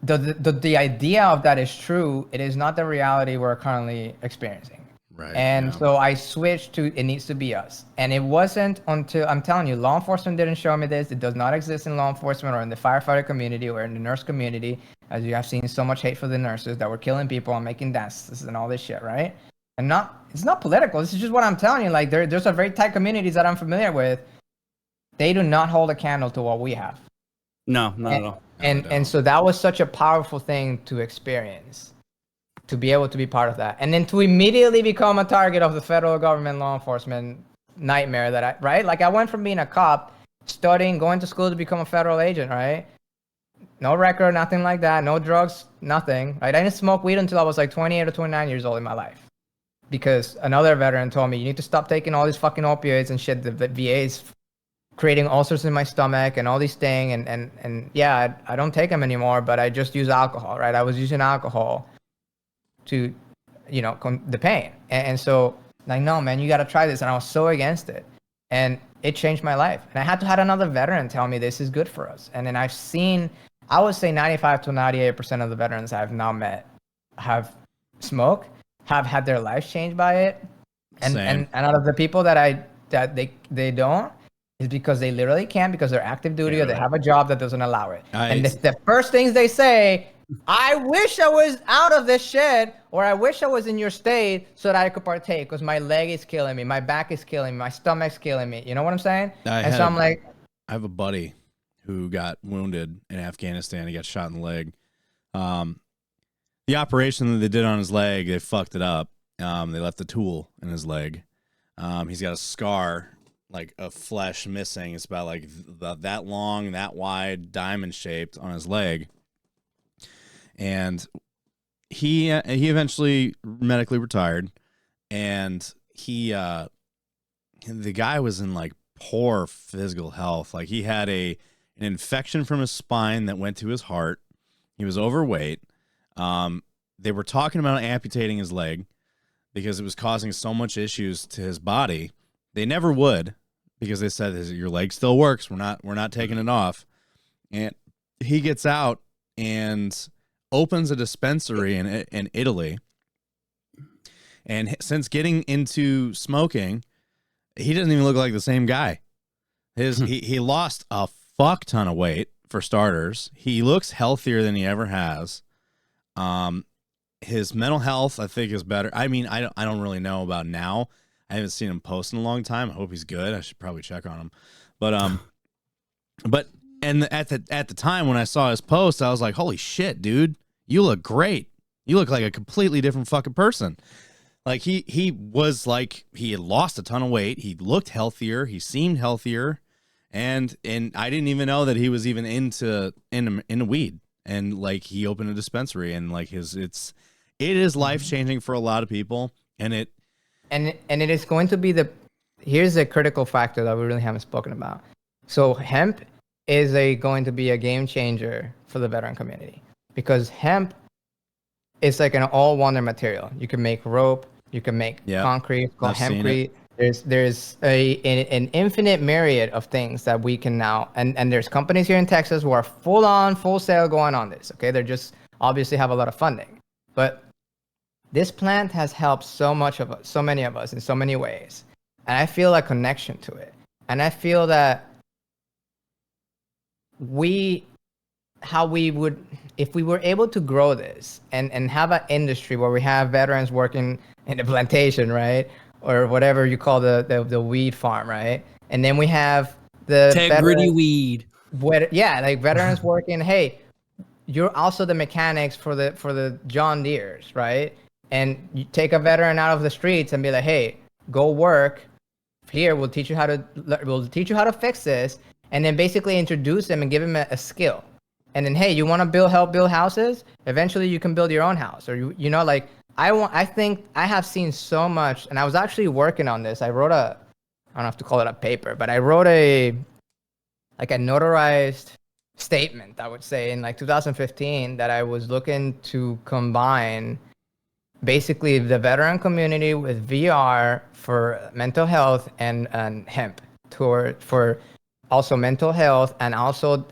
The idea of that is true. It is not the reality we're currently experiencing. Right. And so I switched to, it needs to be us. And it wasn't until, I'm telling you, law enforcement didn't show me this. It does not exist in law enforcement or in the firefighter community or in the nurse community, as you have seen so much hate for the nurses that were killing people and making deaths and all this shit, right? And it's not political. This is just what I'm telling you. Like, there's a very tight communities that I'm familiar with. They do not hold a candle to what we have. No, not at all. And so that was such a powerful thing to experience, to be able to be part of that. And then to immediately become a target of the federal government law enforcement nightmare right? Like, I went from being a cop, studying, going to school to become a federal agent, right? No record, nothing like that, no drugs, nothing. Right? I didn't smoke weed until I was like 28 or 29 years old in my life. Because another veteran told me, you need to stop taking all these fucking opioids and shit the VA's creating ulcers in my stomach and all these things. And yeah, I don't take them anymore, but I just use alcohol, right? I was using alcohol to, the pain. And so like, no, man, you got to try this. And I was so against it. And it changed my life. And I had to have another veteran tell me this is good for us. And then I've seen, I would say 95 to 98% of the veterans I've now met have smoked, have had their lives changed by it. And out of the people that they don't, is because they literally can't, because they're active duty or they have a job that doesn't allow it. And the first things they say, I wish I was out of this shit, or I wish I was in your state so that I could partake, because my leg is killing me, my back is killing me, my stomach's killing me. You know what I'm saying? I'm like, I have a buddy who got wounded in Afghanistan. He got shot in the leg. The operation that they did on his leg, they fucked it up. They left the tool in his leg. He's got a scar, like of flesh missing. It's about like that long, that wide, diamond shaped on his leg. And he eventually medically retired, and the guy was in like poor physical health. Like he had an infection from his spine that went to his heart. He was overweight. They were talking about amputating his leg because it was causing so much issues to his body. They never would, because they said, your leg still works. We're not taking it off. And he gets out and opens a dispensary in Italy. And since getting into smoking, he doesn't even look like the same guy. He lost a fuck ton of weight, for starters. He looks healthier than he ever has. His mental health, I think, is better. I mean, I don't really know about now. I haven't seen him post in a long time. I hope he's good. I should probably check on him. But at the time when I saw his post, I was like, holy shit, dude, you look great. You look like a completely different fucking person. Like he was like, he had lost a ton of weight. He looked healthier. He seemed healthier. And I didn't even know that he was even into weed. And like, he opened a dispensary, and like it is life-changing for a lot of people. And it is going to be here's a critical factor that we really haven't spoken about. So hemp is going to be a game changer for the veteran community, because hemp is like an all-wonder material. You can make rope, you can make concrete, it's called hempcrete. There's an infinite myriad of things that we can now, and there's companies here in Texas who are full sale going on this. Okay, they're just obviously have a lot of funding, but this plant has helped so many of us in so many ways, and I feel a connection to it, and I feel that if we were able to grow this and have an industry where we have veterans working in the plantation, right? Or whatever you call the weed farm, right? And then we have the integrity weed. Like veterans working. Hey, you're also the mechanics for the John Deeres, right? And you take a veteran out of the streets and be like, hey, go work here. We'll teach you how to fix this, and then basically introduce them and give them a skill. And then, hey, you want to help build houses? Eventually, you can build your own house, or like. I think I have seen so much, and I was actually working on this. I wrote I don't have to call it a paper, but I wrote a notarized statement, I would say, in like 2015, that I was looking to combine basically the veteran community with VR for mental health and hemp for also mental health, and also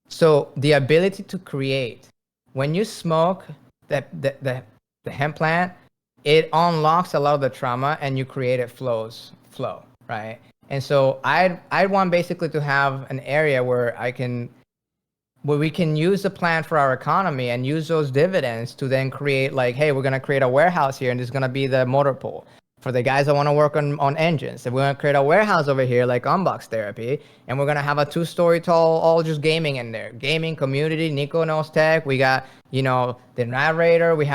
so the ability to create. When you smoke the hemp plant, it unlocks a lot of the trauma, and you create it flow, right? And so I want basically to have an area where we can use the plant for our economy and use those dividends to then create, like, hey, we're gonna create a warehouse here, and there's gonna be the motor pool for the guys that want to work on engines. And we're gonna create a warehouse over here, like Unbox Therapy, and we're gonna have a 2-story tall, all just gaming in there. Gaming community, Nico knows tech. We got, the narrator. We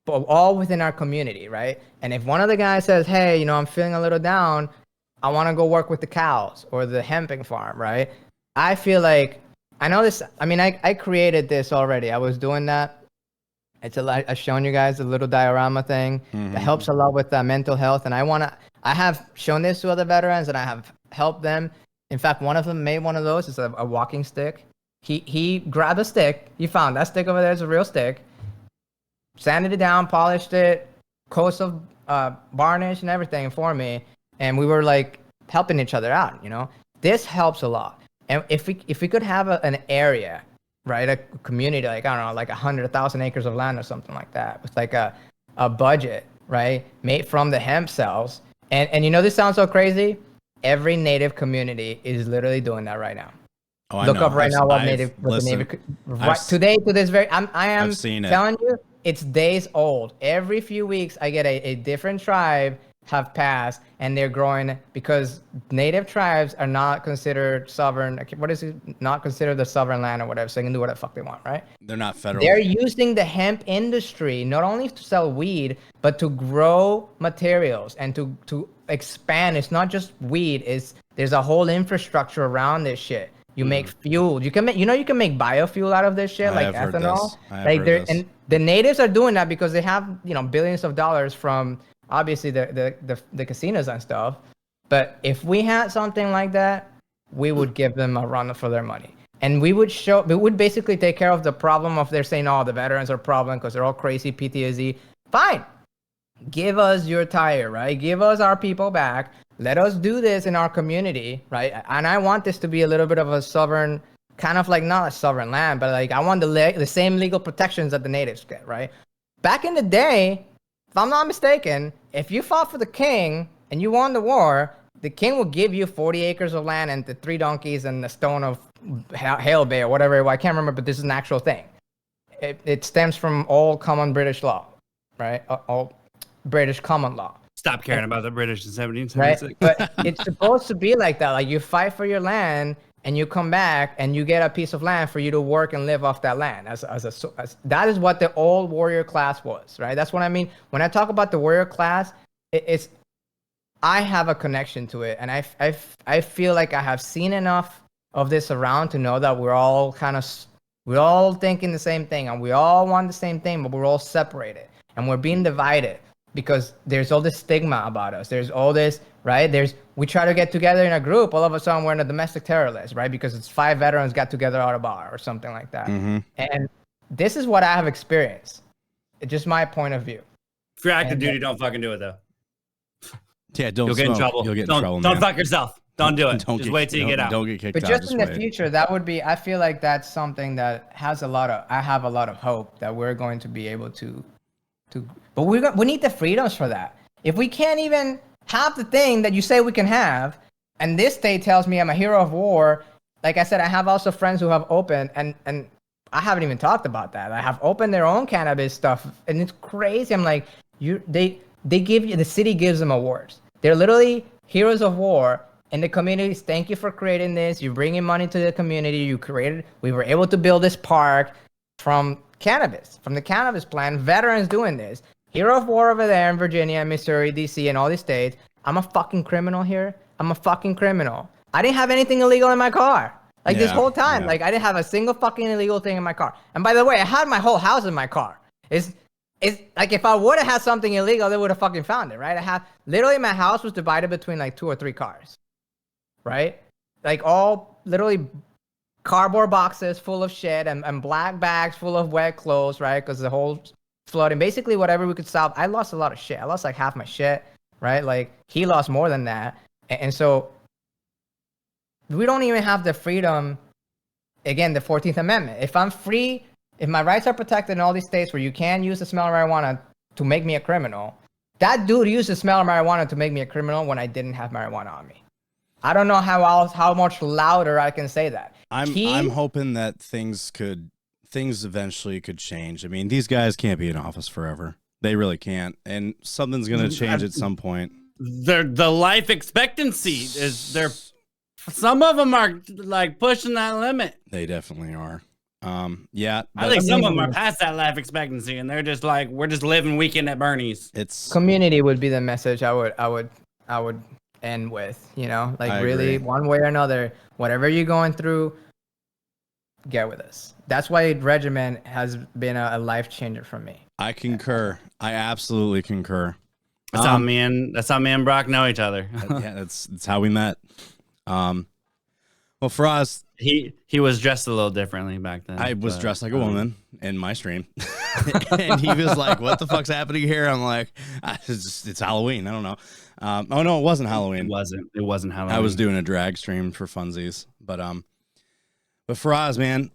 all within our community, right? And if one of the guys says, hey, I'm feeling a little down, I want to go work with the cows or the hemping farm, right? I feel like I know this. I mean, I created this already. I was doing that. I've shown you guys a little diorama thing that helps a lot with mental health. And I have shown this to other veterans, and I have helped them. In fact, one of them made one of those. It's a walking stick. He grabbed a stick. He found that stick over there is a real stick. Sanded it down, polished it, coats of varnish and everything for me. And we were like helping each other out, you know? This helps a lot. And if we could have an area, right, a community, like, I don't know, like 100,000 acres of land or something like that, with like a budget, right, made from the hemp cells. And you know, this sounds so crazy. Every native community is literally doing that right now. Oh, Look up right now what native, today to this very, I am telling you, it's days old. Every few weeks, I get a different tribe have passed, and they're growing because native tribes are not considered sovereign. What is it? Not considered the sovereign land or whatever, so they can do whatever the fuck they want, right? They're not federal. They're using the hemp industry not only to sell weed, but to grow materials and to expand. It's not just weed. There's a whole infrastructure around this shit. You make fuel. You can make, you can make biofuel out of this shit, like ethanol. Like and the natives are doing that because they have, billions of dollars from obviously the casinos and stuff. But if we had something like that, we would give them a run for their money. And we would basically take care of the problem of they're saying, oh, the veterans are a problem because they're all crazy PTSD. Fine. Give us your tire, right? Give us our people back. Let us do this in our community, right? And I want this to be a little bit of a sovereign, kind of like not a sovereign land, but like I want the same legal protections that the natives get, right? Back in the day, if I'm not mistaken, if you fought for the king and you won the war, the king will give you 40 acres of land and the 3 donkeys and the stone of Hail Bay or whatever. I can't remember, but this is an actual thing. It stems from old common British law, right? Old British common law. Stop caring about the British in 1776. Right? But it's supposed to be like that. Like you fight for your land and you come back and you get a piece of land for you to work and live off that land. As that is what the old warrior class was, right? That's what I mean. When I talk about the warrior class, I have a connection to it. And I feel like I have seen enough of this around to know that we're all thinking the same thing and we all want the same thing, but we're all separated and we're being divided. Because there's all this stigma about us. There's all this, right? We try to get together in a group. All of a sudden, we're in a domestic terror list, right? Because it's 5 veterans got together at a bar or something like that. Mm-hmm. And this is what I have experienced. It's just my point of view. If you're active duty, don't fucking do it, though. Yeah, don't. You'll get in trouble. You'll get in trouble. Don't fuck yourself. Don't do it. Just wait till you get out. Don't get kicked out. But just in the future, that would be. I feel like that's something that has I have a lot of hope that we're going to be able to. But we need the freedoms for that. If we can't even have the thing that you say we can have, and this state tells me I'm a hero of war, like I said, I have also friends who have opened, and I haven't even talked about that. I have opened their own cannabis stuff, and it's crazy. I'm like, they give you, the city gives them awards. They're literally heroes of war, and the communities, thank you for creating this. You're bringing money to the community. We were able to build this park from the cannabis plan, veterans doing this. Hero of war over there in Virginia, Missouri, DC, and all these states. I'm a fucking criminal here. I'm a fucking criminal. I didn't have anything illegal in my car. This whole time. Like I didn't have a single fucking illegal thing in my car. And by the way, I had my whole house in my car. It's like if I would have had something illegal, they would have fucking found it, right? I have literally my house was divided between like 2 or 3 cars. Right? Like all literally cardboard boxes full of shit and black bags full of wet clothes, right? Because the whole flooding, basically whatever we could solve. I lost a lot of shit. I lost like half my shit, right? Like he lost more than that. And so we don't even have the freedom, again, the 14th Amendment. If I'm free, if my rights are protected in all these states where you can use the smell of marijuana to make me a criminal, that dude used the smell of marijuana to make me a criminal when I didn't have marijuana on me. I don't know how much louder I can say that. I'm hoping that things eventually could change. I mean, these guys can't be in office forever. They really can't. And something's going to change at some point. The life expectancy some of them are like pushing that limit. They definitely are. Yeah. I think some of them are past that life expectancy and they're just like, we're just living weekend at Bernie's. It's community would be the message I would end with, I really agree. One way or another, whatever you're going through, get with us. That's why Regiment has been a life changer for me. I concur. I absolutely concur. That's how me and Brock know each other. Yeah, that's how we met. Well, Faraz, He was dressed a little differently back then. I was dressed like a woman in my stream, and he was like, "What the fuck's happening here?" I'm like, "It's Halloween. I don't know." Oh no, it wasn't Halloween. It wasn't Halloween. I was doing a drag stream for funsies, but Faraz, man,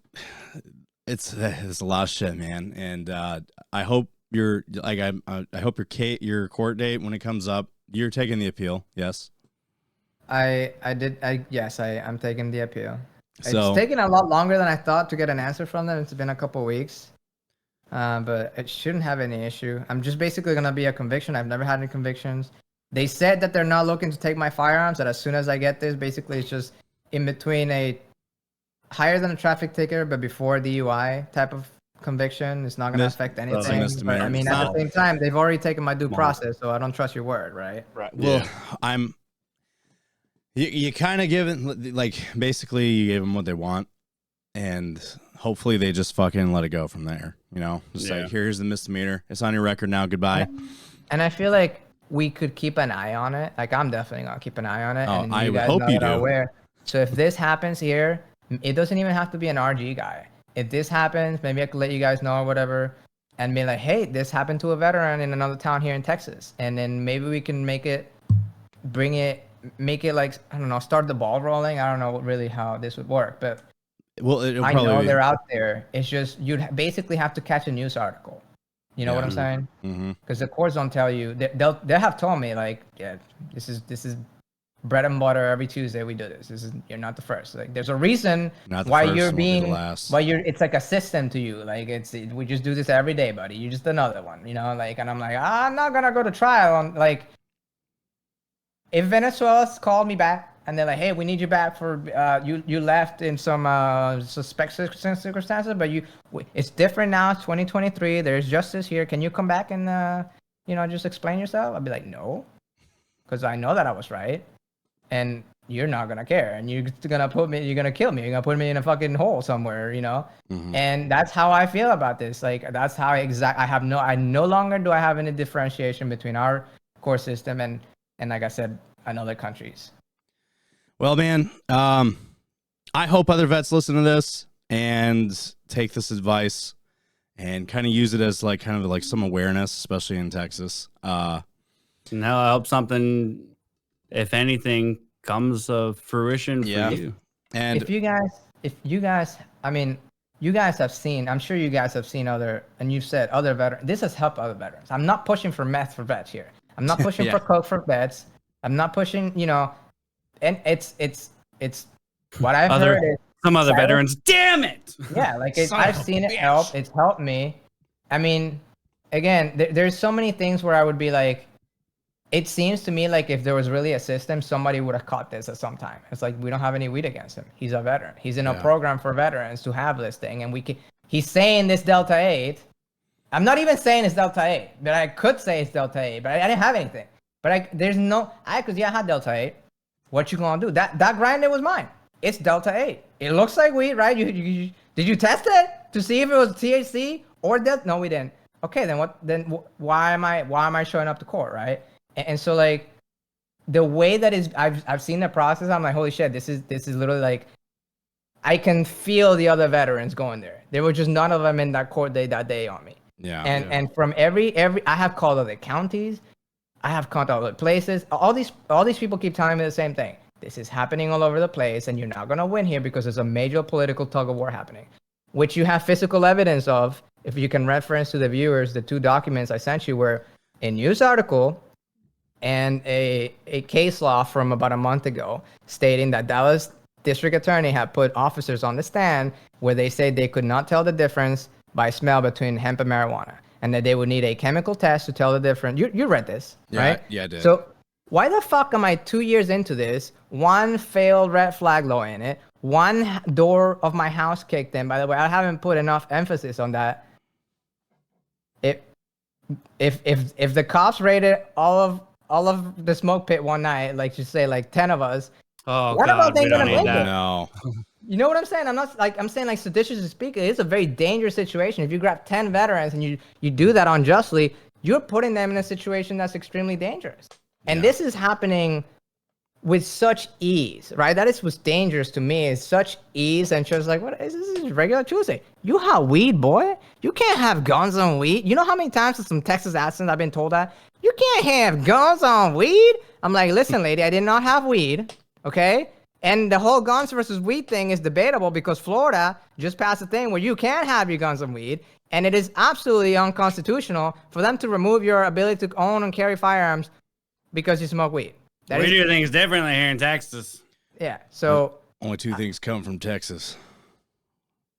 it's a lot of shit, man, and I hope you're like I hope your court date when it comes up, you're taking the appeal. Yes. I'm taking the appeal. So, it's taken a lot longer than I thought to get an answer from them. It's been a couple weeks, but it shouldn't have any issue. I'm just basically gonna be a conviction. I've never had any convictions. They said that they're not looking to take my firearms. That as soon as I get this, basically it's just in between a higher than a traffic ticket, but before DUI type of conviction. It's not gonna affect anything. But, I mean, at the same time, they've already taken my due process, so I don't trust your word, right? Right. Well, yeah. You kind of give it, like, basically you gave them what they want, and hopefully they just fucking let it go from there. You know, just like, here's the misdemeanor. It's on your record now. Goodbye. And I feel like we could keep an eye on it. Like, I'm definitely gonna keep an eye on it. Oh, and I would hope you do. Aware. So if this happens here, it doesn't even have to be an RG guy. If this happens, maybe I could let you guys know or whatever, and be like, hey, this happened to a veteran in another town here in Texas, and then maybe we can make it like, I don't know, start the ball rolling. I don't know really how this would work, but I know they're out there. It's just you'd basically have to catch a news article. You know what I'm saying? Because the courts don't tell you. They'll have told me, like, yeah, this is bread and butter. Every Tuesday we do this. You're not the first. Like, there's a reason why you're being it's like a system to you. Like, we just do this every day, buddy. You're just another one. You know, like, and I'm like, I'm not gonna go to trial on, like. If Venezuela called me back and they're like, hey, we need you back for you left in some suspect circumstances, but it's different now. It's 2023. There's justice here. Can you come back and just explain yourself? I'd be like, no, because I know that I was right, and you're not gonna care, and you're gonna kill me. You're gonna put me in a fucking hole somewhere, you know. And that's how I feel about this. Like, that's how I no longer do I have any differentiation between our court system and like I said, in other countries. Well, man, I hope other vets listen to this and take this advice and kind of use it as some awareness, especially in Texas. And that'll help something, if anything, comes of fruition for you. And if you guys, I mean, you guys have seen, I'm sure you guys have seen and you've said other veterans. This has helped other veterans. I'm not pushing for meth for vets here. I'm not pushing for coke for vets. I'm not pushing, and it's what I've heard is some other veterans. Damn it! Yeah, like I've seen it help. It's helped me. I mean, again, there's so many things where I would be like, it seems to me like if there was really a system, somebody would have caught this at some time. It's like, we don't have any weed against him. He's a veteran. He's in a program for veterans to have this thing, and he's saying this Delta 8. I'm not even saying it's Delta 8, but I could say it's Delta 8, but I didn't have anything. But I had Delta 8. What you gonna do? That grinder was mine. It's Delta 8. It looks like weed, right? You did you test it to see if it was THC or Delta? No, we didn't. Okay, then what? Then why am I showing up to court, right? And so, like, the way that is, I've seen the process. I'm like, holy shit, this is literally like, I can feel the other veterans going there. There were just none of them in that court that day on me. And from every I have called other counties, I have called other places. All these people keep telling me the same thing. This is happening all over the place, and you're not gonna win here because there's a major political tug of war happening, which you have physical evidence of. If you can reference to the viewers, the 2 documents I sent you were a news article and a case law from about a month ago stating that Dallas district attorney had put officers on the stand where they said they could not tell the difference by smell between hemp and marijuana, and that they would need a chemical test to tell the difference. You read this, right? Yeah, I did. So why the fuck am I 2 years into this? One failed red flag law in it. One door of my house kicked in. By the way, I haven't put enough emphasis on that. If the cops raided all of the smoke pit one night, like, just say like 10 of us, what about they gonna make it? No. You know what I'm saying? I'm saying, like, statistically speaking, it's a very dangerous situation. If you grab 10 veterans and you do that unjustly, you're putting them in a situation that's extremely dangerous. And this is happening with such ease, right? That is what's dangerous to me, is such ease. And she was like, what is this? Is regular Tuesday. You have weed, boy. You can't have guns on weed. You know how many times in some Texas accents I've been told that? You can't have guns on weed. I'm like, listen, lady, I did not have weed, okay? And the whole guns versus weed thing is debatable because Florida just passed a thing where you can have your guns on weed. And it is absolutely unconstitutional for them to remove your ability to own and carry firearms because you smoke weed. We do things differently here in Texas. Yeah, so... Only two things come from Texas.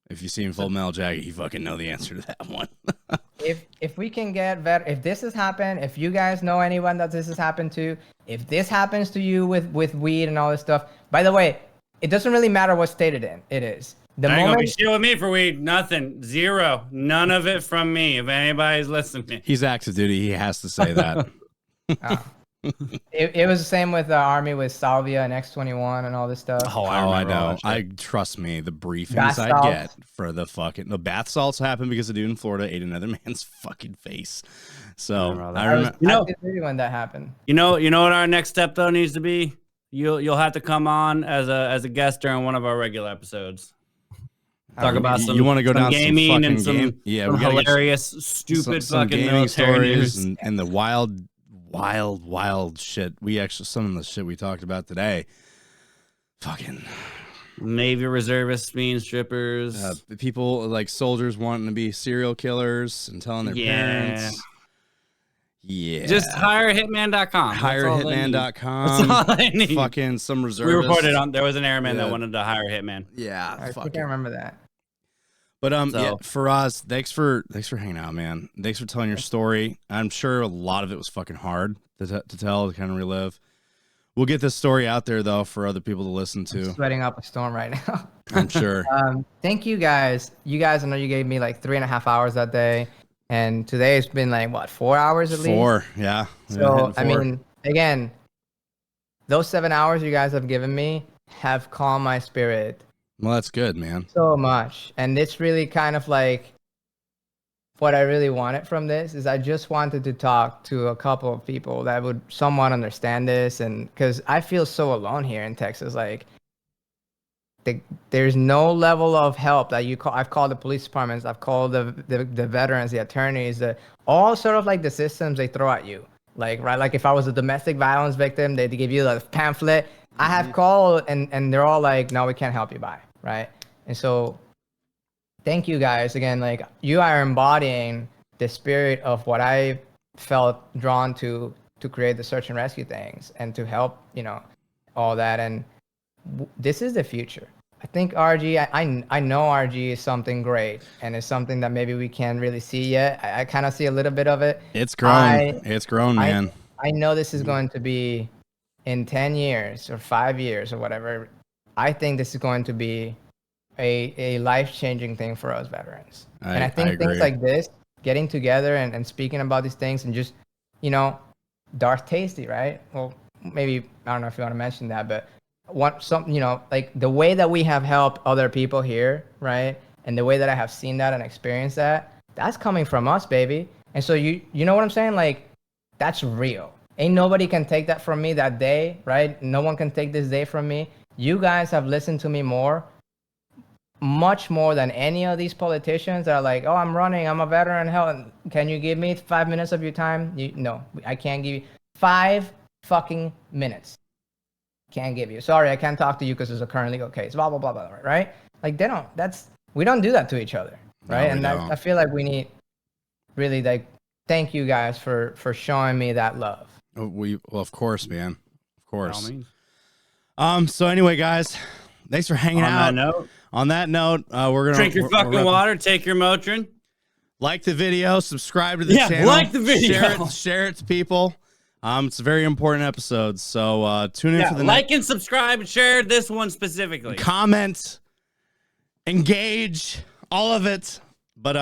If you see him Full Metal Jacket, you fucking know the answer to that one. if we can get if this has happened, if you guys know anyone that this has happened to, if this happens to you with weed and all this stuff, by the way, it doesn't really matter what state it is. The Ain't moment gonna be shit with me for weed. Nothing. Zero. None of it from me. If anybody's listening. He's active duty. He has to say that. It was the same with the Army with Salvia and X21 and all this stuff. Oh, I know. Trust me, the briefings I get for the bath salts happened because a dude in Florida ate another man's fucking face. So I remember when that happened. You know what our next step though needs to be? You'll have to come on as a guest during one of our regular episodes. Talk about some. You want to go down gaming some and some we hilarious, stupid some fucking gaming stories news. and the wild shit. Some of the shit we talked about today. Fucking Navy reservists being strippers. People like soldiers wanting to be serial killers and telling their parents. Yeah. Just hire hitman.com. Hirehitman.com. That's all I need. Fucking some reservists. We reported on there was an airman that wanted to hire Hitman. Yeah. I think I remember that. But Faraz, thanks for hanging out, man. Thanks for telling your story. I'm sure a lot of it was fucking hard to tell, to kind of relive. We'll get this story out there though for other people to listen to. I'm sweating up a storm right now. I'm sure. Thank you guys. You guys, I know you gave me like 3.5 hours that day, and today it's been like what, 4 hours at least? 4, yeah. So I mean, again, those 7 hours you guys have given me have calmed my spirit. Well, that's good, man. So much. And it's really kind of like what I really wanted from this is I just wanted to talk to a couple of people that would somewhat understand this. And because I feel so alone here in Texas, like there's no level of help that you call. I've called the police departments. I've called the veterans, the attorneys, all sort of like the systems they throw at you. Like, right. Like if I was a domestic violence victim, they'd give you a pamphlet. I have called and they're all like, no, we can't help you by. Right. And so thank you guys again. Like you are embodying the spirit of what I felt drawn to create the search and rescue things and to help, all that. And this is the future. I think RG, I know RG is something great and it's something that maybe we can't really see yet. I kind of see a little bit of it. It's grown. It's grown, man. I know this is going to be in 10 years or 5 years or whatever. I think this is going to be a life-changing thing for us veterans. And I think things like this, getting together and speaking about these things and just, Darth Tasty, right? Well, maybe, I don't know if you want to mention that, but like the way that we have helped other people here, right? And the way that I have seen that and experienced that, that's coming from us, baby. And so you know what I'm saying? Like, that's real. Ain't nobody can take that from me that day, right? No one can take this day from me. You guys have listened to me much more than any of these politicians that are like, oh, I'm running, I'm a veteran, hell, can you give me 5 minutes of your time? No, I can't give you 5 fucking minutes. Can't give you. Sorry, I can't talk to you because there's a current legal case, blah, blah, blah, blah, right? Like we don't do that to each other, right? No, I feel like we need really like, thank you guys for showing me that love. Well, of course, man. Of course. So anyway, guys, thanks for hanging out. On that note, we're gonna drink your fucking water, take your Motrin, like the video, subscribe to the channel, like the video, share it to people. It's a very important episode, so tune in for the like and subscribe and share this one specifically. Comment, engage, all of it. But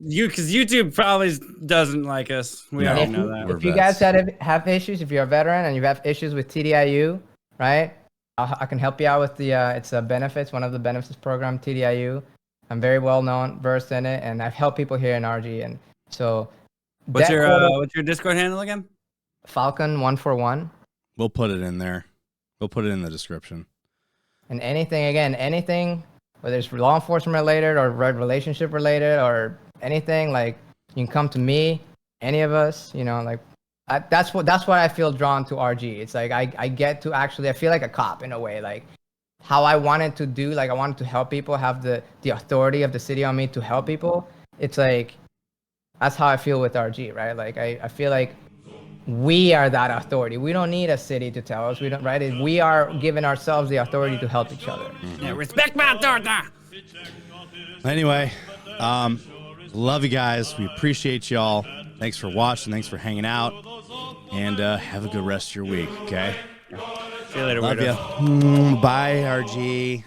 because YouTube probably doesn't like us. We already know that. If you guys have issues, if you're a veteran and you have issues with TDIU, right? I can help you out with the it's a benefits, one of the benefits program, TDIU. I'm very well known, versed in it, and I've helped people here in RG. And so, what's your Discord handle again? Falcon 141. We'll put it in there. We'll put it in the description. And anything, whether it's law enforcement related or relationship related or anything, like you can come to me, any of us, you know, like that's why I feel drawn to RG. It's like I get to actually, I feel like a cop in a way, like how I wanted to do, like I wanted to help people, have the authority of the city on me to help people. It's like, that's how I feel with RG, right? Like I feel like we are that authority. We don't need a city to tell us. We don't, right? We are giving ourselves the authority to help each other. Yeah, respect my authority. Anyway, love you guys. We appreciate y'all. Thanks for watching. Thanks for hanging out. And have a good rest of your week, okay? See you later, Love weirdo. you. Bye, RG.